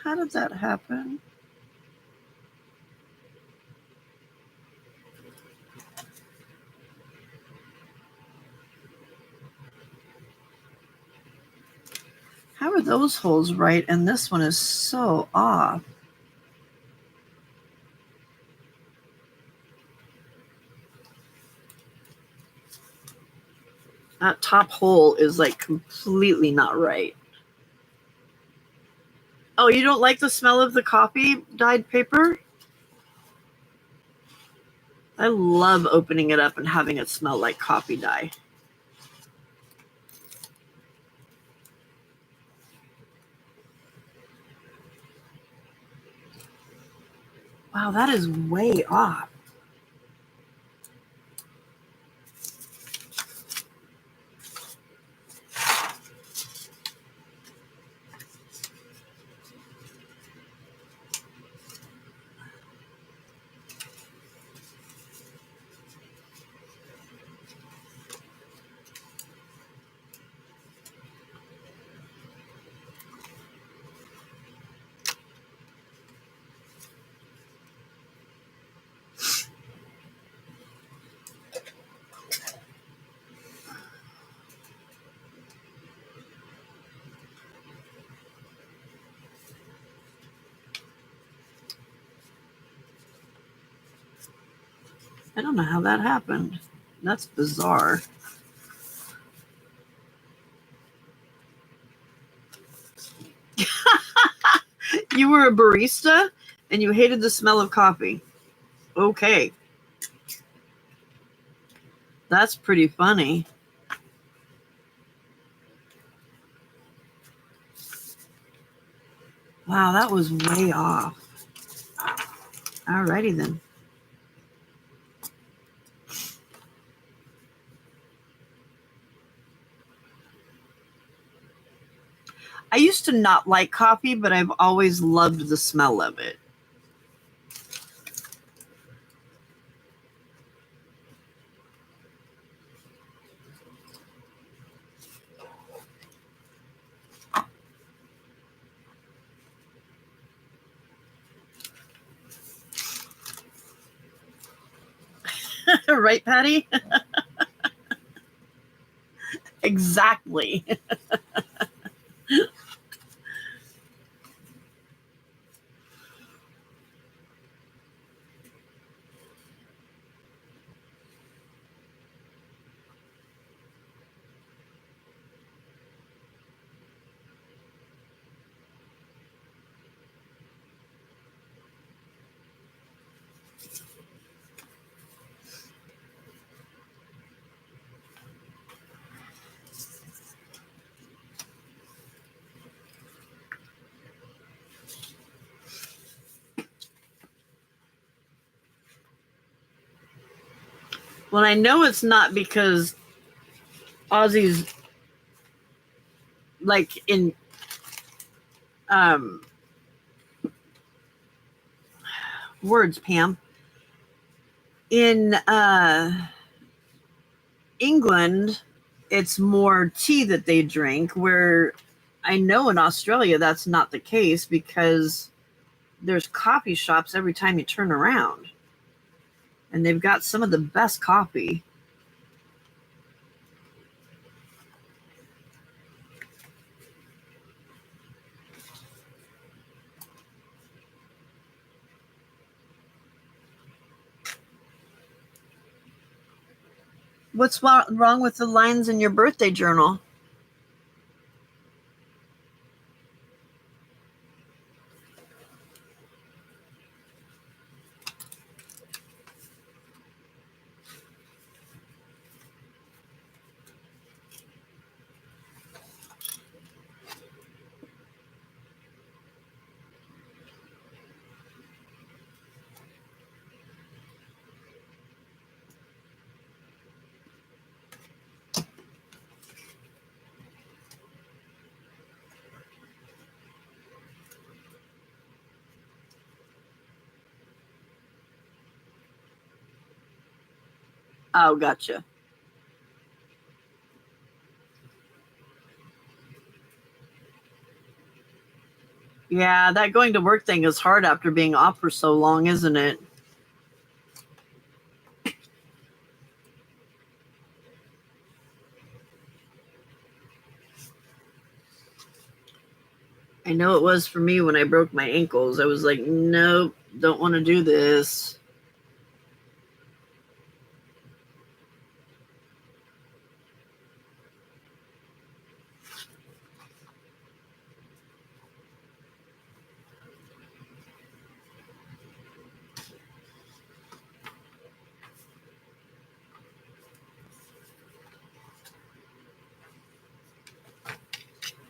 How did that happen? How are those holes right and this one is so off? That top hole is like completely not right. Oh, you don't like the smell of the coffee dyed paper? I love opening it up and having it smell like coffee dye. Wow, that is way off. I don't know how that happened. That's bizarre. You were a barista and you hated the smell of coffee. Okay. That's pretty funny. Wow, that was way off. Alrighty then. I used to not like coffee, but I've always loved the smell of it. Right, Patty? Exactly. Well, I know it's not because Aussie's like in words, Pam. In England, it's more tea that they drink, where I know in Australia that's not the case because there's coffee shops every time you turn around. And they've got some of the best coffee. What's wrong with the lines in your birthday journal? Oh, gotcha. Yeah, that going to work thing is hard after being off for so long, isn't it? I know it was for me when I broke my ankles. I was like, nope, don't want to do this.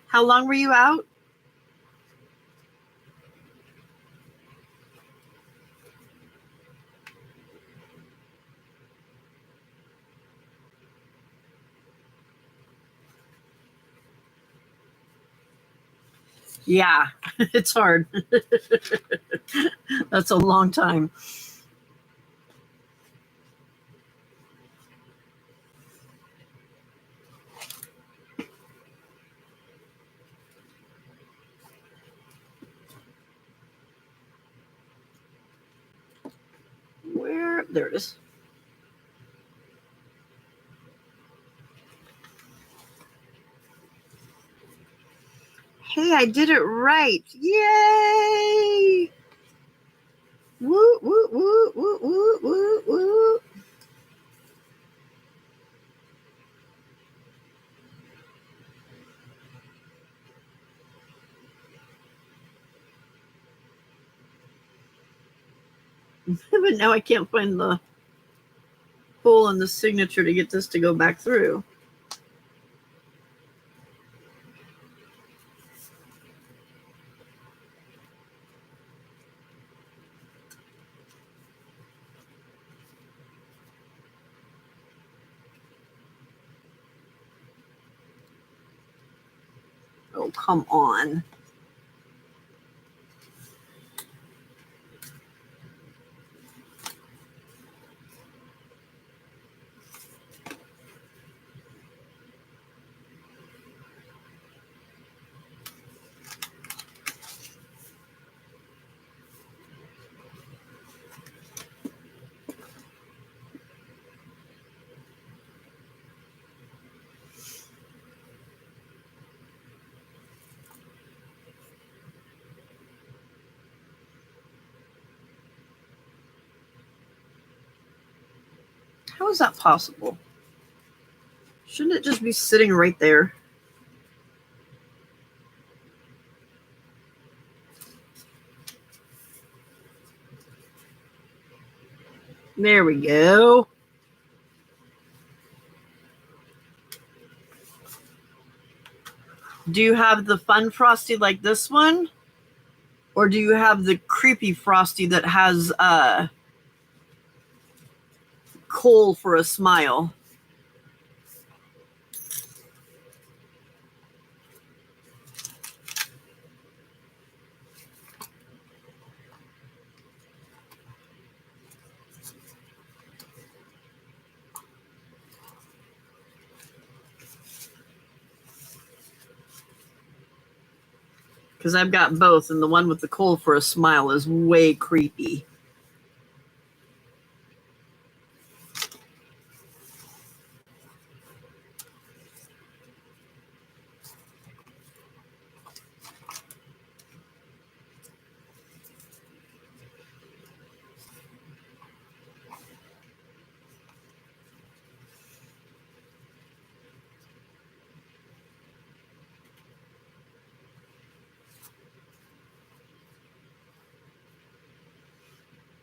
How long were you out? Yeah, it's hard. That's a long time. Where? There it is. Hey, I did it right. Yay! Woo, woo, woo, woo, woo, woo, woo. But now I can't find the pull in the signature to get this to go back through. Oh, come on. How is that possible? Shouldn't it just be sitting right there? There we go. Do you have the fun Frosty like this one? Or do you have the creepy Frosty that has coal for a smile? Because I've got both, and the one with the coal for a smile is way creepy.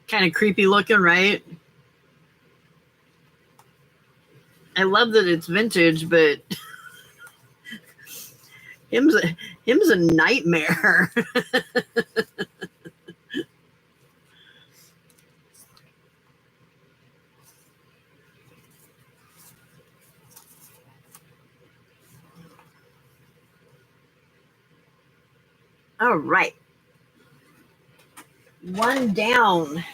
Kind of creepy looking, right? I love that it's vintage, but him's a nightmare. All right. One down.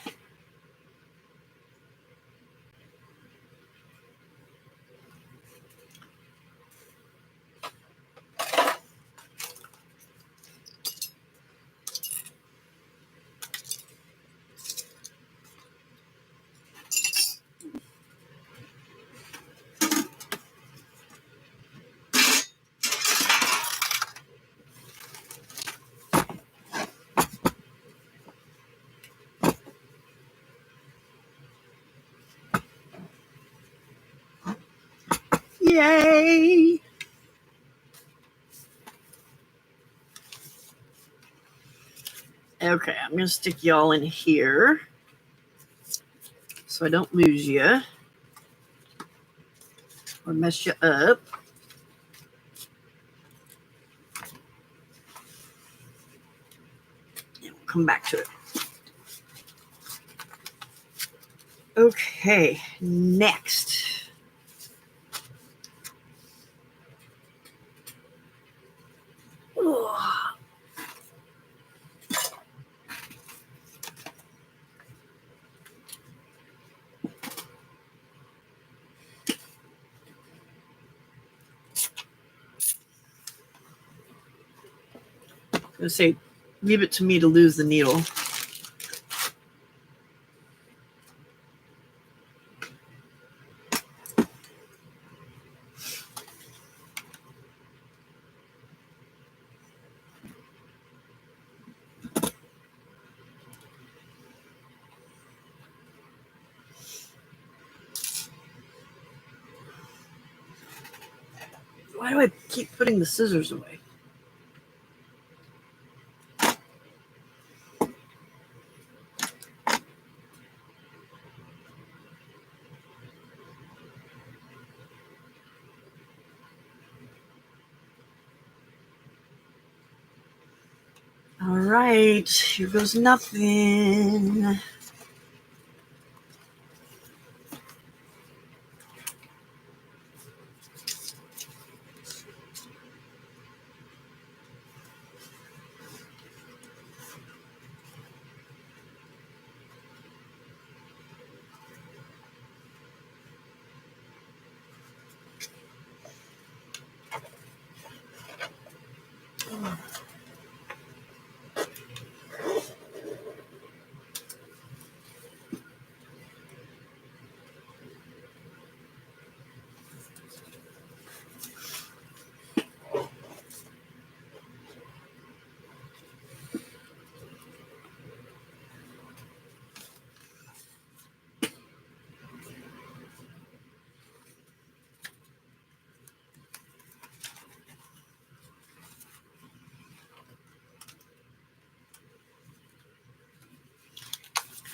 Yay! Okay, I'm going to stick y'all in here so I don't lose you or mess you up. And we'll come back to it. Okay, next. Ugh. I'm going to say, leave it to me to lose the needle. Why do I keep putting the scissors away? All right, here goes nothing.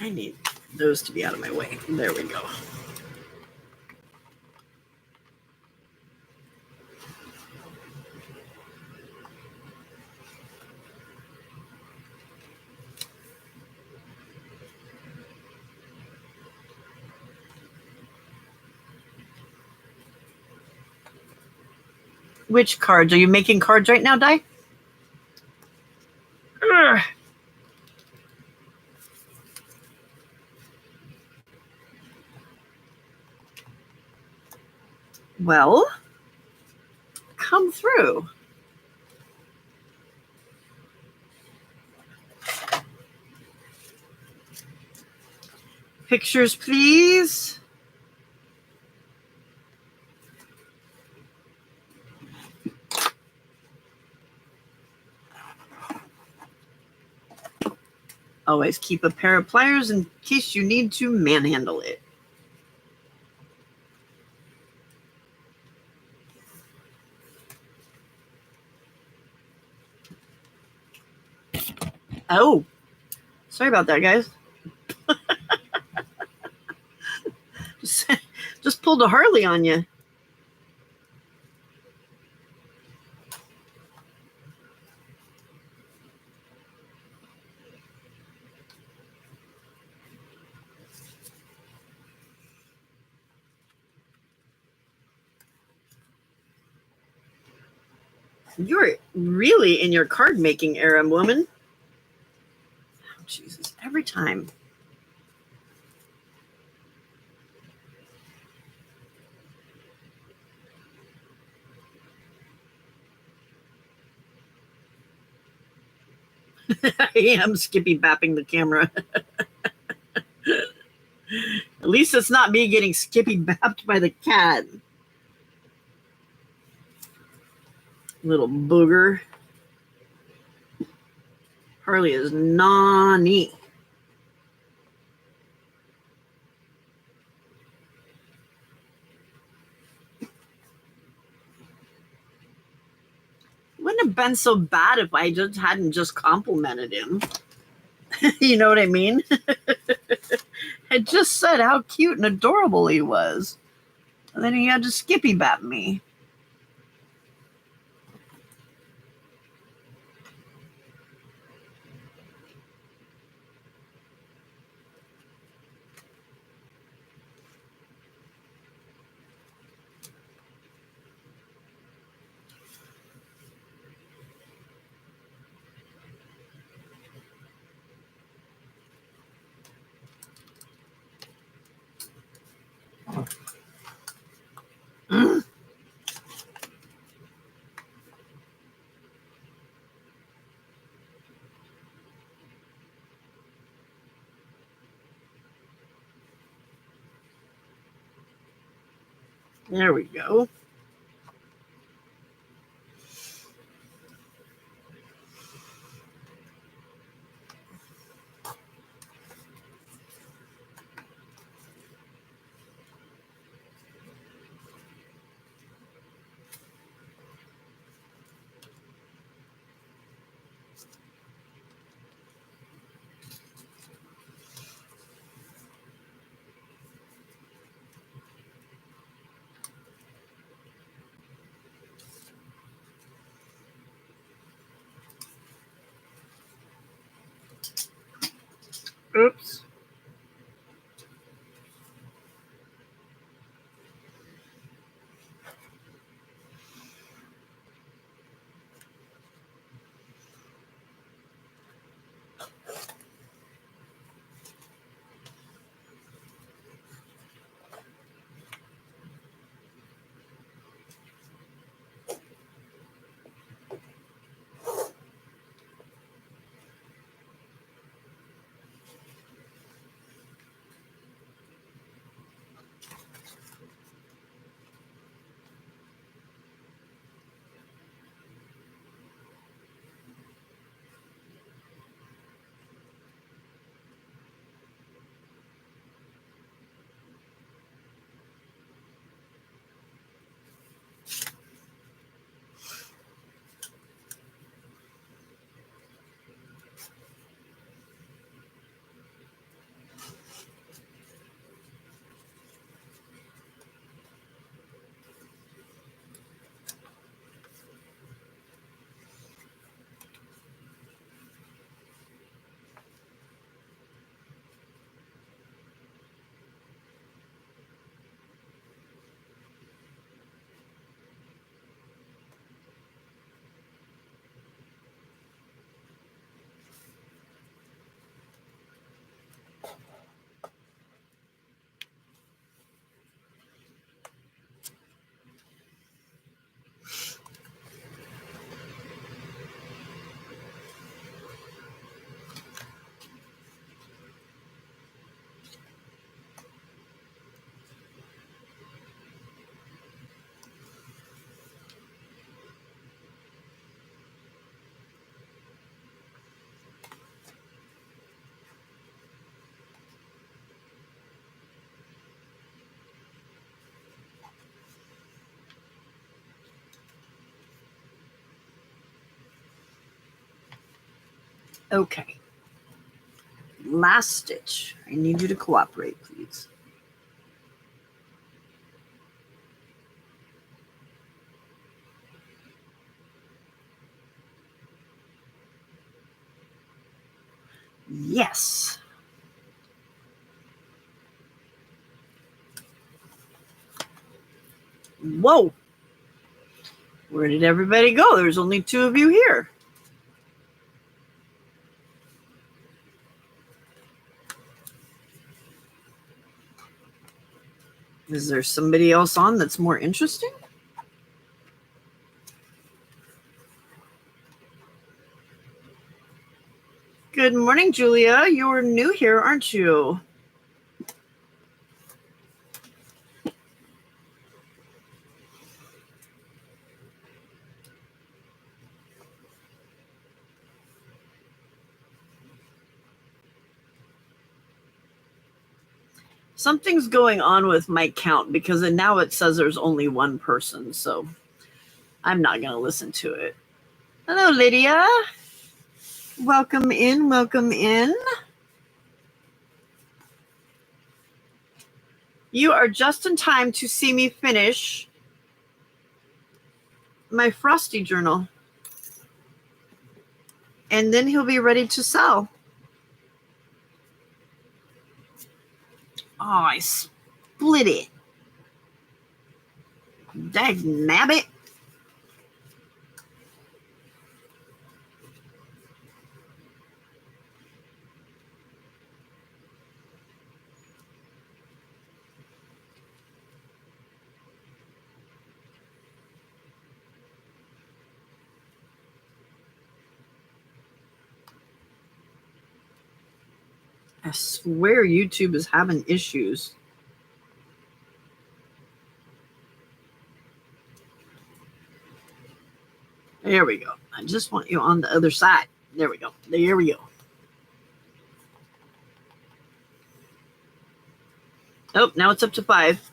I need those to be out of my way. There we go. Which cards? Are you making cards right now, Di? Ugh. Well, come through. Pictures, please. Always keep a pair of pliers in case you need to manhandle it. Oh, sorry about that, guys. Just pulled a Harley on you. You're really in your card making era, woman. Oh, Jesus, every time. I am Skippy bapping the camera. At least it's not me getting Skippy bapped by the cat. Little booger. Harley is nani. Wouldn't have been so bad if I just hadn't just complimented him. You know what I mean? I just said how cute and adorable he was. And then he had to Skippy bap me. Mm. There we go. Okay. Last stitch. I need you to cooperate, please. Yes. Whoa. Where did everybody go? There's only 2 of you here. Is there somebody else on that's more interesting? Good morning, Julia. You're new here, aren't you? Something's going on with my count because now it says there's only 1 person, so I'm not going to listen to it. Hello, Lydia. Welcome in, welcome in. You are just in time to see me finish my Frosty journal. And then he'll be ready to sell. Oh, I split it. Dag nabbit. I swear YouTube is having issues. There we go. I just want you on the other side. There we go. There we go. Oh, now it's up to 5.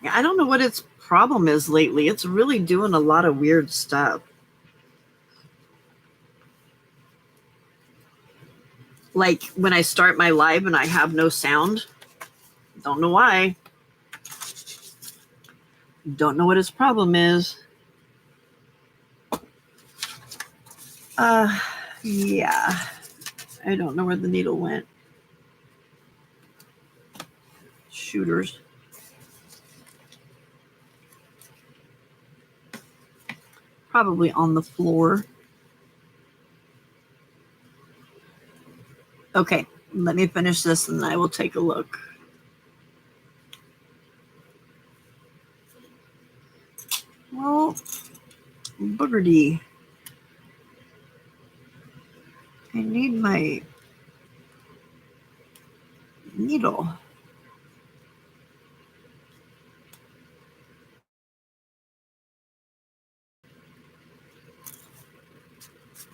Yeah, I don't know what its problem is lately. It's really doing a lot of weird stuff. Like when I start my live and I have no sound. Don't know why. Don't know what its problem is. Yeah. I don't know where the needle went. Shooters. Probably on the floor. Okay, let me finish this and I will take a look. Well, boogerty. I need my needle.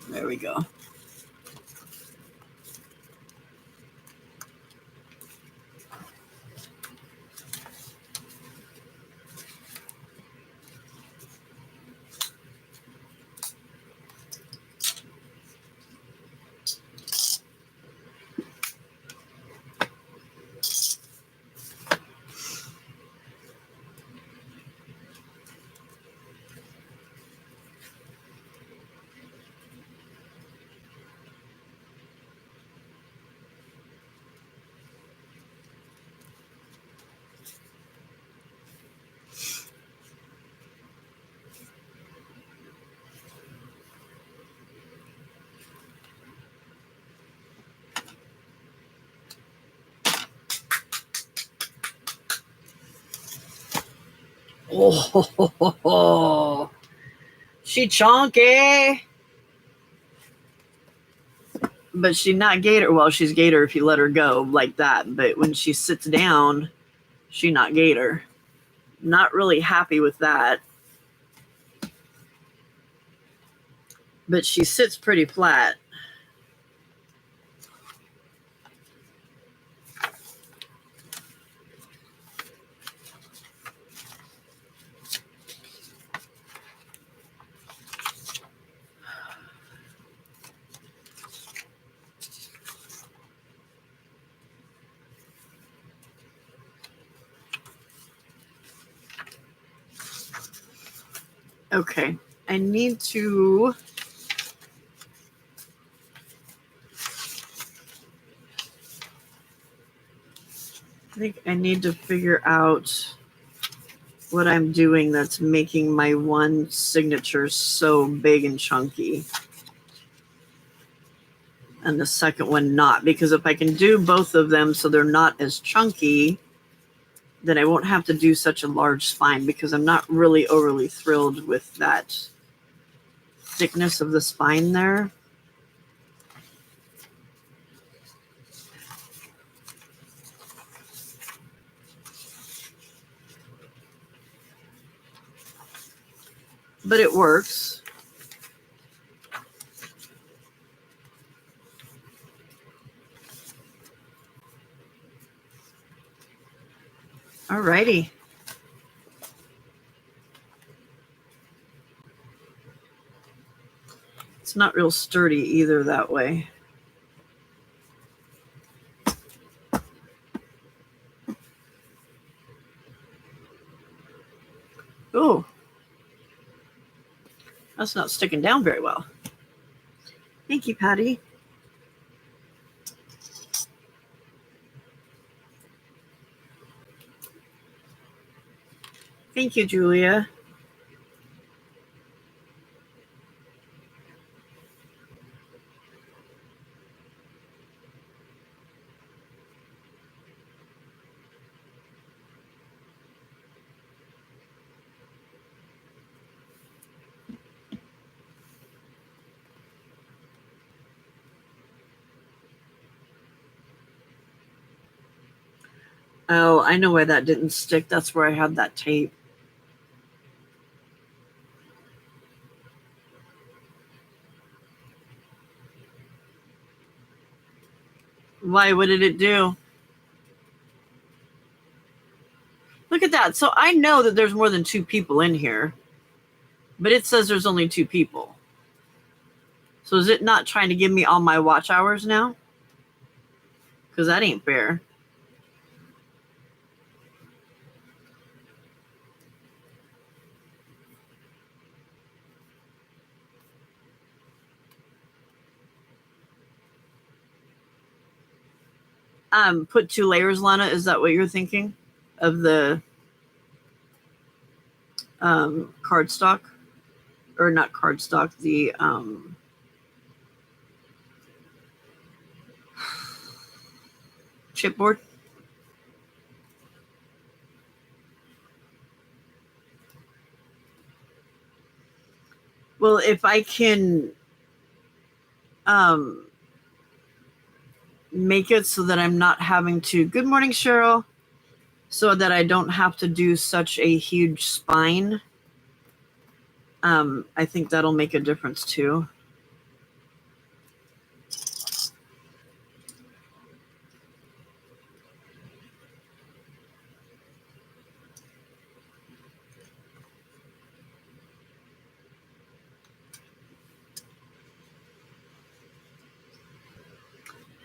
There we go. Oh, she chonky. But she's not gator. Well, she's gator if you let her go like that. But when she sits down, she not gator. Not really happy with that. But she sits pretty flat. Okay, I need to... I think I need to figure out what I'm doing that's making my one signature so big and chunky. And the second one not. Because if I can do both of them so they're not as chunky, then I won't have to do such a large spine, because I'm not really overly thrilled with that thickness of the spine there. But it works. Alrighty. It's not real sturdy either that way. Oh, that's not sticking down very well. Thank you, Patty. Thank you, Julia. Oh, I know why that didn't stick. That's where I had that tape. Why? What did it do? Look at that. So I know that there's more than 2 people in here, but it says there's only 2 people. So is it not trying to give me all my watch hours now? Because that ain't fair. Put 2 layers, Lana. Is that what you're thinking of the cardstock? Or not cardstock, the chipboard? Well, if I can make it so that I'm not having to... Good morning, Cheryl. So that I don't have to do such a huge spine. I think that'll make a difference too.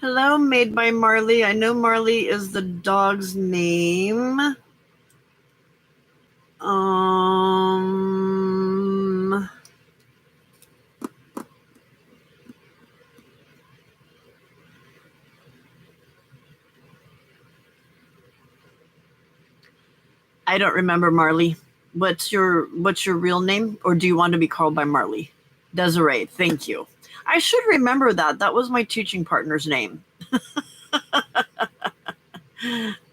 Hello, Made by Marley. I know Marley is the dog's name. I don't remember, Marley. What's your real name? Or do you want to be called by Marley? Desiree, thank you. I should remember that. That was my teaching partner's name.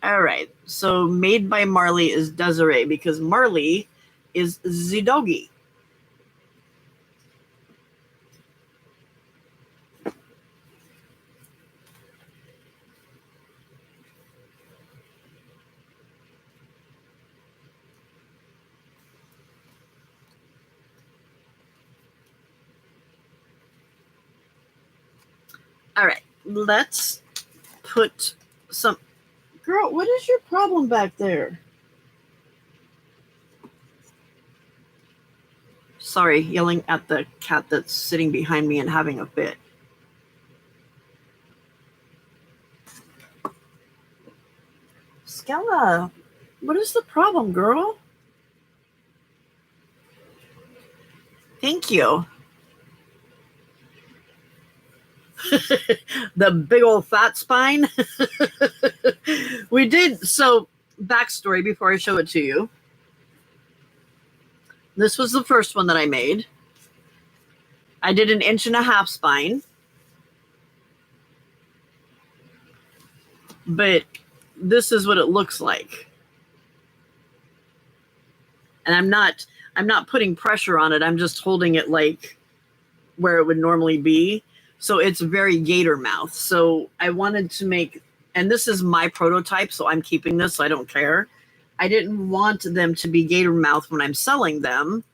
All right. So Made by Marley is Desiree because Marley is the doggy. All right, let's put some. Girl, what is your problem back there? Sorry, yelling at the cat that's sitting behind me and having a fit. Skella, what is the problem, girl? Thank you. The big old fat spine. We did, so backstory before I show it to you. This was the first one that I made. I did 1.5 inch spine. But this is what it looks like. And I'm not putting pressure on it. I'm just holding it like where it would normally be. So it's very gator mouth. So I wanted to make, and this is my prototype, so I'm keeping this, so I don't care. I didn't want them to be gator mouth when I'm selling them.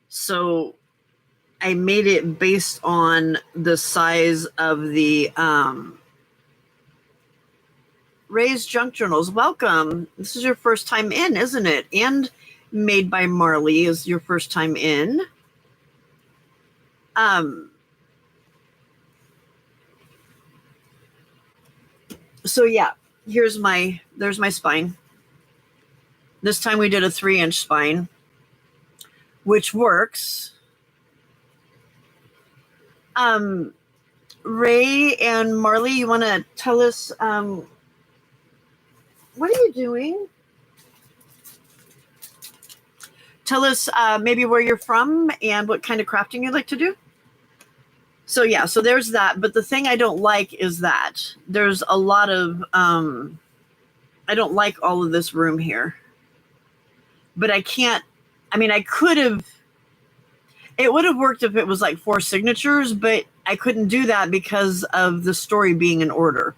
So I made it based on the size of the Raised Junk Journals. Welcome. This is your first time in, isn't it? And Made by Marley is your first time in. So yeah, there's my spine. This time we did a 3-inch spine, which works. Ray and Marley, you want to tell us, what are you doing? Tell us maybe where you're from and what kind of crafting you like to do. So yeah, so there's that. But the thing I don't like is that there's a lot of, I don't like all of this room here. But I can't, I mean, I could have, it would have worked if it was like 4 signatures, but I couldn't do that because of the story being in order.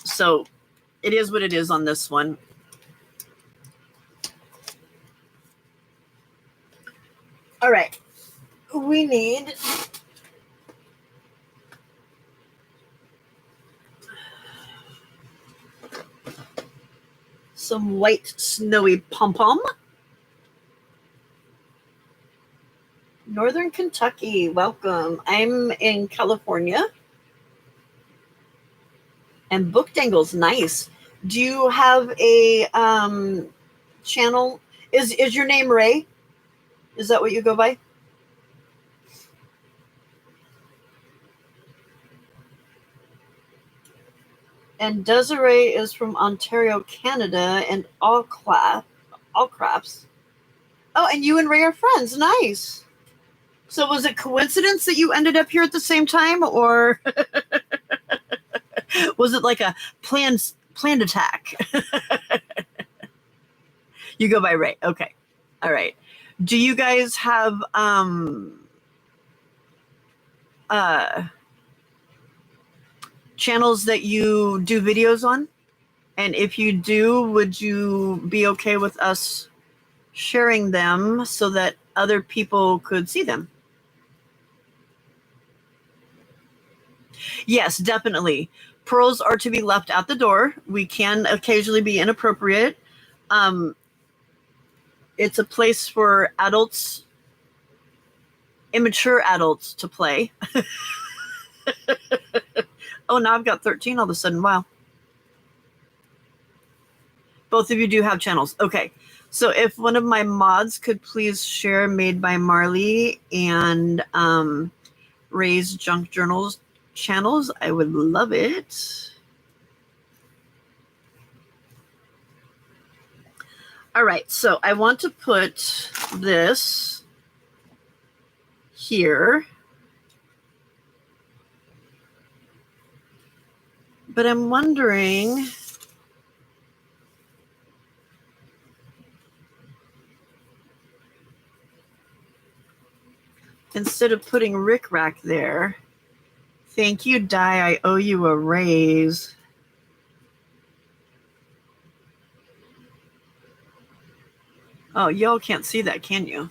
So it is what it is on this one. All right. We need some white snowy pom-pom. Northern Kentucky, welcome. I'm in California. And Book Dangle's nice. Do you have a channel? Is your name Ray? Is that what you go by? And Desiree is from Ontario, Canada, and all crafts. Oh, and you and Ray are friends. Nice. So was it coincidence that you ended up here at the same time, or was it like a planned attack? You go by Ray. Okay. All right. Do you guys have channels that you do videos on? And if you do, would you be okay with us sharing them so that other people could see them? Yes, definitely. Pearls are to be left at the door. We can occasionally be inappropriate. It's a place for adults, immature adults, to play. Oh, now I've got 13 all of a sudden. Wow. Both of you do have channels. Okay. So if one of my mods could please share Made by Marley and Ray's Junk Journals channels, I would love it. All right. So I want to put this here. But I'm wondering, instead of putting Rick Rack there, thank you, Di, I owe you a raise. Oh, y'all can't see that, can you?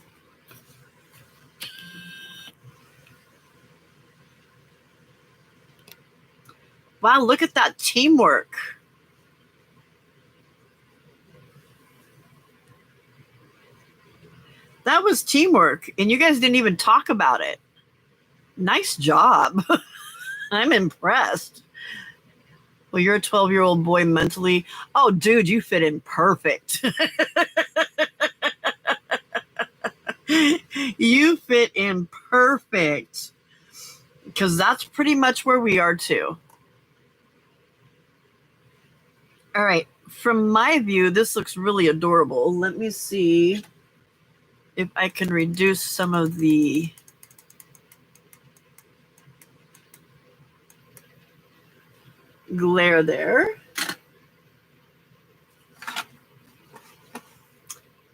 Wow, look at that teamwork. That was teamwork, and you guys didn't even talk about it. Nice job. I'm impressed. Well, you're a 12-year-old boy mentally. Oh, dude, you fit in perfect. You fit in perfect. Because that's pretty much where we are, too. All right. From my view, this looks really adorable. Let me see if I can reduce some of the glare there.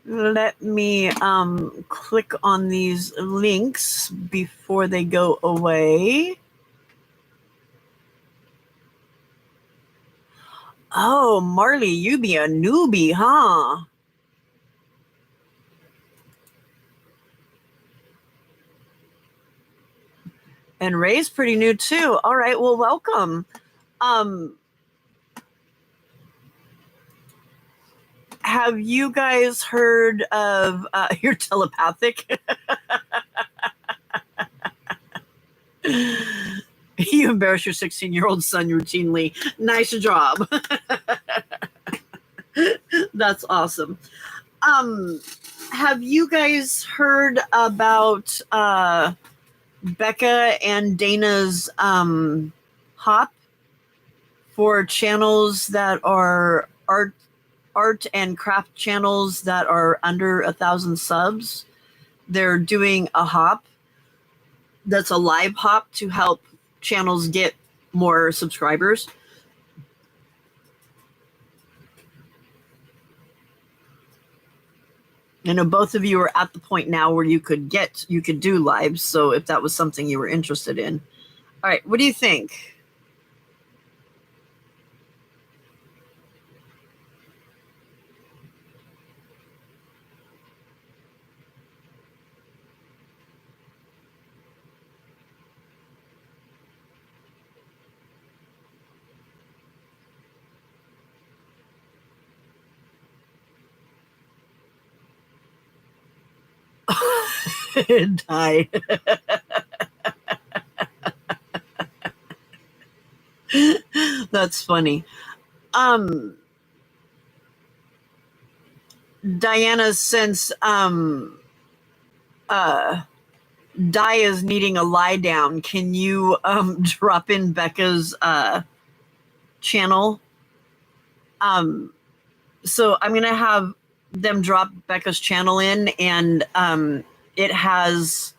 Let me click on these links before they go away. Oh, Marley, you be a newbie, huh? And Ray's pretty new too. All right, well, welcome. Have you guys heard of you're telepathic? You embarrass your 16-year-old son routinely. Nice job. That's awesome. Have you guys heard about Becca and Dana's hop for channels that are art and craft channels that are under 1,000 subs? They're doing a hop that's a live hop to help channels get more subscribers. I know both of you are at the point now where you could do lives. So if that was something you were interested in. All right, what do you think? Die. That's funny. Diana, since Di is needing a lie down, can you drop in Becca's channel? So I'm gonna have them drop Becca's channel in, and it has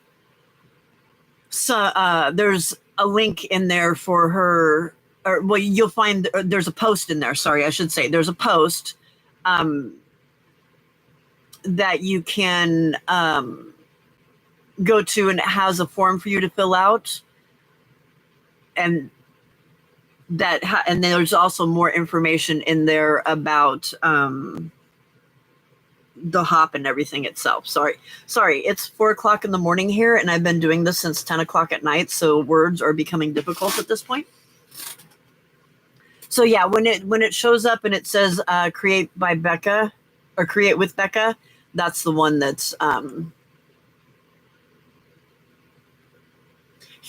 there's a link in there for her, or well, you'll find there's a post in there. Sorry, I should say there's a post that you can go to, and it has a form for you to fill out, and and there's also more information in there about the hop and everything itself. Sorry, it's 4 o'clock in the morning here, and I've been doing this since 10 o'clock at night, so words are becoming difficult at this point. So yeah, when it shows up and it says create by Becca or create with Becca, that's the one that's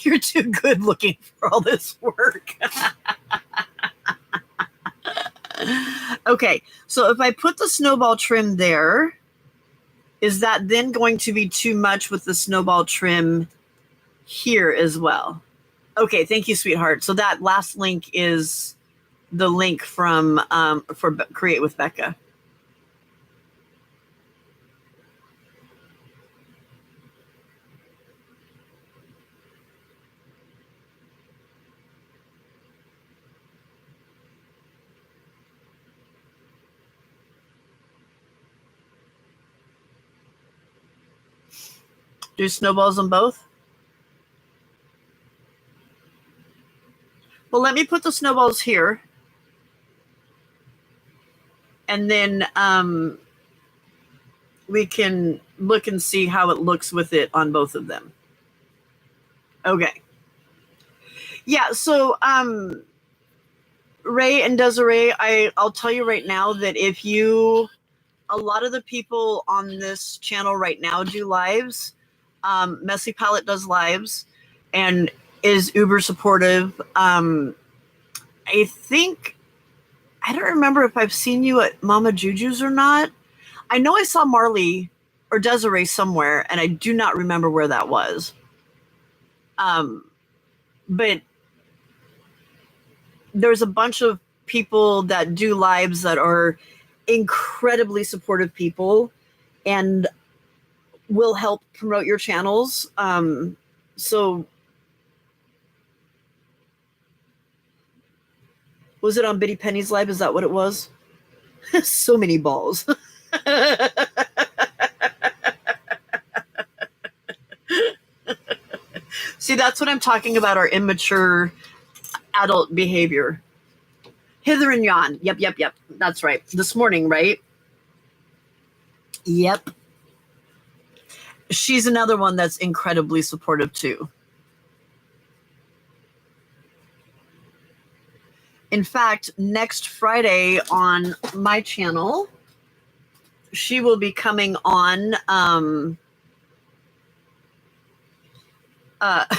you're too good looking for all this work. Okay, so if I put the snowball trim there, is that then going to be too much with the snowball trim here as well? Okay, thank you, sweetheart. So that last link is the link from for Create with Becca. Do snowballs on both? Well, let me put the snowballs here. And then we can look and see how it looks with it on both of them. Okay. Yeah, so Ray and Desiree, I'll tell you right now that a lot of the people on this channel right now do lives. Messy Palette does lives and is uber supportive. I don't remember if I've seen you at Mama Juju's or not. I know I saw Marley or Desiree somewhere, and I do not remember where that was. But there's a bunch of people that do lives that are incredibly supportive people and will help promote your channels. So was it on Biddy Penny's live? Is that what it was? So many balls. See, that's what I'm talking about, our immature adult behavior. Hither and yon. Yep. That's right. This morning, right? Yep. She's another one that's incredibly supportive too. In fact, next Friday on my channel, she will be coming on what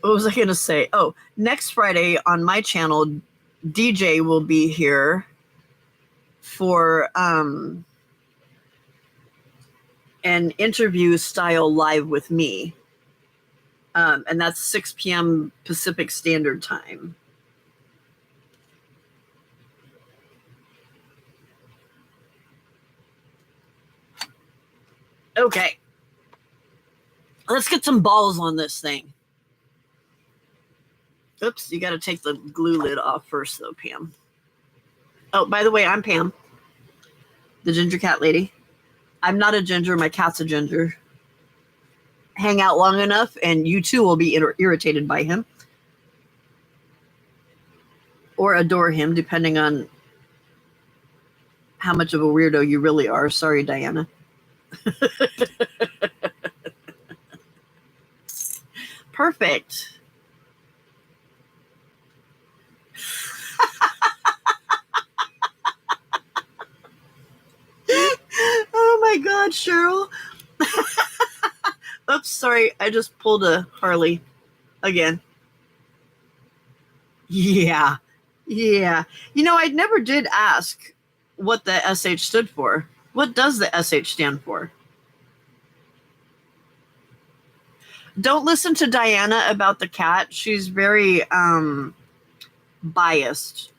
was I going to say? Oh, next Friday on my channel, DJ will be here for an interview style live with me. And that's 6 p.m. Pacific Standard Time. Okay. Let's get some balls on this thing. Oops, you got to take the glue lid off first, though, Pam. Oh, by the way, I'm Pam, the ginger cat lady. I'm not a ginger. My cat's a ginger. Hang out long enough, and you too will be irritated by him. Or adore him, depending on how much of a weirdo you really are. Sorry, Diana. Perfect. Oh my God, Cheryl. Oops, sorry. I just pulled a Harley again. Yeah. You know, I never did ask what the SH stood for. What does the SH stand for? Don't listen to Diana about the cat. She's very biased.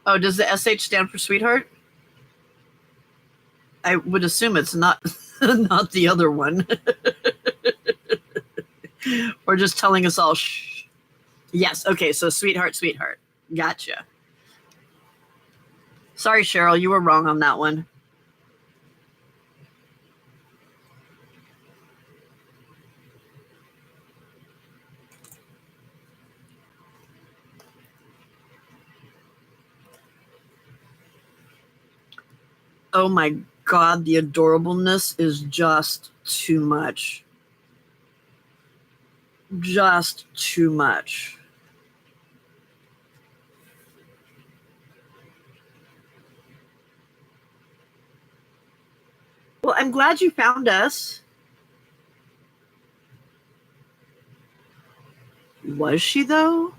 Oh, does the SH stand for sweetheart? I would assume it's not not the other one. Or just telling us all shh. Yes, okay, so sweetheart. Gotcha. Sorry, Cheryl, you were wrong on that one. Oh my God, the adorableness is just too much. Just too much. Well, I'm glad you found us. Was she, though?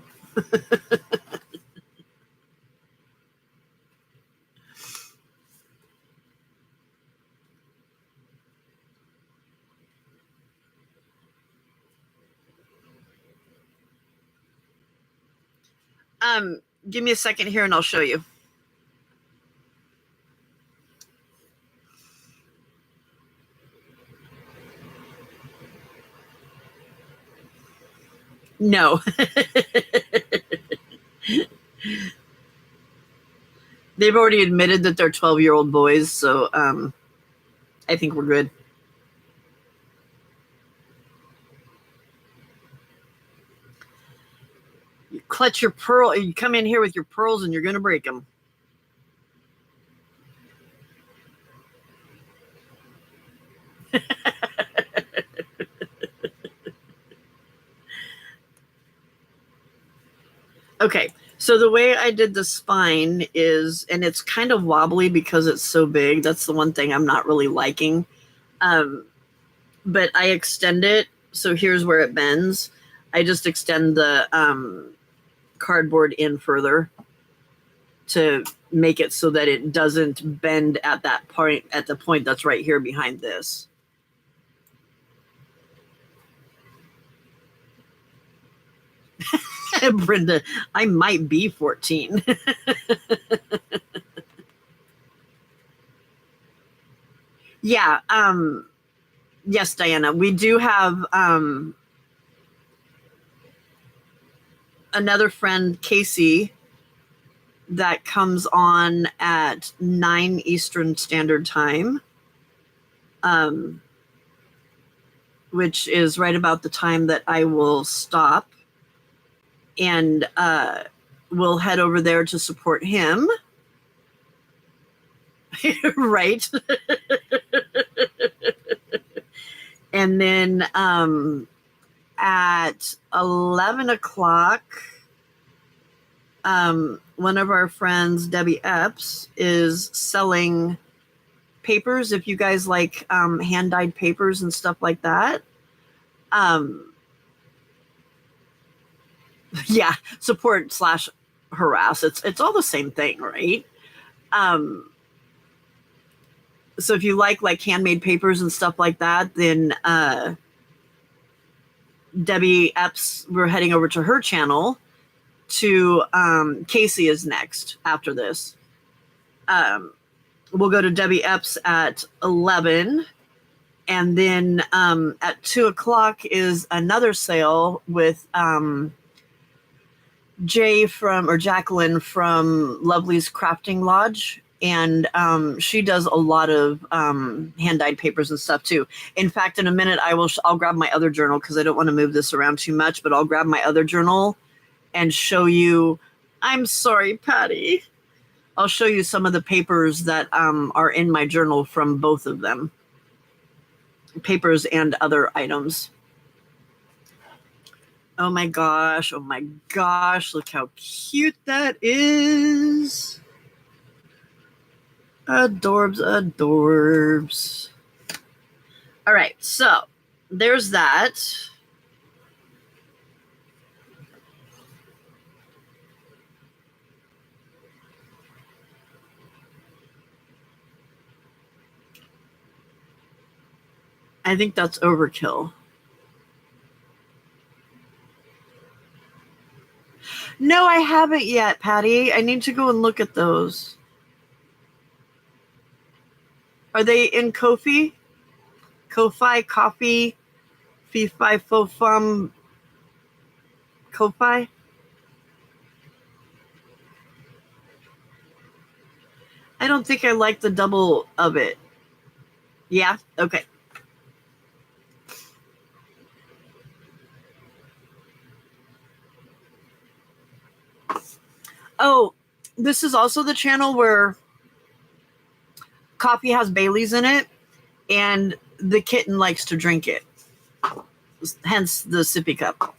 Give me a second here and I'll show you. No. They've already admitted that they're 12-year-old boys, so I think we're good. clutch your pearl. You come in here with your pearls and you're going to break them. Okay, so the way I did the spine is, and it's kind of wobbly because it's so big. That's the one thing I'm not really liking. But I extend it. So here's where it bends. I just extend the cardboard in further to make it so that it doesn't bend at that point, at the point that's right here behind this. Brenda, I might be 14. Yeah. Yes, Diana, we do have another friend, Casey, that comes on at 9 Eastern Standard Time, which is right about the time that I will stop. And we'll head over there to support him. Right. And then at 11 o'clock, one of our friends, Debbie Epps, is selling papers. If you guys like hand-dyed papers and stuff like that. Yeah, support / harass. It's all the same thing, right? So if you like handmade papers and stuff like that, then Debbie Epps, we're heading over to her channel. To Casey is next after this. We'll go to Debbie Epps at 11. And then at 2 o'clock is another sale with Jacqueline from Lovely's Crafting Lodge. And she does a lot of hand-dyed papers and stuff too. In fact, in a minute, I'll grab my other journal because I don't want to move this around too much, but I'll grab my other journal and show you. I'm sorry, Patty. I'll show you some of the papers that are in my journal from both of them. Papers and other items. Oh my gosh, look how cute that is. Adorbs. All right, so there's that. I think that's overkill. No, I haven't yet, Patty. I need to go and look at those. Are they in Ko-fi? Ko-fi, coffee, fee-fi, fo-fum, Ko-fi? I don't think I like the double of it. Yeah? Okay. Oh, this is also the channel where coffee has Bailey's in it, and the kitten likes to drink it. Hence the sippy cup.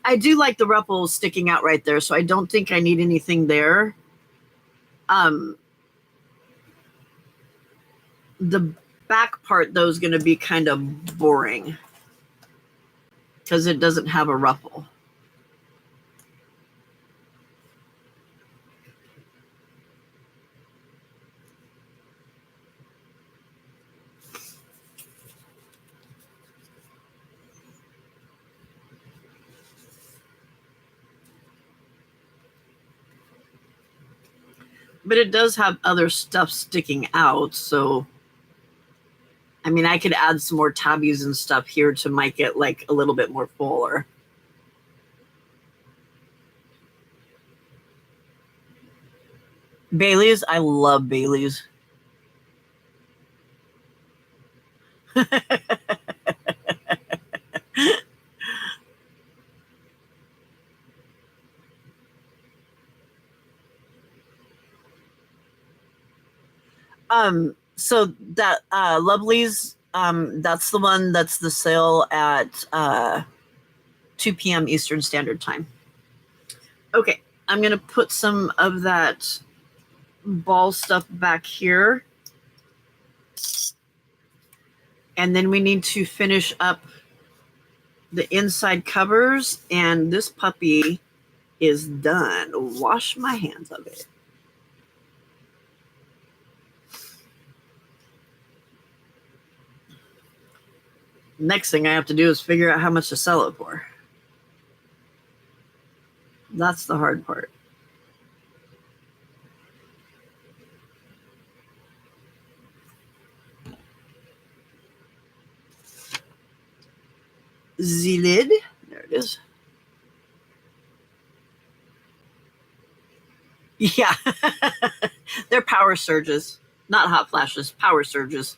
I do like the ruffles sticking out right there, so I don't think I need anything there. The back part, though, is going to be kind of boring because it doesn't have a ruffle. But it does have other stuff sticking out, so I mean, I could add some more tabbies and stuff here to make it like a little bit more fuller. Bailey's, I love Bailey's. So that Lovely's, that's the one that's the sale at 2 p.m. Eastern Standard Time. Okay, I'm gonna put some of that ball stuff back here. And then we need to finish up the inside covers, and this puppy is done. Wash my hands of it. Next thing I have to do is figure out how much to sell it for. That's the hard part. The lid. There it is. Yeah. They're power surges. Not hot flashes, power surges.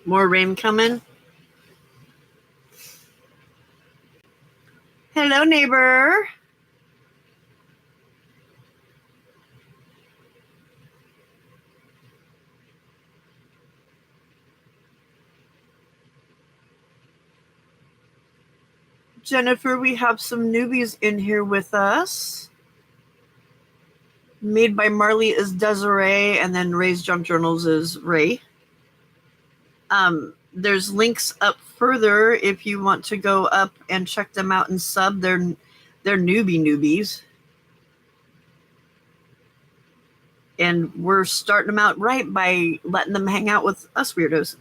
More rain coming. Hello, neighbor. Jennifer, we have some newbies in here with us. Made by Marley is Desiree, and then Ray's Junk Journals is Ray. There's links up further if you want to go up and check them out and sub. They're newbies. And we're starting them out right by letting them hang out with us weirdos.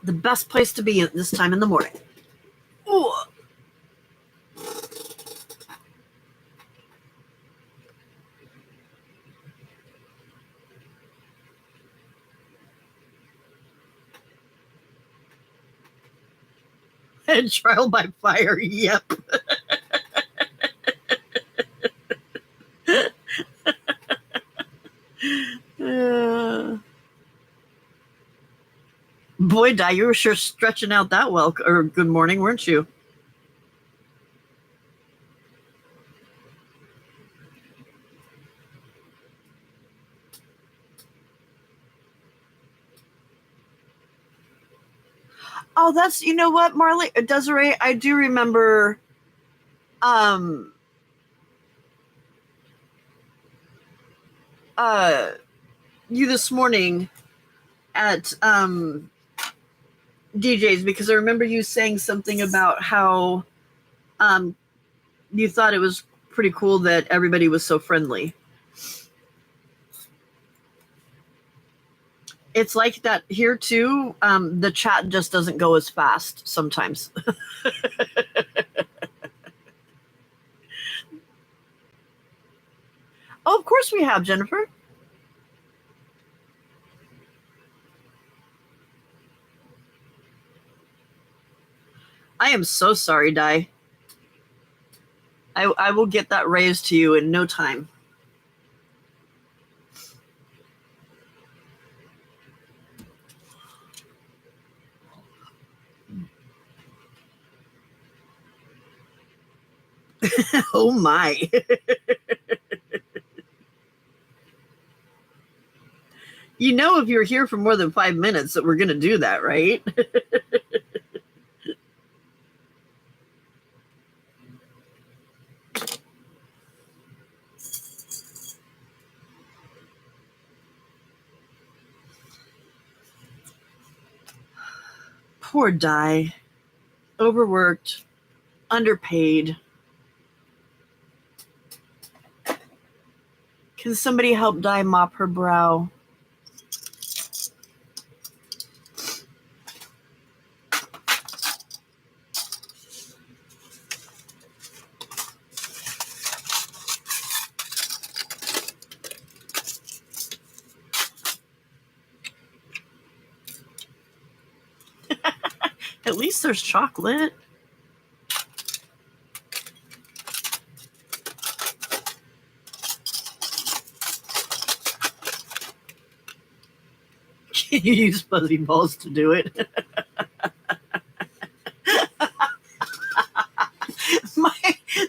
The best place to be at this time in the morning. Ooh. And trial by fire, yep. Boy, Di, you were sure stretching out that well, or good morning, weren't you? Oh, that's, you know what, Marley, Desiree, I do remember you this morning at DJ's, because I remember you saying something about how you thought it was pretty cool that everybody was so friendly. It's like that here too. The chat just doesn't go as fast sometimes. Oh, of course we have, Jennifer. I am so sorry, Di. I will get that raised to you in no time. Oh my. You know, if you're here for more than 5 minutes that we're going to do that, right? Poor Di. Overworked, underpaid. Can somebody help Di mop her brow? At least there's chocolate. You use fuzzy balls to do it.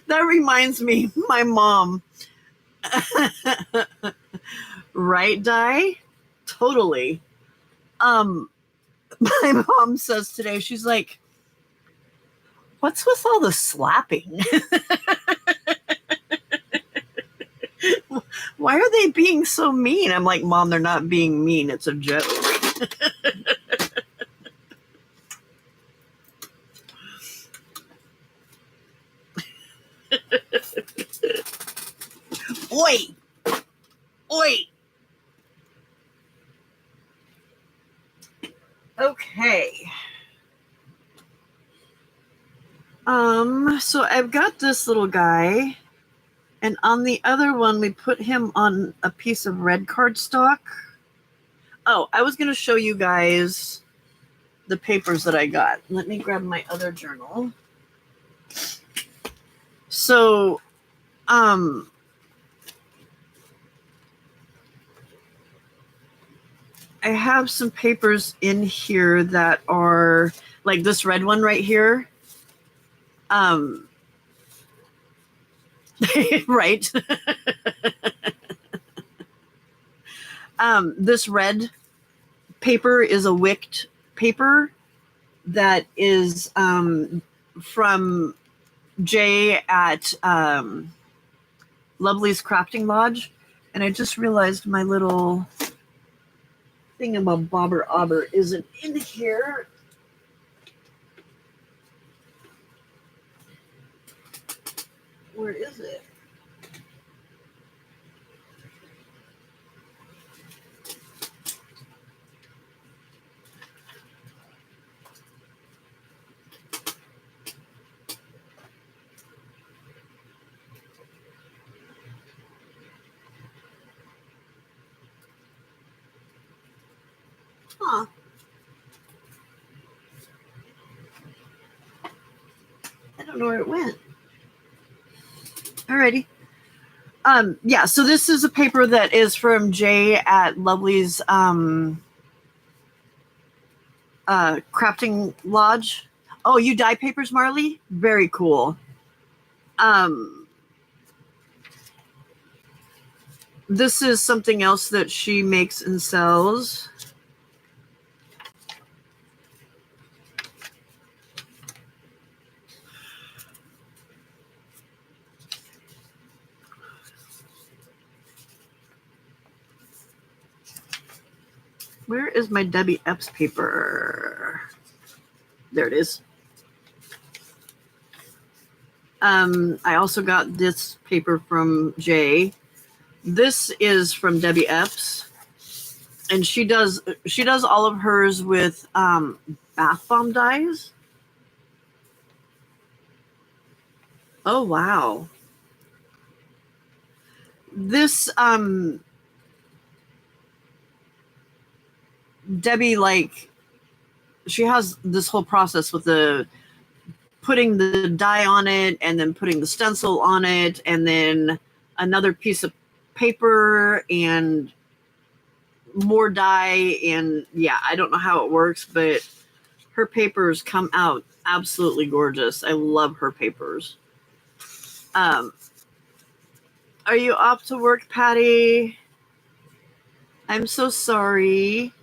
That reminds me, my mom. Right, Di? Totally. My mom says today, she's like, what's with all the slapping? Why are they being so mean? I'm like, Mom, they're not being mean. It's a joke. Oi! Oi! Okay. So I've got this little guy, and on the other one, we put him on a piece of red cardstock. Oh, I was going to show you guys the papers that I got. Let me grab my other journal. So, I have some papers in here that are like this red one right here. Right. This red paper is a wicked paper that is from Jay at Lovely's Crafting Lodge. And I just realized my little thingamabobber isn't in here. Where is it? Huh. I don't know where it went. Alrighty. Yeah, so this is a paper that is from Jay at Lovely's Crafting Lodge. Oh, you dye papers, Marley? Very cool. This is something else that she makes and sells. Where is my Debbie Epps paper? There it is. I also got this paper from Jay. This is from Debbie Epps, and she does all of hers with bath bomb dyes. Oh wow. This Debbie, like, she has this whole process with the putting the dye on it and then putting the stencil on it and then another piece of paper and more dye, and yeah, I don't know how it works, but her papers come out absolutely gorgeous. I love her papers. Are you off to work, Patty? I'm so sorry.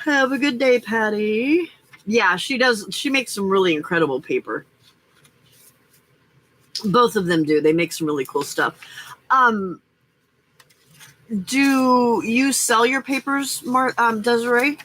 Have a good day, Patty. Yeah, she does. She makes some really incredible paper. Both of them do. They make some really cool stuff. Do you sell your papers, Desiree?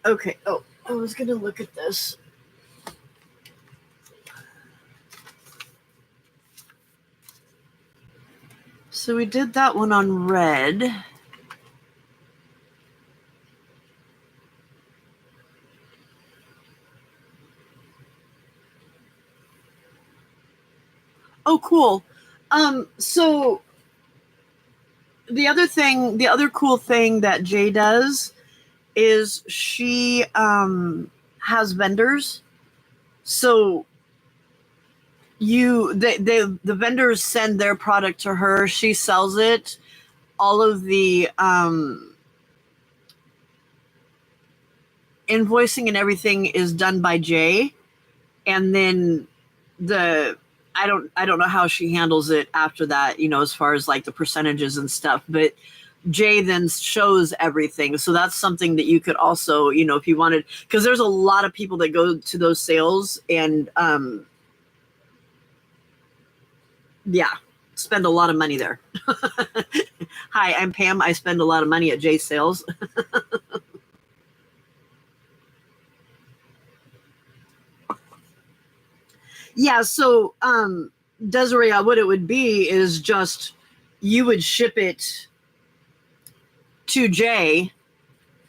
Okay. Oh, I was going to look at this. So we did that one on red. Oh, cool. So the other cool thing that Jay does is she has vendors. So the vendors send their product to her. She sells it. All of the invoicing and everything is done by Jay, and then I don't know how she handles it after that, as far as like the percentages and stuff, but Jay then shows everything. So that's something that you could also, if you wanted, because there's a lot of people that go to those sales and yeah, spend a lot of money there. Hi, I'm Pam. I spend a lot of money at Jay's sales. Yeah, so Desiree, what it would be is just you would ship it to Jay,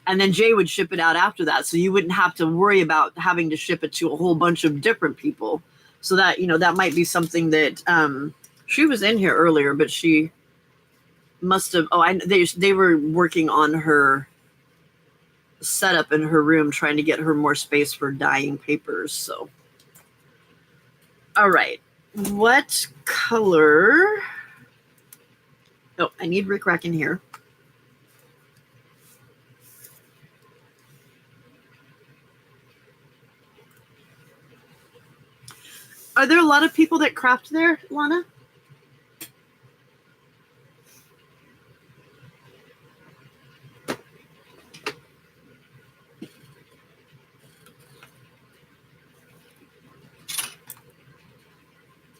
and then Jay would ship it out after that. So you wouldn't have to worry about having to ship it to a whole bunch of different people. So that, that might be something that she was in here earlier, but she must have. They were working on her setup in her room, trying to get her more space for dyeing papers. So, all right, what color? Oh, I need Rick Rack in here. Are there a lot of people that craft there, Lana?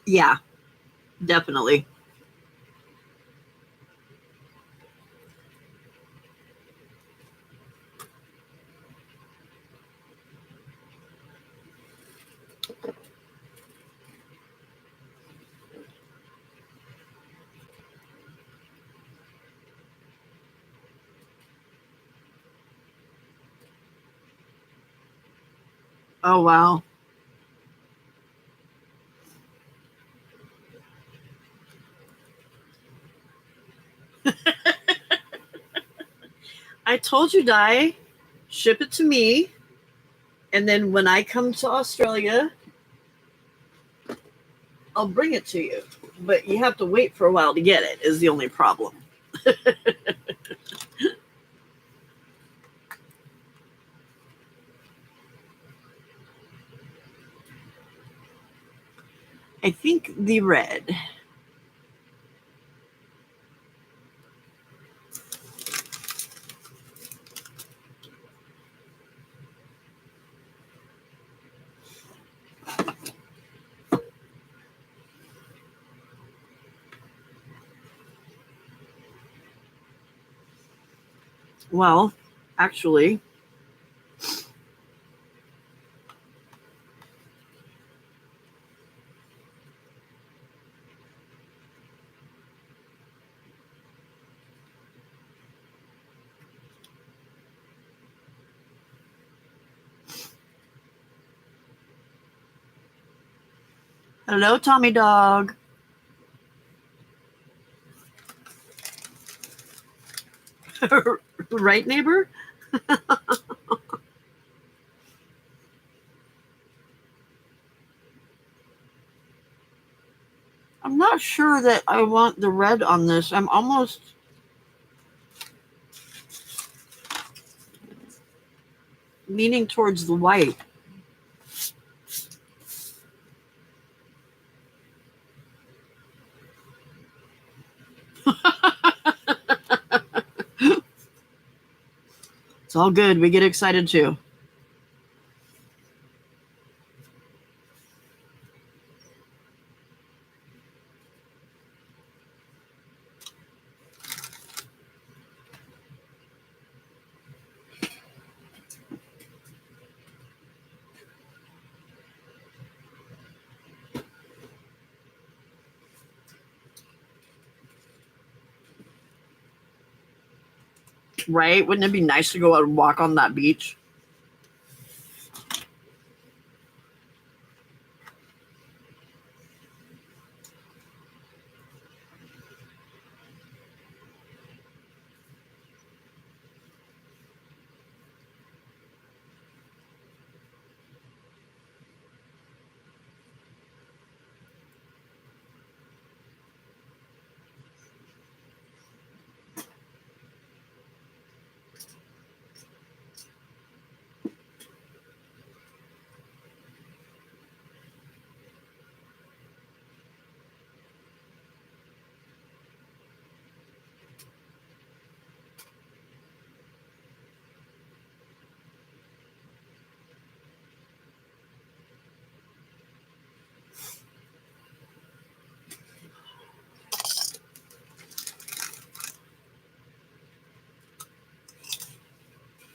Yeah, definitely. Oh, wow. I told you, Di, ship it to me. And then when I come to Australia, I'll bring it to you. But you have to wait for a while to get it, is the only problem. I think the red. Well, actually, hello, Tommy Dog. Right, neighbor? I'm not sure that I want the red on this. I'm almost leaning towards the white. It's all good. We get excited too. Right? Wouldn't it be nice to go out and walk on that beach?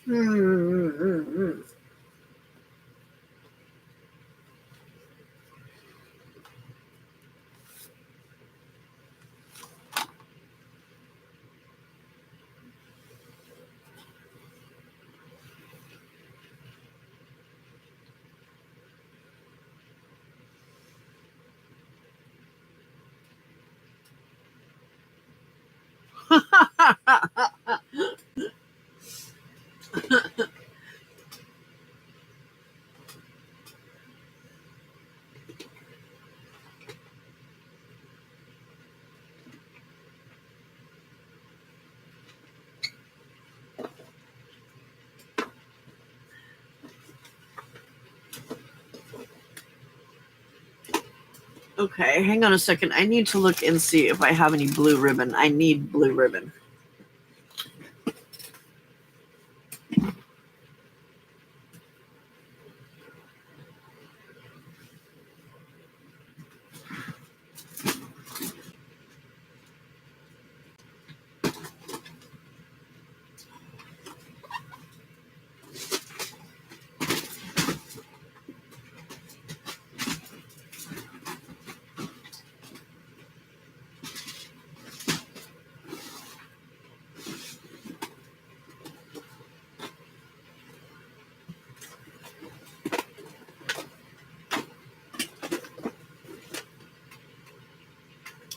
Hmm. Okay, hang on a second. I need to look and see if I have any blue ribbon. I need blue ribbon.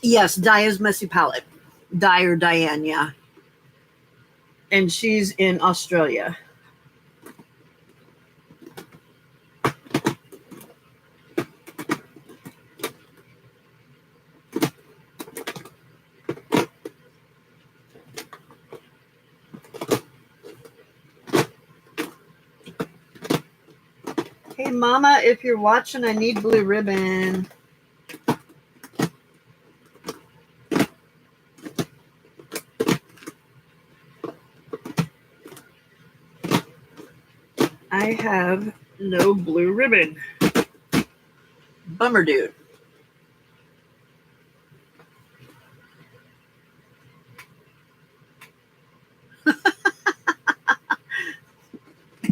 Yes, Dia's Messy Palette. Di or Diane, yeah. And she's in Australia. Hey, Mama, if you're watching, I need blue ribbon. I have no blue ribbon. Bummer, dude.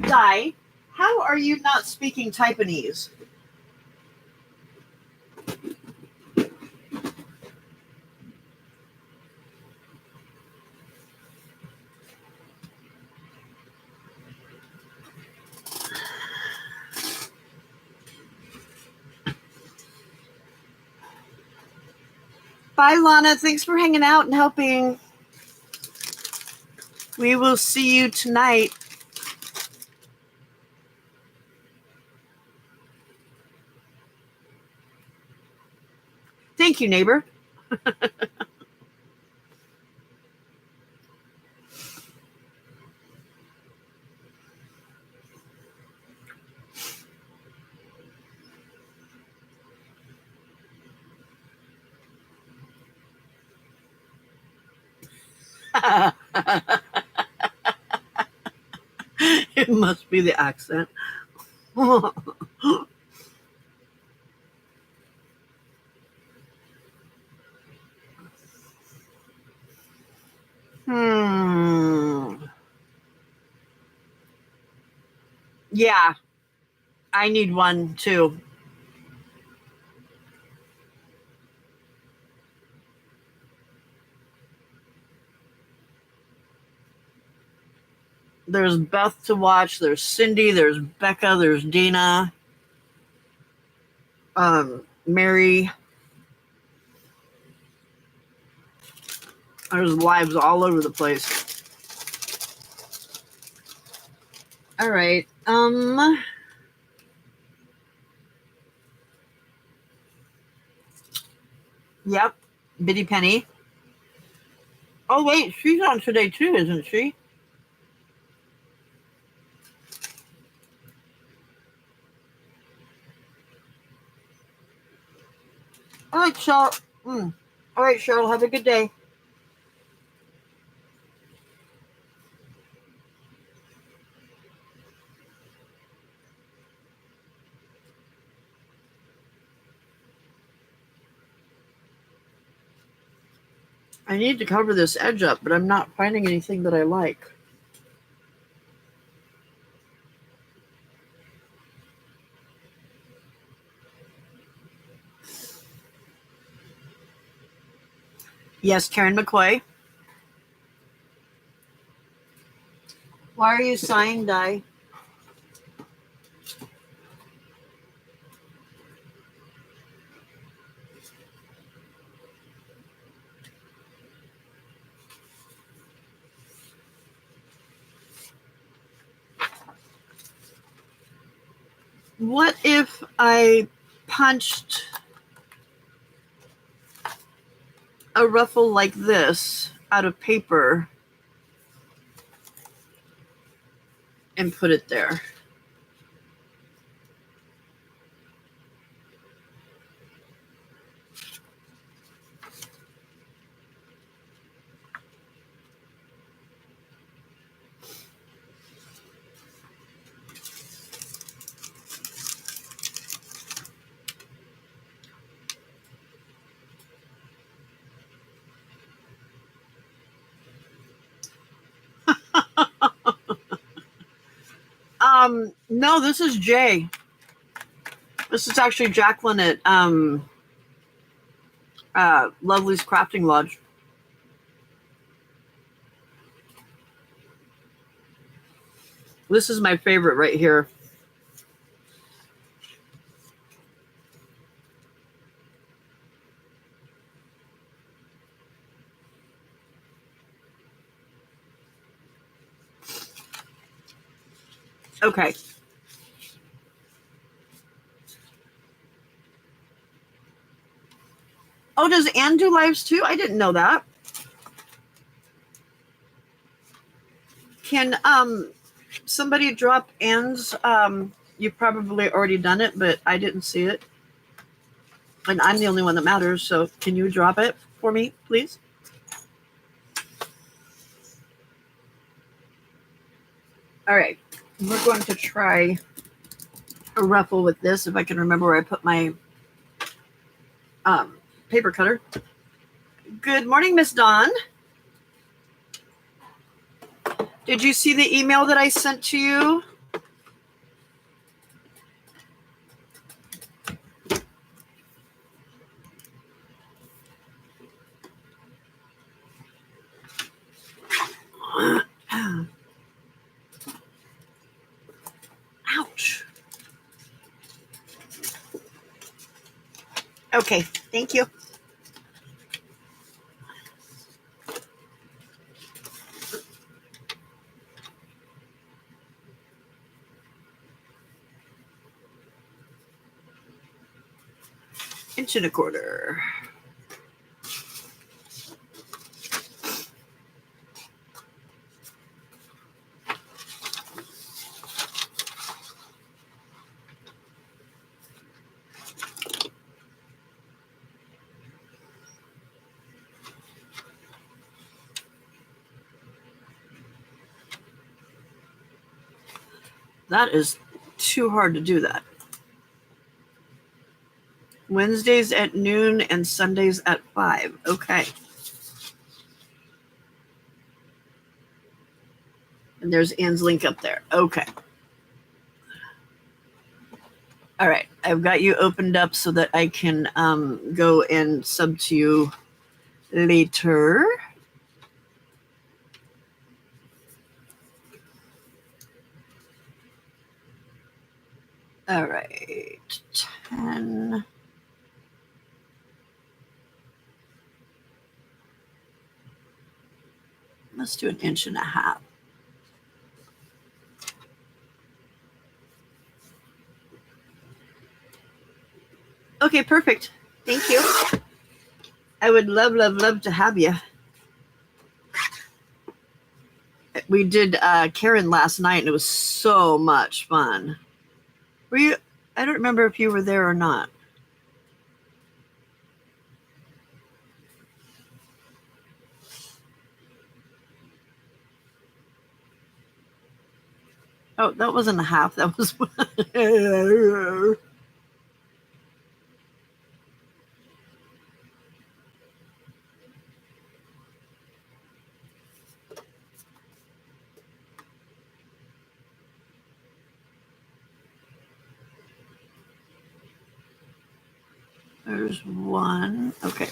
Di, how are you not speaking Taiwanese? Bye, Lana. Thanks for hanging out and helping. We will see you tonight. Thank you, neighbor. It must be the accent. Yeah, I need one too. There's Beth to watch. There's Cindy. There's Becca. There's Dina. Mary. There's lives all over the place. All right. Yep. Bitty Penny. Oh wait, she's on today too, isn't she? All right, Cheryl. All right, Cheryl. Have a good day. I need to cover this edge up, but I'm not finding anything that I like. Yes, Karen McCoy. Why are you sighing, Di? What if I punched a ruffle like this out of paper and put it there? No, this is Jay. This is actually Jacqueline at Lovely's Crafting Lodge. This is my favorite right here. Okay. Oh, does Anne do lives too? I didn't know that. Can somebody drop Anne's? You've probably already done it, but I didn't see it. And I'm the only one that matters, so can you drop it for me, please? All right. We're going to try a ruffle with this, if I can remember where I put my paper cutter. Good morning, Miss Dawn. Did you see the email that I sent to you? Ouch. Okay, thank you. Inch and a quarter. That is too hard to do that. Wednesdays at noon and Sundays at 5. Okay. And there's Anne's link up there. Okay. All right. I've got you opened up so that I can go and sub to you later. All right. 10. Let's do 1.5 inches. Okay, perfect. Thank you. I would love to have you. We did Karen last night, and it was so much fun. Were you? I don't remember if you were there or not. Oh, that wasn't a half. That was. There's one. Okay,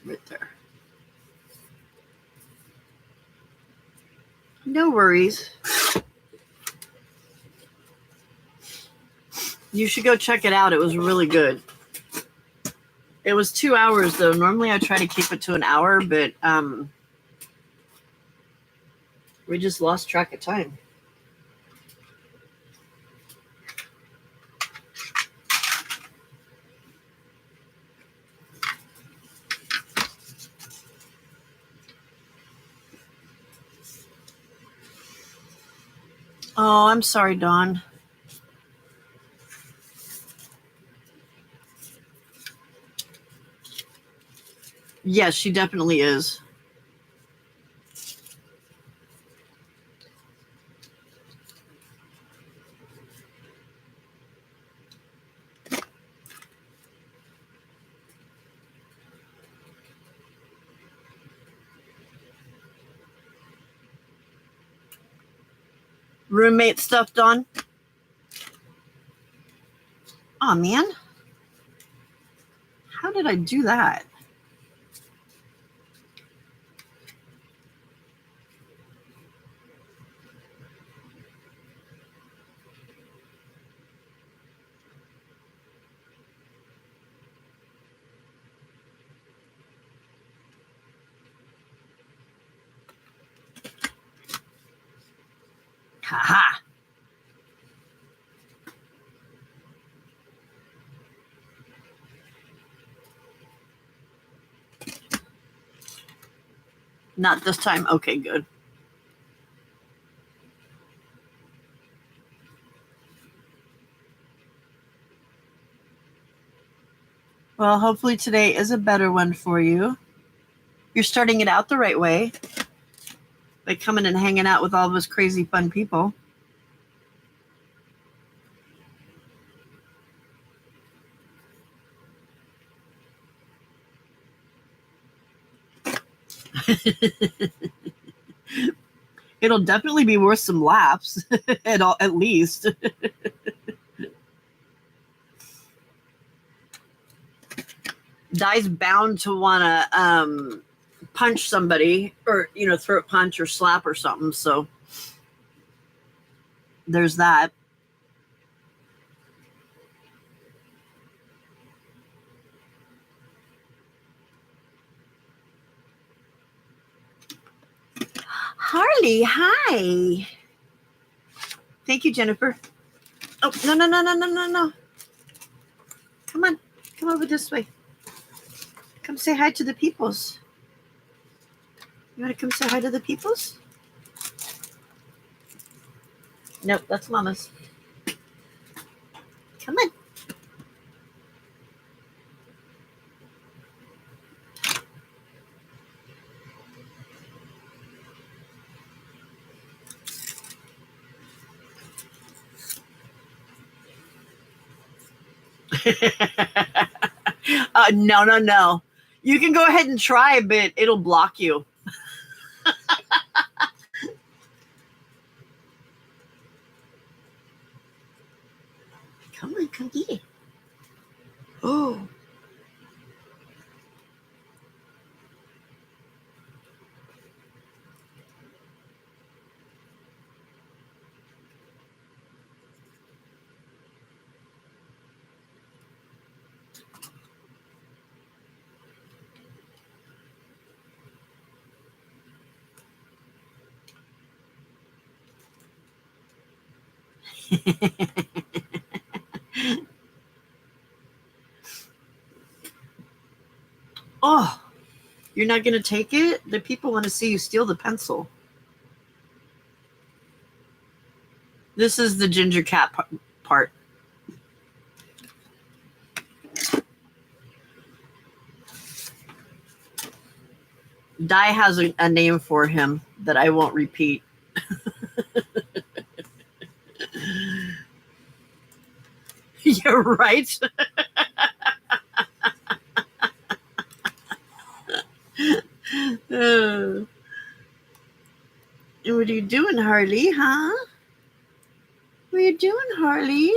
right there. No worries. You should go check it out. It was really good. It was 2 hours though. Normally I try to keep it to an hour, but we just lost track of time. Oh, I'm sorry, Dawn. Yes, she definitely is. Roommate stuff, Dawn? Oh, man. How did I do that? Ha-ha. Not this time. Okay, good. Well, hopefully today is a better one for you. You're starting it out the right way by coming and hanging out with all those crazy fun people. It'll definitely be worth some laughs at least. Di's bound to want to punch somebody or, throat punch or slap or something. So there's that. Harley, hi. Thank you, Jennifer. Oh, no. Come on. Come over this way. Come say hi to the peoples. You want to come say hi to the peoples? Nope, that's Mama's. Come on. No. You can go ahead and try, but it'll block you. Come on, come get it. Oh. Oh, you're not going to take it? The people want to see you steal the pencil. This is the ginger cat part. Di has a name for him that I won't repeat. You're right. What are you doing, Harley, huh? What are you doing, Harley?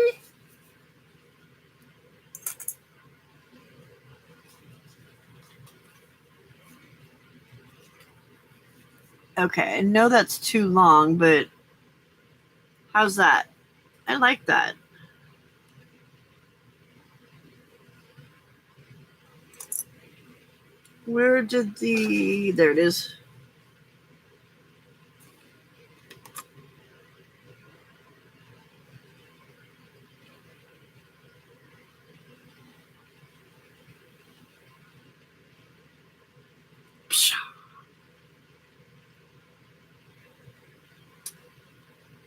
Okay, I know that's too long, but how's that? I like that. Where did there it is.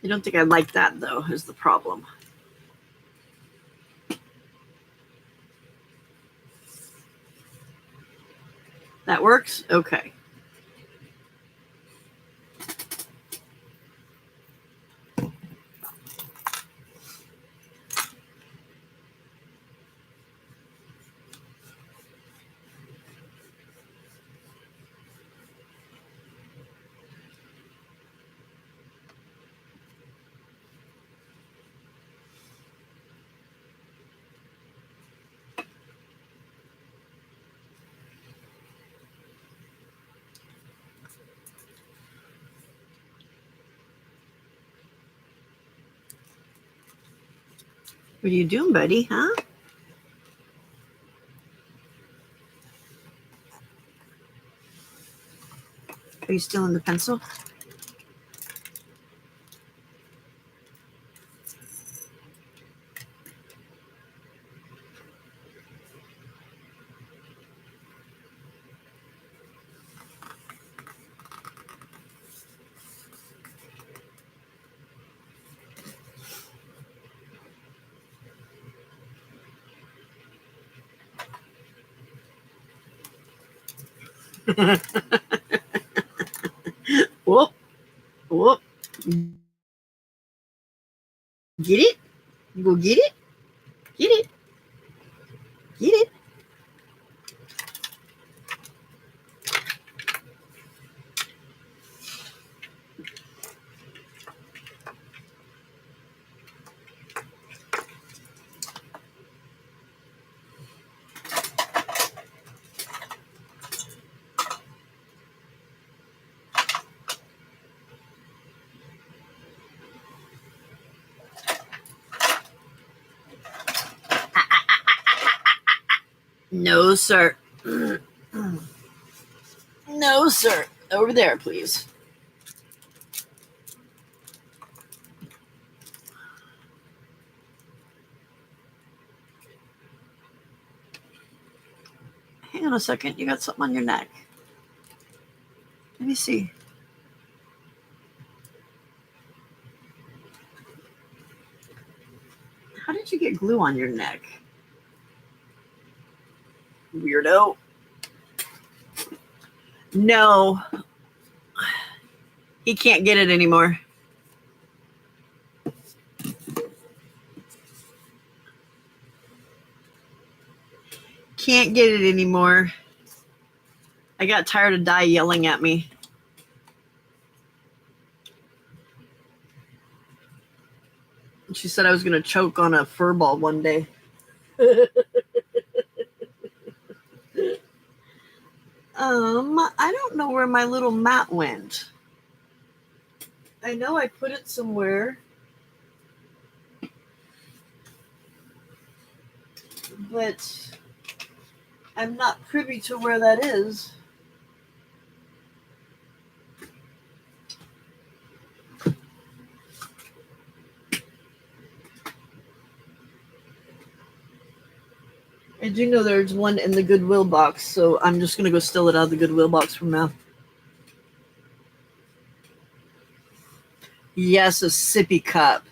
I don't think I like that, though, is the problem. That works? Okay. What are you doing, buddy, huh? Are you stealing the pencil? Whoop, whoop. Get it? You go get it? Get it? Get it? No, sir. No, sir. Over there, please. Hang on a second. You got something on your neck. Let me see. How did you get glue on your neck? Weirdo. No. He can't get it anymore. Can't get it anymore. I got tired of Di yelling at me. She said I was going to choke on a fur ball one day. I don't know where my little mat went. I know I put it somewhere, but I'm not privy to where that is. I do know there's one in the Goodwill box, so I'm just going to go steal it out of the Goodwill box from now. Yes, a sippy cup.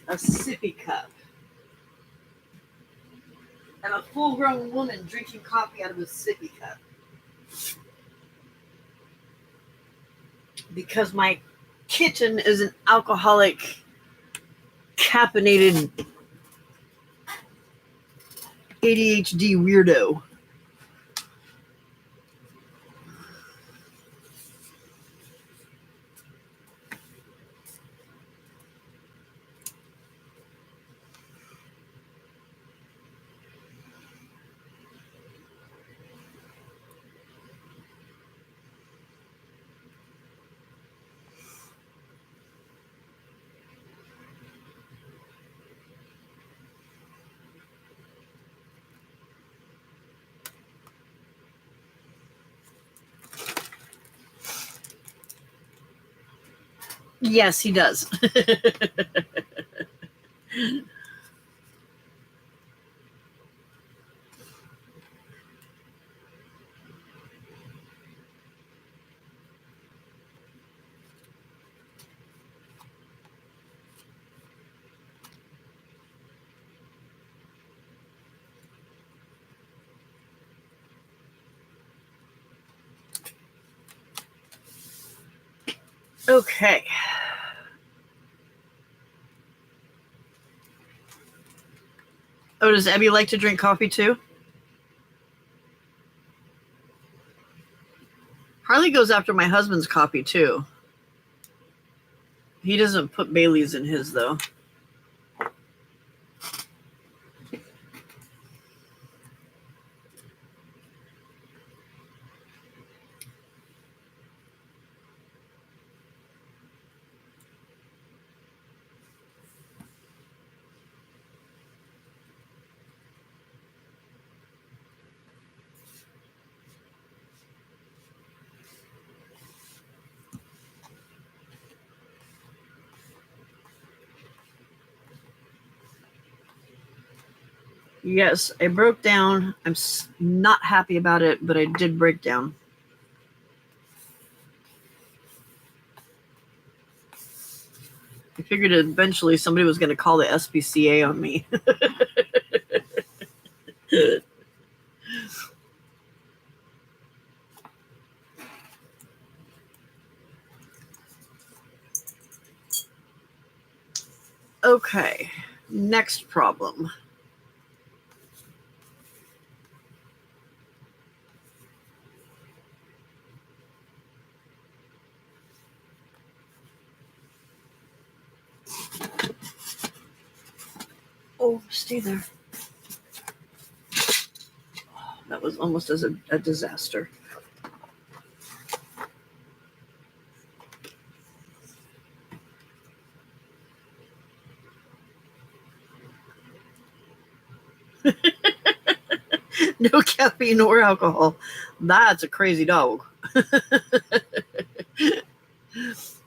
A sippy cup. And a full-grown woman drinking coffee out of a sippy cup. Because my kitten is an alcoholic, caffeinated ADHD weirdo. Yes, he does. Okay. Oh, does Abby like to drink coffee too? Harley goes after my husband's coffee too. He doesn't put Bailey's in his though. Yes, I broke down. I'm not happy about it, but I did break down. I figured eventually somebody was going to call the SPCA on me. Okay, next problem. Oh, stay there. That was almost as a disaster. No caffeine or alcohol. That's a crazy dog.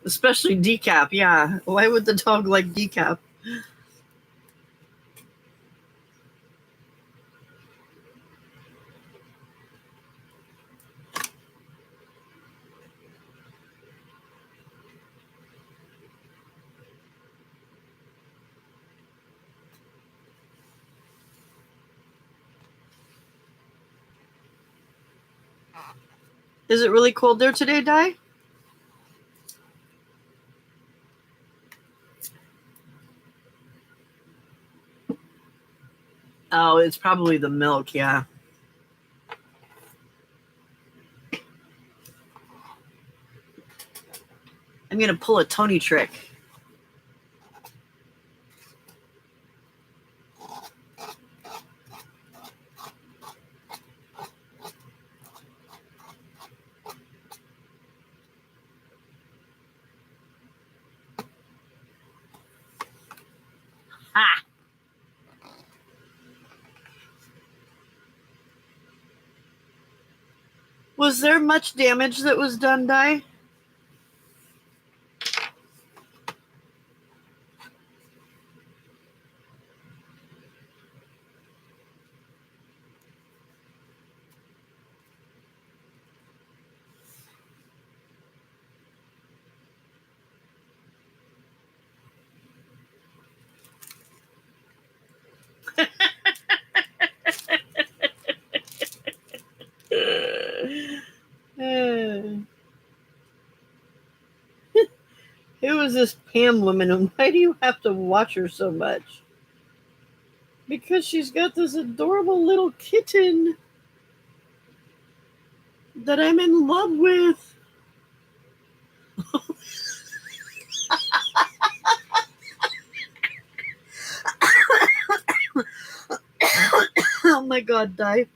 Especially decaf, yeah. Why would the dog like decaf? Is it really cold there today, Di? Oh, it's probably the milk, yeah. I'm going to pull a Tony trick. Ah! Was there much damage that was done, Di? is this Pam woman and why do you have to watch her so much? Because she's got this adorable little kitten that I'm in love with. Oh my God, die.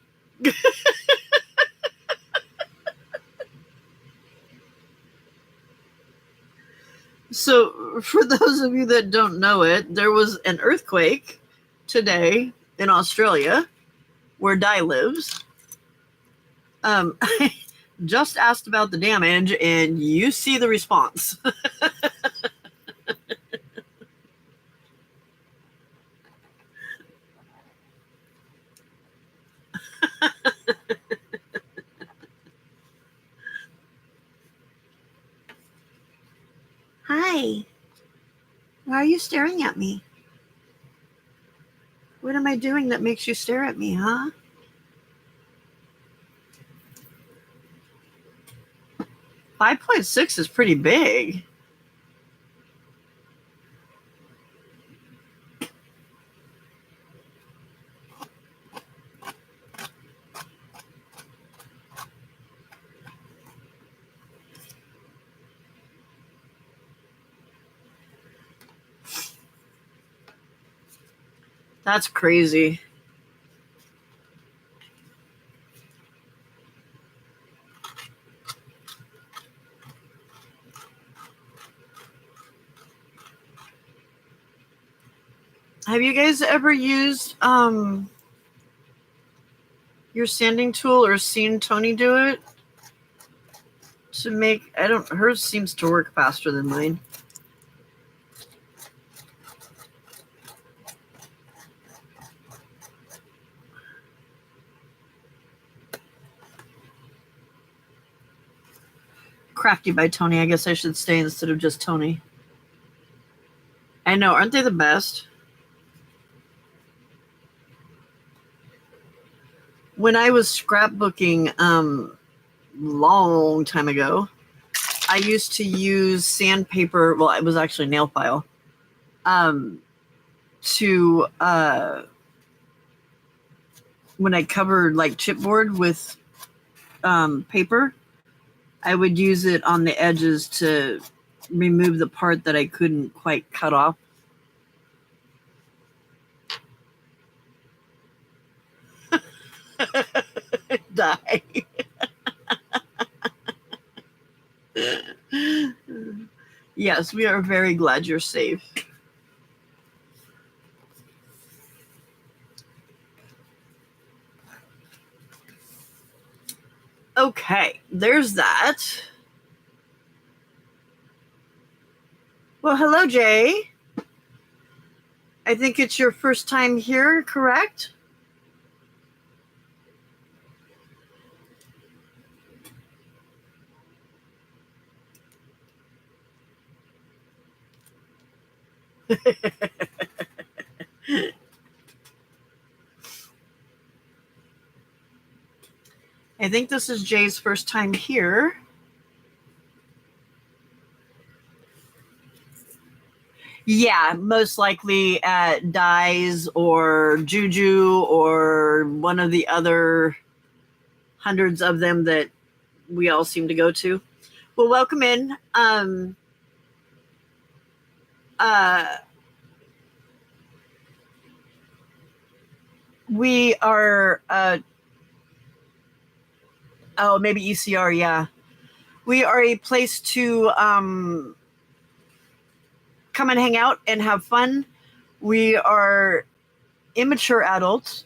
So, for those of you that don't know it, there was an earthquake today in Australia where Di lives. I just asked about the damage, and you see the response. Hi. Why are you staring at me? What am I doing that makes you stare at me, huh? .6 is pretty big. That's crazy. Have you guys ever used your sanding tool or seen Tony do it? To make, hers seems to work faster than mine. Crafty by Tony. I guess I should stay instead of just Tony. I know, aren't they the best? When I was scrapbooking long time ago, I used to use sandpaper. Well, it was actually nail file. To when I covered like chipboard with paper, I would use it on the edges to remove the part that I couldn't quite cut off. Die. Yes, we are very glad you're safe. Okay, there's that. Well, hello, Jay. I think it's your first time here, correct? I think this is Jay's first time here. Yeah, most likely at Di's or Juju or one of the other hundreds of them that we all seem to go to. Well, welcome in. We are maybe ECR, yeah. We are a place to come and hang out and have fun. We are immature adults.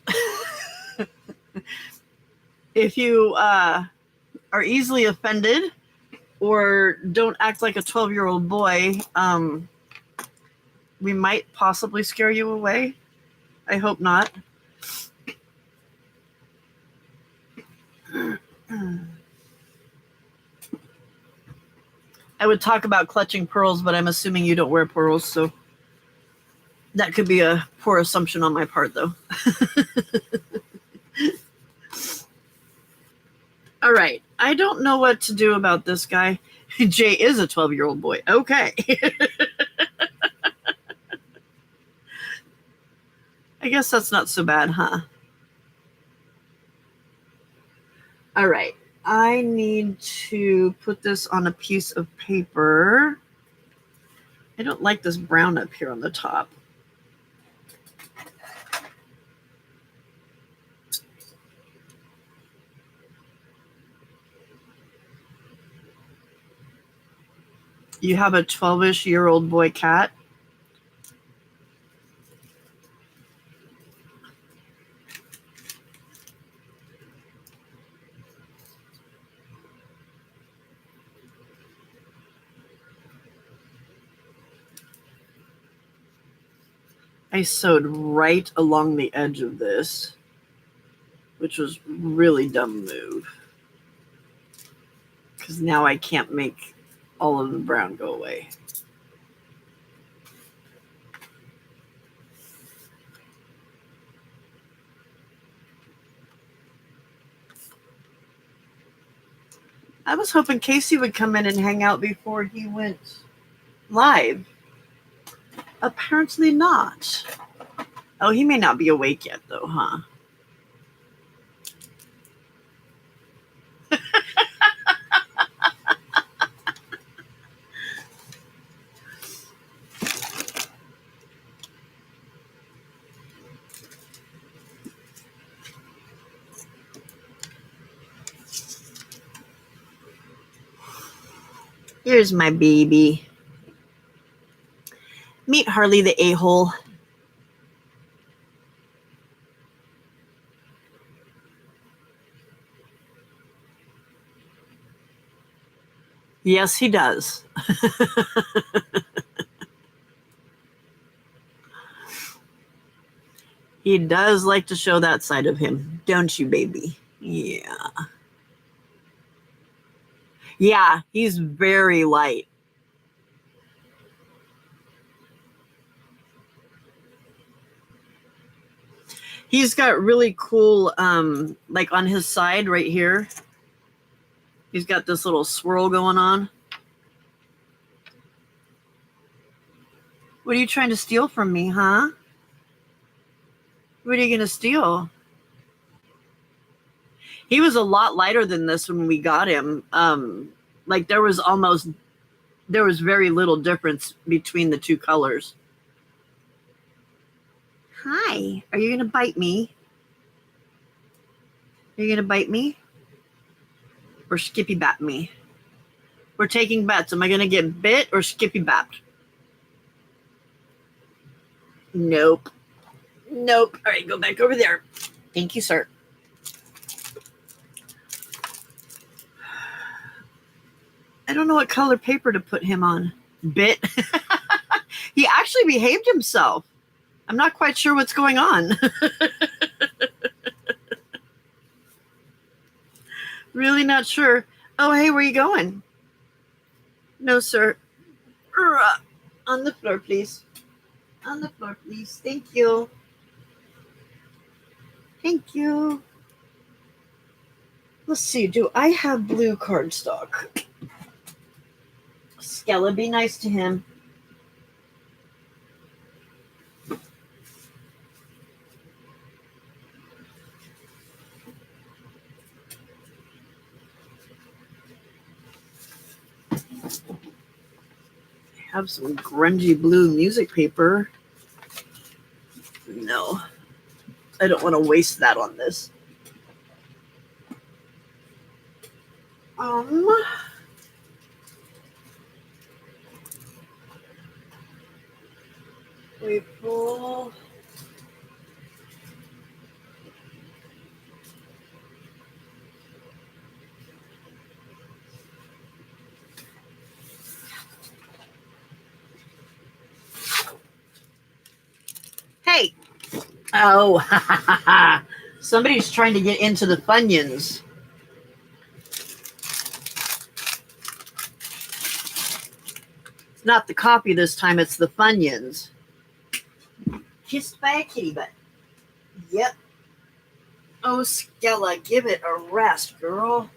If you are easily offended or don't act like a 12-year-old boy, we might possibly scare you away. I hope not. I would talk about clutching pearls, but I'm assuming you don't wear pearls, so that could be a poor assumption on my part, though. All right. I don't know what to do about this guy. Jay is a 12-year-old boy. Okay. I guess that's not so bad, huh? All right. I need to put this on a piece of paper. I don't like this brown up here on the top. You have a 12-ish-year-old boy cat. I sewed right along the edge of this, which was really dumb move. Because now I can't make all of the brown go away. I was hoping Casey would come in and hang out before he went live. Apparently not. Oh, he may not be awake yet, though, huh? Here's my baby. Meet Harley the a-hole. Yes, he does. He does like to show that side of him, don't you, baby? Yeah. Yeah, he's very light. He's got really cool, like on his side right here, he's got this little swirl going on. What are you trying to steal from me, huh? What are you going to steal? He was a lot lighter than this when we got him. Like there was very little difference between the two colors. Hi, are you going to bite me? Are you going to bite me? Or skippy bat me? We're taking bets. Am I going to get bit or skippy bapped? Nope. Nope. All right, go back over there. Thank you, sir. I don't know what color paper to put him on. Bit. He actually behaved himself. I'm not quite sure what's going on. Really not sure. Oh, hey, where you going? No, sir. On the floor, please. On the floor, please. Thank you. Thank you. Let's see. Do I have blue cardstock? Skella, be nice to him. I have some grungy blue music paper. No, I don't want to waste that on this. We pull. Hey. Oh, somebody's trying to get into the Funyuns. It's not the coffee this time, it's the Funyuns. Kissed by a kitty butt. Yep. Oh, Skella, give it a rest, girl.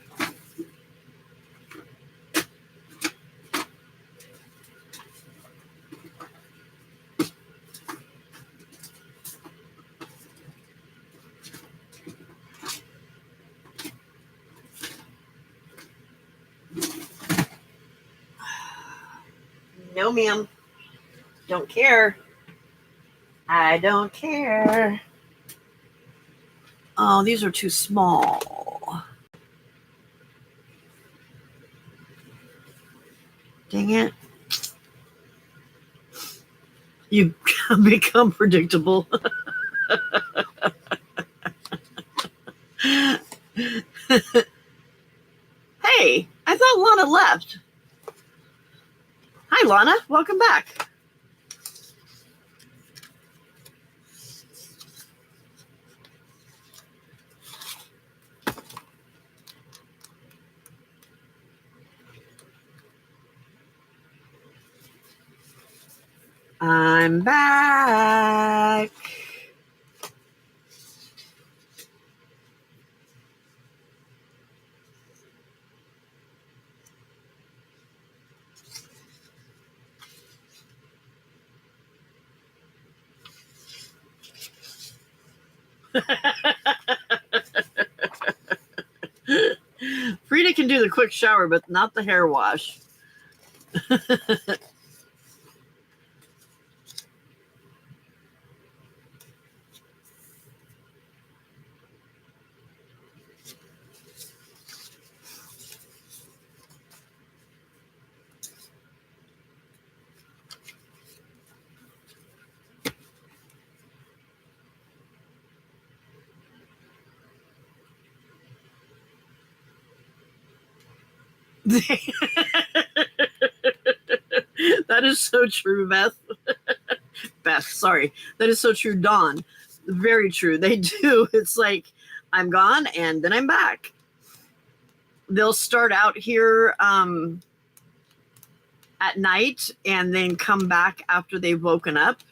No, ma'am. Don't care. I don't care. Oh, these are too small. Dang it. You become predictable. Hey, I thought Lana left. Hi, Lana. Welcome back. I'm back. Frida can do the quick shower, but not the hair wash. That is so true, Beth. Beth, sorry. That is so true, Dawn. Very true. They do. It's like, I'm gone and then I'm back. They'll start out here at night and then come back after they've woken up.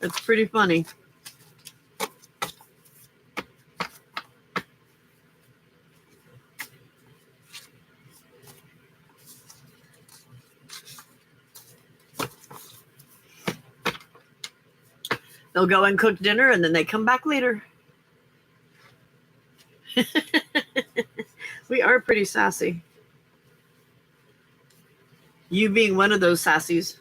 It's pretty funny. They'll go and cook dinner and then they come back later. We are pretty sassy. You being one of those sassies.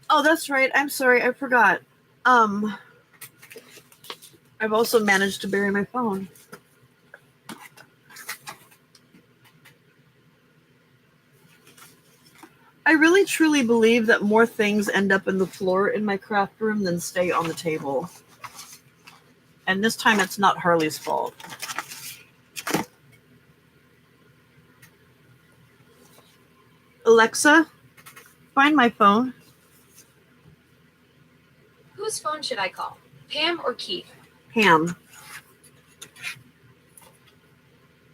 Oh, that's right. I'm sorry. I forgot. I've also managed to bury my phone. I really truly believe that more things end up in the floor in my craft room than stay on the table. And this time it's not Harley's fault. Alexa, find my phone. Whose phone should I call? Pam or Keith? Pam.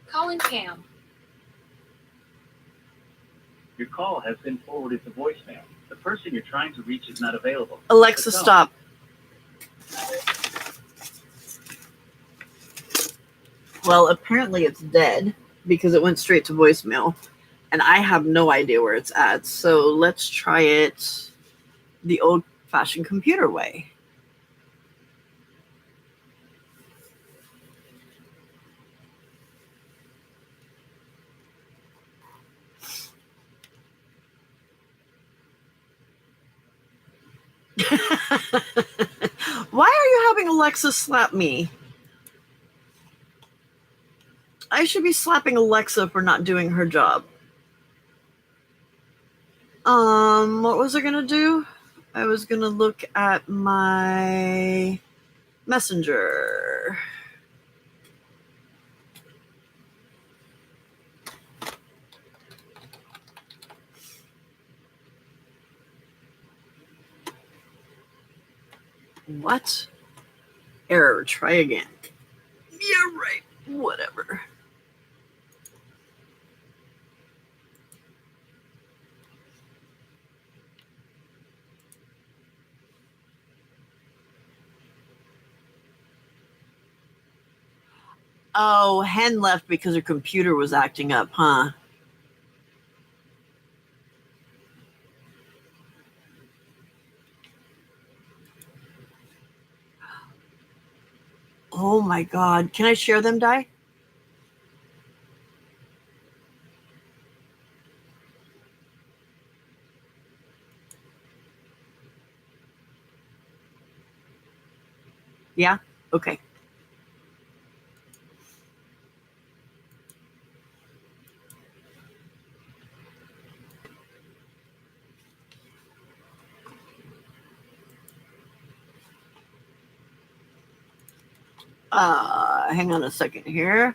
Calling Pam. Your call has been forwarded to voicemail. The person you're trying to reach is not available. Alexa, stop. Well, apparently it's dead because it went straight to voicemail. And I have no idea where it's at. So let's try it the old-fashioned computer way. Why are you having Alexa slap me? I should be slapping Alexa for not doing her job. What was I gonna do? I was gonna look at my messenger. What? Error. Try again. Yeah, right. Whatever. Oh, Hen left because her computer was acting up, huh? Oh my God. Can I share them, Di? Yeah? Okay. Hang on a second here.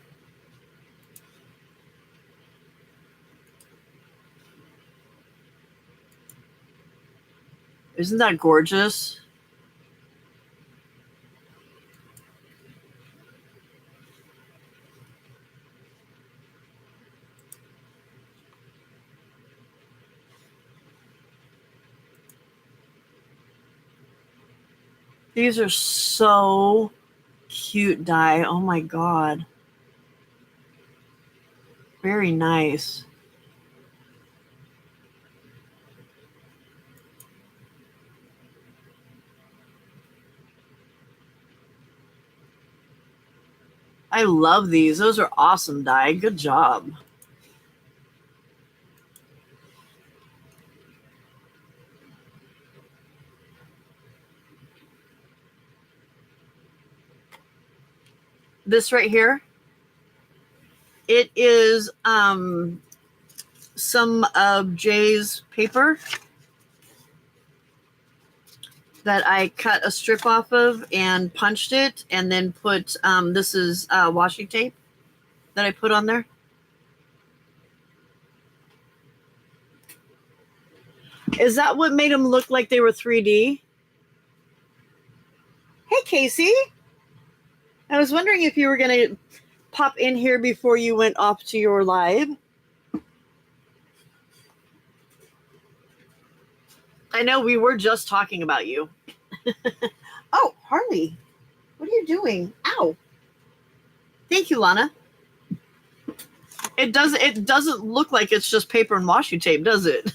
Isn't that gorgeous? These are so cute, Di. Oh my God. Very nice. I love these. Those are awesome, Di. Good job. This right here, it is some of Jay's paper that I cut a strip off of and punched it, and then put this is washi tape that I put on there. Is that what made them look like they were 3D? Hey, Casey. I was wondering if you were going to pop in here before you went off to your live. I know we were just talking about you. Oh, Harley, what are you doing? Ow. Thank you, Lana. It doesn't look like it's just paper and washi tape, does it?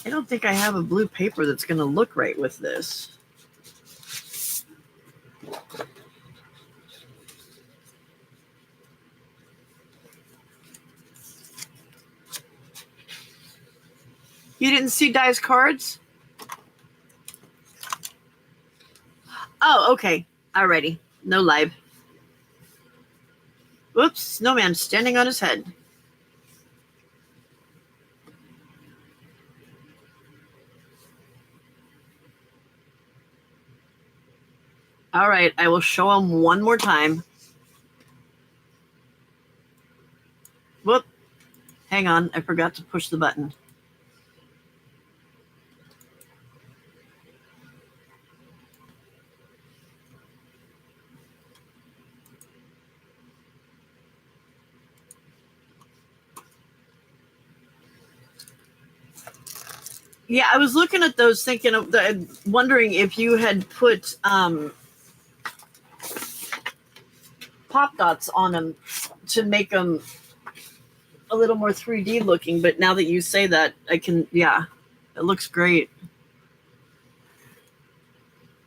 I don't think I have a blue paper that's going to look right with this. You didn't see Di's cards? Oh, okay. Alrighty. No live. Whoops. Snowman standing on his head. All right. I will show him one more time. Whoop. Hang on. I forgot to push the button. Yeah, I was looking at those thinking of wondering if you had put pop dots on them to make them a little more 3D looking, but now that you say that, I can, yeah, it looks great.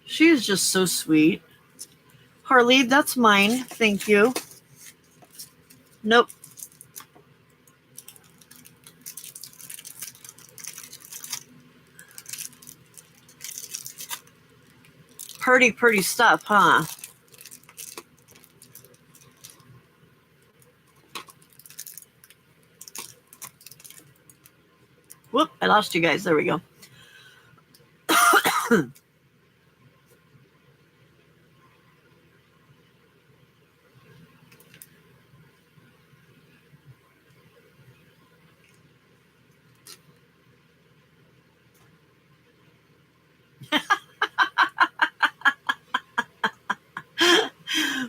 She is just so sweet. Harley, that's mine. Thank you. Nope. Pretty stuff, huh? Whoop, I lost you guys. There we go.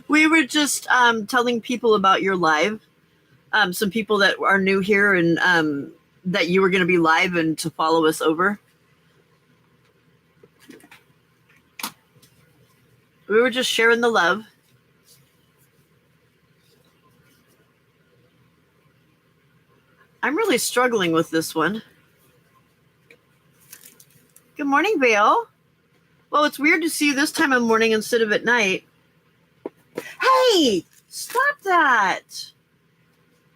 We were just telling people about your live. Some people that are new here and that you were going to be live and to follow us over. We were just sharing the love. I'm really struggling with this one. Good morning, Vale. Well, it's weird to see you this time of morning instead of at night. Hey, stop that.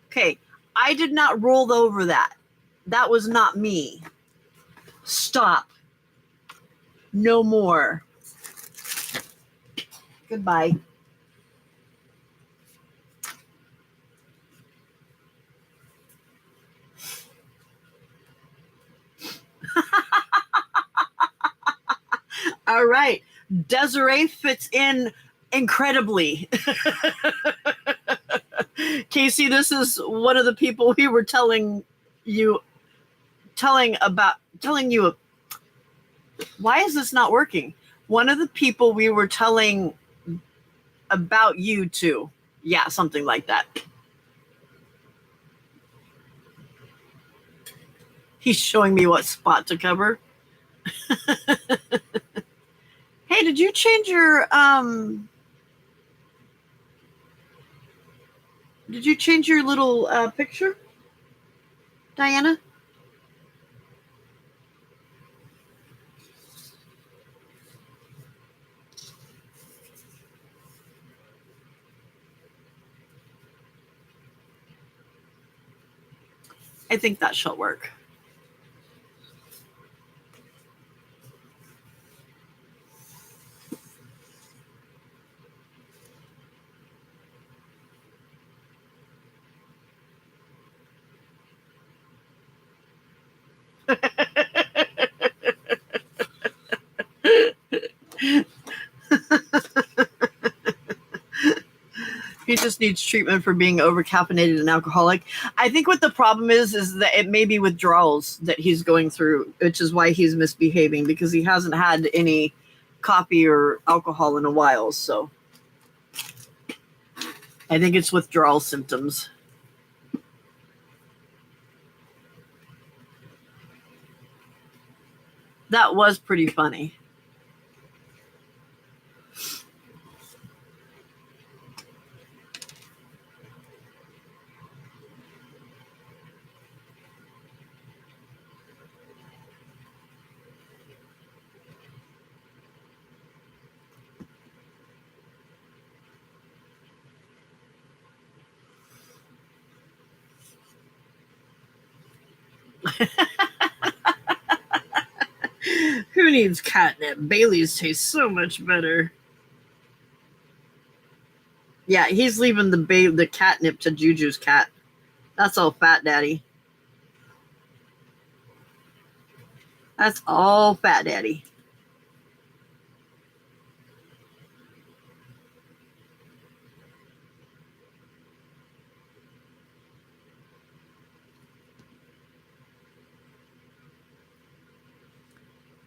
Okay, I did not roll over that. That was not me. Stop. No more. Goodbye. All right. Desiree fits in incredibly. Casey, this is one of the people we were telling you. Why is this not working? One of the people we were telling about you to. Yeah, something like that. He's showing me what spot to cover. Hey, did you change your little picture, Diana? I think that shall work. He just needs treatment for being overcaffeinated and alcoholic. I think what the problem is that it may be withdrawals that he's going through, which is why he's misbehaving, because he hasn't had any coffee or alcohol in a while. So I think it's withdrawal symptoms. That was pretty funny. Who needs catnip? Bailey's taste so much better. Yeah, he's leaving the catnip to Juju's cat. That's all Fat Daddy. That's all Fat Daddy.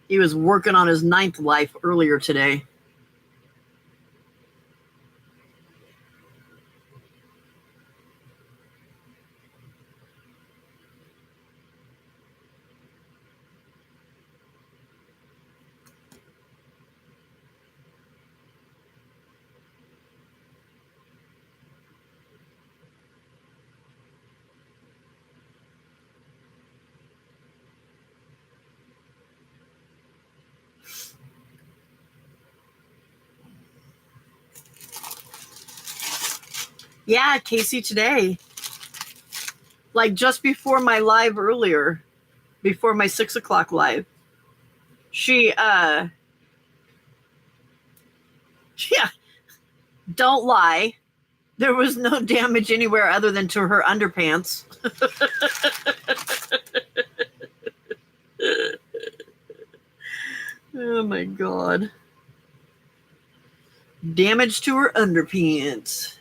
He was working on his 9th life earlier today. Yeah, Casey today. Like just before my live earlier, before my 6 o'clock live. She, yeah, don't lie. There was no damage anywhere other than to her underpants. Oh my God. Damage to her underpants.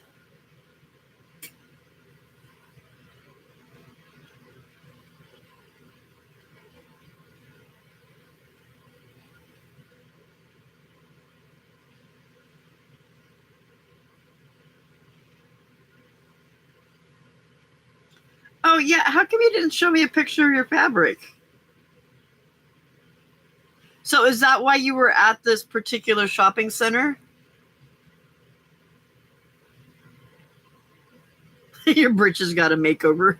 Oh, yeah. How come you didn't show me a picture of your fabric? So is that why you were at this particular shopping center? Your britches got a makeover.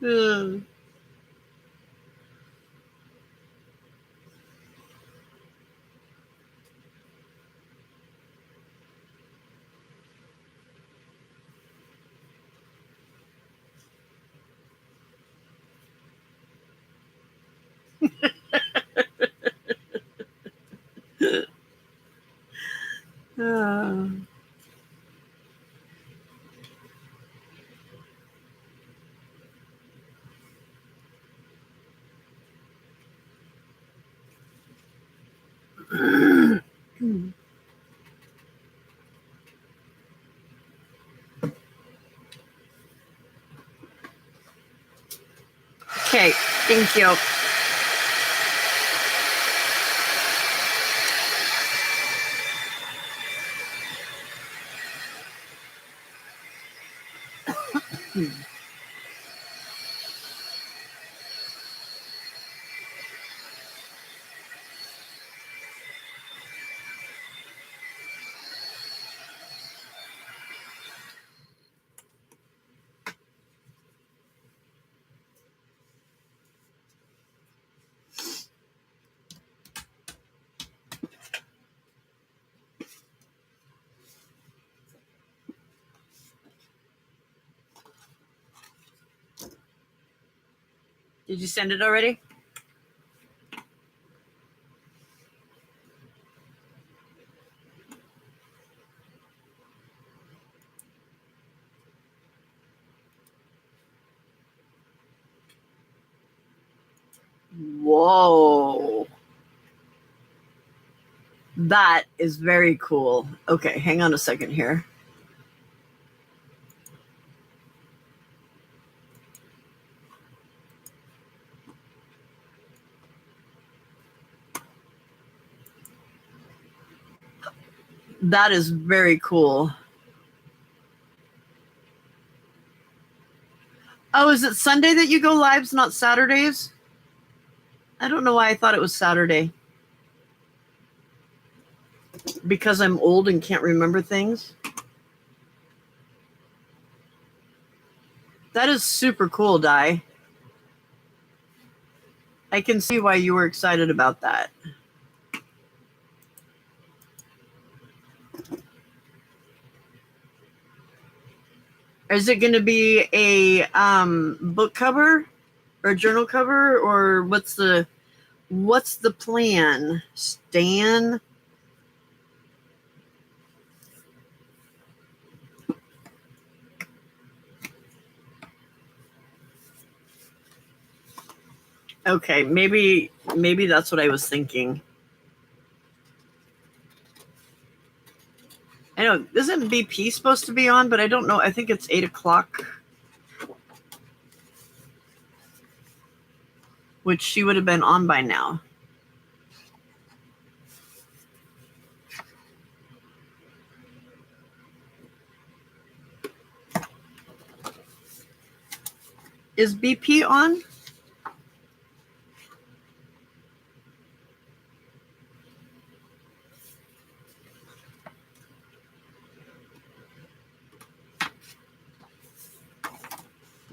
Ugh. Ah. Okay, thank you. Did you send it already? Whoa. That is very cool. Okay, hang on a second here. That is very cool. Oh, is it Sunday that you go lives, not Saturdays? I don't know why I thought it was Saturday. Because I'm old and can't remember things. That is super cool, Di. I can see why you were excited about that. Is it going to be a book cover or journal cover, or what's the plan, Stan? Okay, maybe that's what I was thinking. I know, isn't BP supposed to be on, but I don't know. I think it's 8 o'clock, which she would have been on by now. Is BP on?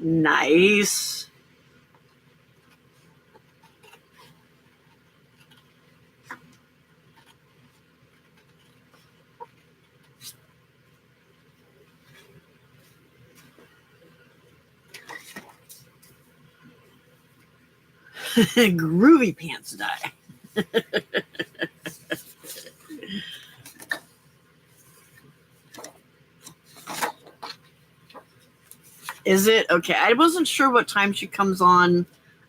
Nice. Groovy pants die. Is it? Okay, I wasn't sure what time she comes on.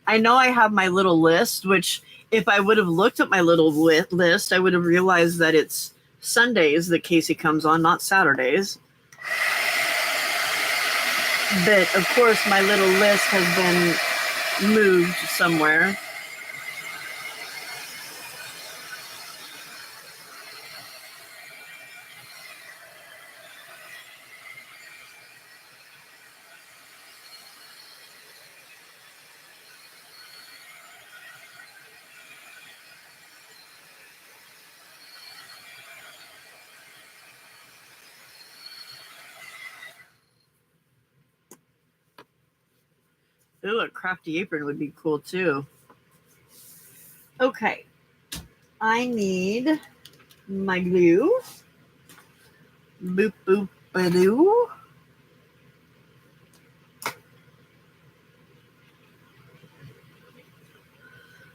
I know I have my little list, which if I would have looked at my little list, I would have realized that it's Sundays that Casey comes on, not Saturdays. But of course, my little list has been moved somewhere. Ooh, a crafty apron would be cool too. Okay. I need my glue. Boop, boop, ba-doo.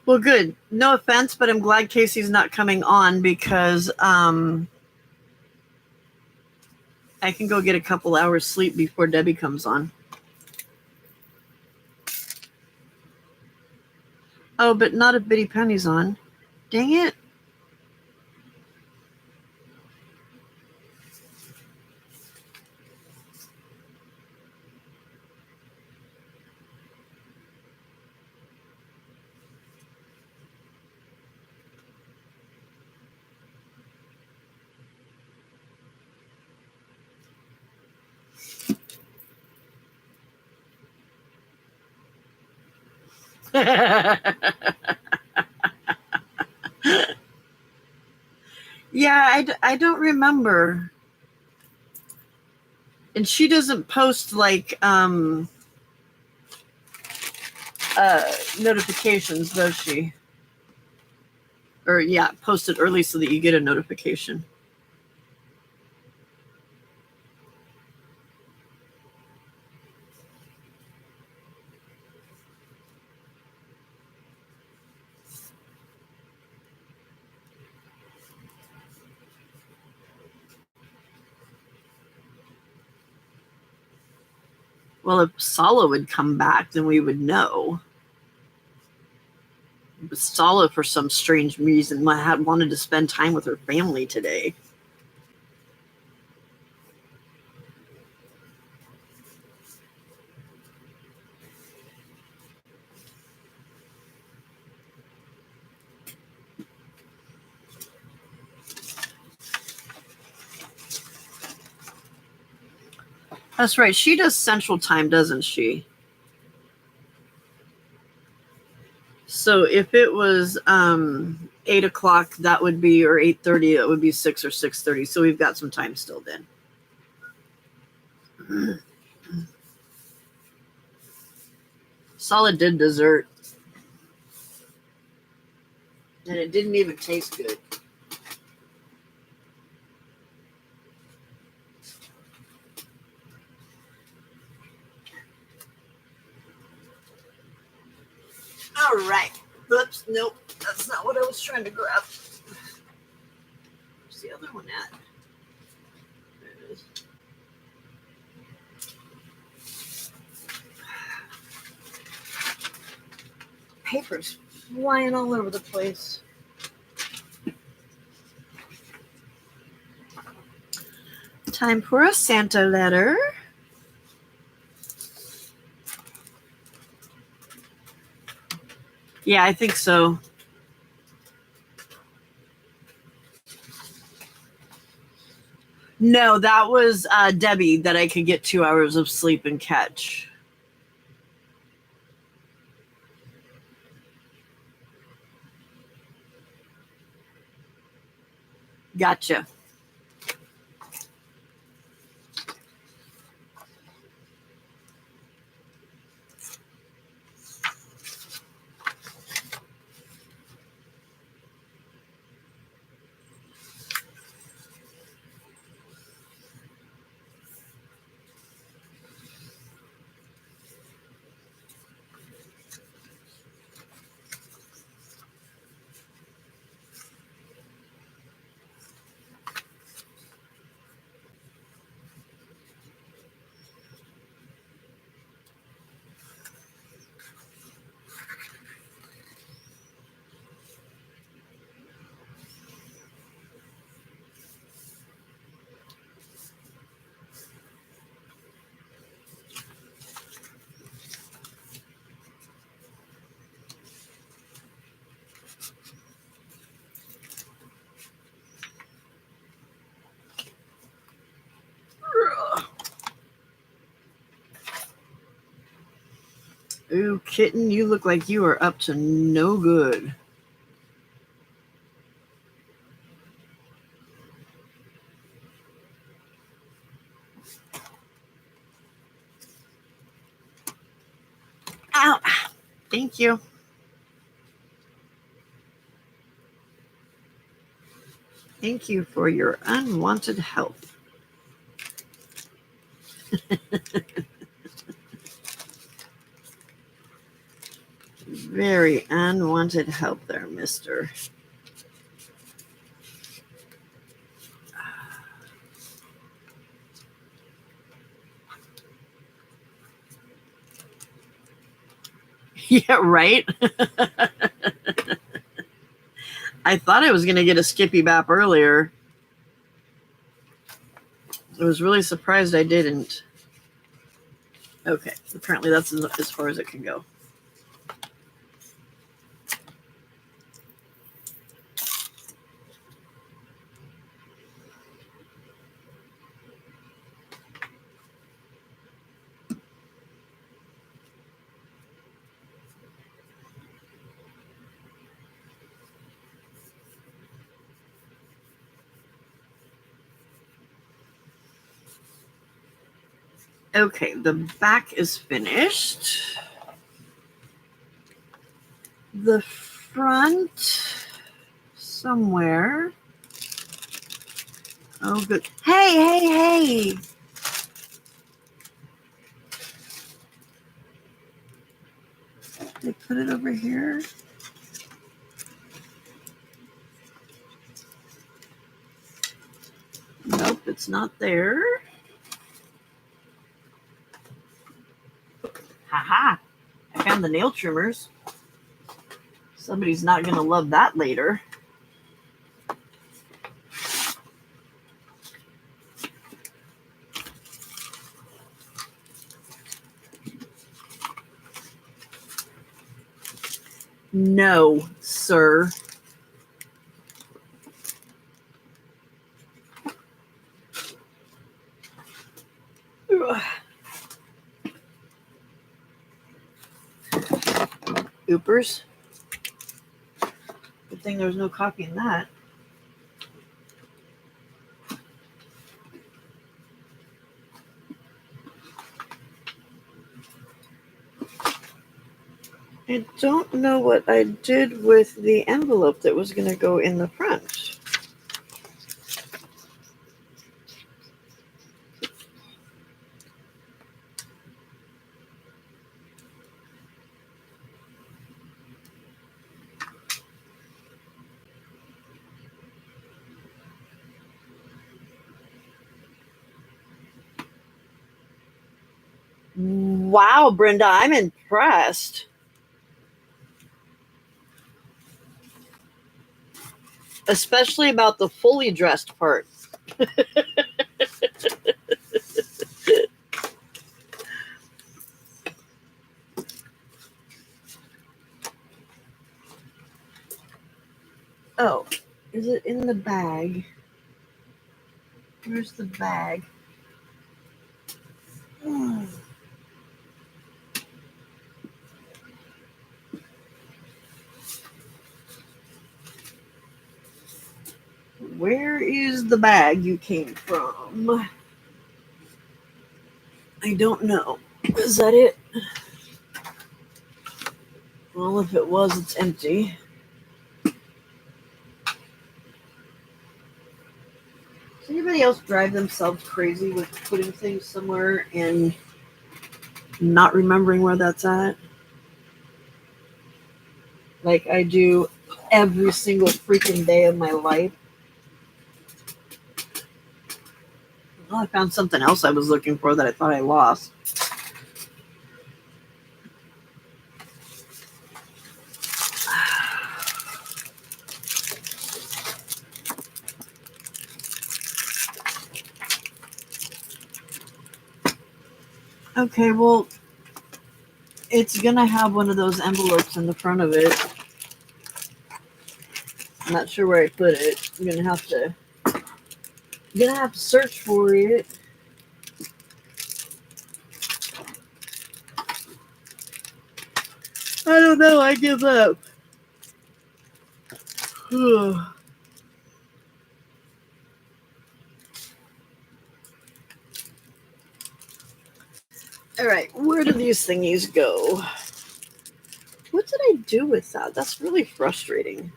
Well, good. No offense, but I'm glad Casey's not coming on because I can go get a couple hours sleep before Debbie comes on. Oh, but not if Bitty Penny's on. Dang it. Yeah, I don't remember. And she doesn't post like notifications, does she? Or yeah, post it early so that you get a notification. Well, if Sala would come back, then we would know. But Sala, for some strange reason, had wanted to spend time with her family today. That's right. She does Central Time, doesn't she? So if it was 8 o'clock, that would be, or 8:30, it would be 6 or 6:30. So we've got some time still then. Solid did dessert. And it didn't even taste good. All right. Oops, nope. That's not what I was trying to grab. Where's the other one at? There it is. Paper's flying all over the place. Time for a Santa letter. Yeah, I think so. No, that was Debbie that I could get 2 hours of sleep and catch. Gotcha. Ooh, kitten, you look like you are up to no good. Ow. Thank you. Thank you for your unwanted help. Very unwanted help there, mister. Yeah, right? I thought I was going to get a Skippy Bap earlier. I was really surprised I didn't. Okay, apparently that's as far as it can go. Okay, the back is finished. The front, somewhere. Oh, good. Hey! They put it over here. Nope, it's not there. Haha! I found the nail trimmers. Somebody's not going to love that later. No, sir. Ugh. Oopers. Good thing there's no copying that. I don't know what I did with the envelope that was going to go in the front. Wow, Brenda, I'm impressed. Especially about the fully dressed part. Oh, is it in the bag? Where's the bag? Hmm. Where is the bag you came from? I don't know. Is that it? Well, if it was, it's empty. Does anybody else drive themselves crazy with putting things somewhere and not remembering where that's at? Like I do every single freaking day of my life. Well, I found something else I was looking for that I thought I lost. Okay, well, it's gonna have one of those envelopes in the front of it. I'm not sure where I put it. I'm gonna have to search for it. I don't know. I give up. All right, where do these thingies go? What did I do with that? That's really frustrating.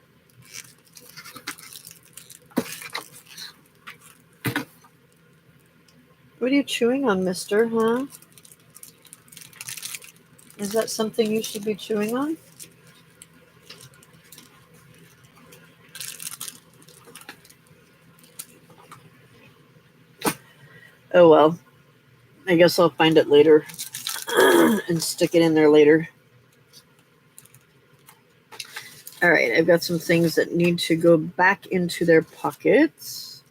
What are you chewing on, mister, huh? Is that something you should be chewing on? Oh, well. I guess I'll find it later and stick it in there later. All right, I've got some things that need to go back into their pockets.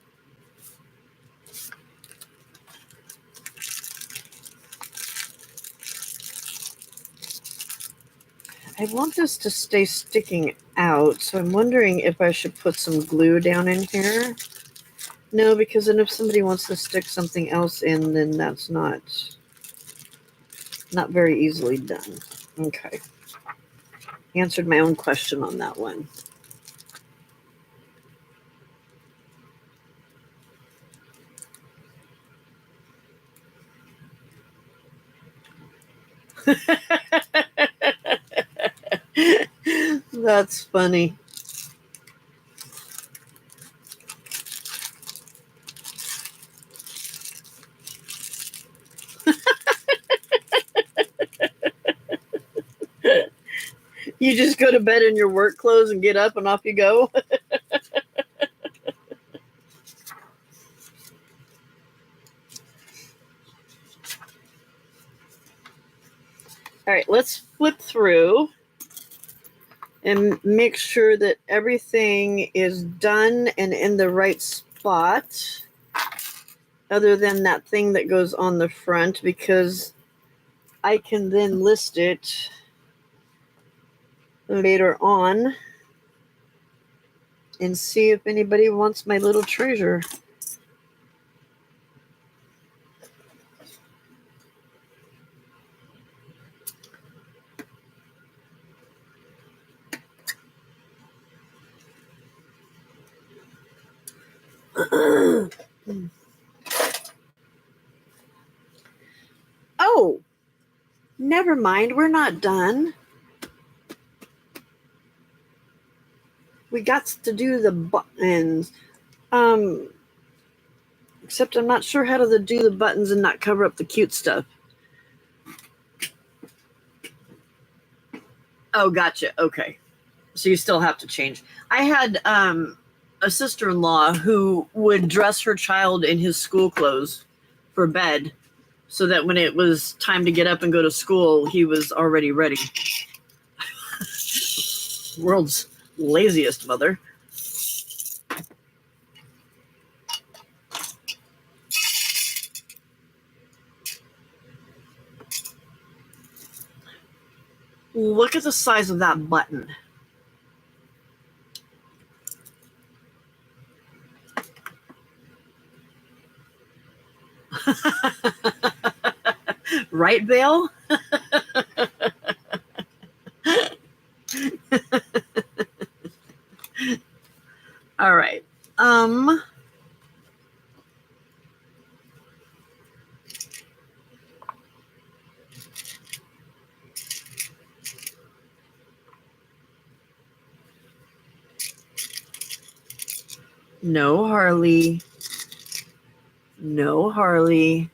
I want this to stay sticking out, so I'm wondering if I should put some glue down in here. No, because then if somebody wants to stick something else in, then that's not very easily done. Okay. Answered my own question on that one. That's funny. You just go to bed in your work clothes and get up and off you go. All right, let's flip through and make sure that everything is done and in the right spot, other than that thing that goes on the front, because I can then list it later on and see if anybody wants my little treasure. Oh, never mind. We're not done. We got to do the buttons. Except I'm not sure how to do the buttons and not cover up the cute stuff. Oh, gotcha. Okay. So you still have to change. I had a sister-in-law who would dress her child in his school clothes for bed so that when it was time to get up and go to school, he was already ready. World's laziest mother. Look at the size of that button. Right, Vale? All right. No, Harley. No, Harley.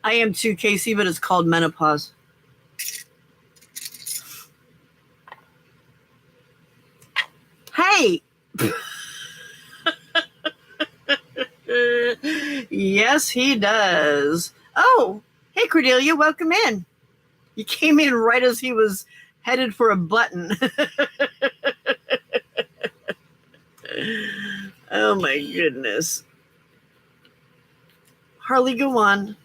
I am too, Casey, but it's called menopause. Hey! Yes, he does. Oh, hey, Cordelia, welcome in. You came in right as he was headed for a button. Oh, my goodness. Harley, go on.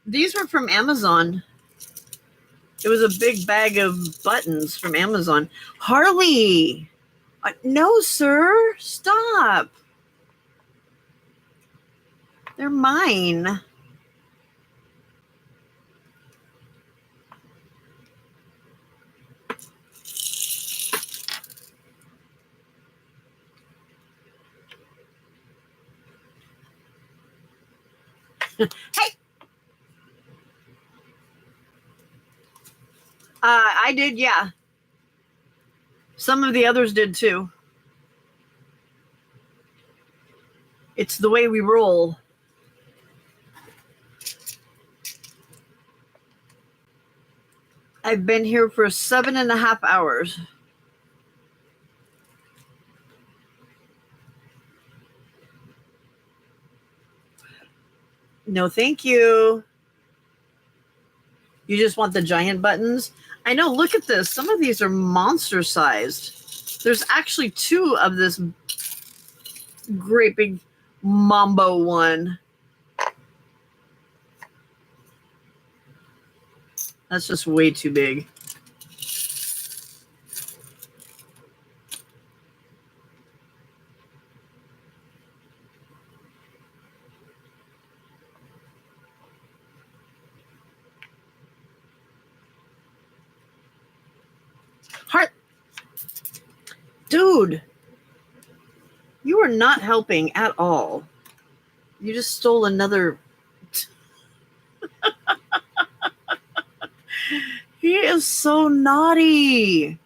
These were from Amazon. It was a big bag of buttons from Amazon. Harley! No, sir. Stop. They're mine. Hey! I did, yeah. Some of the others did too. It's the way we roll. I've been here for 7.5 hours. No, thank you. You just want the giant buttons? I know, look at this. Some of these are monster sized. There's actually 2 of this great big mambo one. That's just way too big. Heart. Dude, you are not helping at all. You just stole another. He is so naughty.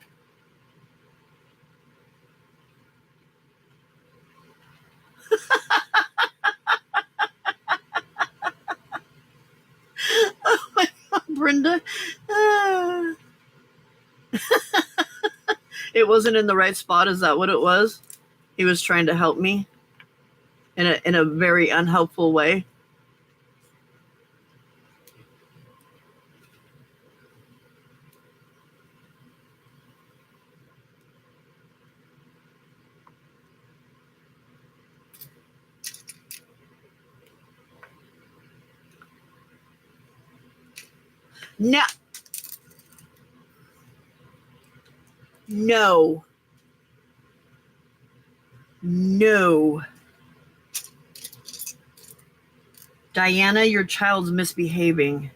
Oh my God, Brenda. Ah. It wasn't in the right spot. Is that what it was? He was trying to help me in a very unhelpful way. No. No. No. Diana, your child's misbehaving.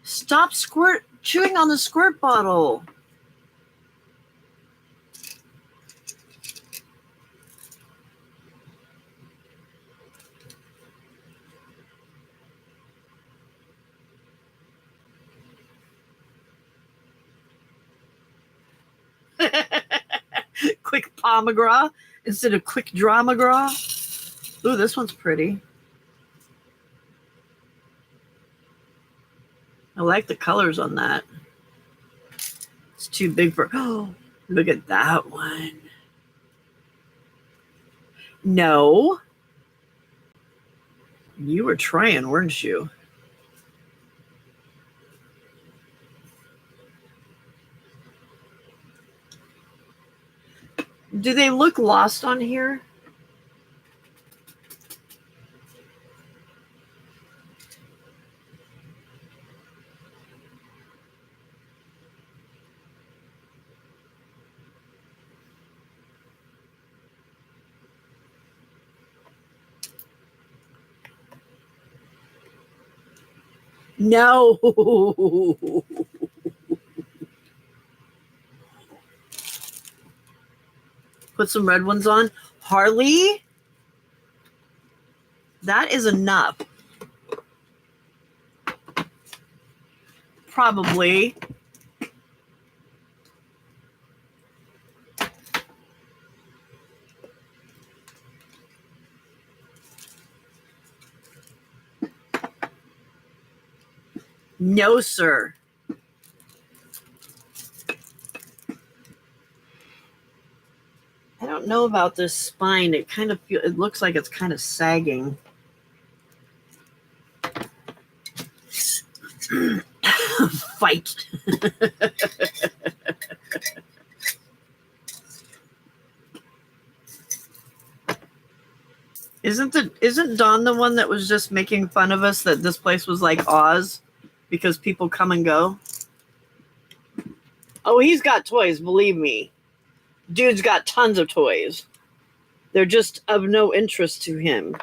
Stop chewing on the squirt bottle. Quick paw McGraw instead of quick draw McGraw. Ooh, this one's pretty. I like the colors on that. It's too big for. Oh, look at that one. No. You were trying, weren't you? Do they look lost on here? No. Put some red ones on. Harley? That is enough. Probably. No, sir. I don't know about this spine. It kind of it looks like it's kind of sagging. Fight. Isn't Dawn the one that was just making fun of us that this place was like Oz because people come and go? Oh, he's got toys, believe me. Dude's got tons of toys. They're just of no interest to him.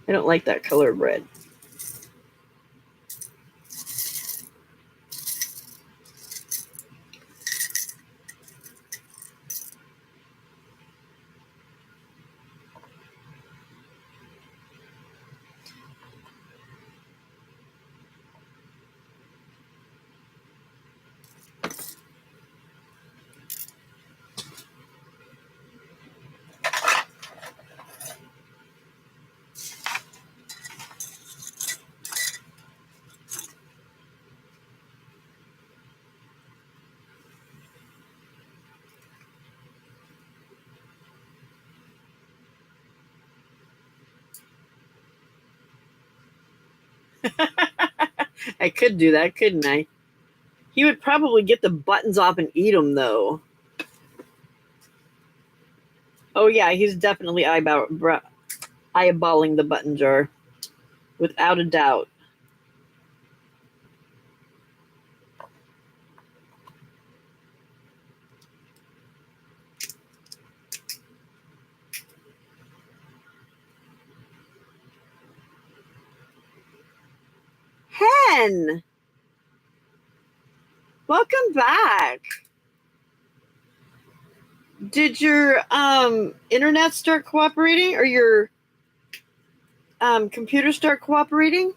I don't like that color of red. I could do that, couldn't I? He would probably get the buttons off and eat them, though. Oh, yeah, he's definitely eyeballing the button jar. Without a doubt. Hen! Welcome back. Did your internet start cooperating, or your computer start cooperating?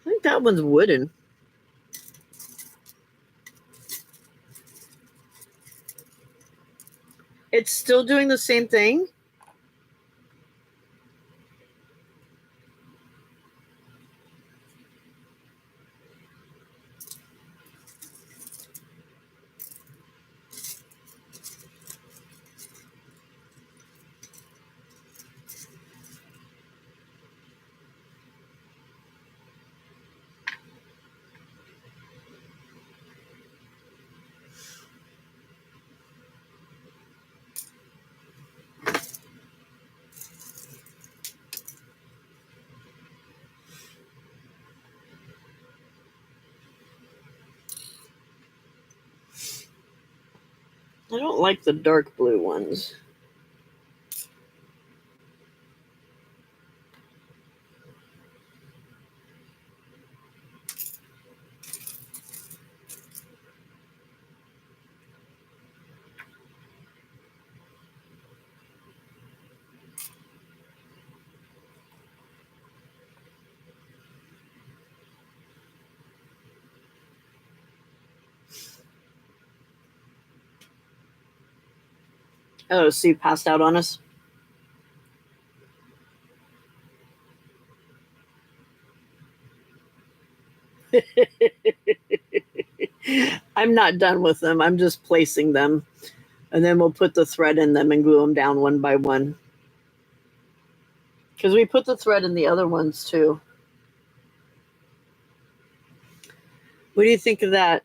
I think that one's wooden. It's still doing the same thing? I don't like the dark blue ones. Oh, so you passed out on us? I'm not done with them. I'm just placing them. And then we'll put the thread in them and glue them down one by one. Because we put the thread in the other ones too. What do you think of that?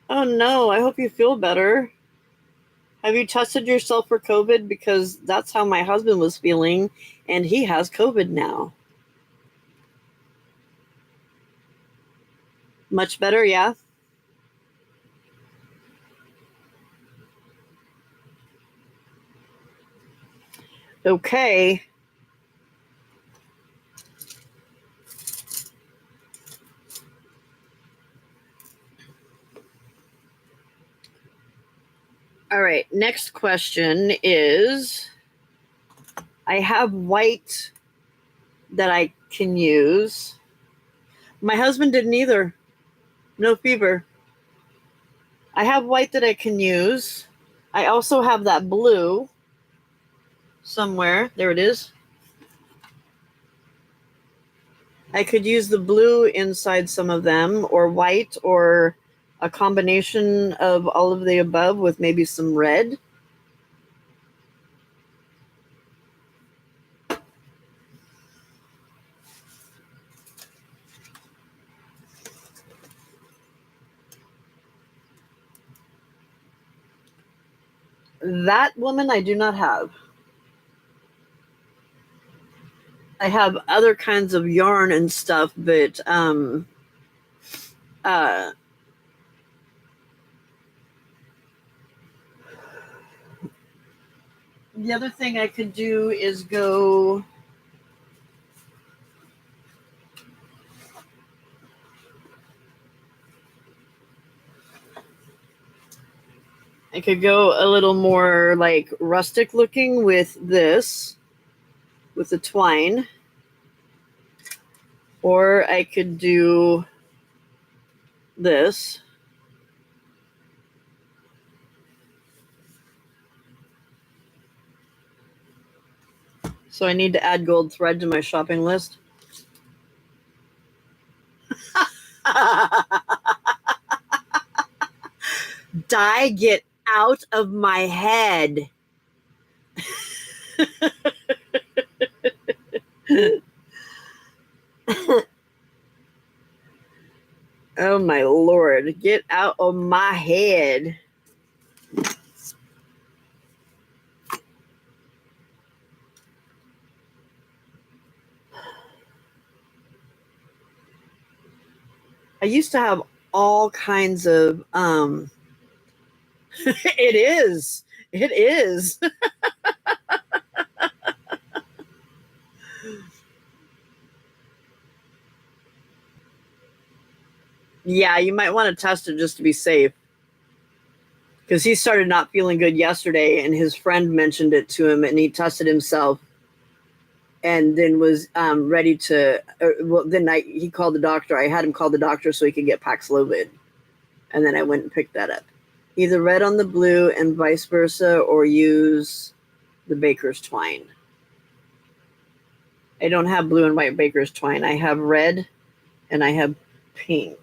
Oh no, I hope you feel better. Have you tested yourself for COVID? Because that's how my husband was feeling, and he has COVID now. Much better, yeah? Okay. All right, next question is, I have white that I can use. My husband didn't either. No fever. I have white that I can use. I also have that blue somewhere. There it is. I could use the blue inside some of them, or white, or a combination of all of the above with maybe some red. That woman I do not have. I have other kinds of yarn and stuff, but uh, the other thing I could do is go. I could go a little more like rustic looking with this, with the twine. Or I could do this. So I need to add gold thread to my shopping list. Die, get out of my head. Oh my Lord, get out of my head. I used to have all kinds of it is. It is. Yeah, you might want to test it just to be safe. Because he started not feeling good yesterday, and his friend mentioned it to him, and he tested himself, and then was ready to. Then he called the doctor. I had him call the doctor so he could get Paxlovid, and then I went and picked that up. Either red on the blue and vice versa, or use the baker's twine. I don't have blue and white baker's twine. I have red, and I have pink.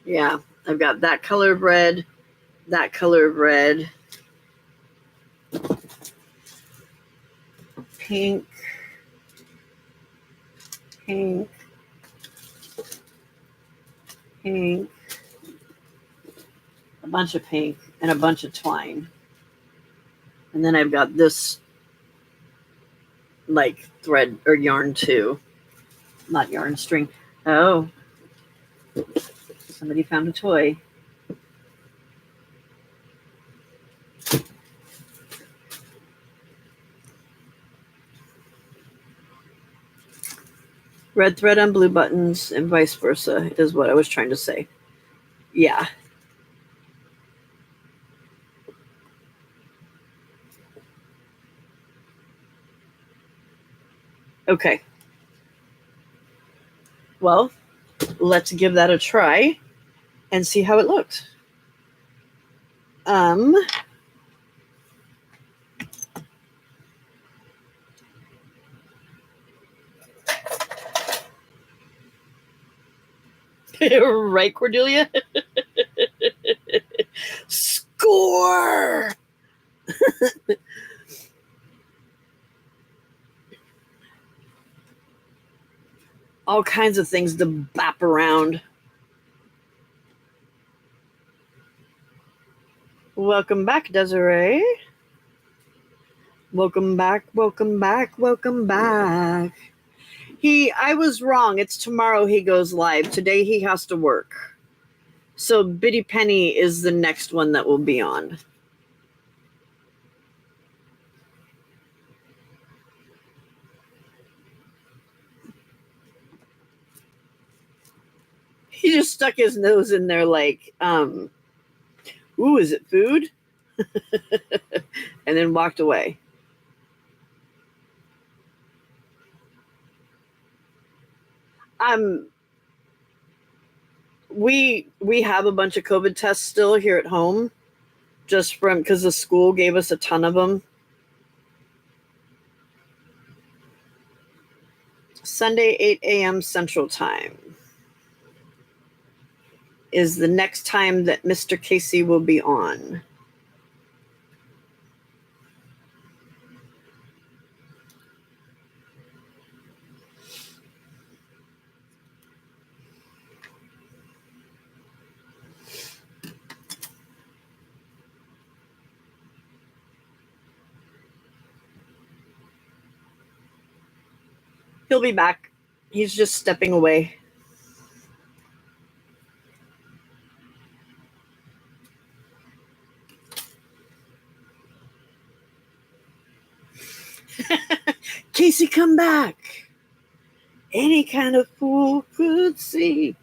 Yeah, I've got that color of red, that color of red, pink, pink, pink, a bunch of pink, and a bunch of twine. And then I've got this like thread or yarn too. Not yarn, string. Oh, somebody found a toy. Red thread on blue buttons and vice versa is what I was trying to say. Yeah. Okay. Well, let's give that a try and see how it looks. Right, Cordelia? Score! All kinds of things to bap around. Welcome back, Desiree. Welcome back, welcome back, welcome back. I was wrong. It's tomorrow he goes live. Today he has to work. So Bitty Penny is the next one that will be on. He just stuck his nose in there like, ooh, is it food? And then walked away. We have a bunch of COVID tests still here at home, just from because the school gave us a ton of them. Sunday, 8 a.m. Central Time is the next time that Mr. Casey will be on. He'll be back. He's just stepping away. Casey, come back. Any kind of fool could see.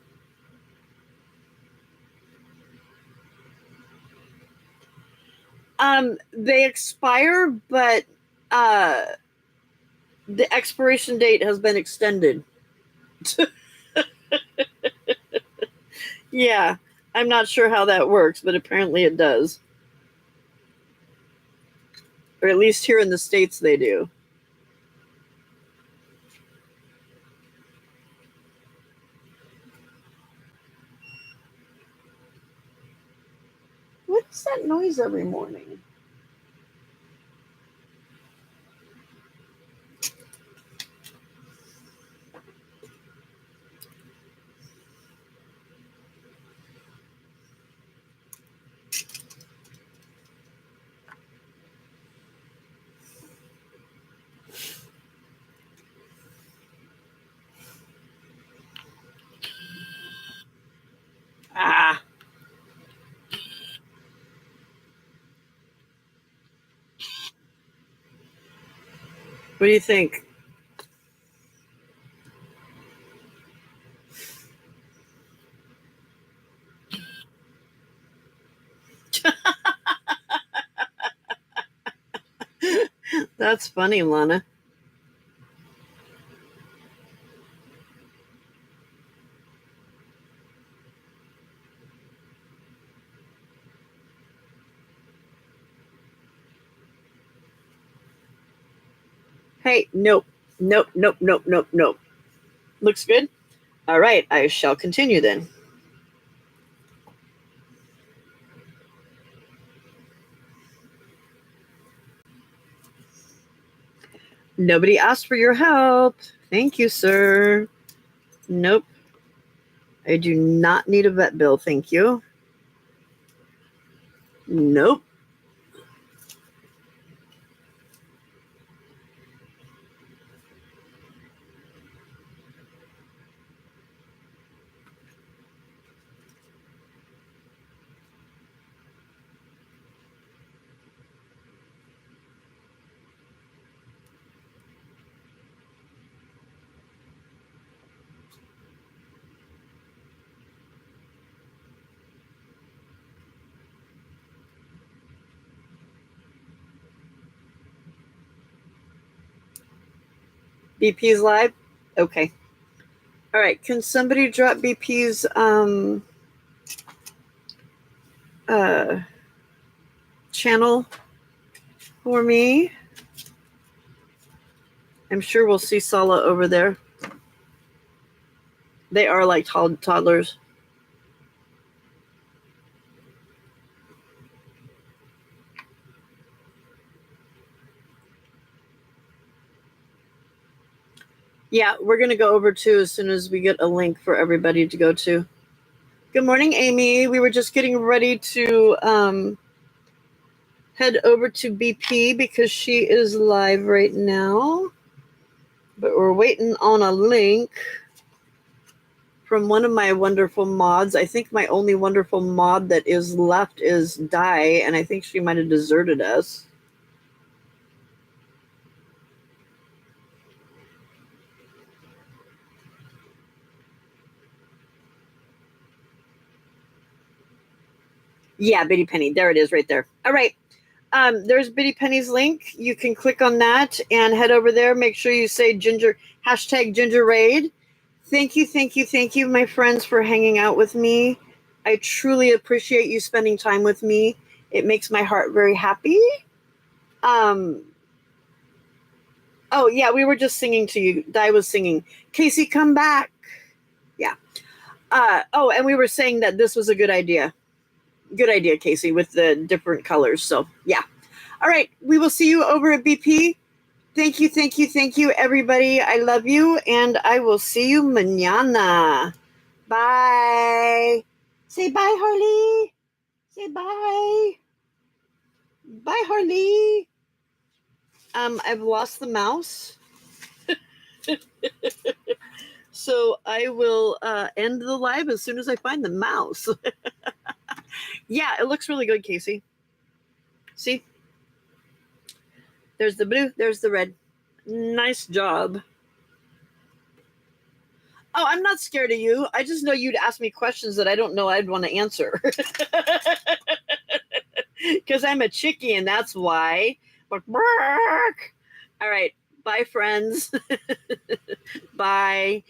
They expire, but the expiration date has been extended. Yeah, I'm not sure how that works, but apparently it does. Or at least here in the States they do. What's that noise every morning? Ah. What do you think? That's funny, Lana. Hey, nope. Nope, nope, nope, nope, nope. Looks good? All right, I shall continue then. Nobody asked for your help. Thank you, sir. Nope. I do not need a vet bill, thank you. Nope. BP's live? Okay. All right. Can somebody drop BP's channel for me? I'm sure we'll see Sala over there. They are like toddlers. Yeah, we're going to go over too as soon as we get a link for everybody to go to. Good morning, Amy. We were just getting ready to head over to BP because she is live right now. But we're waiting on a link from one of my wonderful mods. I think my only wonderful mod that is left is Di, and I think she might have deserted us. Yeah, Bitty Penny. There it is right there. All right. There's Bitty Penny's link. You can click on that and head over there. Make sure you say Ginger, #Ginger Raid. Thank you, my friends, for hanging out with me. I truly appreciate you spending time with me. It makes my heart very happy. Oh, yeah, we were just singing to you. Di was singing, Casey, come back. Yeah. Oh, and we were saying that this was a good idea. Good idea, Casey, with the different colors. So, yeah. All right. We will see you over at BP. Thank you, everybody. I love you, and I will see you mañana. Bye. Say bye, Harley. Say bye. Bye, Harley. I've lost the mouse. So I will end the live as soon as I find the mouse. Yeah, it looks really good, Casey. See? There's the blue, there's the red. Nice job. Oh, I'm not scared of you. I just know you'd ask me questions that I don't know I'd want to answer. Because I'm a chickie, and that's why. All right. Bye, friends. Bye.